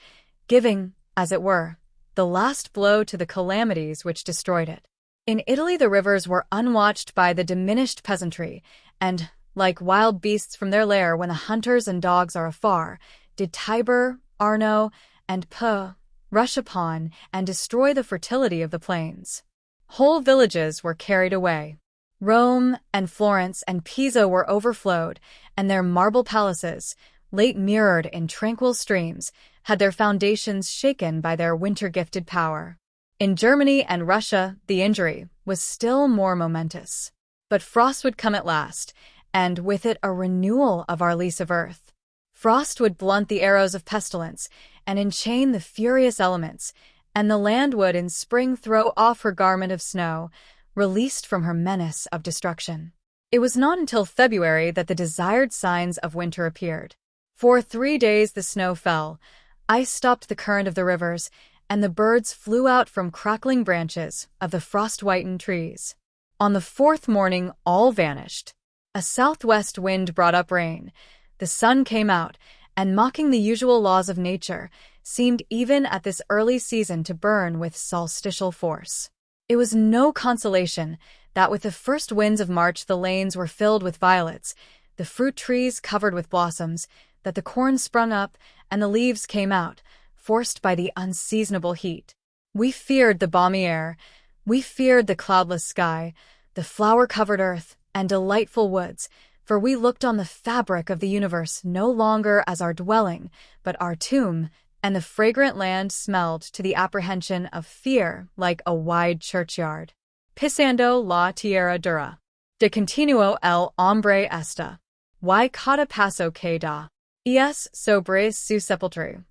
giving, as it were, the last blow to the calamities which destroyed it. In Italy the rivers were unwatched by the diminished peasantry, and, like wild beasts from their lair when the hunters and dogs are afar, did Tiber, Arno, and Po rush upon and destroy the fertility of the plains. Whole villages were carried away. Rome and Florence and Pisa were overflowed, and their marble palaces, late mirrored in tranquil streams, had their foundations shaken by their winter-gifted power. In Germany and Russia, the injury was still more momentous. But frost would come at last, and with it a renewal of our lease of earth. Frost would blunt the arrows of pestilence and enchain the furious elements, and the land would in spring throw off her garment of snow, released from her menace of destruction. It was not until February that the desired signs of winter appeared. For 3 days the snow fell, ice stopped the current of the rivers, and the birds flew out from crackling branches of the frost-whitened trees. On the 4th morning all vanished. A southwest wind brought up rain. The sun came out, and mocking the usual laws of nature, seemed even at this early season to burn with solstitial force. It was no consolation that with the first winds of March the lanes were filled with violets, the fruit trees covered with blossoms, that the corn sprung up, and the leaves came out, forced by the unseasonable heat. We feared the balmy air, we feared the cloudless sky, the flower-covered earth, and delightful woods, for we looked on the fabric of the universe no longer as our dwelling, but our tomb, and the fragrant land smelled to the apprehension of fear like a wide churchyard. Pisando la tierra dura. De continuo el hombre esta. Y cada paso que da. Es sobre su sepultura.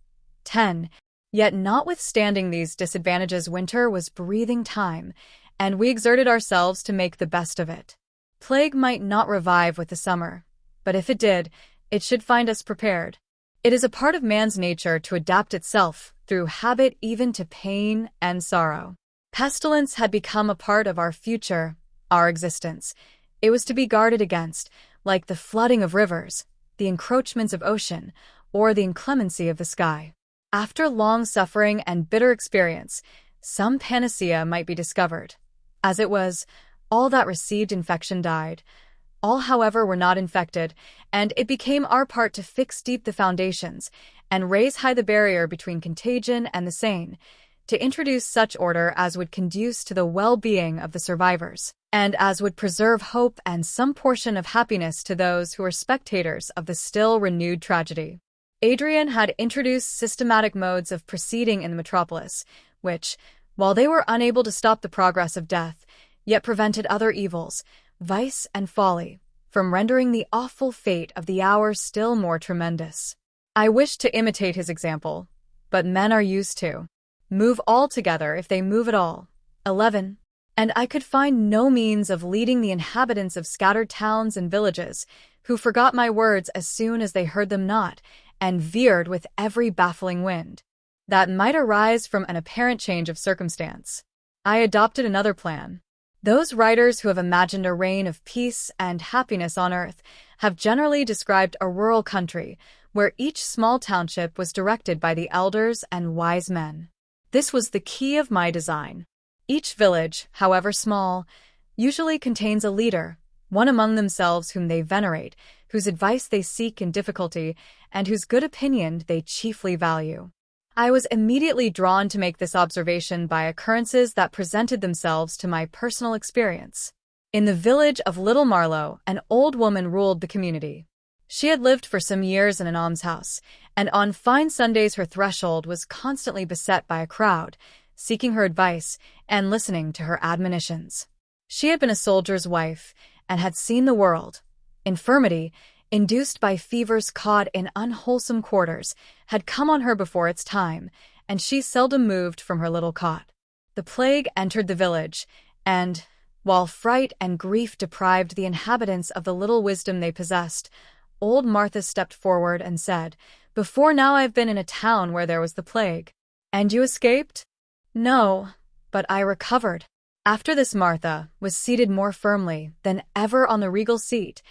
10. Yet notwithstanding these disadvantages winter was breathing time, and we exerted ourselves to make the best of it. Plague might not revive with the summer, but if it did, it should find us prepared. It is a part of man's nature to adapt itself through habit even to pain and sorrow. Pestilence had become a part of our future, our existence. It was to be guarded against, like the flooding of rivers, the encroachments of ocean, or the inclemency of the sky. After long suffering and bitter experience, some panacea might be discovered. As it was, all that received infection died. All, however, were not infected, and it became our part to fix deep the foundations and raise high the barrier between contagion and the sane, to introduce such order as would conduce to the well-being of the survivors, and as would preserve hope and some portion of happiness to those who were spectators of the still renewed tragedy. Adrian had introduced systematic modes of proceeding in the metropolis, which, while they were unable to stop the progress of death, yet prevented other evils, vice and folly, from rendering the awful fate of the hour still more tremendous. I wished to imitate his example, but men are used to move all together if they move at all. 11. And I could find no means of leading the inhabitants of scattered towns and villages, who forgot my words as soon as they heard them not, and veered with every baffling wind that might arise from an apparent change of circumstance. I adopted another plan. Those writers who have imagined a reign of peace and happiness on earth have generally described a rural country where each small township was directed by the elders and wise men. This was the key of my design. Each village, however small, usually contains a leader, one among themselves whom they venerate, whose advice they seek in difficulty, and whose good opinion they chiefly value. I was immediately drawn to make this observation by occurrences that presented themselves to my personal experience. In the village of Little Marlow, an old woman ruled the community. She had lived for some years in an almshouse, and on fine Sundays her threshold was constantly beset by a crowd, seeking her advice and listening to her admonitions. She had been a soldier's wife and had seen the world. Infirmity, induced by fevers caught in unwholesome quarters, had come on her before its time, and she seldom moved from her little cot. The plague entered the village, and, while fright and grief deprived the inhabitants of the little wisdom they possessed, old Martha stepped forward and said, "Before now I've been in a town where there was the plague." "And you escaped?" "No, but I recovered." After this Martha was seated more firmly than ever on the regal seat,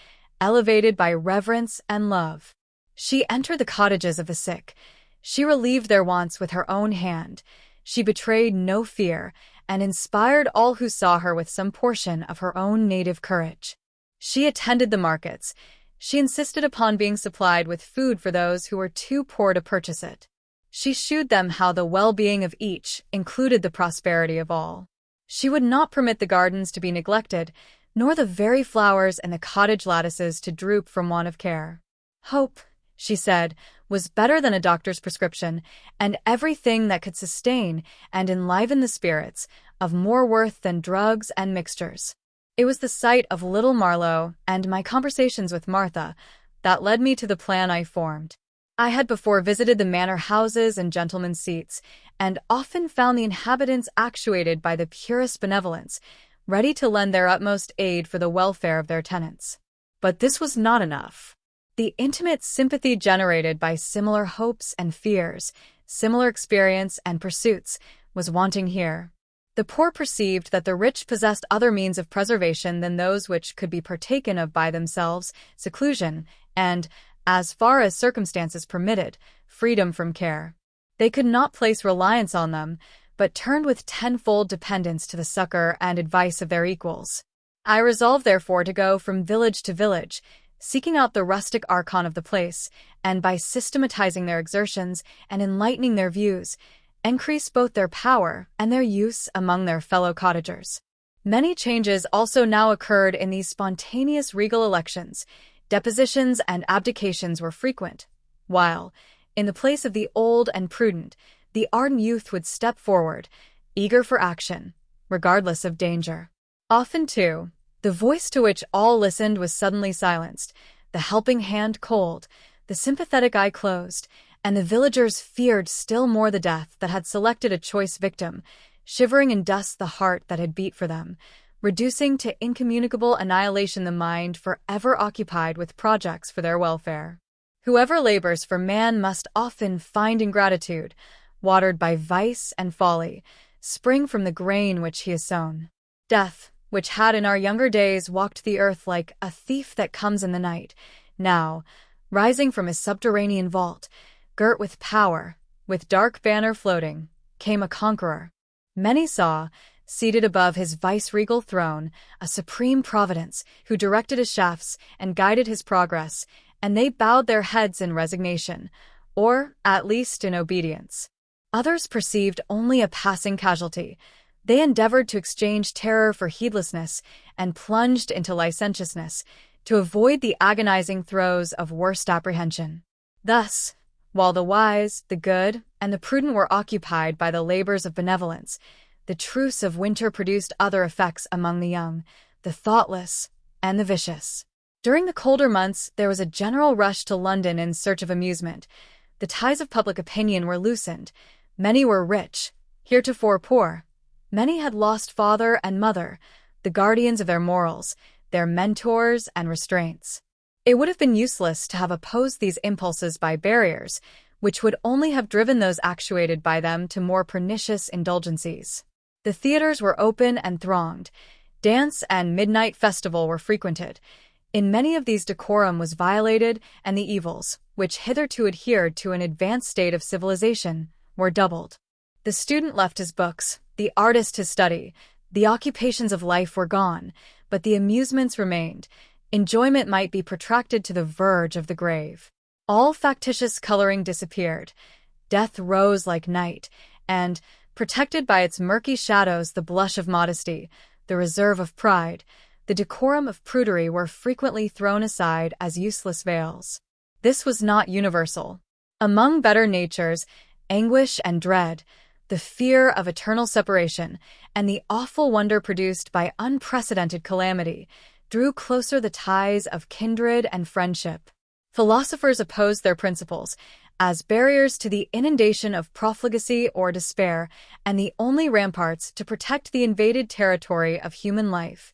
elevated by reverence and love. She entered the cottages of the sick. She relieved their wants with her own hand. She betrayed no fear, and inspired all who saw her with some portion of her own native courage. She attended the markets. She insisted upon being supplied with food for those who were too poor to purchase it. She shewed them how the well-being of each included the prosperity of all. She would not permit the gardens to be neglected, nor the very flowers and the cottage lattices to droop from want of care. Hope, she said, was better than a doctor's prescription, and everything that could sustain and enliven the spirits of more worth than drugs and mixtures. It was the sight of Little Marlow and my conversations with Martha that led me to the plan I formed. I had before visited the manor houses and gentlemen's seats, and often found the inhabitants actuated by the purest benevolence, ready to lend their utmost aid for the welfare of their tenants. But this was not enough. The intimate sympathy generated by similar hopes and fears, similar experience and pursuits, was wanting here. The poor perceived that the rich possessed other means of preservation than those which could be partaken of by themselves, seclusion, and, as far as circumstances permitted, freedom from care. They could not place reliance on them, but turned with tenfold dependence to the succor and advice of their equals. I resolved therefore to go from village to village, seeking out the rustic archon of the place, and by systematizing their exertions and enlightening their views, increase both their power and their use among their fellow cottagers. Many changes also now occurred in these spontaneous regal elections. Depositions and abdications were frequent, while, in the place of the old and prudent, the ardent youth would step forward, eager for action, regardless of danger. Often, too, the voice to which all listened was suddenly silenced, the helping hand cold, the sympathetic eye closed, and the villagers feared still more the death that had selected a choice victim, shivering in dust the heart that had beat for them, reducing to incommunicable annihilation the mind forever occupied with projects for their welfare. Whoever labors for man must often find ingratitude, watered by vice and folly, spring from the grain which he has sown. Death, which had in our younger days walked the earth like a thief that comes in the night, now, rising from his subterranean vault, girt with power, with dark banner floating, came a conqueror. Many saw, seated above his vice-regal throne, a supreme providence who directed his shafts and guided his progress, and they bowed their heads in resignation, or, at least, in obedience. Others perceived only a passing casualty. They endeavored to exchange terror for heedlessness and plunged into licentiousness to avoid the agonizing throes of worst apprehension. Thus, while the wise, the good, and the prudent were occupied by the labors of benevolence, the truce of winter produced other effects among the young, the thoughtless, and the vicious. During the colder months, there was a general rush to London in search of amusement. The ties of public opinion were loosened. Many were rich, heretofore poor. Many had lost father and mother, the guardians of their morals, their mentors and restraints. It would have been useless to have opposed these impulses by barriers, which would only have driven those actuated by them to more pernicious indulgencies. The theaters were open and thronged. Dance and midnight festival were frequented. In many of these decorum was violated, and the evils, which hitherto adhered to an advanced state of civilization, were doubled. The student left his books, the artist his study, the occupations of life were gone, but the amusements remained. Enjoyment might be protracted to the verge of the grave. All factitious coloring disappeared. Death rose like night, and, protected by its murky shadows, the blush of modesty, the reserve of pride, the decorum of prudery were frequently thrown aside as useless veils. This was not universal. Among better natures, anguish and dread, the fear of eternal separation, and the awful wonder produced by unprecedented calamity, drew closer the ties of kindred and friendship. Philosophers opposed their principles as barriers to the inundation of profligacy or despair, and the only ramparts to protect the invaded territory of human life.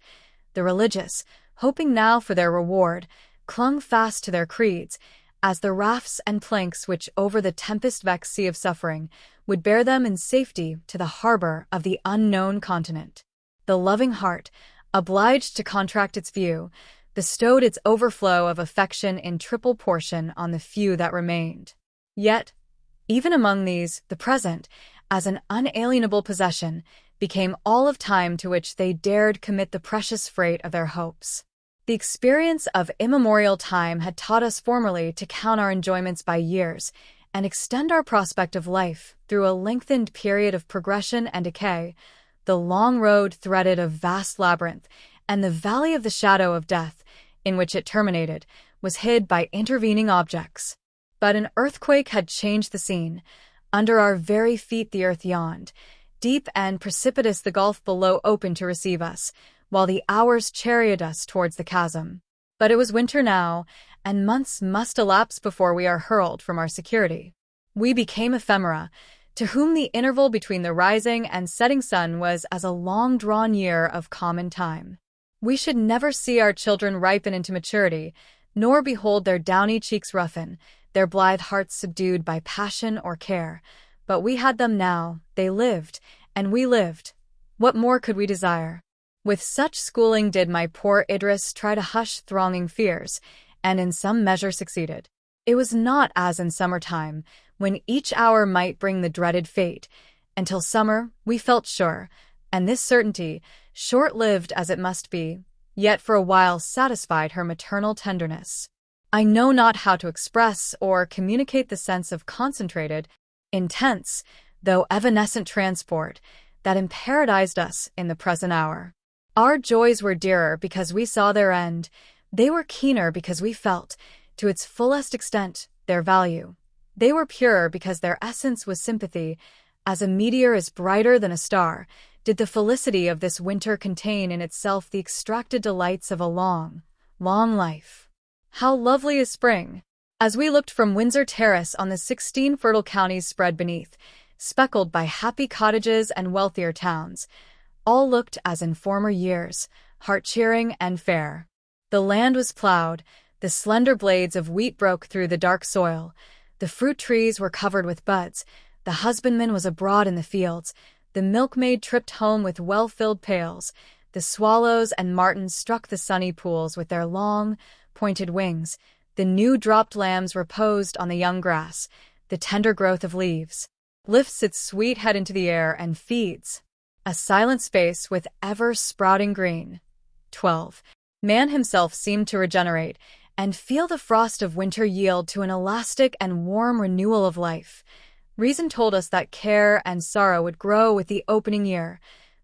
The religious, hoping now for their reward, clung fast to their creeds, as the rafts and planks which over the tempest-vexed sea of suffering would bear them in safety to the harbor of the unknown continent. The loving heart, obliged to contract its view, bestowed its overflow of affection in triple portion on the few that remained. Yet, even among these, the present, as an unalienable possession, became all of time to which they dared commit the precious freight of their hopes. The experience of immemorial time had taught us formerly to count our enjoyments by years, and extend our prospect of life through a lengthened period of progression and decay. The long road threaded a vast labyrinth, and the valley of the shadow of death, in which it terminated, was hid by intervening objects. But an earthquake had changed the scene. Under our very feet the earth yawned. Deep and precipitous the gulf below opened to receive us, while the hours charioted us towards the chasm. But it was winter now, and months must elapse before we are hurled from our security. We became ephemera, to whom the interval between the rising and setting sun was as a long-drawn year of common time. We should never see our children ripen into maturity, nor behold their downy cheeks roughen, their blithe hearts subdued by passion or care. But we had them now, they lived, and we lived. What more could we desire? With such schooling did my poor Idris try to hush thronging fears, and in some measure succeeded. It was not as in summertime, when each hour might bring the dreaded fate. Until summer, we felt sure, and this certainty, short-lived as it must be, yet for a while satisfied her maternal tenderness. I know not how to express or communicate the sense of concentrated, intense, though evanescent transport that imparadized us in the present hour. Our joys were dearer because we saw their end. They were keener because we felt, to its fullest extent, their value. They were purer because their essence was sympathy. As a meteor is brighter than a star, did the felicity of this winter contain in itself the extracted delights of a long, long life. How lovely is spring! As we looked from Windsor Terrace on the 16 fertile counties spread beneath, speckled by happy cottages and wealthier towns, all looked as in former years, heart-cheering and fair. The land was plowed, the slender blades of wheat broke through the dark soil, the fruit trees were covered with buds, the husbandman was abroad in the fields, the milkmaid tripped home with well-filled pails, the swallows and martins struck the sunny pools with their long, pointed wings, the new-dropped lambs reposed on the young grass, the tender growth of leaves, lifts its sweet head into the air and feeds. A silent space with ever-sprouting green. 12. Man himself seemed to regenerate, and feel the frost of winter yield to an elastic and warm renewal of life. Reason told us that care and sorrow would grow with the opening year,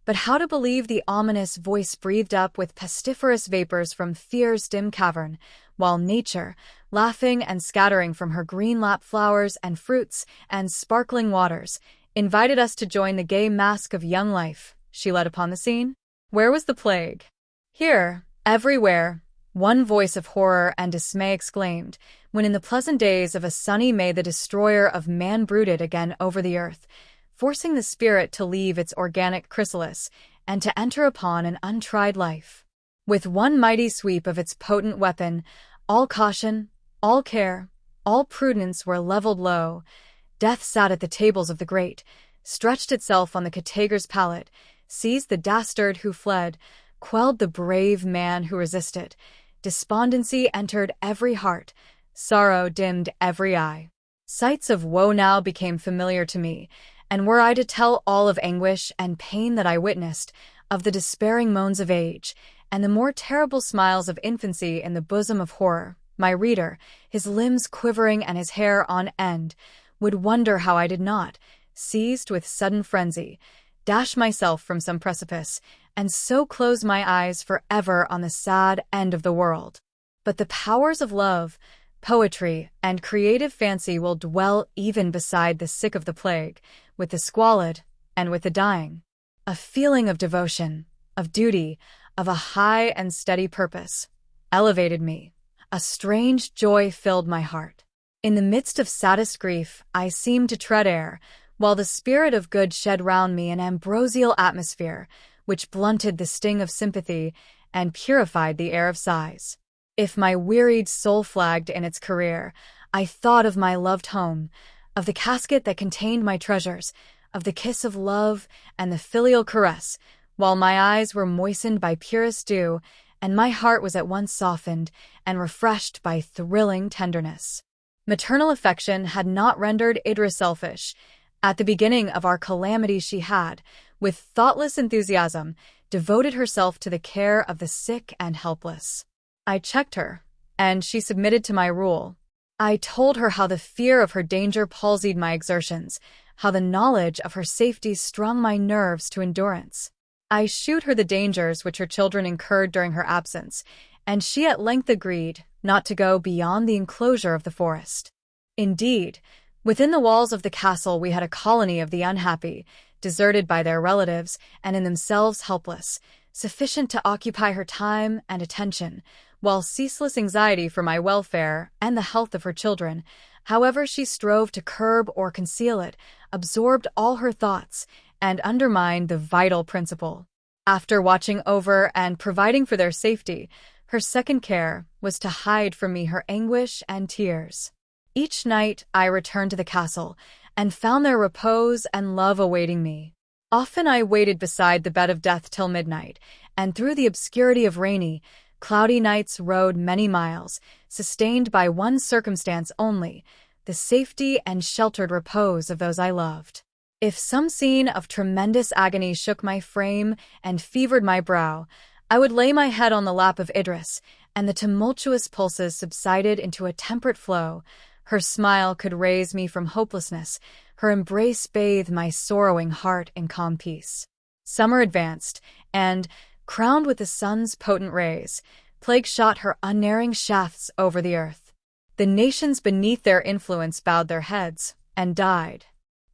but how to believe the ominous voice breathed up with pestiferous vapors from fear's dim cavern, while nature, laughing and scattering from her green lap flowers and fruits and sparkling waters, invited us to join the gay masque of young life she led upon the scene? Where was the plague? Here, everywhere, one voice of horror and dismay exclaimed, when in the pleasant days of a sunny May the destroyer of man brooded again over the earth, forcing the spirit to leave its organic chrysalis and to enter upon an untried life. With one mighty sweep of its potent weapon, all caution, all care, all prudence were leveled low. Death sat at the tables of the great, stretched itself on the categour's pallet, seized the dastard who fled, quelled the brave man who resisted. Despondency entered every heart. Sorrow dimmed every eye. Sights of woe now became familiar to me, and were I to tell all of anguish and pain that I witnessed, of the despairing moans of age, and the more terrible smiles of infancy in the bosom of horror, my reader, his limbs quivering and his hair on end, would wonder how I did not, seized with sudden frenzy, dash myself from some precipice, and so close my eyes forever on the sad end of the world. But the powers of love, poetry, and creative fancy will dwell even beside the sick of the plague, with the squalid, and with the dying. A feeling of devotion, of duty, of a high and steady purpose, elevated me. A strange joy filled my heart. In the midst of saddest grief, I seemed to tread air, while the spirit of good shed round me an ambrosial atmosphere, which blunted the sting of sympathy and purified the air of sighs. If my wearied soul flagged in its career, I thought of my loved home, of the casket that contained my treasures, of the kiss of love and the filial caress, while my eyes were moistened by purest dew, and my heart was at once softened and refreshed by thrilling tenderness. Maternal affection had not rendered Idra selfish. At the beginning of our calamity she had, with thoughtless enthusiasm, devoted herself to the care of the sick and helpless. I checked her, and she submitted to my rule. I told her how the fear of her danger palsied my exertions, how the knowledge of her safety strung my nerves to endurance. I shewed her the dangers which her children incurred during her absence, and she at length agreed not to go beyond the enclosure of the forest. Indeed, within the walls of the castle we had a colony of the unhappy, deserted by their relatives and in themselves helpless, sufficient to occupy her time and attention, while ceaseless anxiety for my welfare and the health of her children, however she strove to curb or conceal it, absorbed all her thoughts and undermined the vital principle. After watching over and providing for their safety, her second care was to hide from me her anguish and tears. Each night I returned to the castle, and found there repose and love awaiting me. Often I waited beside the bed of death till midnight, and through the obscurity of rainy, cloudy nights rode many miles, sustained by one circumstance only, the safety and sheltered repose of those I loved. If some scene of tremendous agony shook my frame and fevered my brow, I would lay my head on the lap of Idris, and the tumultuous pulses subsided into a temperate flow. Her smile could raise me from hopelessness, her embrace bathed my sorrowing heart in calm peace. Summer advanced, and, crowned with the sun's potent rays, plague shot her unerring shafts over the earth. The nations beneath their influence bowed their heads and died.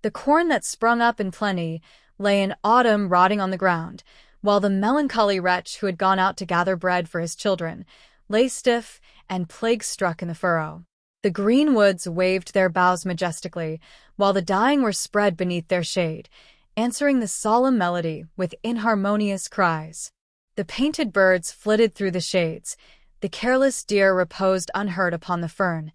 The corn that sprung up in plenty lay in autumn rotting on the ground, while the melancholy wretch who had gone out to gather bread for his children lay stiff and plague-struck in the furrow. The green woods waved their boughs majestically, while the dying were spread beneath their shade, answering the solemn melody with inharmonious cries. The painted birds flitted through the shades, the careless deer reposed unhurt upon the fern,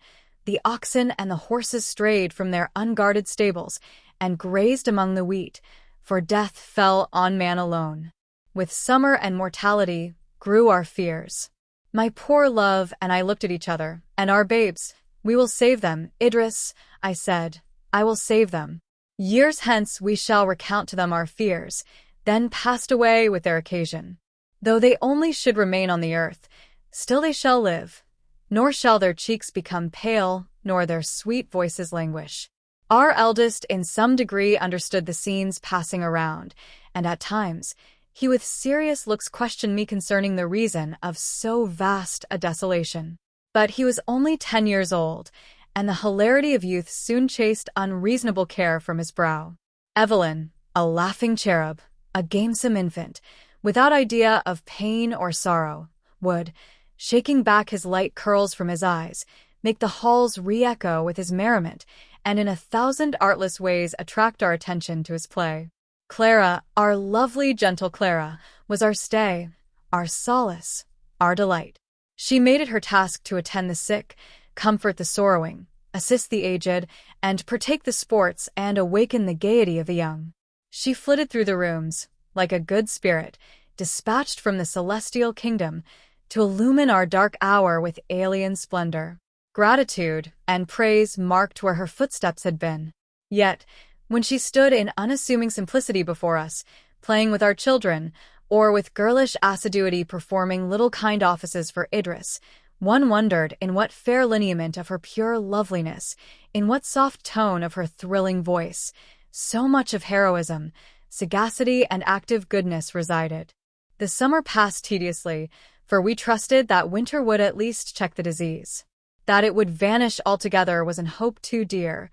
the oxen and the horses strayed from their unguarded stables and grazed among the wheat, for death fell on man alone. With summer and mortality grew our fears. My poor love and I looked at each other, and our babes, we will save them, Idris, I said, I will save them. Years hence we shall recount to them our fears, then passed away with their occasion. Though they only should remain on the earth, still they shall live, nor shall their cheeks become pale, nor their sweet voices languish. Our eldest in some degree understood the scenes passing around, and at times he with serious looks questioned me concerning the reason of so vast a desolation. But he was only 10 years old, and the hilarity of youth soon chased unreasonable care from his brow. Evelyn, a laughing cherub, a gamesome infant, without idea of pain or sorrow, would, shaking back his light curls from his eyes, make the halls re-echo with his merriment, and in 1,000 artless ways attract our attention to his play. Clara, our lovely, gentle Clara, was our stay, our solace, our delight. She made it her task to attend the sick, comfort the sorrowing, assist the aged, and partake the sports and awaken the gaiety of the young. She flitted through the rooms, like a good spirit, dispatched from the celestial kingdom to illumine our dark hour with alien splendor. Gratitude and praise marked where her footsteps had been. Yet, when she stood in unassuming simplicity before us, playing with our children, or with girlish assiduity performing little kind offices for Idris, one wondered in what fair lineament of her pure loveliness, in what soft tone of her thrilling voice, so much of heroism, sagacity, and active goodness resided. The summer passed tediously, for we trusted that winter would at least check the disease. That it would vanish altogether was an hope too dear,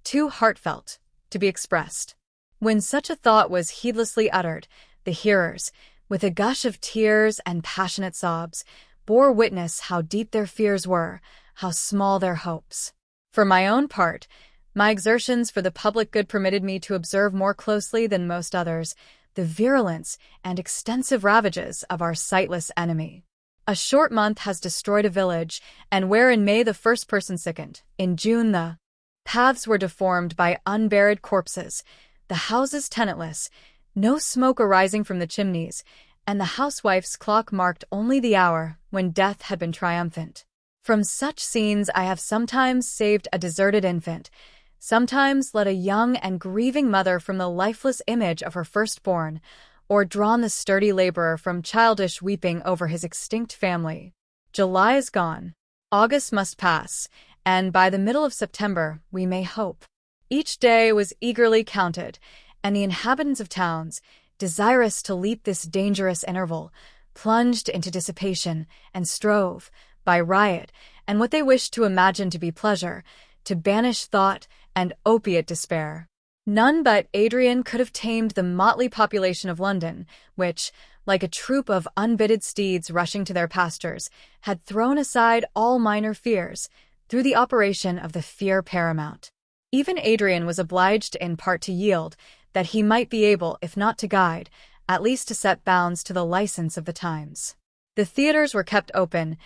too heartfelt, to be expressed. When such a thought was heedlessly uttered, the hearers, with a gush of tears and passionate sobs, bore witness how deep their fears were, how small their hopes. For my own part, my exertions for the public good permitted me to observe more closely than most others the virulence and extensive ravages of our sightless enemy. A short month has destroyed a village, and where in May the first person sickened, in June the paths were deformed by unburied corpses, the houses tenantless, no smoke arising from the chimneys, and the housewife's clock marked only the hour when death had been triumphant. From such scenes I have sometimes saved a deserted infant, sometimes led a young and grieving mother from the lifeless image of her firstborn, or drawn the sturdy laborer from childish weeping over his extinct family. July is gone. August must pass, and by the middle of September we may hope. Each day was eagerly counted, and the inhabitants of towns, desirous to leap this dangerous interval, plunged into dissipation and strove, by riot and what they wished to imagine to be pleasure, to banish thought and opiate despair. None but Adrian could have tamed the motley population of London, which, like a troop of unbitted steeds rushing to their pastures, had thrown aside all minor fears, through the operation of the fear paramount. Even Adrian was obliged in part to yield, that he might be able, if not to guide, at least to set bounds to the license of the times. The theaters were kept open,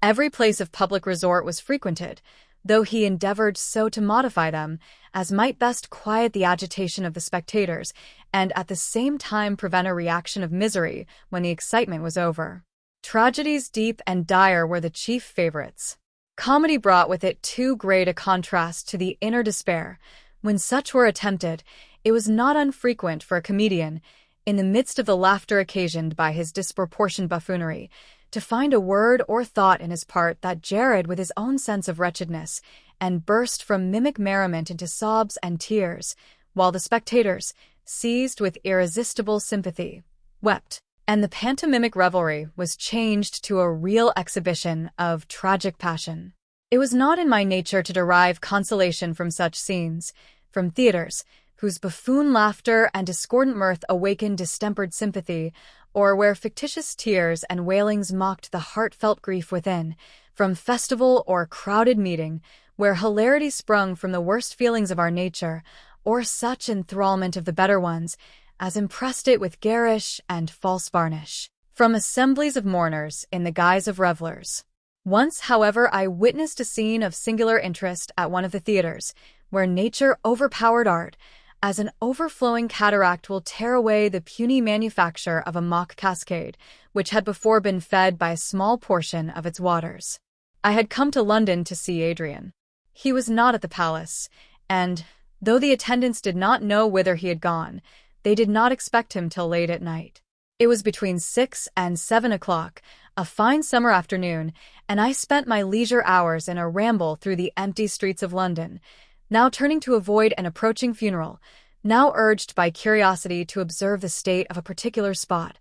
every place of public resort was frequented, though he endeavored so to modify them as might best quiet the agitation of the spectators, and at the same time prevent a reaction of misery when the excitement was over. Tragedies deep and dire were the chief favorites. Comedy brought with it too great a contrast to the inner despair. When such were attempted, it was not unfrequent for a comedian, in the midst of the laughter occasioned by his disproportioned buffoonery, to find a word or thought in his part that jarred with his own sense of wretchedness, and burst from mimic merriment into sobs and tears, while the spectators, seized with irresistible sympathy, wept, and the pantomimic revelry was changed to a real exhibition of tragic passion. It was not in my nature to derive consolation from such scenes, from theaters, whose buffoon laughter and discordant mirth awakened distempered sympathy, or where fictitious tears and wailings mocked the heartfelt grief within, from festival or crowded meeting, where hilarity sprung from the worst feelings of our nature, or such enthrallment of the better ones as impressed it with garish and false varnish, from assemblies of mourners in the guise of revellers. Once, however, I witnessed a scene of singular interest at one of the theaters, where nature overpowered art, as an overflowing cataract will tear away the puny manufacture of a mock cascade, which had before been fed by a small portion of its waters. I had come to London to see Adrian. He was not at the palace, and, though the attendants did not know whither he had gone, they did not expect him till late at night. It was between 6 and 7 o'clock, a fine summer afternoon, and I spent my leisure hours in a ramble through the empty streets of London, now turning to avoid an approaching funeral, now urged by curiosity to observe the state of a particular spot.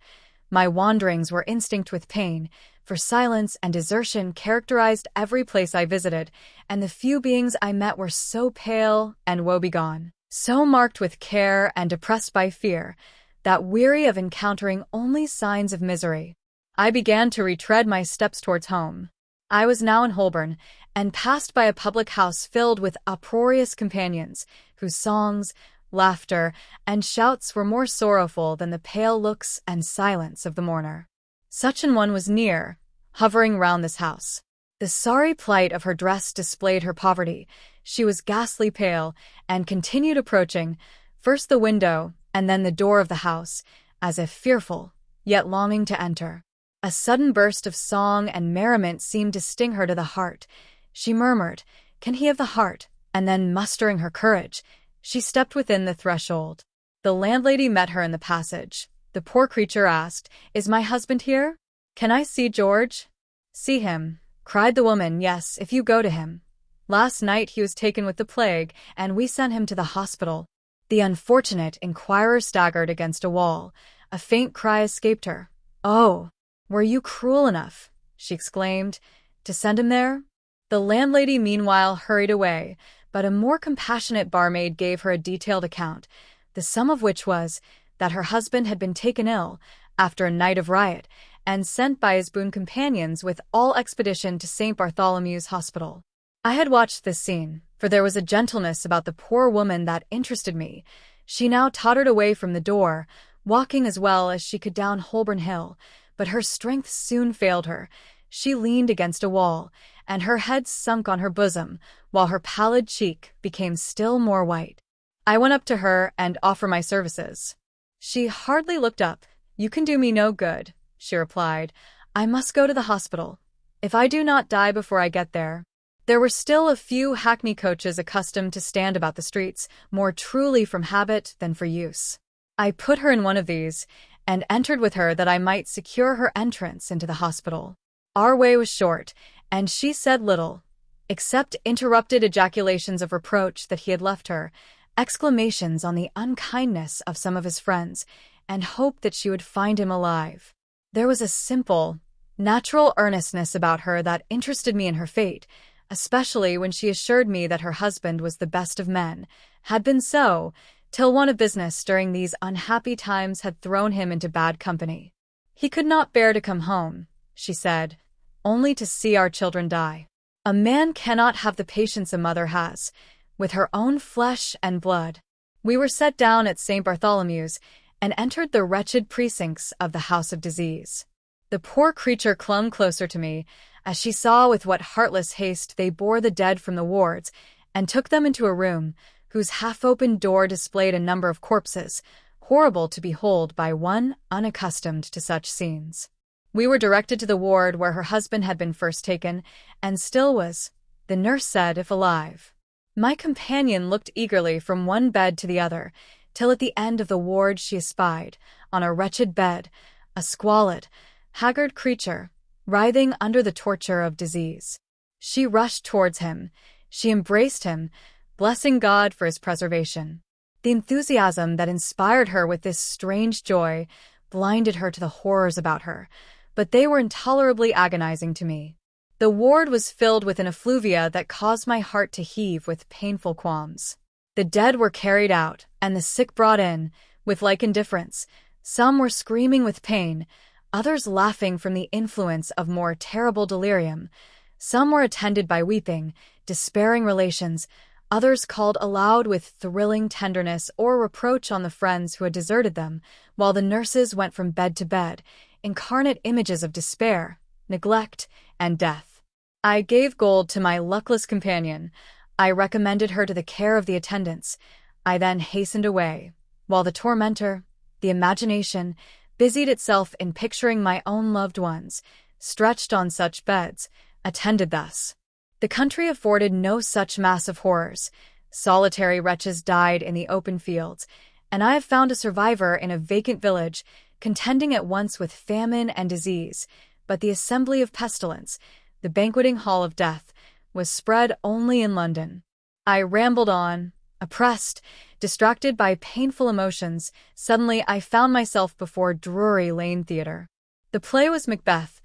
My wanderings were instinct with pain, for silence and desertion characterized every place I visited, and the few beings I met were so pale and woebegone, so marked with care and depressed by fear, that weary of encountering only signs of misery, I began to retread my steps towards home. I was now in Holborn, and passed by a public house filled with uproarious companions, whose songs, laughter, and shouts were more sorrowful than the pale looks and silence of the mourner. Such an one was near, hovering round this house. The sorry plight of her dress displayed her poverty. She was ghastly pale, and continued approaching, first the window, and then the door of the house, as if fearful, yet longing to enter. A sudden burst of song and merriment seemed to sting her to the heart. She murmured, "Can he have the heart?" And then, mustering her courage, she stepped within the threshold. The landlady met her in the passage. The poor creature asked, "Is my husband here? Can I see George?" "See him," cried the woman. "Yes, if you go to him. Last night he was taken with the plague, and we sent him to the hospital." The unfortunate inquirer staggered against a wall. A faint cry escaped her. "Oh, were you cruel enough," she exclaimed, "to send him there?" The landlady meanwhile hurried away, but a more compassionate barmaid gave her a detailed account, the sum of which was that her husband had been taken ill after a night of riot and sent by his boon companions with all expedition to St. Bartholomew's Hospital. I had watched this scene, for there was a gentleness about the poor woman that interested me. She now tottered away from the door, walking as well as she could down Holborn Hill, but her strength soon failed her. She leaned against a wall, and her head sunk on her bosom, while her pallid cheek became still more white. I went up to her and offered my services. She hardly looked up. "You can do me no good," she replied. "I must go to the hospital. If I do not die before I get there." There were still a few hackney coaches accustomed to stand about the streets, more truly from habit than for use. I put her in one of these, and entered with her that I might secure her entrance into the hospital. Our way was short, and she said little, except interrupted ejaculations of reproach that he had left her, exclamations on the unkindness of some of his friends, and hope that she would find him alive. There was a simple, natural earnestness about her that interested me in her fate, especially when she assured me that her husband was the best of men, had been so, till one of business during these unhappy times had thrown him into bad company. He could not bear to come home, she said, only to see our children die. A man cannot have the patience a mother has, with her own flesh and blood. We were set down at St. Bartholomew's, and entered the wretched precincts of the House of Disease. The poor creature clung closer to me, as she saw with what heartless haste they bore the dead from the wards, and took them into a room, whose half-opened door displayed a number of corpses, horrible to behold by one unaccustomed to such scenes. We were directed to the ward where her husband had been first taken, and still was, the nurse said, if alive. My companion looked eagerly from one bed to the other, till at the end of the ward she espied, on a wretched bed, a squalid, haggard creature, writhing under the torture of disease. She rushed towards him. She embraced him, blessing God for his preservation. The enthusiasm that inspired her with this strange joy blinded her to the horrors about her, but they were intolerably agonizing to me. The ward was filled with an effluvia that caused my heart to heave with painful qualms. The dead were carried out, and the sick brought in, with like indifference. Some were screaming with pain, others laughing from the influence of more terrible delirium. Some were attended by weeping, despairing relations, others called aloud with thrilling tenderness or reproach on the friends who had deserted them, while the nurses went from bed to bed, incarnate images of despair, neglect, and death. I gave gold to my luckless companion. I recommended her to the care of the attendants. I then hastened away, while the tormentor, the imagination, busied itself in picturing my own loved ones, stretched on such beds, attended thus. The country afforded no such mass of horrors. Solitary wretches died in the open fields, and I have found a survivor in a vacant village, contending at once with famine and disease, but the assembly of pestilence, the banqueting hall of death, was spread only in London. I rambled on, oppressed, distracted by painful emotions. Suddenly I found myself before Drury Lane Theatre. The play was Macbeth.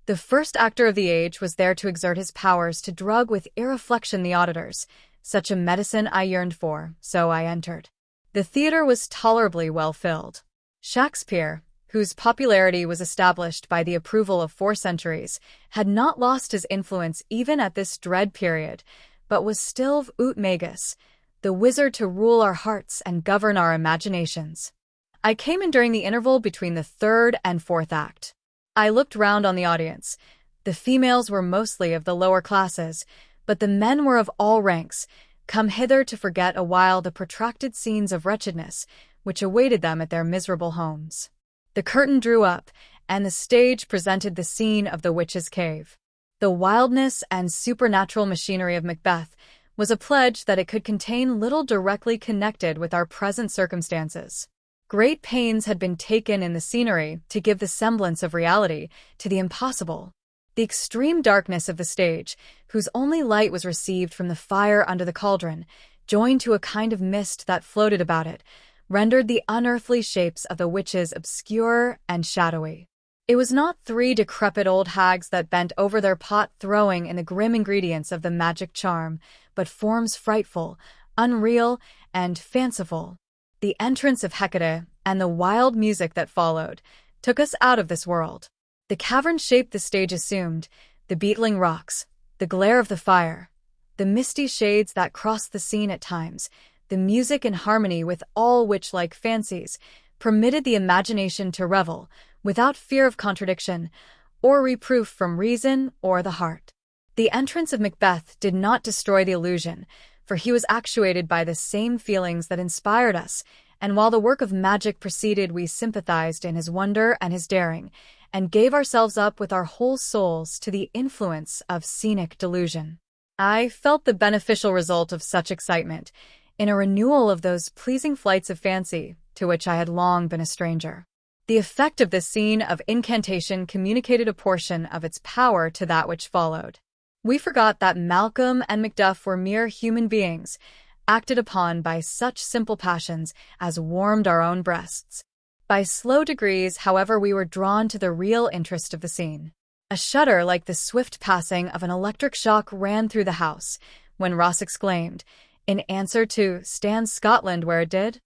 The first actor of the age was there to exert his powers to drug with irreflection the auditors. Such a medicine I yearned for, so I entered. The theatre was tolerably well filled. Shakespeare, whose popularity was established by the approval of 4 centuries, had not lost his influence even at this dread period, but was still ut magus, the wizard to rule our hearts and govern our imaginations. I came in during the interval between the 3rd and 4th act. I looked round on the audience. The females were mostly of the lower classes, but the men were of all ranks, come hither to forget a while the protracted scenes of wretchedness which awaited them at their miserable homes. The curtain drew up, and the stage presented the scene of the witch's cave. The wildness and supernatural machinery of Macbeth was a pledge that it could contain little directly connected with our present circumstances. Great pains had been taken in the scenery to give the semblance of reality to the impossible. The extreme darkness of the stage, whose only light was received from the fire under the cauldron, joined to a kind of mist that floated about it, rendered the unearthly shapes of the witches obscure and shadowy. It was not three decrepit old hags that bent over their pot throwing in the grim ingredients of the magic charm, but forms frightful, unreal, and fanciful. The entrance of Hecate and the wild music that followed took us out of this world. The cavern shape the stage assumed, the beetling rocks, the glare of the fire, the misty shades that crossed the scene at times, the music in harmony with all witch-like fancies, permitted the imagination to revel, without fear of contradiction, or reproof from reason or the heart. The entrance of Macbeth did not destroy the illusion, for he was actuated by the same feelings that inspired us, and while the work of magic proceeded, we sympathized in his wonder and his daring, and gave ourselves up with our whole souls to the influence of scenic delusion. I felt the beneficial result of such excitement in a renewal of those pleasing flights of fancy to which I had long been a stranger. The effect of this scene of incantation communicated a portion of its power to that which followed. We forgot that Malcolm and Macduff were mere human beings, acted upon by such simple passions as warmed our own breasts. By slow degrees, however, we were drawn to the real interest of the scene. A shudder like the swift passing of an electric shock ran through the house, when Ross exclaimed, in answer to "Stands Scotland where it did?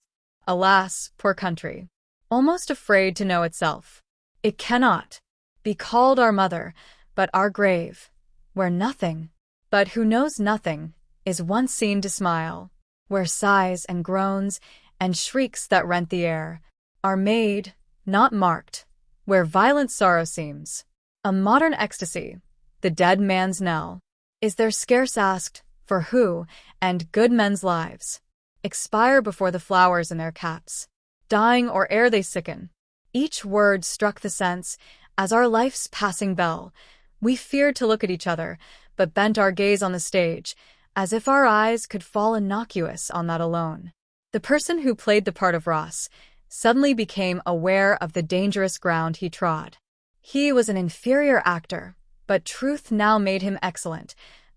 Alas, poor country, almost afraid to know itself. It cannot be called our mother, but our grave, where nothing, but who knows nothing, is once seen to smile, where sighs and groans and shrieks that rent the air are made, not marked, where violent sorrow seems a modern ecstasy, the dead man's knell, is there scarce asked, for who, and good men's lives expire before the flowers in their caps, dying or ere they sicken. Each word struck the sense, as our life's passing bell. We feared to look at each other, but bent our gaze on the stage, as if our eyes could fall innocuous on that alone. The person who played the part of Ross suddenly became aware of the dangerous ground he trod. He was an inferior actor, but truth now made him excellent.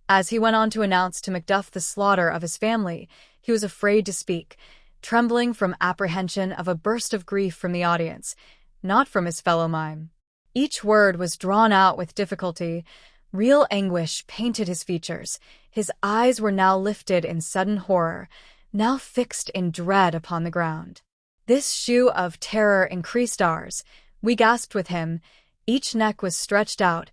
As he went on to announce to Macduff the slaughter of his family, he was afraid to speak, trembling from apprehension of a burst of grief from the audience, not from his fellow mime. Each word was drawn out with difficulty. Real anguish painted his features. His eyes were now lifted in sudden horror, now fixed in dread upon the ground. This shew of terror increased ours. We gasped with him. Each neck was stretched out,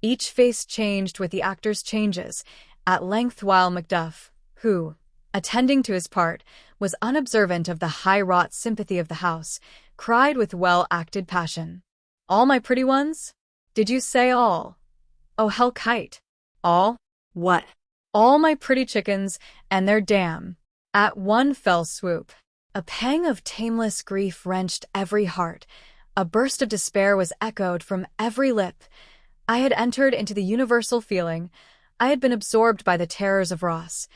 each face changed with the actor's changes. At length, while Macduff, who, attending to his part, was unobservant of the high-wrought sympathy of the house, cried with well-acted passion, "All my pretty ones? Did you say all? Oh, hell kite! All? What? All my pretty chickens and their dam!" At one fell swoop. A pang of tameless grief wrenched every heart. A burst of despair was echoed from every lip. I had entered into the universal feeling. I had been absorbed by the terrors of Ross.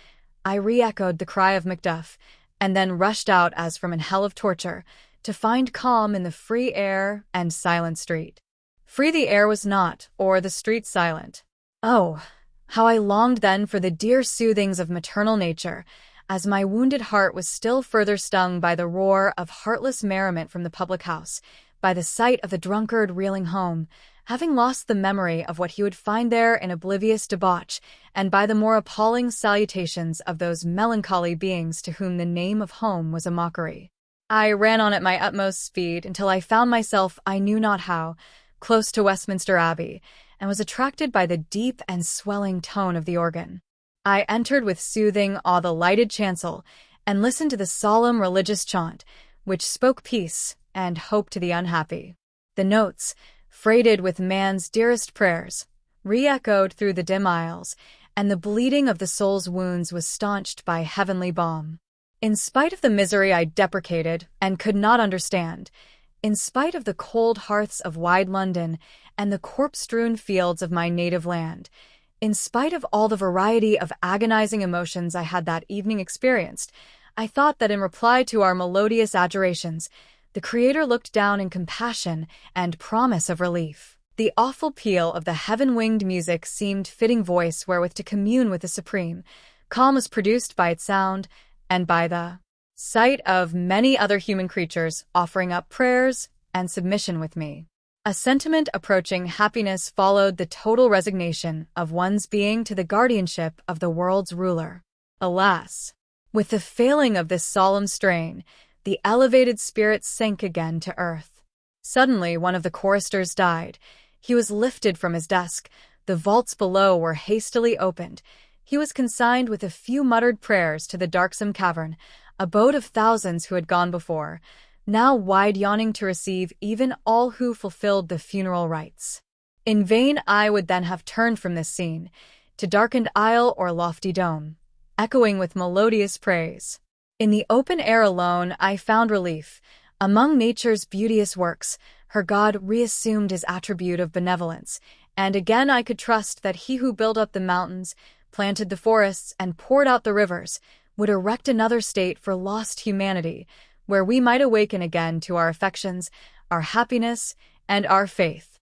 I re-echoed the cry of Macduff, and then rushed out as from an hell of torture, to find calm in the free air and silent street. Free the air was not, or the street silent. Oh, how I longed then for the dear soothings of maternal nature, as my wounded heart was still further stung by the roar of heartless merriment from the public house, by the sight of the drunkard reeling home, having lost the memory of what he would find there in oblivious debauch, and by the more appalling salutations of those melancholy beings to whom the name of home was a mockery. I ran on at my utmost speed until I found myself, I knew not how, close to Westminster Abbey, and was attracted by the deep and swelling tone of the organ. I entered with soothing awe the lighted chancel, and listened to the solemn religious chaunt, which spoke peace and hope to the unhappy. The notes, freighted with man's dearest prayers, re-echoed through the dim aisles, and the bleeding of the soul's wounds was staunched by heavenly balm. In spite of the misery I deprecated and could not understand, In spite of the cold hearths of wide London and the corpse-strewn fields of my native land, in spite of all the variety of agonizing emotions I had that evening experienced, I thought that in reply to our melodious adjurations, the Creator looked down in compassion and promise of relief. The awful peal of the heaven-winged music seemed fitting voice wherewith to commune with the Supreme. Calm was produced by its sound and by the sight of many other human creatures offering up prayers and submission with me. A sentiment approaching happiness followed the total resignation of one's being to the guardianship of the world's ruler. Alas! With the failing of this solemn strain, the elevated spirit sank again to earth. Suddenly, one of the choristers died. He was lifted from his desk. The vaults below were hastily opened. He was consigned with a few muttered prayers to the darksome cavern, abode of thousands who had gone before, now wide yawning to receive even all who fulfilled the funeral rites. In vain I would then have turned from this scene, to darkened aisle or lofty dome, echoing with melodious praise. In the open air alone I found relief. Among nature's beauteous works, her God reassumed his attribute of benevolence, and again I could trust that he who built up the mountains, planted the forests, and poured out the rivers, would erect another state for lost humanity, where we might awaken again to our affections, our happiness, and our faith.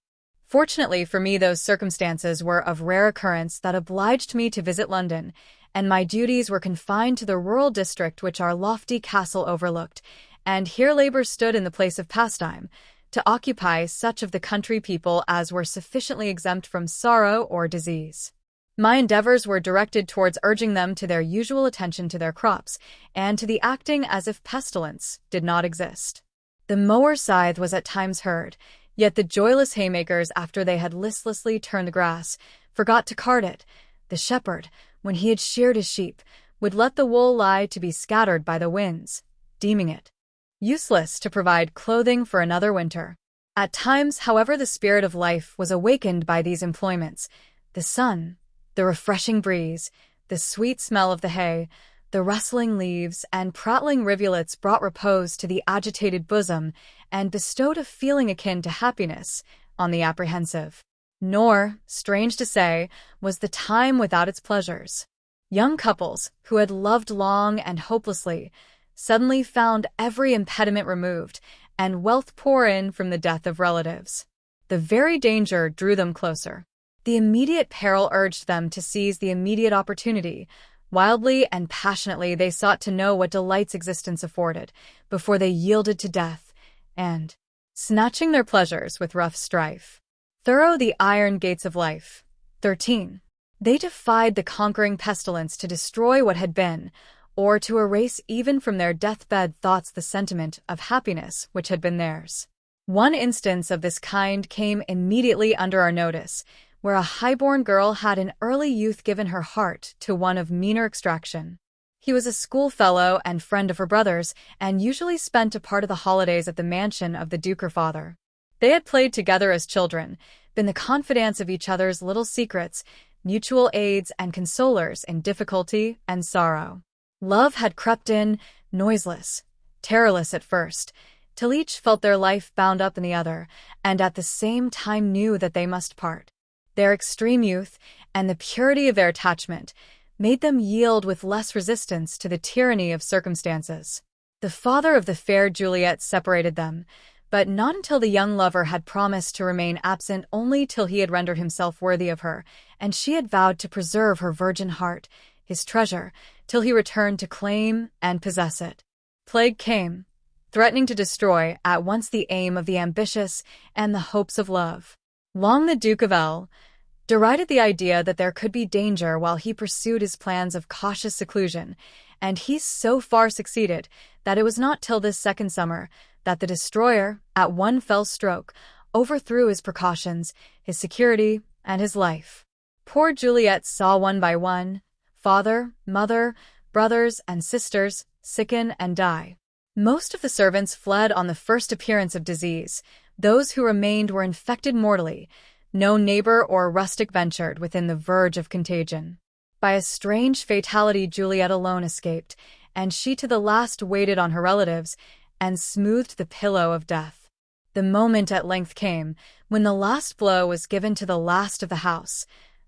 Fortunately for me, those circumstances were of rare occurrence that obliged me to visit London, and my duties were confined to the rural district which our lofty castle overlooked, and here labor stood in the place of pastime, to occupy such of the country people as were sufficiently exempt from sorrow or disease. My endeavors were directed towards urging them to their usual attention to their crops, and to the acting as if pestilence did not exist. The mower's scythe was at times heard, yet the joyless haymakers, after they had listlessly turned the grass, forgot to cart it. The shepherd, when he had sheared his sheep, would let the wool lie to be scattered by the winds, deeming it useless to provide clothing for another winter. At times, however, the spirit of life was awakened by these employments. The sun, the refreshing breeze, the sweet smell of the hay, the rustling leaves, and prattling rivulets brought repose to the agitated bosom and bestowed a feeling akin to happiness on the apprehensive. Nor, strange to say, was the time without its pleasures. Young couples, who had loved long and hopelessly, suddenly found every impediment removed, and wealth pour in from the death of relatives. The very danger drew them closer. The immediate peril urged them to seize the immediate opportunity. Wildly and passionately they sought to know what delights existence afforded, before they yielded to death, and, snatching their pleasures with rough strife, thorough the iron gates of life. 13. They defied the conquering pestilence to destroy what had been, or to erase even from their deathbed thoughts the sentiment of happiness which had been theirs. One instance of this kind came immediately under our notice, where a high-born girl had in early youth given her heart to one of meaner extraction. He was a schoolfellow and friend of her brother's, and usually spent a part of the holidays at the mansion of the Duke her father. They had played together as children, been the confidants of each other's little secrets, mutual aids and consolers in difficulty and sorrow. Love had crept in, noiseless, terrorless at first, till each felt their life bound up in the other, and at the same time knew that they must part. Their extreme youth, and the purity of their attachment, made them yield with less resistance to the tyranny of circumstances. The father of the fair Juliet separated them, but not until the young lover had promised to remain absent only till he had rendered himself worthy of her, and she had vowed to preserve her virgin heart, his treasure, till he returned to claim and possess it. Plague came, threatening to destroy at once the aim of the ambitious and the hopes of love. Long the Duke of L. derided the idea that there could be danger while he pursued his plans of cautious seclusion, and he so far succeeded that it was not till this second summer that the destroyer, at one fell stroke, overthrew his precautions, his security, and his life. Poor Juliet saw one by one, father, mother, brothers, and sisters, sicken and die. Most of the servants fled on the first appearance of disease. Those who remained were infected mortally. No neighbor or rustic ventured within the verge of contagion. By a strange fatality Juliet alone escaped, and she to the last waited on her relatives, and smoothed the pillow of death. The moment at length came when the last blow was given to the last of the house.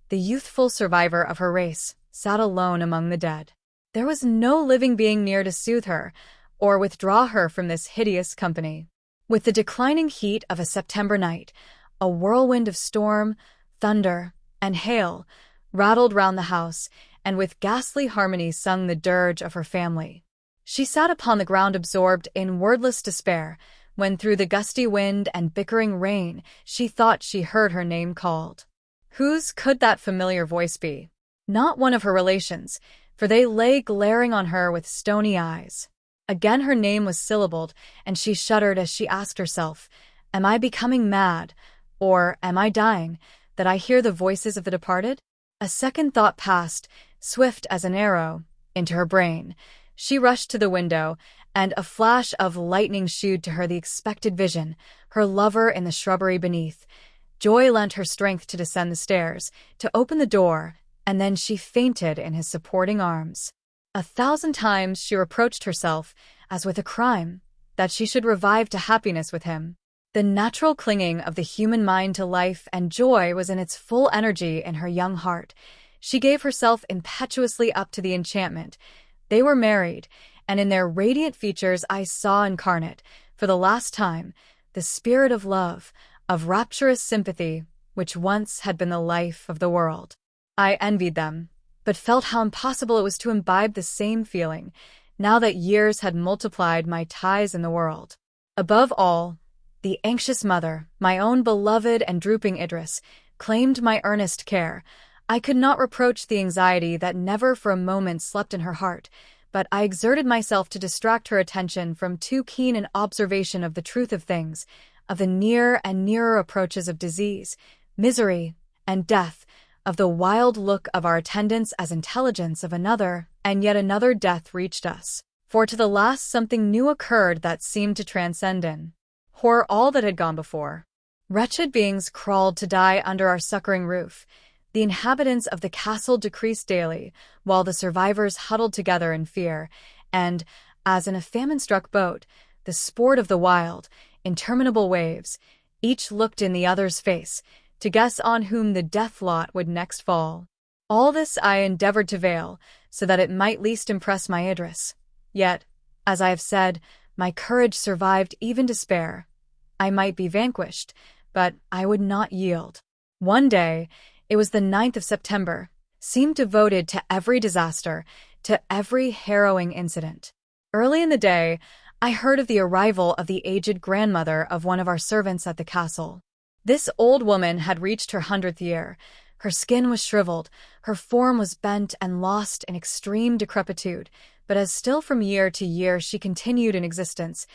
The youthful survivor of her race sat alone among the dead. There was no living being near to soothe her or withdraw her from this hideous company. With the declining heat of a September night, a whirlwind of storm, thunder, and hail rattled round the house, and with ghastly harmony sung the dirge of her family. She sat upon the ground absorbed in wordless despair, when through the gusty wind and bickering rain she thought she heard her name called. Whose could that familiar voice be? Not one of her relations, for they lay glaring on her with stony eyes. Again her name was syllabled, and she shuddered as she asked herself, "Am I becoming mad, or am I dying, that I hear the voices of the departed?" A second thought passed, swift as an arrow, into her brain. She rushed to the window, and a flash of lightning shewed to her the expected vision, her lover in the shrubbery beneath. Joy lent her strength to descend the stairs, to open the door, and then she fainted in his supporting arms. 1,000 times she reproached herself, as with a crime, that she should revive to happiness with him. The natural clinging of the human mind to life and joy was in its full energy in her young heart. She gave herself impetuously up to the enchantment. They were married, and in their radiant features I saw incarnate, for the last time, the spirit of love, of rapturous sympathy, which once had been the life of the world. I envied them, but felt how impossible it was to imbibe the same feeling, now that years had multiplied my ties in the world. Above all, the anxious mother, my own beloved and drooping Idris, claimed my earnest care. I could not reproach the anxiety that never for a moment slept in her heart, but I exerted myself to distract her attention from too keen an observation of the truth of things, of the near and nearer approaches of disease, misery, and death, of the wild look of our attendants as intelligence of another, and yet another death reached us. For to the last something new occurred that seemed to transcend in horror all that had gone before. Wretched beings crawled to die under our succoring roof. The inhabitants of the castle decreased daily, while the survivors huddled together in fear, and, as in a famine-struck boat, the sport of the wild, interminable waves, each looked in the other's face, to guess on whom the death lot would next fall. All this I endeavored to veil, so that it might least impress my Idris. Yet, as I have said, my courage survived even despair. I might be vanquished, but I would not yield. One day, it was the 9th of September, seemed devoted to every disaster, to every harrowing incident. Early in the day, I heard of the arrival of the aged grandmother of one of our servants at the castle. This old woman had reached her 100th year. Her skin was shriveled, her form was bent and lost in extreme decrepitude, but as still from year to year she continued in existence,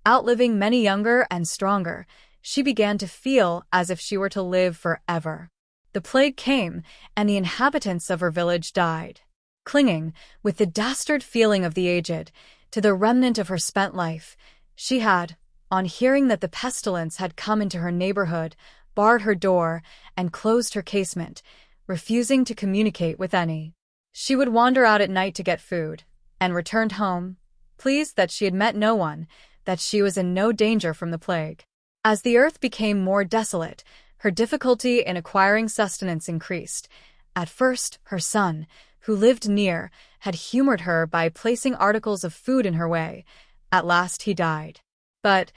outliving many younger and stronger, she began to feel as if she were to live forever. The plague came, and the inhabitants of her village died. Clinging, with the dastard feeling of the aged, to the remnant of her spent life, she had, on hearing that the pestilence had come into her neighborhood, barred her door and closed her casement, refusing to communicate with any. She would wander out at night to get food, and returned home, pleased that she had met no one, that she was in no danger from the plague. As the earth became more desolate, her difficulty in acquiring sustenance increased. At first, her son, who lived near, had humored her by placing articles of food in her way. At last he died. But,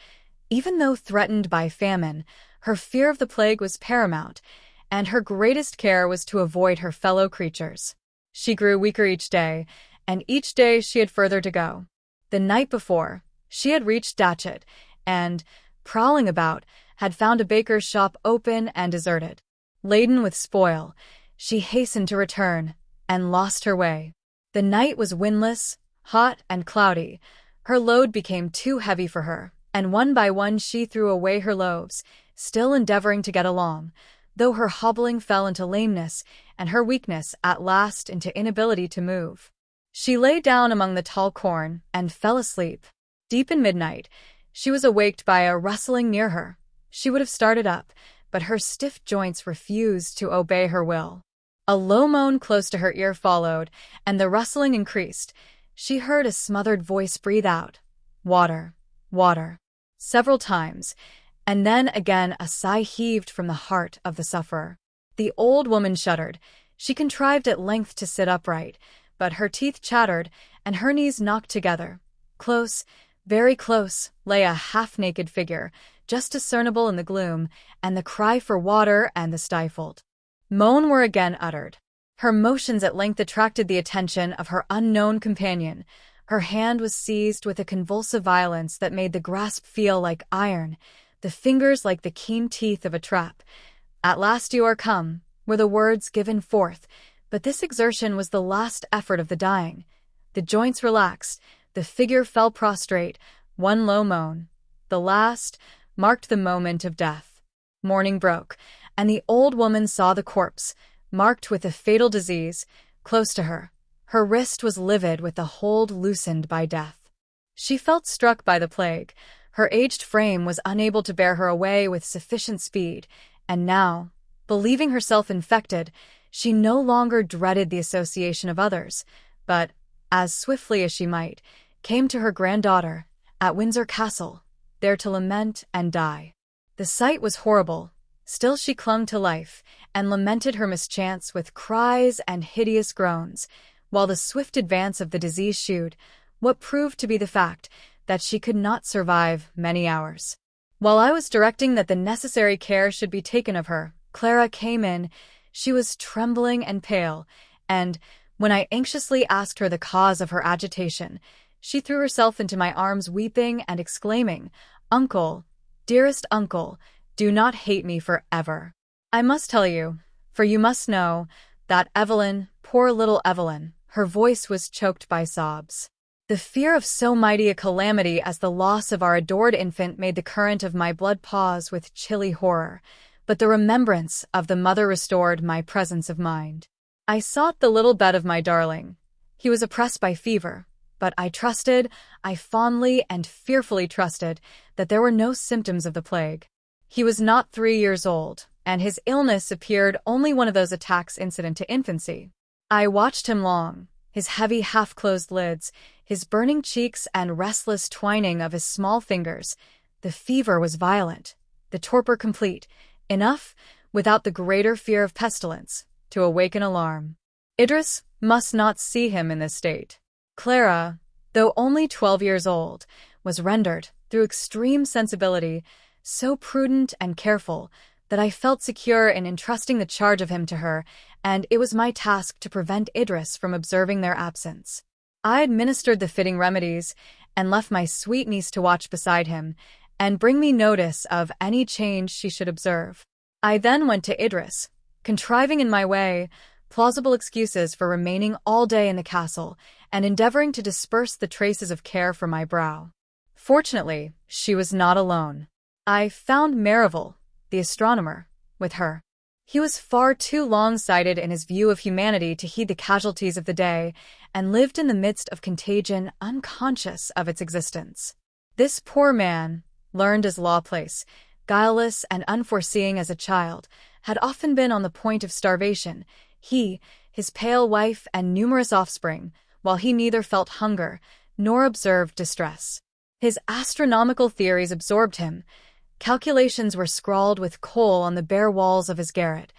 even though threatened by famine, her fear of the plague was paramount, and her greatest care was to avoid her fellow creatures. She grew weaker each day, and each day she had further to go. The night before, she had reached Datchet, and, prowling about, had found a baker's shop open and deserted. Laden with spoil, she hastened to return, and lost her way. The night was windless, hot, and cloudy. Her load became too heavy for her, and one by one she threw away her loaves, still endeavoring to get along, though her hobbling fell into lameness, and her weakness at last into inability to move. She lay down among the tall corn, and fell asleep. Deep in midnight, she was awaked by a rustling near her. She would have started up, but her stiff joints refused to obey her will. A low moan close to her ear followed, and the rustling increased. She heard a smothered voice breathe out, "Water, water," several times, And then again a sigh heaved from the heart of the sufferer. The old woman shuddered. She contrived at length to sit upright, but her teeth chattered, and her knees knocked together. Close, very close, lay a half-naked figure, just discernible in the gloom, and the cry for water and the stifled moan were again uttered. Her motions at length attracted the attention of her unknown companion. Her hand was seized with a convulsive violence that made the grasp feel like iron, the fingers like the keen teeth of a trap. "At last you are come," were the words given forth, but this exertion was the last effort of the dying. The joints relaxed, the figure fell prostrate, one low moan. The last marked the moment of death. Morning broke, and the old woman saw the corpse, marked with a fatal disease, close to her. Her wrist was livid with the hold loosened by death. She felt struck by the plague. Her aged frame was unable to bear her away with sufficient speed, and now, believing herself infected, she no longer dreaded the association of others, but, as swiftly as she might, came to her granddaughter, at Windsor Castle, there to lament and die. The sight was horrible. Still she clung to life, and lamented her mischance with cries and hideous groans, while the swift advance of the disease shewed, what proved to be the fact, that she could not survive many hours. While I was directing that the necessary care should be taken of her, Clara came in. She was trembling and pale, and, when I anxiously asked her the cause of her agitation, she threw herself into my arms weeping and exclaiming, "Uncle, dearest uncle, do not hate me forever. I must tell you, for you must know, that Evelyn, poor little Evelyn," her voice was choked by sobs. The fear of so mighty a calamity as the loss of our adored infant made the current of my blood pause with chilly horror, but the remembrance of the mother restored my presence of mind. I sought the little bed of my darling. He was oppressed by fever, but I fondly and fearfully trusted, that there were no symptoms of the plague. He was not 3 years old, and his illness appeared only one of those attacks incident to infancy. I watched him long, his heavy half-closed lids, his burning cheeks and restless twining of his small fingers. The fever was violent, the torpor complete, enough, without the greater fear of pestilence, to awaken alarm. Idris must not see him in this state. Clara, though only 12 years old, was rendered, through extreme sensibility, so prudent and careful that I felt secure in entrusting the charge of him to her, and it was my task to prevent Idris from observing their absence. I administered the fitting remedies, and left my sweet niece to watch beside him, and bring me notice of any change she should observe. I then went to Idris, contriving in my way plausible excuses for remaining all day in the castle, and endeavoring to disperse the traces of care from my brow. Fortunately, she was not alone. I found Merivale, the astronomer, with her. He was far too long-sighted in his view of humanity to heed the casualties of the day, and lived in the midst of contagion unconscious of its existence. This poor man, learned as Laplace, guileless and unforeseeing as a child, had often been on the point of starvation, he, his pale wife and numerous offspring, while he neither felt hunger nor observed distress. His astronomical theories absorbed him. Calculations were scrawled with coal on the bare walls of his garret.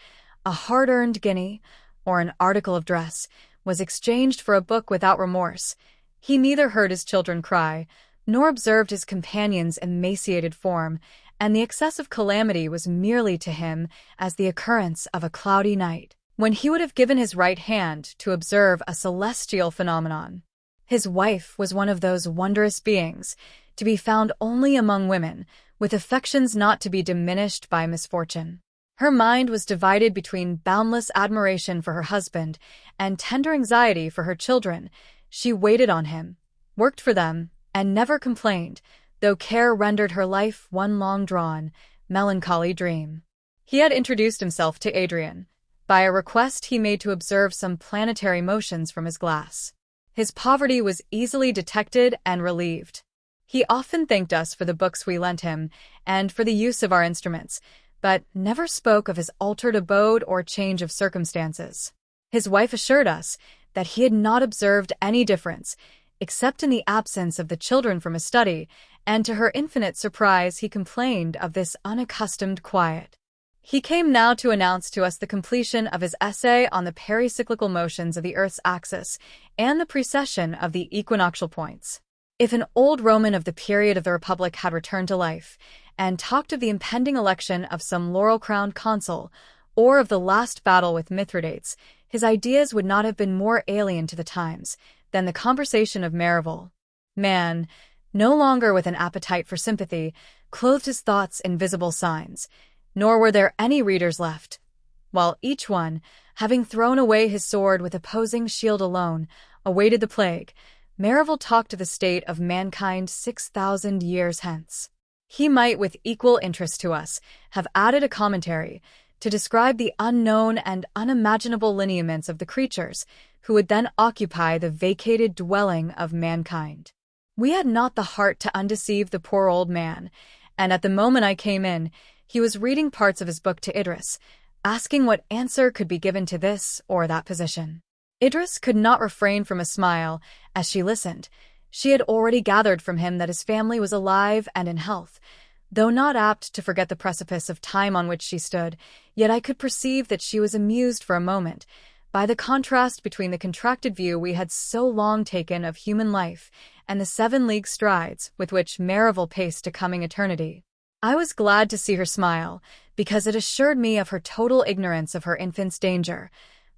A hard-earned guinea, or an article of dress, was exchanged for a book without remorse. He neither heard his children cry, nor observed his companion's emaciated form, and the excessive calamity was merely to him as the occurrence of a cloudy night, when he would have given his right hand to observe a celestial phenomenon. His wife was one of those wondrous beings, to be found only among women, with affections not to be diminished by misfortune. Her mind was divided between boundless admiration for her husband and tender anxiety for her children. She waited on him, worked for them, and never complained, though care rendered her life one long-drawn, melancholy dream. He had introduced himself to Adrian, by a request he made to observe some planetary motions from his glass. His poverty was easily detected and relieved. He often thanked us for the books we lent him, and for the use of our instruments, but never spoke of his altered abode or change of circumstances. His wife assured us that he had not observed any difference. except in the absence of the children from his study, and to her infinite surprise he complained of this unaccustomed quiet. He came now to announce to us the completion of his essay on the pericyclical motions of the Earth's axis and the precession of the equinoctial points. If an old Roman of the period of the Republic had returned to life and talked of the impending election of some laurel-crowned consul or of the last battle with Mithridates, his ideas would not have been more alien to the times than the conversation of Merival. Man, no longer with an appetite for sympathy, clothed his thoughts in visible signs, nor were there any readers left, while each one, having thrown away his sword with opposing shield alone, awaited the plague. Merival talked of the state of mankind 6,000 years hence. He might, with equal interest to us, have added a commentary to describe the unknown and unimaginable lineaments of the creatures who would then occupy the vacated dwelling of mankind. We had not the heart to undeceive the poor old man, and at the moment I came in, he was reading parts of his book to Idris, asking what answer could be given to this or that position. Idris could not refrain from a smile as she listened. She had already gathered from him that his family was alive and in health. Though not apt to forget the precipice of time on which she stood, yet I could perceive that she was amused for a moment by the contrast between the contracted view we had so long taken of human life and the 7 league strides with which Merival paced to coming eternity. I was glad to see her smile, because it assured me of her total ignorance of her infant's danger,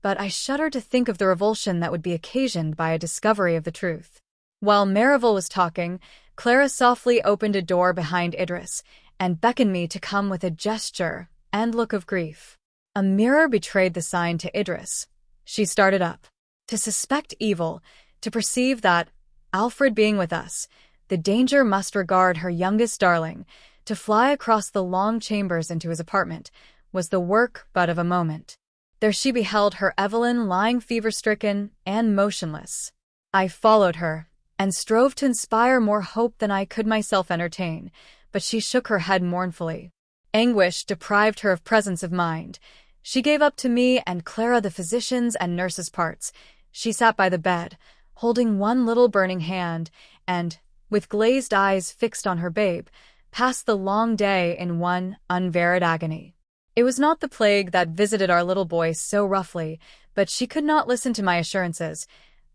but I shuddered to think of the revulsion that would be occasioned by a discovery of the truth. While Merival was talking, Clara softly opened a door behind Idris and beckoned me to come with a gesture and look of grief. A mirror betrayed the sign to Idris. She started up. To suspect evil, to perceive that, Alfred being with us, the danger must regard her youngest darling, to fly across the long chambers into his apartment, was the work but of a moment. There she beheld her Evelyn lying fever-stricken and motionless. I followed her, and strove to inspire more hope than I could myself entertain, but she shook her head mournfully. Anguish deprived her of presence of mind. She gave up to me and Clara the physician's and nurse's parts. She sat by the bed, holding one little burning hand, and, with glazed eyes fixed on her babe, passed the long day in one unvaried agony. It was not the plague that visited our little boy so roughly, but she could not listen to my assurances.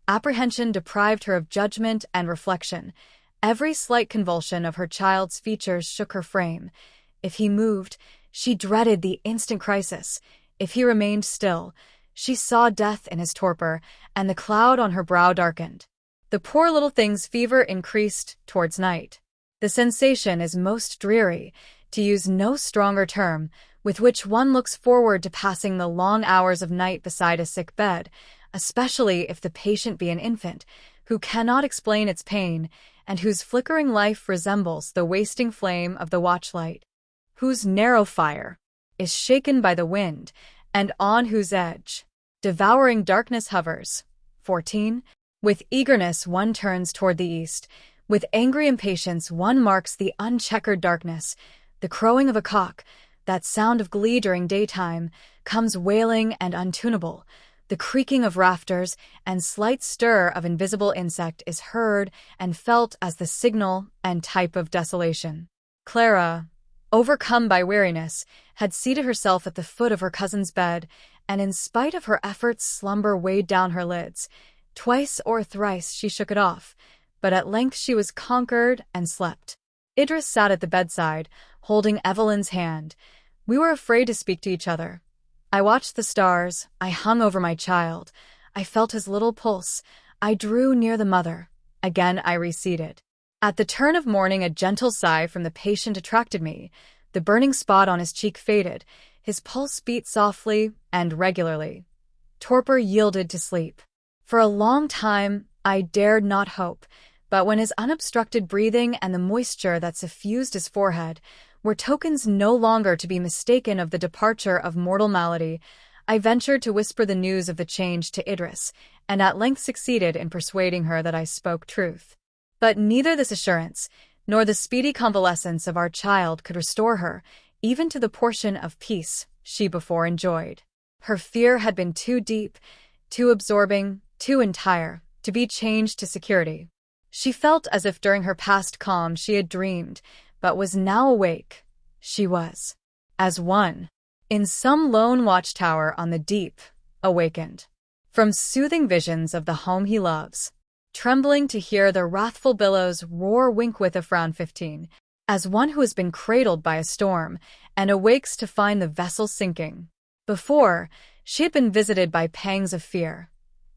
Apprehension deprived her of judgment and reflection. Every slight convulsion of her child's features shook her frame. If he moved, she dreaded the instant crisis. If he remained still, she saw death in his torpor, and the cloud on her brow darkened. The poor little thing's fever increased towards night. The sensation is most dreary, to use no stronger term, with which one looks forward to passing the long hours of night beside a sick bed, especially if the patient be an infant, who cannot explain its pain, and whose flickering life resembles the wasting flame of the watchlight, whose narrow fire is shaken by the wind, and on whose edge devouring darkness hovers. 14. With eagerness one turns toward the east. With angry impatience one marks the uncheckered darkness. The crowing of a cock, that sound of glee during daytime, comes wailing and untunable. The creaking of rafters and slight stir of invisible insect is heard and felt as the signal and type of desolation. Clara, overcome by weariness, had seated herself at the foot of her cousin's bed, and in spite of her efforts slumber weighed down her lids. Twice or thrice she shook it off, but at length she was conquered and slept. Idris sat at the bedside, holding Evelyn's hand. We were afraid to speak to each other. I watched the stars, I hung over my child, I felt his little pulse, I drew near the mother. Again I receded. At the turn of morning a gentle sigh from the patient attracted me. The burning spot on his cheek faded, his pulse beat softly and regularly. Torpor yielded to sleep. For a long time I dared not hope, but when his unobstructed breathing and the moisture that suffused his forehead were tokens no longer to be mistaken of the departure of mortal malady, I ventured to whisper the news of the change to Idris, and at length succeeded in persuading her that I spoke truth. But neither this assurance, nor the speedy convalescence of our child could restore her, even to the portion of peace she before enjoyed. Her fear had been too deep, too absorbing, too entire, to be changed to security. She felt as if during her past calm she had dreamed, but was now awake. She was, as one, in some lone watchtower on the deep, awakened from soothing visions of the home he loves, trembling to hear the wrathful billows roar, wink with a frown. 15, as one who has been cradled by a storm and awakes to find the vessel sinking. Before, she had been visited by pangs of fear.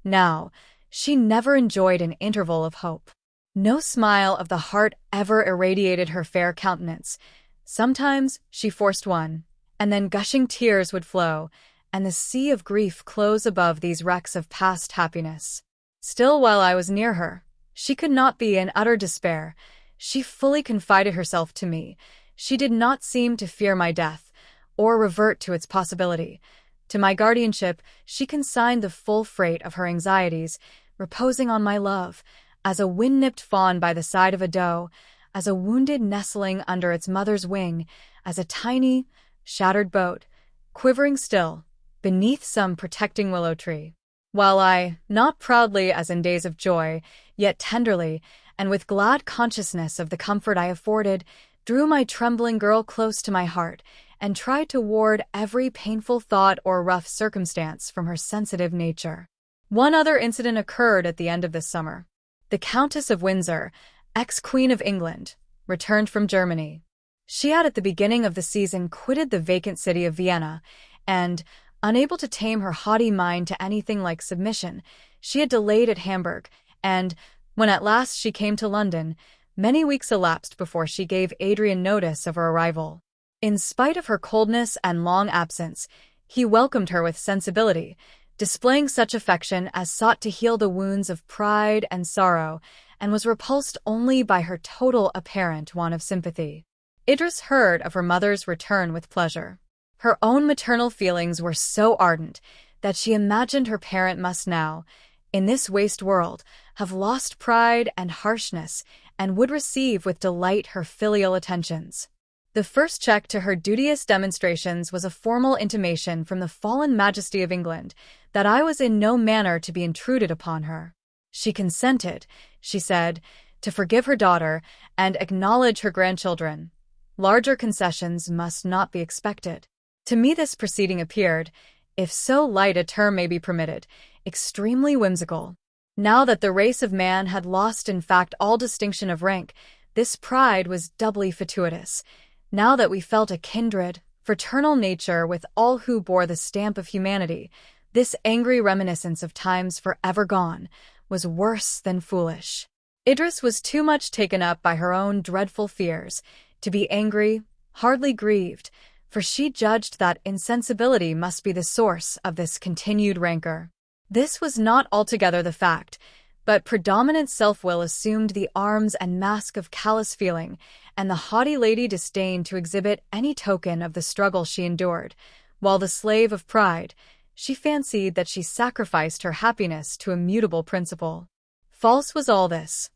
Now, she never enjoyed an interval of hope. No smile of the heart ever irradiated her fair countenance. Sometimes she forced one, and then gushing tears would flow, and the sea of grief close above these wrecks of past happiness. Still, while I was near her, she could not be in utter despair. She fully confided herself to me. She did not seem to fear my death, or revert to its possibility. To my guardianship she consigned the full freight of her anxieties, reposing on my love, as a wind-nipped fawn by the side of a doe, as a wounded nestling under its mother's wing, as a tiny, shattered boat, quivering still, beneath some protecting willow tree. While I, not proudly as in days of joy, yet tenderly, and with glad consciousness of the comfort I afforded, drew my trembling girl close to my heart, and tried to ward every painful thought or rough circumstance from her sensitive nature. One other incident occurred at the end of this summer. The Countess of Windsor, ex-Queen of England, returned from Germany. She had at the beginning of the season quitted the vacant city of Vienna, and, unable to tame her haughty mind to anything like submission, she had delayed at Hamburg, and, when at last she came to London, many weeks elapsed before she gave Adrian notice of her arrival. In spite of her coldness and long absence, he welcomed her with sensibility, displaying such affection as sought to heal the wounds of pride and sorrow, and was repulsed only by her total apparent want of sympathy. Idris heard of her mother's return with pleasure. Her own maternal feelings were so ardent that she imagined her parent must now, in this waste world, have lost pride and harshness, and would receive with delight her filial attentions. The first check to her duteous demonstrations was a formal intimation from the fallen majesty of England that I was in no manner to be intruded upon her. She consented, she said, to forgive her daughter and acknowledge her grandchildren. Larger concessions must not be expected. To me this proceeding appeared, if so light a term may be permitted, extremely whimsical. Now that the race of man had lost in fact all distinction of rank, this pride was doubly fortuitous. Now that we felt a kindred, fraternal nature with all who bore the stamp of humanity, this angry reminiscence of times forever gone was worse than foolish. Idris was too much taken up by her own dreadful fears to be angry, hardly grieved, for she judged that insensibility must be the source of this continued rancor. This was not altogether the fact, but predominant self-will assumed the arms and mask of callous feeling, and the haughty lady disdained to exhibit any token of the struggle she endured, while the slave of pride, she fancied that she sacrificed her happiness to a mutable principle. False was all this.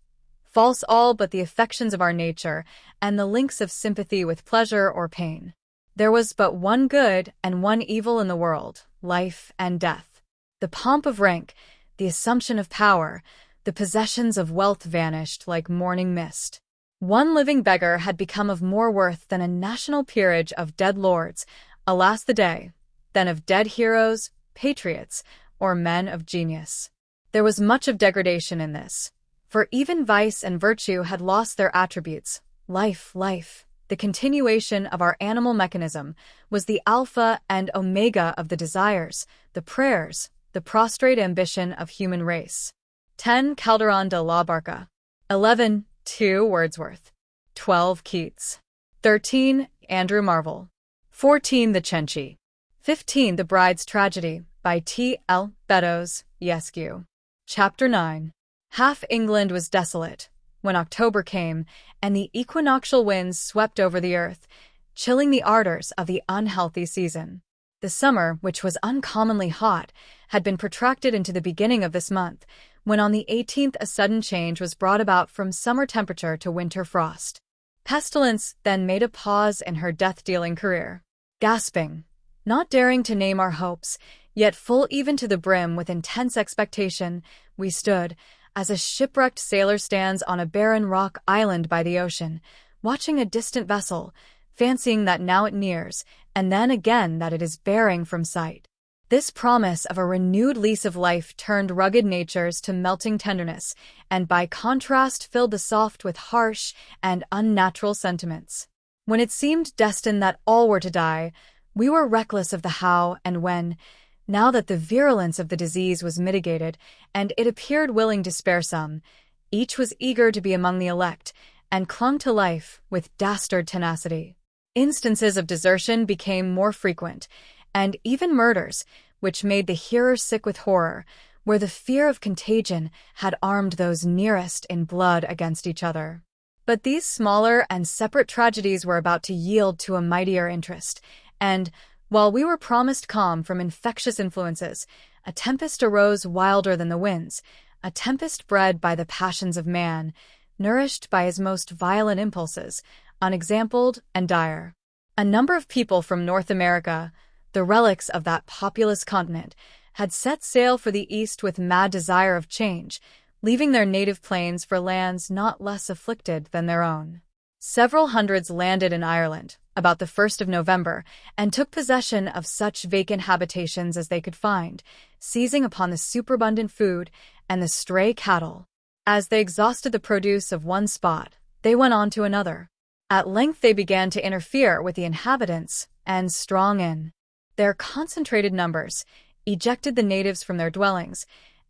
False all but the affections of our nature, and the links of sympathy with pleasure or pain. There was but one good and one evil in the world, life and death. The pomp of rank, the assumption of power, the possessions of wealth vanished like morning mist. One living beggar had become of more worth than a national peerage of dead lords, alas the day, than of dead heroes, patriots, or men of genius. There was much of degradation in this, for even vice and virtue had lost their attributes. Life, the continuation of our animal mechanism, was the alpha and omega of the desires, the prayers, the prostrate ambition of human race. 10. Calderon de la Barca. 11. 2. Wordsworth. 12. Keats. 13. Andrew Marvell. 14. The Cenci. 15. The Bride's Tragedy, by T. L. Beddoes, Esq. Chapter 9. Half England was desolate when October came, and the equinoctial winds swept over the earth, chilling the ardors of the unhealthy season. The summer, which was uncommonly hot, had been protracted into the beginning of this month, when on the 18th a sudden change was brought about from summer temperature to winter frost. Pestilence then made a pause in her death-dealing career. Gasping, not daring to name our hopes, yet full even to the brim with intense expectation, we stood, as a shipwrecked sailor stands on a barren rock island by the ocean, watching a distant vessel, fancying that now it nears, and then again that it is bearing from sight. This promise of a renewed lease of life turned rugged natures to melting tenderness, and by contrast filled the soft with harsh and unnatural sentiments. When it seemed destined that all were to die, we were reckless of the how and when. Now that the virulence of the disease was mitigated, and it appeared willing to spare some, each was eager to be among the elect, and clung to life with dastard tenacity. Instances of desertion became more frequent, and even murders, which made the hearer sick with horror, where the fear of contagion had armed those nearest in blood against each other. But these smaller and separate tragedies were about to yield to a mightier interest, and, while we were promised calm from infectious influences, a tempest arose wilder than the winds, a tempest bred by the passions of man, nourished by his most violent impulses, unexampled and dire. A number of people from North America, the relics of that populous continent, had set sail for the East with mad desire of change, leaving their native plains for lands not less afflicted than their own. Several hundreds landed in Ireland, about the 1st of November, and took possession of such vacant habitations as they could find, seizing upon the superabundant food and the stray cattle. As they exhausted the produce of one spot, they went on to another. At length they began to interfere with the inhabitants, and strong in their concentrated numbers, ejected the natives from their dwellings,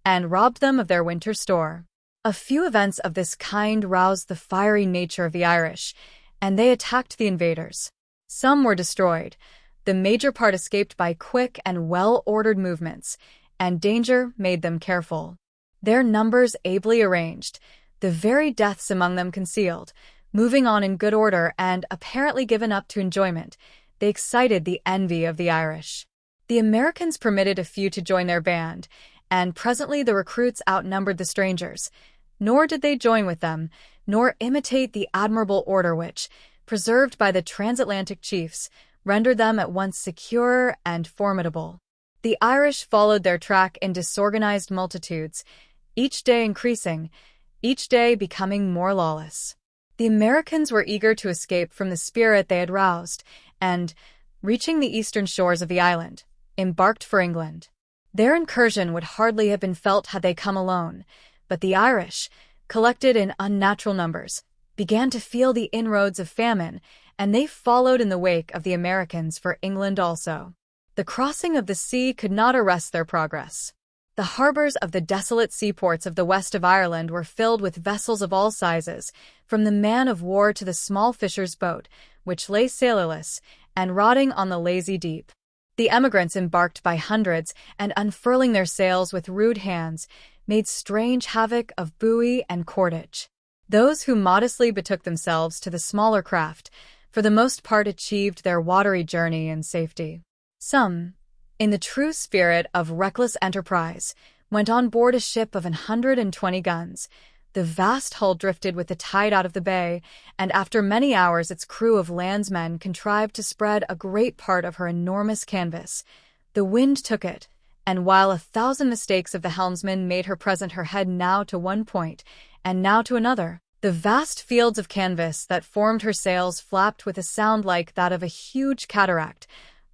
and robbed them of their winter store. A few events of this kind roused the fiery nature of the Irish, and they attacked the invaders. Some were destroyed, the major part escaped by quick and well-ordered movements, and danger made them careful. Their numbers ably arranged, the very deaths among them concealed, moving on in good order and apparently given up to enjoyment, they excited the envy of the Irish. The Americans permitted a few to join their band, and presently the recruits outnumbered the strangers. Nor did they join with them, nor imitate the admirable order which, preserved by the transatlantic chiefs, rendered them at once secure and formidable. The Irish followed their track in disorganized multitudes, each day increasing, each day becoming more lawless. The Americans were eager to escape from the spirit they had roused, and, reaching the eastern shores of the island, embarked for England. Their incursion would hardly have been felt had they come alone, but the Irish, collected in unnatural numbers, began to feel the inroads of famine, and they followed in the wake of the Americans for England also. The crossing of the sea could not arrest their progress. The harbors of the desolate seaports of the west of Ireland were filled with vessels of all sizes, from the man-of-war to the small fisher's boat, which lay sailorless and rotting on the lazy deep. The emigrants embarked by hundreds, and unfurling their sails with rude hands, made strange havoc of buoy and cordage. Those who modestly betook themselves to the smaller craft, for the most part achieved their watery journey in safety. Some, in the true spirit of reckless enterprise, went on board a ship of 120 guns. The vast hull drifted with the tide out of the bay, and after many hours its crew of landsmen contrived to spread a great part of her enormous canvas. The wind took it, and while 1,000 mistakes of the helmsman made her present her head now to one point, and now to another, the vast fields of canvas that formed her sails flapped with a sound like that of a huge cataract,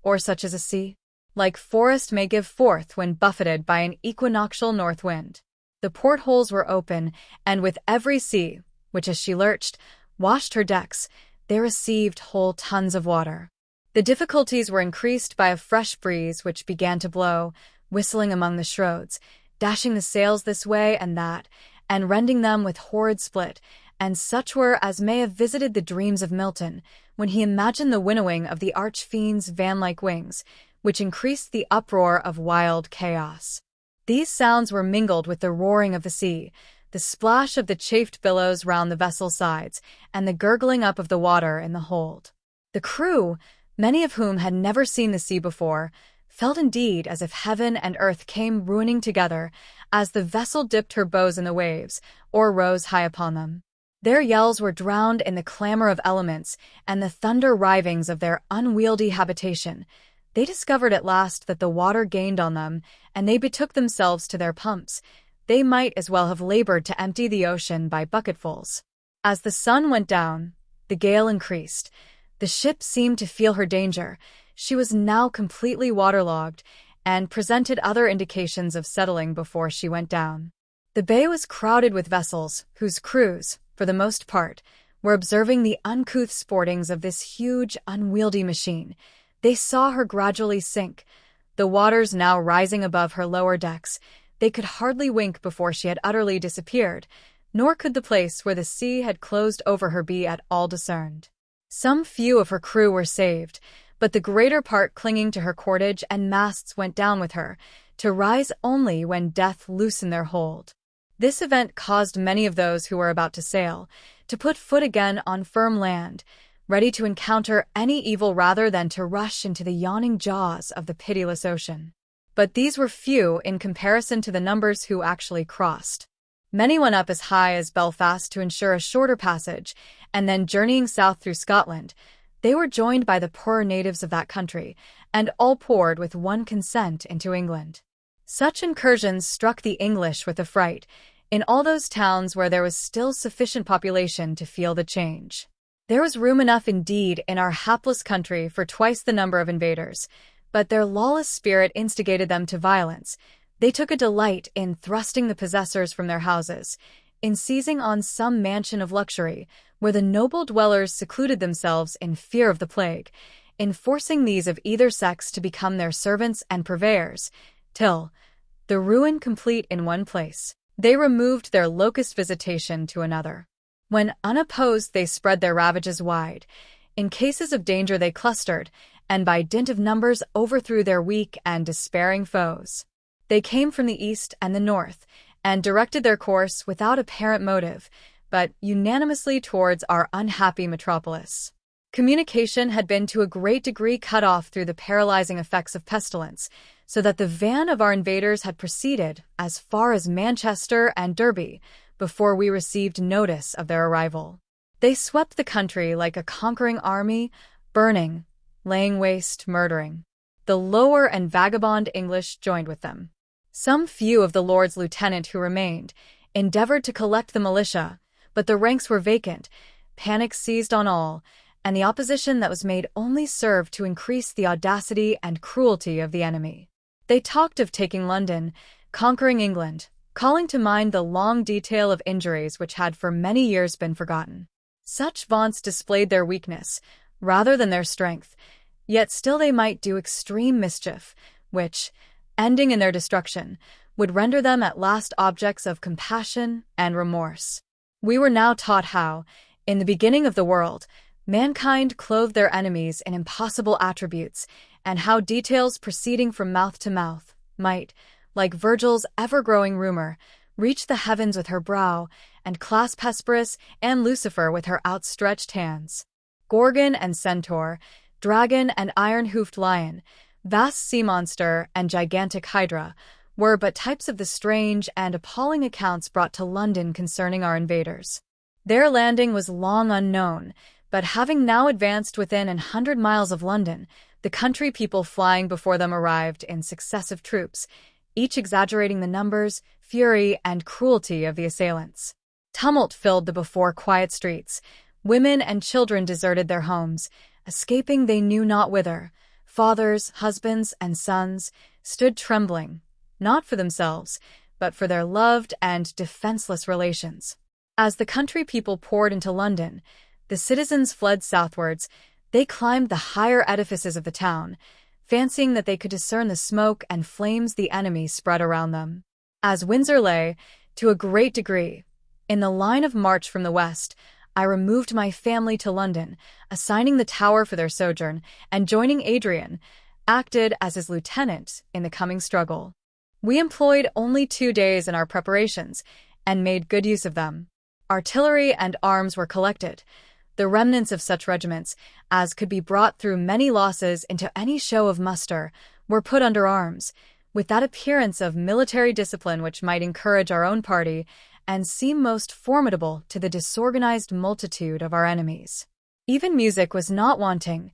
or such as a sea, like forest may give forth when buffeted by an equinoctial north wind. The portholes were open, and with every sea, which as she lurched, washed her decks, they received whole tons of water. The difficulties were increased by a fresh breeze which began to blow, whistling among the shrouds, dashing the sails this way and that, and rending them with horrid split, and such were as may have visited the dreams of Milton, when he imagined the winnowing of the arch-fiend's van-like wings, which increased the uproar of wild chaos. These sounds were mingled with the roaring of the sea, the splash of the chafed billows round the vessel's sides, and the gurgling up of the water in the hold. The crew, many of whom had never seen the sea before, felt indeed as if heaven and earth came ruining together as the vessel dipped her bows in the waves, or rose high upon them. Their yells were drowned in the clamor of elements and the thunder rivings of their unwieldy habitation. They discovered at last that the water gained on them, and they betook themselves to their pumps. they might as well have labored to empty the ocean by bucketfuls. As the sun went down, the gale increased. The ship seemed to feel her danger. She was now completely waterlogged and presented other indications of settling before she went down. The bay was crowded with vessels whose crews, for the most part, were observing the uncouth sportings of this huge, unwieldy machine. They saw her gradually sink, the waters now rising above her lower decks. They could hardly wink before she had utterly disappeared, nor could the place where the sea had closed over her be at all discerned. Some few of her crew were saved, but the greater part clinging to her cordage and masts went down with her, to rise only when death loosened their hold. This event caused many of those who were about to sail to put foot again on firm land, ready to encounter any evil rather than to rush into the yawning jaws of the pitiless ocean. But these were few in comparison to the numbers who actually crossed. Many went up as high as Belfast to ensure a shorter passage, and then journeying south through Scotland, they were joined by the poorer natives of that country, and all poured with one consent into England. Such incursions struck the English with affright, in all those towns where there was still sufficient population to feel the change. There was room enough indeed in our hapless country for twice the number of invaders, but their lawless spirit instigated them to violence. They took a delight in thrusting the possessors from their houses, in seizing on some mansion of luxury, where the noble dwellers secluded themselves in fear of the plague, in forcing these of either sex to become their servants and purveyors, till, the ruin complete in one place, they removed their locust visitation to another. When unopposed they spread their ravages wide. In cases of danger they clustered, and by dint of numbers overthrew their weak and despairing foes. They came from the east and the north, and directed their course without apparent motive, but unanimously towards our unhappy metropolis. Communication had been to a great degree cut off through the paralyzing effects of pestilence, so that the van of our invaders had proceeded as far as Manchester and Derby before we received notice of their arrival. They swept the country like a conquering army, burning, laying waste, murdering. The lower and vagabond English joined with them. Some few of the Lord's lieutenant who remained endeavored to collect the militia, but the ranks were vacant, panic seized on all, and the opposition that was made only served to increase the audacity and cruelty of the enemy. They talked of taking London, conquering England, calling to mind the long detail of injuries which had for many years been forgotten. Such vaunts displayed their weakness, rather than their strength, yet still they might do extreme mischief, which, ending in their destruction, would render them at last objects of compassion and remorse. We were now taught how, in the beginning of the world, mankind clothed their enemies in impossible attributes, and how details proceeding from mouth to mouth might, like Virgil's ever-growing rumor, reach the heavens with her brow, and clasp Hesperus and Lucifer with her outstretched hands. Gorgon and centaur, dragon and iron-hoofed lion, vast sea monster and gigantic hydra, were but types of the strange and appalling accounts brought to London concerning our invaders. Their landing was long unknown, but having now advanced within 100 miles of London, the country people flying before them arrived in successive troops, each exaggerating the numbers, fury, and cruelty of the assailants. Tumult filled the before quiet streets. Women and children deserted their homes, escaping they knew not whither. Fathers, husbands, and sons stood trembling, not for themselves, but for their loved and defenseless relations. As the country people poured into London, the citizens fled southwards. They climbed the higher edifices of the town, fancying that they could discern the smoke and flames the enemy spread around them. As Windsor lay, to a great degree, in the line of march from the west, I removed my family to London, assigning the Tower for their sojourn, and joining Adrian, acted as his lieutenant in the coming struggle. We employed only 2 days in our preparations, and made good use of them. Artillery and arms were collected. The remnants of such regiments as could be brought through many losses into any show of muster were put under arms, with that appearance of military discipline which might encourage our own party and seem most formidable to the disorganized multitude of our enemies. Even music was not wanting.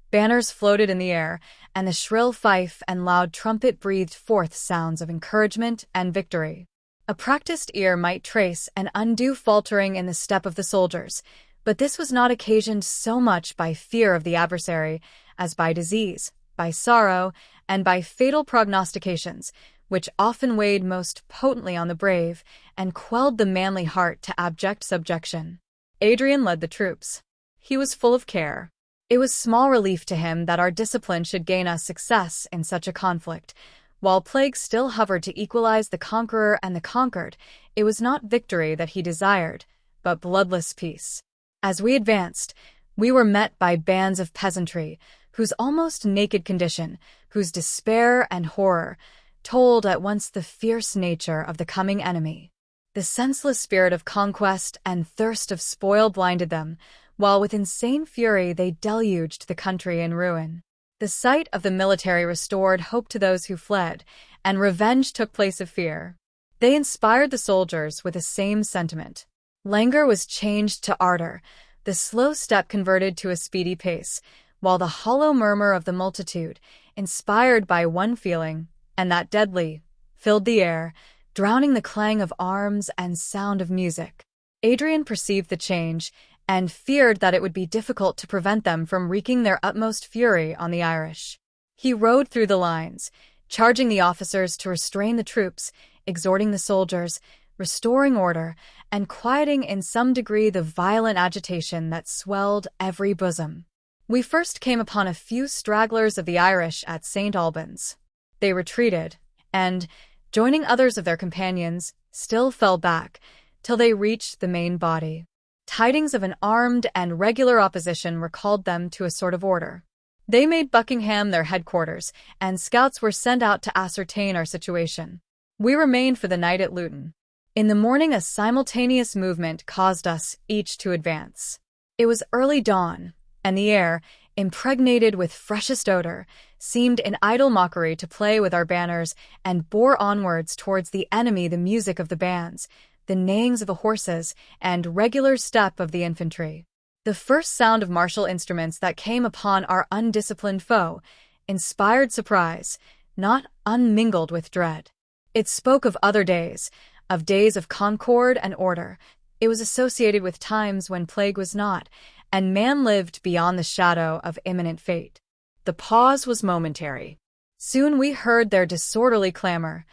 Banners floated in the air, and the shrill fife and loud trumpet breathed forth sounds of encouragement and victory. A practiced ear might trace an undue faltering in the step of the soldiers, but this was not occasioned so much by fear of the adversary as by disease, by sorrow, and by fatal prognostications, which often weighed most potently on the brave and quelled the manly heart to abject subjection. Adrian led the troops. He was full of care. It was small relief to him that our discipline should gain us success in such a conflict. While plague still hovered to equalize the conqueror and the conquered, it was not victory that he desired, but bloodless peace. As we advanced, we were met by bands of peasantry, whose almost naked condition, whose despair and horror, told at once the fierce nature of the coming enemy. The senseless spirit of conquest and thirst of spoil blinded them, while with insane fury they deluged the country in ruin. The sight of the military restored hope to those who fled, and revenge took place of fear. They inspired the soldiers with the same sentiment. Languor was changed to ardor, the slow step converted to a speedy pace, while the hollow murmur of the multitude, inspired by one feeling, and that deadly, filled the air, drowning the clang of arms and sound of music. Adrian perceived the change, and feared that it would be difficult to prevent them from wreaking their utmost fury on the Irish. He rode through the lines, charging the officers to restrain the troops, exhorting the soldiers, restoring order, and quieting in some degree the violent agitation that swelled every bosom. We first came upon a few stragglers of the Irish at St. Albans. They retreated, and, joining others of their companions, still fell back, till they reached the main body. Tidings of an armed and regular opposition recalled them to a sort of order. They made Buckingham their headquarters, and scouts were sent out to ascertain our situation. We remained for the night at Luton. In the morning a simultaneous movement caused us each to advance. It was early dawn, and the air, impregnated with freshest odor, seemed in idle mockery to play with our banners and bore onwards towards the enemy the music of the bands, the neighings of the horses, and regular step of the infantry. The first sound of martial instruments that came upon our undisciplined foe inspired surprise, not unmingled with dread. It spoke of other days, of days of concord and order. It was associated with times when plague was not, and man lived beyond the shadow of imminent fate. The pause was momentary. Soon we heard their disorderly clamor,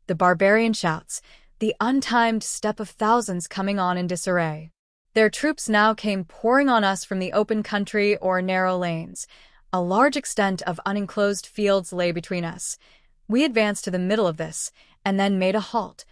the barbarian shouts, the untimed step of thousands coming on in disarray. Their troops now came pouring on us from the open country or narrow lanes. A large extent of unenclosed fields lay between us. We advanced to the middle of this, and then made a halt.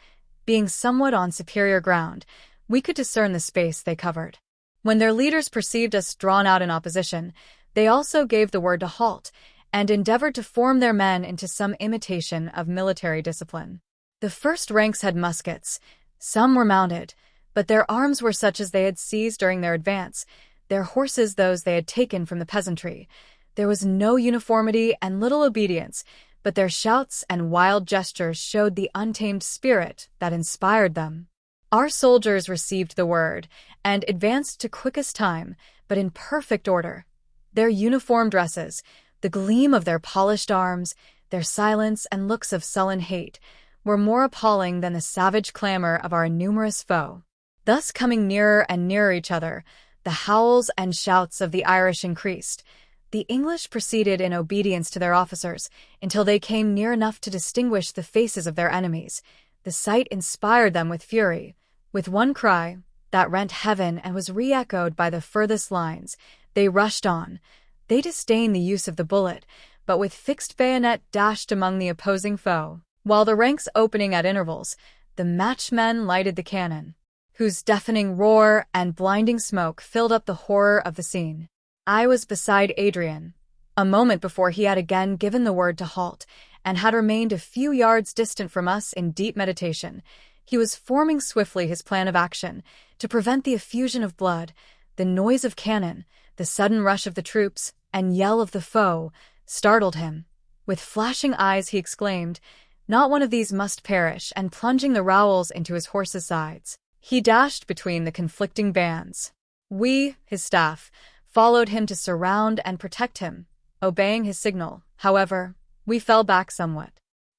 Being somewhat on superior ground, we could discern the space they covered. When their leaders perceived us drawn out in opposition, they also gave the word to halt, and endeavored to form their men into some imitation of military discipline. The first ranks had muskets. Some were mounted, but their arms were such as they had seized during their advance, their horses those they had taken from the peasantry. There was no uniformity and little obedience, but their shouts and wild gestures showed the untamed spirit that inspired them. Our soldiers received the word, and advanced to quickest time, but in perfect order. Their uniform dresses, the gleam of their polished arms, their silence and looks of sullen hate, were more appalling than the savage clamor of our numerous foe. Thus coming nearer and nearer each other, the howls and shouts of the Irish increased. The English proceeded in obedience to their officers, until they came near enough to distinguish the faces of their enemies. The sight inspired them with fury. With one cry, that rent heaven and was re-echoed by the furthest lines, they rushed on. They disdained the use of the bullet, but with fixed bayonet dashed among the opposing foe. While the ranks opening at intervals, the matchmen lighted the cannon, whose deafening roar and blinding smoke filled up the horror of the scene. I was beside Adrian, a moment before he had again given the word to halt, and had remained a few yards distant from us in deep meditation. He was forming swiftly his plan of action, to prevent the effusion of blood. The noise of cannon, the sudden rush of the troops, and yell of the foe, startled him. With flashing eyes he exclaimed, "Not one of these must perish," and plunging the rowels into his horse's sides, he dashed between the conflicting bands. We, his staff, followed him to surround and protect him. Obeying his signal, however, we fell back somewhat.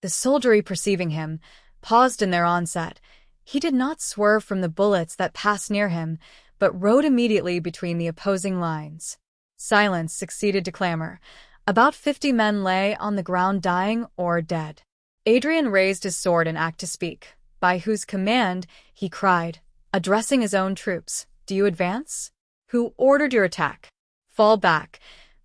The soldiery perceiving him, paused in their onset. He did not swerve from the bullets that passed near him, but rode immediately between the opposing lines. Silence succeeded to clamor. About 50 men lay on the ground dying or dead. Adrian raised his sword in act to speak. By whose command, he cried, addressing his own troops, do you advance? Who ordered your attack? Fall back.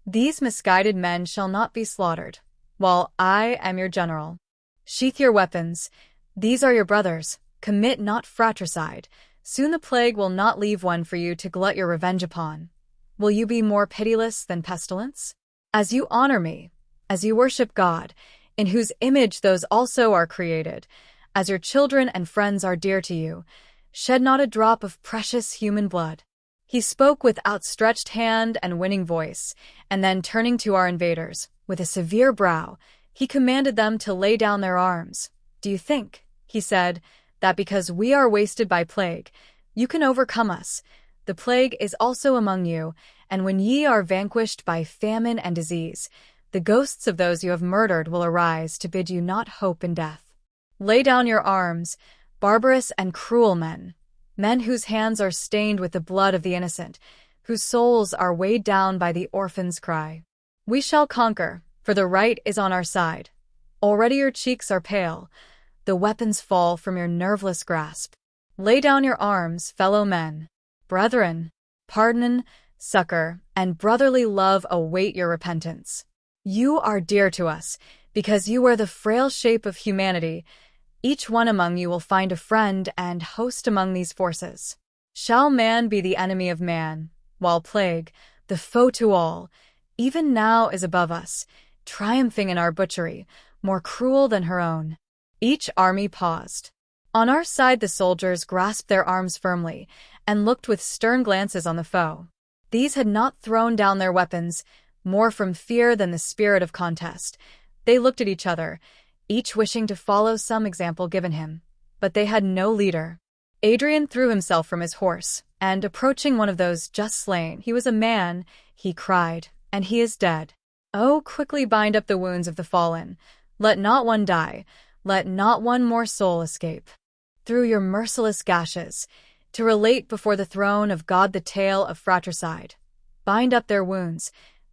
These misguided men shall not be slaughtered, while I am your general. Sheath your weapons. These are your brothers. Commit not fratricide. Soon the plague will not leave one for you to glut your revenge upon. Will you be more pitiless than pestilence? As you honor me, as you worship God, in whose image those also are created, as your children and friends are dear to you, shed not a drop of precious human blood. He spoke with outstretched hand and winning voice, and then turning to our invaders, with a severe brow, he commanded them to lay down their arms. Do you think, he said, that because we are wasted by plague, you can overcome us? The plague is also among you, and when ye are vanquished by famine and disease, the ghosts of those you have murdered will arise to bid you not hope in death. Lay down your arms, barbarous and cruel men, men whose hands are stained with the blood of the innocent, whose souls are weighed down by the orphan's cry. We shall conquer, for the right is on our side. Already your cheeks are pale. The weapons fall from your nerveless grasp. Lay down your arms, fellow men. Brethren, pardon, succor, and brotherly love await your repentance. You are dear to us, because you are the frail shape of humanity. Each one among you will find a friend and host among these forces. Shall man be the enemy of man, while plague, the foe to all, even now is above us, triumphing in our butchery, more cruel than her own? Each army paused. On our side the soldiers grasped their arms firmly, and looked with stern glances on the foe. These had not thrown down their weapons, more from fear than the spirit of contest. They looked at each other, each wishing to follow some example given him, but they had no leader. Adrian threw himself from his horse, and approaching one of those just slain, he was a man, he cried, and he is dead. Oh, quickly bind up the wounds of the fallen. Let not one die, let not one more soul escape. Through your merciless gashes, to relate before the throne of God the tale of fratricide. Bind up their wounds,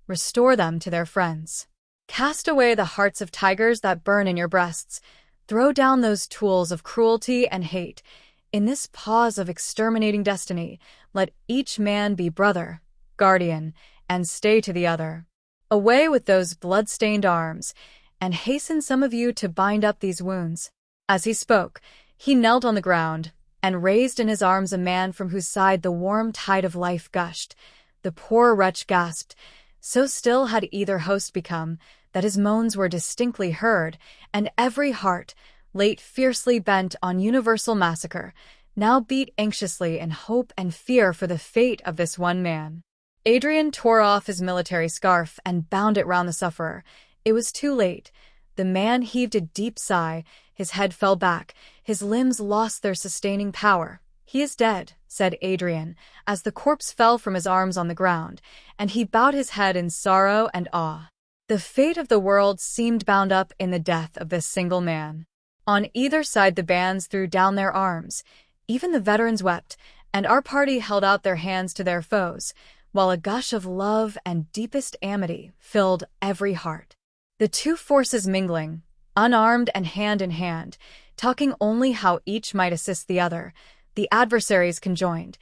restore them to their friends. Cast away the hearts of tigers that burn in your breasts. Throw down those tools of cruelty and hate. In this pause of exterminating destiny, let each man be brother, guardian, and stay to the other. Away with those blood-stained arms, and hasten some of you to bind up these wounds. As he spoke, he knelt on the ground, and raised in his arms a man from whose side the warm tide of life gushed. The poor wretch gasped. So still had either host become, that his moans were distinctly heard, and every heart, late fiercely bent on universal massacre, now beat anxiously in hope and fear for the fate of this one man. Adrian tore off his military scarf and bound it round the sufferer. It was too late. The man heaved a deep sigh, his head fell back, his limbs lost their sustaining power. He is dead, said Adrian, as the corpse fell from his arms on the ground, and he bowed his head in sorrow and awe. The fate of the world seemed bound up in the death of this single man. On either side the bands threw down their arms, even the veterans wept, and our party held out their hands to their foes, while a gush of love and deepest amity filled every heart. The two forces mingling, unarmed and hand in hand, talking only how each might assist the other, the adversaries conjoined,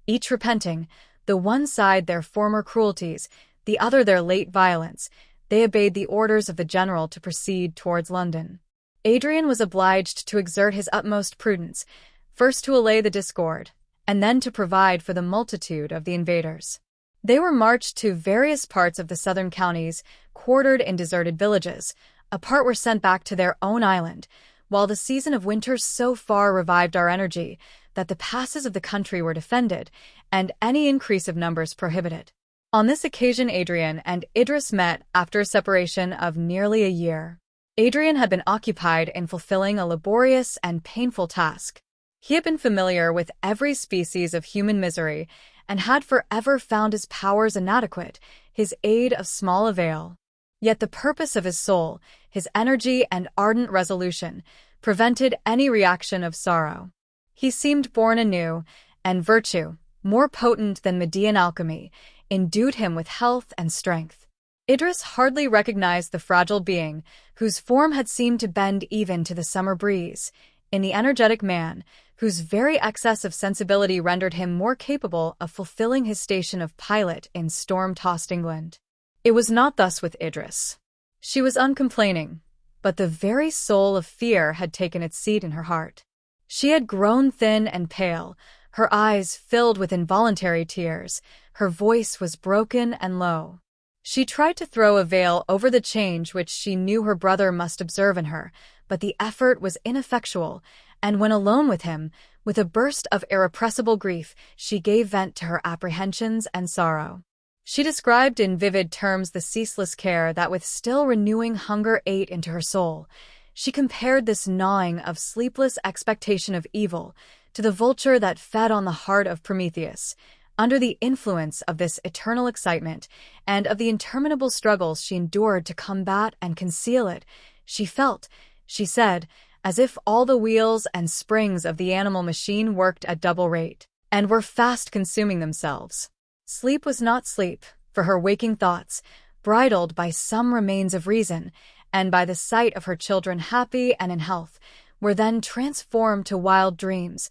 each repenting, the one side their former cruelties, the other their late violence. They obeyed the orders of the general to proceed towards London. Adrian was obliged to exert his utmost prudence, first to allay the discord, and then to provide for the multitude of the invaders. They were marched to various parts of the southern counties, quartered in deserted villages. A part were sent back to their own island, while the season of winter so far revived our energy that the passes of the country were defended, and any increase of numbers prohibited. On this occasion Adrian and Idris met after a separation of nearly a year. Adrian had been occupied in fulfilling a laborious and painful task. He had been familiar with every species of human misery, and had forever found his powers inadequate, his aid of small avail. Yet the purpose of his soul, his energy and ardent resolution, prevented any reaction of sorrow. He seemed born anew, and virtue, more potent than Median alchemy, endued him with health and strength. Idris hardly recognized the fragile being, whose form had seemed to bend even to the summer breeze, in the energetic man, whose very excess of sensibility rendered him more capable of fulfilling his station of pilot in storm-tossed England. It was not thus with Idris. She was uncomplaining, but the very soul of fear had taken its seat in her heart. She had grown thin and pale, her eyes filled with involuntary tears, her voice was broken and low. She tried to throw a veil over the change which she knew her brother must observe in her, but the effort was ineffectual, and when alone with him, with a burst of irrepressible grief, she gave vent to her apprehensions and sorrow. She described in vivid terms the ceaseless care that with still renewing hunger ate into her soul. She compared this gnawing of sleepless expectation of evil to the vulture that fed on the heart of Prometheus. Under the influence of this eternal excitement and of the interminable struggles she endured to combat and conceal it, she felt, she said, as if all the wheels and springs of the animal machine worked at double rate, and were fast consuming themselves. Sleep was not sleep, for her waking thoughts, bridled by some remains of reason, and by the sight of her children happy and in health, were then transformed to wild dreams.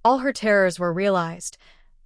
All her terrors were realized,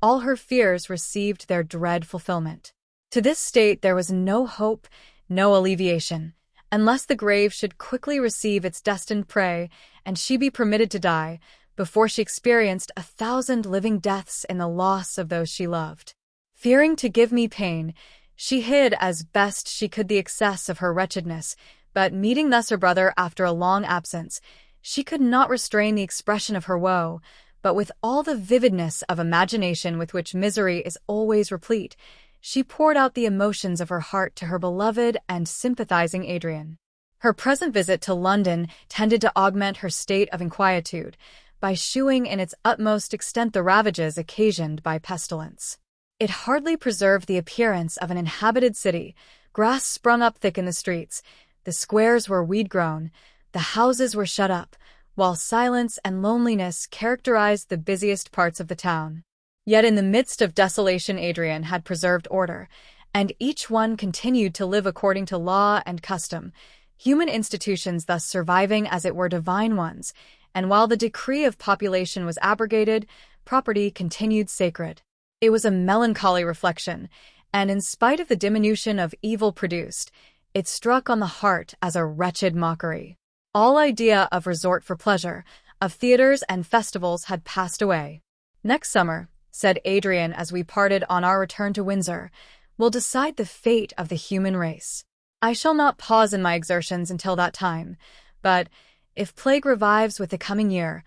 all her fears received their dread fulfillment. To this state there was no hope, no alleviation, unless the grave should quickly receive its destined prey, and she be permitted to die, before she experienced 1,000 living deaths in the loss of those she loved. Fearing to give me pain, she hid as best she could the excess of her wretchedness, but meeting thus her brother after a long absence, she could not restrain the expression of her woe, but with all the vividness of imagination with which misery is always replete, she poured out the emotions of her heart to her beloved and sympathizing Adrian. Her present visit to London tended to augment her state of inquietude, by shewing in its utmost extent the ravages occasioned by pestilence. It hardly preserved the appearance of an inhabited city. Grass sprung up thick in the streets, the squares were weed-grown, the houses were shut up, while silence and loneliness characterized the busiest parts of the town. Yet in the midst of desolation Adrian had preserved order, and each one continued to live according to law and custom, human institutions thus surviving as it were divine ones, and while the decree of population was abrogated, property continued sacred. It was a melancholy reflection, and in spite of the diminution of evil produced, it struck on the heart as a wretched mockery. All idea of resort for pleasure, of theaters and festivals had passed away. "Next summer," said Adrian as we parted on our return to Windsor, "will decide the fate of the human race. I shall not pause in my exertions until that time, but, if plague revives with the coming year,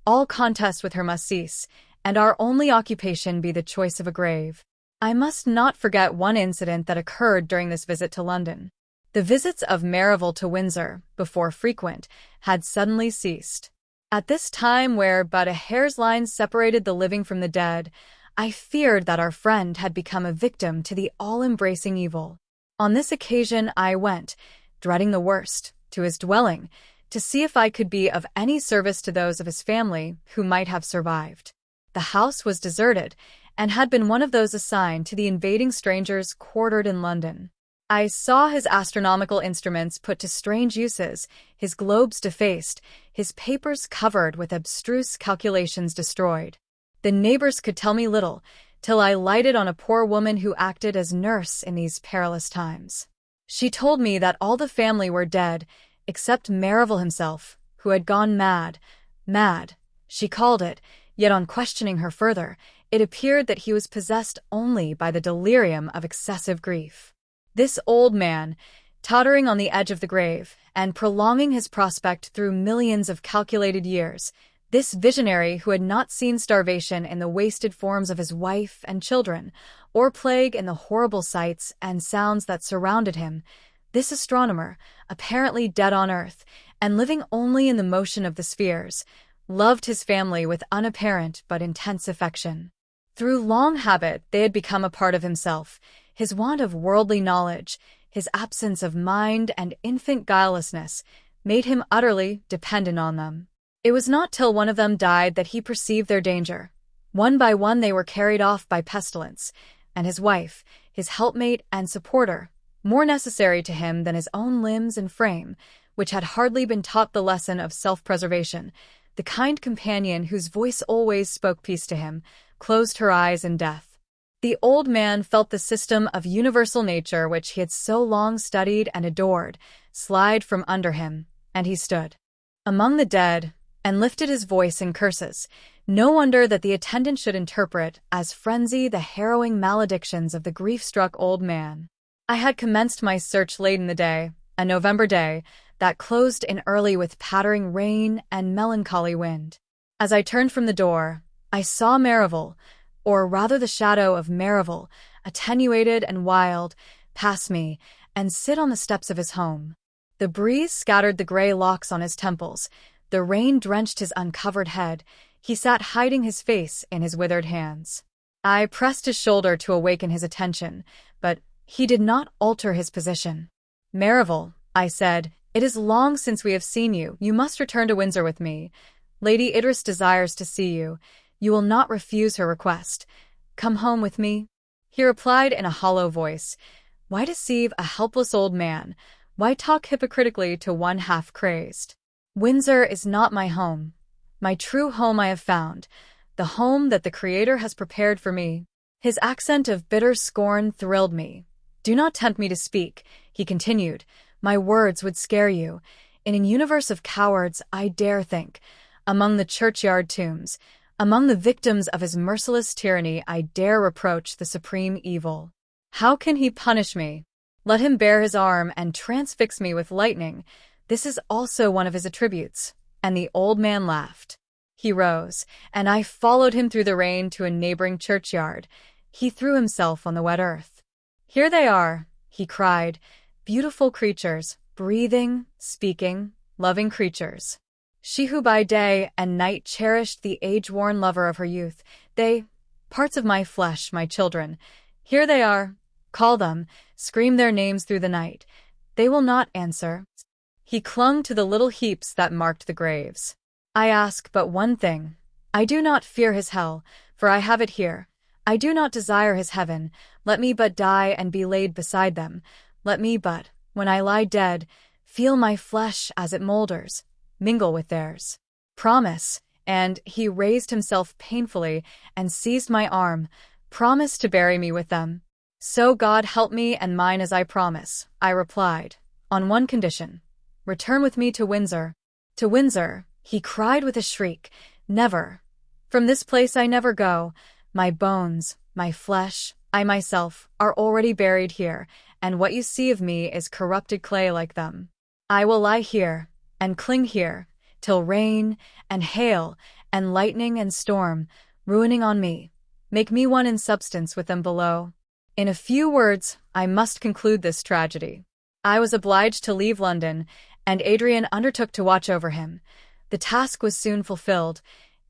all contest with her must cease, and our only occupation be the choice of a grave." I must not forget one incident that occurred during this visit to London. The visits of Merivale to Windsor, before frequent, had suddenly ceased. At this time, where but a hair's line separated the living from the dead, I feared that our friend had become a victim to the all-embracing evil. On this occasion I went, dreading the worst, to his dwelling, to see if I could be of any service to those of his family who might have survived. The house was deserted, and had been one of those assigned to the invading strangers quartered in London. I saw his astronomical instruments put to strange uses, his globes defaced, his papers covered with abstruse calculations destroyed. The neighbors could tell me little, till I lighted on a poor woman who acted as nurse in these perilous times. She told me that all the family were dead, except Merivale himself, who had gone mad, she called it, yet on questioning her further, it appeared that he was possessed only by the delirium of excessive grief. This old man, tottering on the edge of the grave, and prolonging his prospect through millions of calculated years, this visionary who had not seen starvation in the wasted forms of his wife and children, or plague in the horrible sights and sounds that surrounded him, this astronomer, apparently dead on earth, and living only in the motion of the spheres, loved his family with unapparent but intense affection. Through long habit they had become a part of himself. His want of worldly knowledge, his absence of mind and infant guilelessness, made him utterly dependent on them. It was not till one of them died that he perceived their danger. One by one they were carried off by pestilence, and his wife, his helpmate and supporter, more necessary to him than his own limbs and frame, which had hardly been taught the lesson of self-preservation, the kind companion whose voice always spoke peace to him, closed her eyes in death. The old man felt the system of universal nature which he had so long studied and adored slide from under him, and he stood among the dead and lifted his voice in curses. No wonder that the attendant should interpret as frenzy the harrowing maledictions of the grief-struck old man. I had commenced my search late in the day, a November day, that closed in early with pattering rain and melancholy wind. As I turned from the door, I saw Merivale, or rather the shadow of Merivale, attenuated and wild, pass me and sit on the steps of his home. The breeze scattered the gray locks on his temples, the rain drenched his uncovered head. He sat hiding his face in his withered hands. I pressed his shoulder to awaken his attention, but he did not alter his position. "Merivale," I said, "it is long since we have seen you. You must return to Windsor with me. Lady Idris desires to see you. You will not refuse her request. Come home with me." He replied in a hollow voice, "Why deceive a helpless old man? Why talk hypocritically to one half-crazed? Windsor is not my home. My true home I have found, the home that the Creator has prepared for me." His accent of bitter scorn thrilled me. "Do not tempt me to speak," he continued. "My words would scare you. In an universe of cowards, I dare think. Among the churchyard tombs, among the victims of his merciless tyranny, I dare reproach the supreme evil. How can he punish me? Let him bare his arm and transfix me with lightning. This is also one of his attributes." And the old man laughed. He rose, and I followed him through the rain to a neighboring churchyard. He threw himself on the wet earth. "Here they are," he cried, "beautiful creatures, breathing, speaking, loving creatures. She who by day and night cherished the age-worn lover of her youth. They, parts of my flesh, my children. Here they are. Call them, scream their names through the night. They will not answer." He clung to the little heaps that marked the graves. "I ask but one thing. I do not fear his hell, for I have it here. I do not desire his heaven. Let me but die and be laid beside them. Let me but, when I lie dead, feel my flesh as it moulders, mingle with theirs. Promise," and he raised himself painfully and seized my arm, "promise to bury me with them." "So God help me and mine as I promise," I replied, "on one condition. Return with me to Windsor." "To Windsor," he cried with a shriek. "Never. From this place I never go. My bones, my flesh, I myself, are already buried here, and what you see of me is corrupted clay like them. I will lie here, and cling here, till rain, and hail, and lightning, and storm, ruining on me, make me one in substance with them below." In a few words, I must conclude this tragedy. I was obliged to leave London, and Adrian undertook to watch over him. The task was soon fulfilled.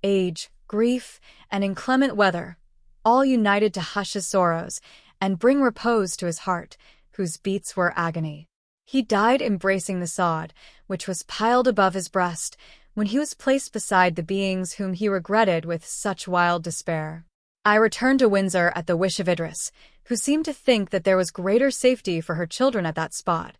Age, grief, and inclement weather, all united to hush his sorrows and bring repose to his heart, whose beats were agony. He died embracing the sod, which was piled above his breast, when he was placed beside the beings whom he regretted with such wild despair. I returned to Windsor at the wish of Idris, who seemed to think that there was greater safety for her children at that spot,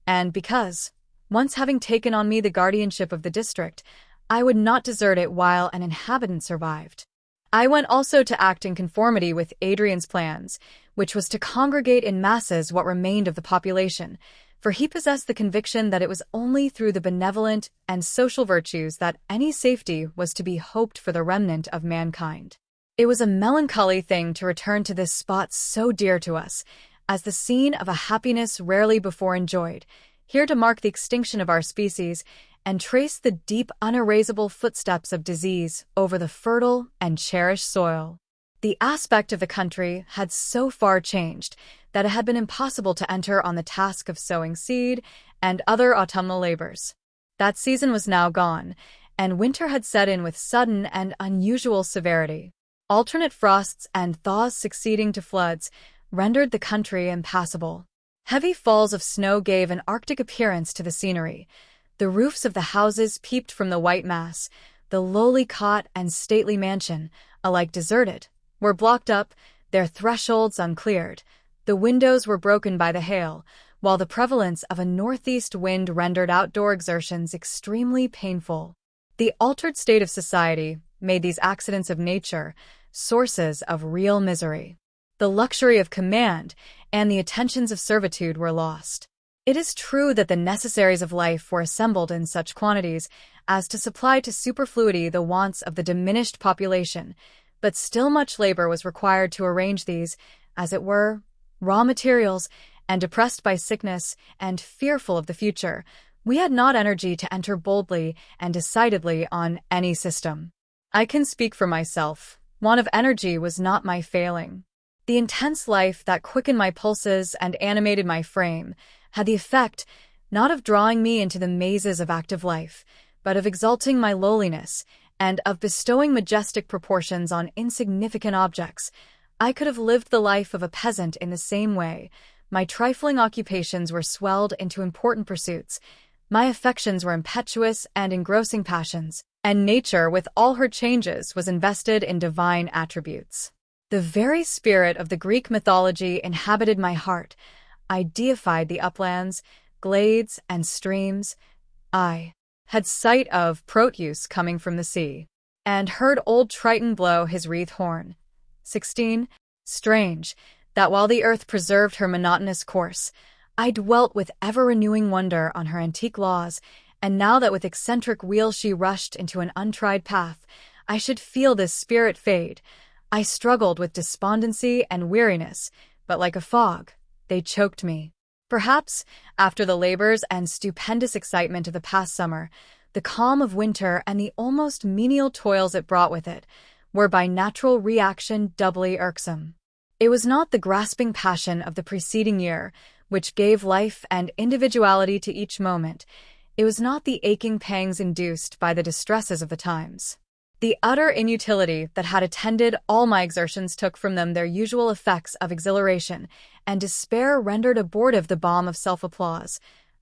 and because, once having taken on me the guardianship of the district, I would not desert it while an inhabitant survived. I went also to act in conformity with Adrian's plans, which was to congregate in masses what remained of the population, for he possessed the conviction that it was only through the benevolent and social virtues that any safety was to be hoped for the remnant of mankind. It was a melancholy thing to return to this spot so dear to us, as the scene of a happiness rarely before enjoyed, here to mark the extinction of our species, and trace the deep, unerasable footsteps of disease over the fertile and cherished soil. The aspect of the country had so far changed that it had been impossible to enter on the task of sowing seed and other autumnal labors. That season was now gone, and winter had set in with sudden and unusual severity. Alternate frosts and thaws succeeding to floods rendered the country impassable. Heavy falls of snow gave an arctic appearance to the scenery. The roofs of the houses peeped from the white mass. The lowly cot and stately mansion, alike deserted, were blocked up, their thresholds uncleared. The windows were broken by the hail, while the prevalence of a northeast wind rendered outdoor exertions extremely painful. The altered state of society made these accidents of nature sources of real misery. The luxury of command and the attentions of servitude were lost. It is true that the necessaries of life were assembled in such quantities as to supply to superfluity the wants of the diminished population, but still much labor was required to arrange these, as it were, raw materials, and depressed by sickness and fearful of the future, we had not energy to enter boldly and decidedly on any system. I can speak for myself. Want of energy was not my failing. The intense life that quickened my pulses and animated my frame had the effect not of drawing me into the mazes of active life, but of exalting my lowliness and of bestowing majestic proportions on insignificant objects. I could have lived the life of a peasant in the same way. My trifling occupations were swelled into important pursuits. My affections were impetuous and engrossing passions, and nature, with all her changes, was invested in divine attributes. The very spirit of the Greek mythology inhabited my heart. I deified the uplands, glades, and streams. I had sight of Proteus coming from the sea, and heard old Triton blow his wreath horn. 16. Strange, that while the earth preserved her monotonous course, I dwelt with ever-renewing wonder on her antique laws, and now that with eccentric wheel she rushed into an untried path, I should feel this spirit fade. I struggled with despondency and weariness, but like a fog, they choked me. Perhaps, after the labors and stupendous excitement of the past summer, the calm of winter and the almost menial toils it brought with it were by natural reaction doubly irksome. It was not the grasping passion of the preceding year which gave life and individuality to each moment. It was not the aching pangs induced by the distresses of the times. The utter inutility that had attended all my exertions took from them their usual effects of exhilaration, and despair rendered abortive the balm of self-applause.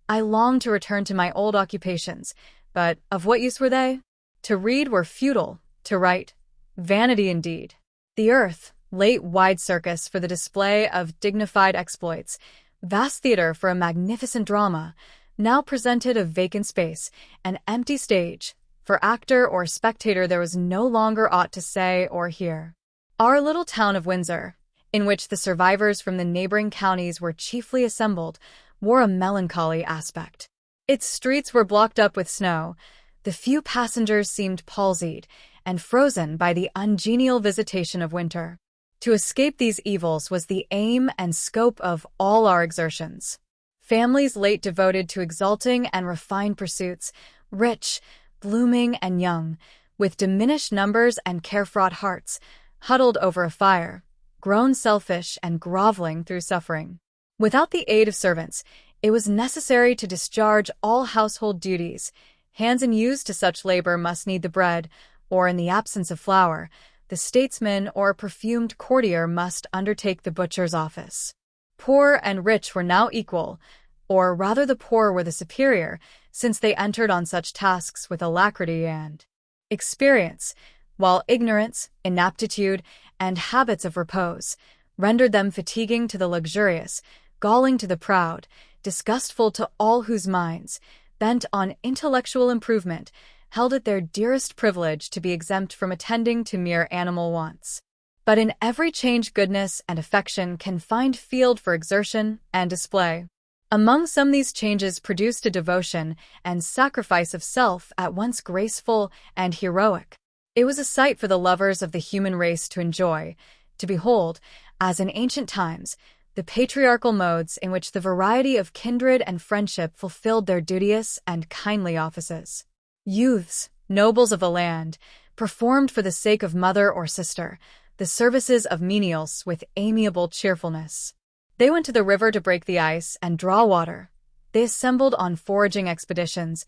I longed to return to my old occupations, but of what use were they? To read were futile, to write, vanity indeed. The earth, late wide circus for the display of dignified exploits, vast theater for a magnificent drama, now presented a vacant space, an empty stage. For actor or spectator there was no longer aught to say or hear. Our little town of Windsor, in which the survivors from the neighboring counties were chiefly assembled, wore a melancholy aspect. Its streets were blocked up with snow. The few passengers seemed palsied and frozen by the ungenial visitation of winter. To escape these evils was the aim and scope of all our exertions. Families late devoted to exalting and refined pursuits, rich, blooming and young, with diminished numbers and care-fraught hearts, huddled over a fire, grown selfish and groveling through suffering. Without the aid of servants, it was necessary to discharge all household duties. Hands unused to such labor must knead the bread, or in the absence of flour, the statesman or perfumed courtier must undertake the butcher's office. Poor and rich were now equal, or rather the poor were the superior, since they entered on such tasks with alacrity and experience, while ignorance, inaptitude, and habits of repose rendered them fatiguing to the luxurious, galling to the proud, disgustful to all whose minds, bent on intellectual improvement, held it their dearest privilege to be exempt from attending to mere animal wants. But in every change goodness and affection can find field for exertion and display. Among some these changes produced a devotion and sacrifice of self at once graceful and heroic. It was a sight for the lovers of the human race to enjoy, to behold, as in ancient times, the patriarchal modes in which the variety of kindred and friendship fulfilled their duteous and kindly offices. Youths, nobles of the land, performed for the sake of mother or sister the services of menials with amiable cheerfulness. They went to the river to break the ice and draw water. They assembled on foraging expeditions,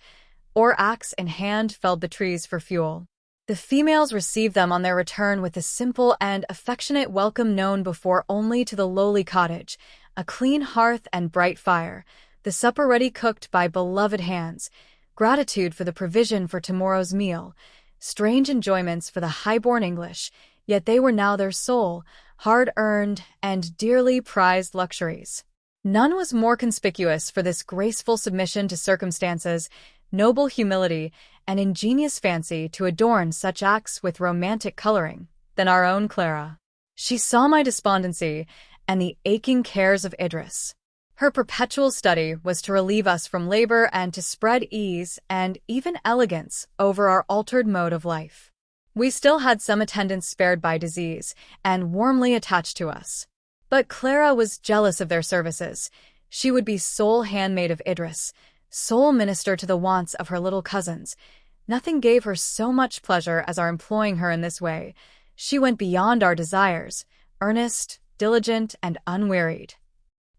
or axe in hand felled the trees for fuel. The females received them on their return with the simple and affectionate welcome known before only to the lowly cottage, a clean hearth and bright fire, the supper ready cooked by beloved hands. gratitude for the provision for tomorrow's meal, strange enjoyments for the high-born English, yet they were now their sole, hard-earned, and dearly prized luxuries. None was more conspicuous for this graceful submission to circumstances, noble humility, and ingenious fancy to adorn such acts with romantic coloring than our own Clara. She saw my despondency and the aching cares of Idris. Her perpetual study was to relieve us from labor and to spread ease and even elegance over our altered mode of life. We still had some attendants spared by disease and warmly attached to us. But Clara was jealous of their services. She would be sole handmaid of Idris, sole minister to the wants of her little cousins. Nothing gave her so much pleasure as our employing her in this way. She went beyond our desires, earnest, diligent, and unwearied.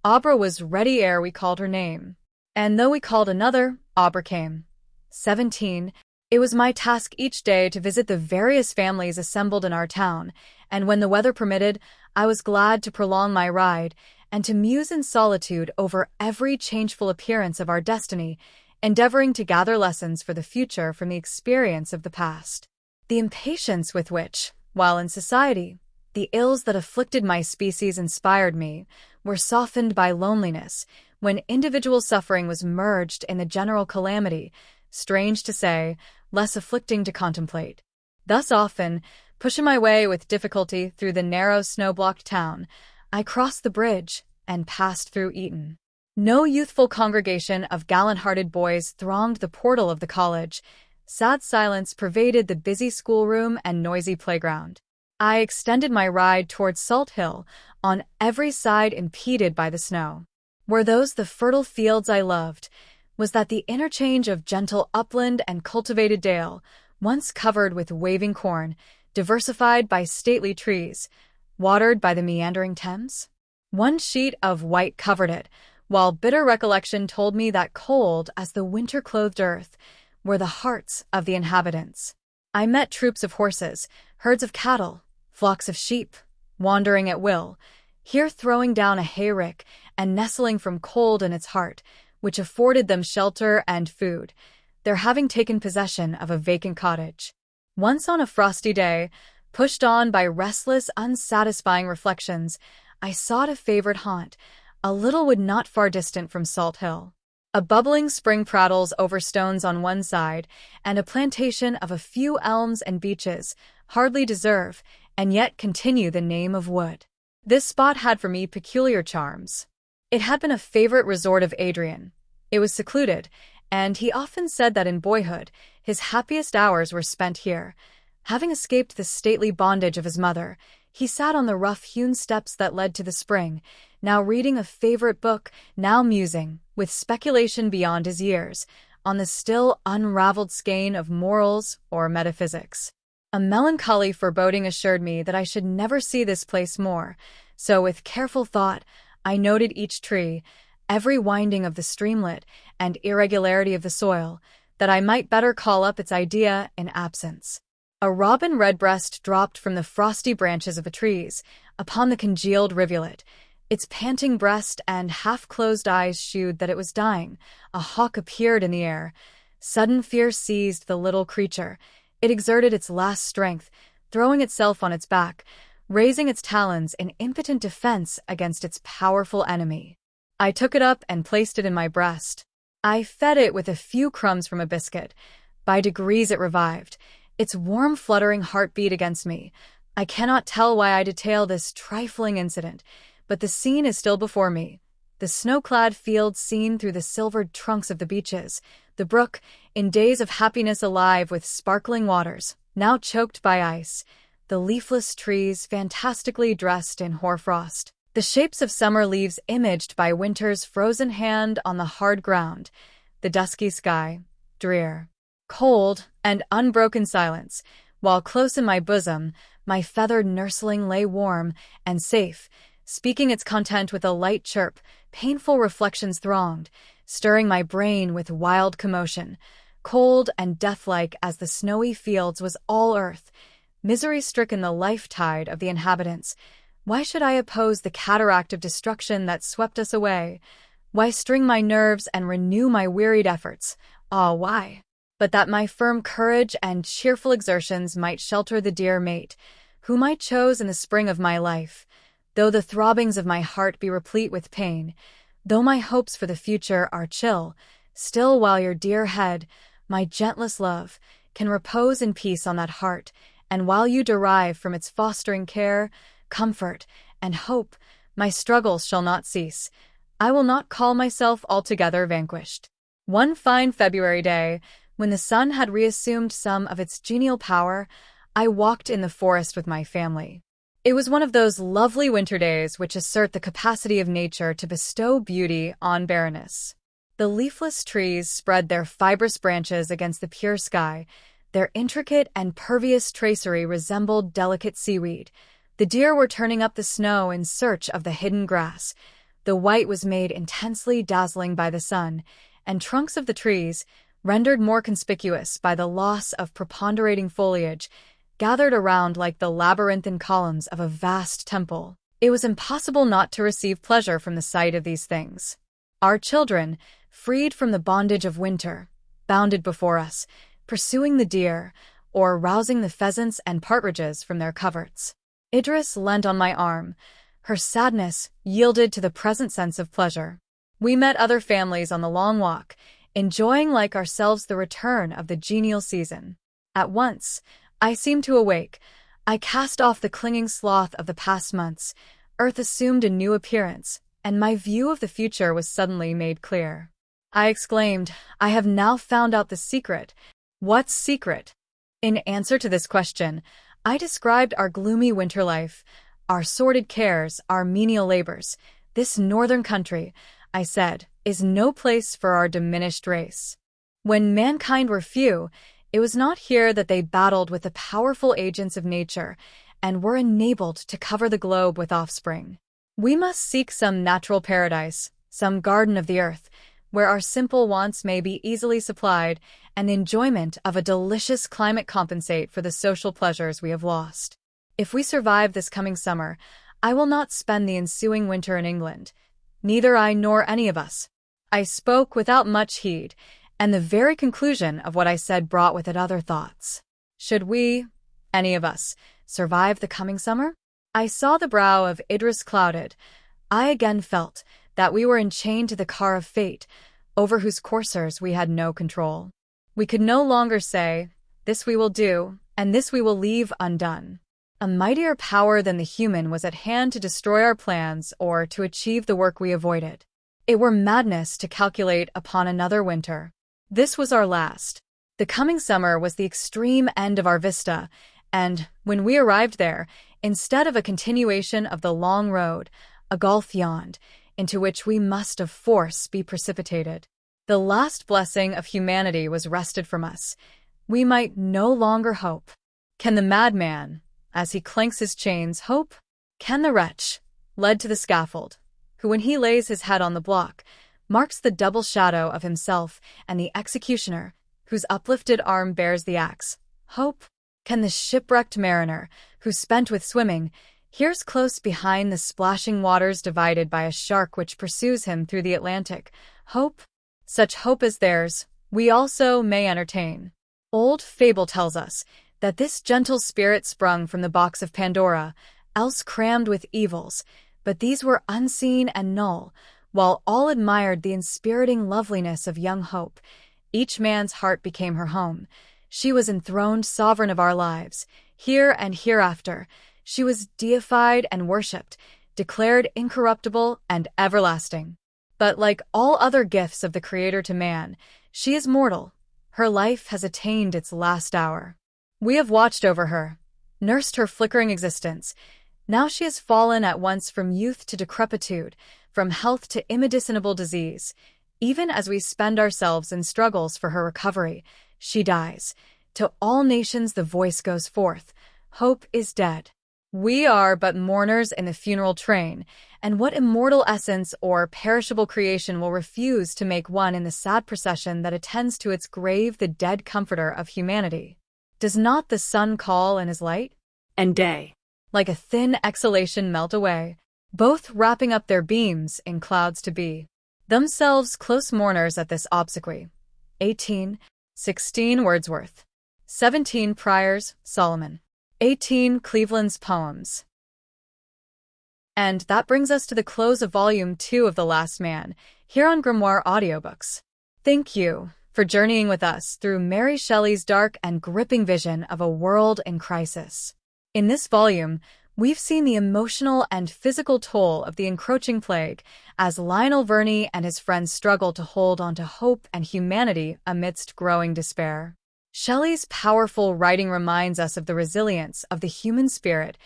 Abra was ready ere we called her name. And though we called another, Abra came. 17. It was my task each day to visit the various families assembled in our town, and when the weather permitted, I was glad to prolong my ride and to muse in solitude over every changeful appearance of our destiny, endeavoring to gather lessons for the future from the experience of the past. The impatience with which, while in society, the ills that afflicted my species inspired me were softened by loneliness, when individual suffering was merged in the general calamity, strange to say, less afflicting to contemplate. Thus often, pushing my way with difficulty through the narrow snow-blocked town, I crossed the bridge and passed through Eton. No youthful congregation of gallant-hearted boys thronged the portal of the college. Sad silence pervaded the busy schoolroom and noisy playground. I extended my ride towards Salt Hill, on every side impeded by the snow. Were those the fertile fields I loved? Was that the interchange of gentle upland and cultivated dale, once covered with waving corn, diversified by stately trees, watered by the meandering Thames? One sheet of white covered it, while bitter recollection told me that cold as the winter-clothed earth were the hearts of the inhabitants. I met troops of horses, herds of cattle, flocks of sheep, wandering at will, here throwing down a hayrick and nestling from cold in its heart, which afforded them shelter and food, their having taken possession of a vacant cottage. Once on a frosty day, pushed on by restless, unsatisfying reflections, I sought a favorite haunt, a little wood not far distant from Salt Hill. A bubbling spring prattles over stones on one side, and a plantation of a few elms and beeches hardly deserve, and yet continue the name of wood. This spot had for me peculiar charms. It had been a favorite resort of Adrian. It was secluded, and he often said that in boyhood his happiest hours were spent here. Having escaped the stately bondage of his mother, he sat on the rough-hewn steps that led to the spring, now reading a favorite book, now musing, with speculation beyond his years, on the still unraveled skein of morals or metaphysics. A melancholy foreboding assured me that I should never see this place more, so with careful thought I noted each tree, every winding of the streamlet, and irregularity of the soil, that I might better call up its idea in absence. A robin redbreast dropped from the frosty branches of the trees upon the congealed rivulet. Its panting breast and half-closed eyes shewed that it was dying. A hawk appeared in the air. Sudden fear seized the little creature. It exerted its last strength, throwing itself on its back, raising its talons in impotent defense against its powerful enemy. I took it up and placed it in my breast. I fed it with a few crumbs from a biscuit. By degrees it revived. Its warm fluttering heart beat against me. I cannot tell why I detail this trifling incident, but the scene is still before me. The snow-clad fields seen through the silvered trunks of the beeches, the brook, in days of happiness alive with sparkling waters, now choked by ice, the leafless trees fantastically dressed in hoarfrost, the shapes of summer leaves imaged by winter's frozen hand on the hard ground, the dusky sky, drear, cold, and unbroken silence, while close in my bosom my feathered nursling lay warm and safe, speaking its content with a light chirp. Painful reflections thronged, stirring my brain with wild commotion. Cold and deathlike as the snowy fields was all earth, misery-stricken the life-tide of the inhabitants. Why should I oppose the cataract of destruction that swept us away? Why string my nerves and renew my wearied efforts, Ah, why? But that my firm courage and cheerful exertions might shelter the dear mate, whom I chose in the spring of my life, though the throbbings of my heart be replete with pain, though my hopes for the future are chill, still while your dear head, my gentlest love, can repose in peace on that heart, and while you derive from its fostering care, comfort, and hope, my struggles shall not cease. I will not call myself altogether vanquished. One fine February day, when the sun had reassumed some of its genial power, I walked in the forest with my family. It was one of those lovely winter days which assert the capacity of nature to bestow beauty on barrenness. The leafless trees spread their fibrous branches against the pure sky. Their intricate and pervious tracery resembled delicate seaweed. The deer were turning up the snow in search of the hidden grass. The white was made intensely dazzling by the sun, and trunks of the trees, rendered more conspicuous by the loss of preponderating foliage, gathered around like the labyrinthine columns of a vast temple. It was impossible not to receive pleasure from the sight of these things. Our children, freed from the bondage of winter, bounded before us, pursuing the deer, or rousing the pheasants and partridges from their coverts. Idris leant on my arm. Her sadness yielded to the present sense of pleasure. We met other families on the long walk, enjoying like ourselves the return of the genial season. At once, I seemed to awake. I cast off the clinging sloth of the past months. Earth assumed a new appearance, and my view of the future was suddenly made clear. I exclaimed, I have now found out the secret. What secret? In answer to this question, I described our gloomy winter life, our sordid cares, our menial labors. This northern country, I said, is no place for our diminished race. When mankind were few, it was not here that they battled with the powerful agents of nature and were enabled to cover the globe with offspring. We must seek some natural paradise, some garden of the earth, where our simple wants may be easily supplied and the enjoyment of a delicious climate compensate for the social pleasures we have lost. If we survive this coming summer, I will not spend the ensuing winter in England, neither I nor any of us. I spoke without much heed, and the very conclusion of what I said brought with it other thoughts. Should we, any of us, survive the coming summer? I saw the brow of Idris clouded. I again felt that we were enchained to the car of fate, over whose coursers we had no control. We could no longer say, this we will do, and this we will leave undone. A mightier power than the human was at hand to destroy our plans or to achieve the work we avoided. It were madness to calculate upon another winter. This was our last. The coming summer was the extreme end of our vista, and, when we arrived there, instead of a continuation of the long road, a gulf yawned, into which we must of force be precipitated. The last blessing of humanity was wrested from us. We might no longer hope. Can the madman, as he clinks his chains, hope? Can the wretch, led to the scaffold, who when he lays his head on the block, marks the double shadow of himself and the executioner, whose uplifted arm bears the axe, hope? Can the shipwrecked mariner, who spent with swimming, hears close behind the splashing waters divided by a shark which pursues him through the Atlantic, hope? Such hope as theirs, we also may entertain. Old fable tells us that this gentle spirit sprung from the box of Pandora, else crammed with evils, but these were unseen and null. While all admired the inspiriting loveliness of young Hope, each man's heart became her home. She was enthroned sovereign of our lives, here and hereafter. She was deified and worshipped, declared incorruptible and everlasting. But like all other gifts of the Creator to man, she is mortal. Her life has attained its last hour. We have watched over her, nursed her flickering existence. Now she has fallen at once from youth to decrepitude, from health to immedicinable disease. Even as we spend ourselves in struggles for her recovery, she dies. To all nations the voice goes forth, Hope is dead. We are but mourners in the funeral train, and what immortal essence or perishable creation will refuse to make one in the sad procession that attends to its grave the dead comforter of humanity? Does not the sun call in his light? And day, like a thin exhalation, melt away, both wrapping up their beams in clouds to be themselves close mourners at this obsequy. 18. 16. Wordsworth. 17. Prior's Solomon. 18. Cleveland's poems. And that brings us to the close of Volume 2 of The Last Man, here on Grimoire Audiobooks. Thank you for journeying with us through Mary Shelley's dark and gripping vision of a world in crisis. In this volume, we've seen the emotional and physical toll of the encroaching plague as Lionel Verney and his friends struggle to hold on to hope and humanity amidst growing despair. Shelley's powerful writing reminds us of the resilience of the human spirit,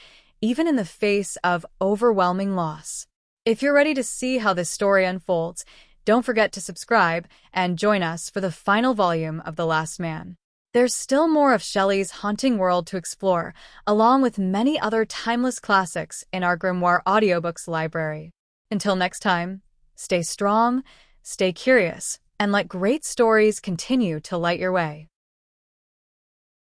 even in the face of overwhelming loss. If you're ready to see how this story unfolds, don't forget to subscribe and join us for the final volume of The Last Man. There's still more of Shelley's haunting world to explore, along with many other timeless classics in our Grimoire Audiobooks library. Until next time, stay strong, stay curious, and let great stories continue to light your way.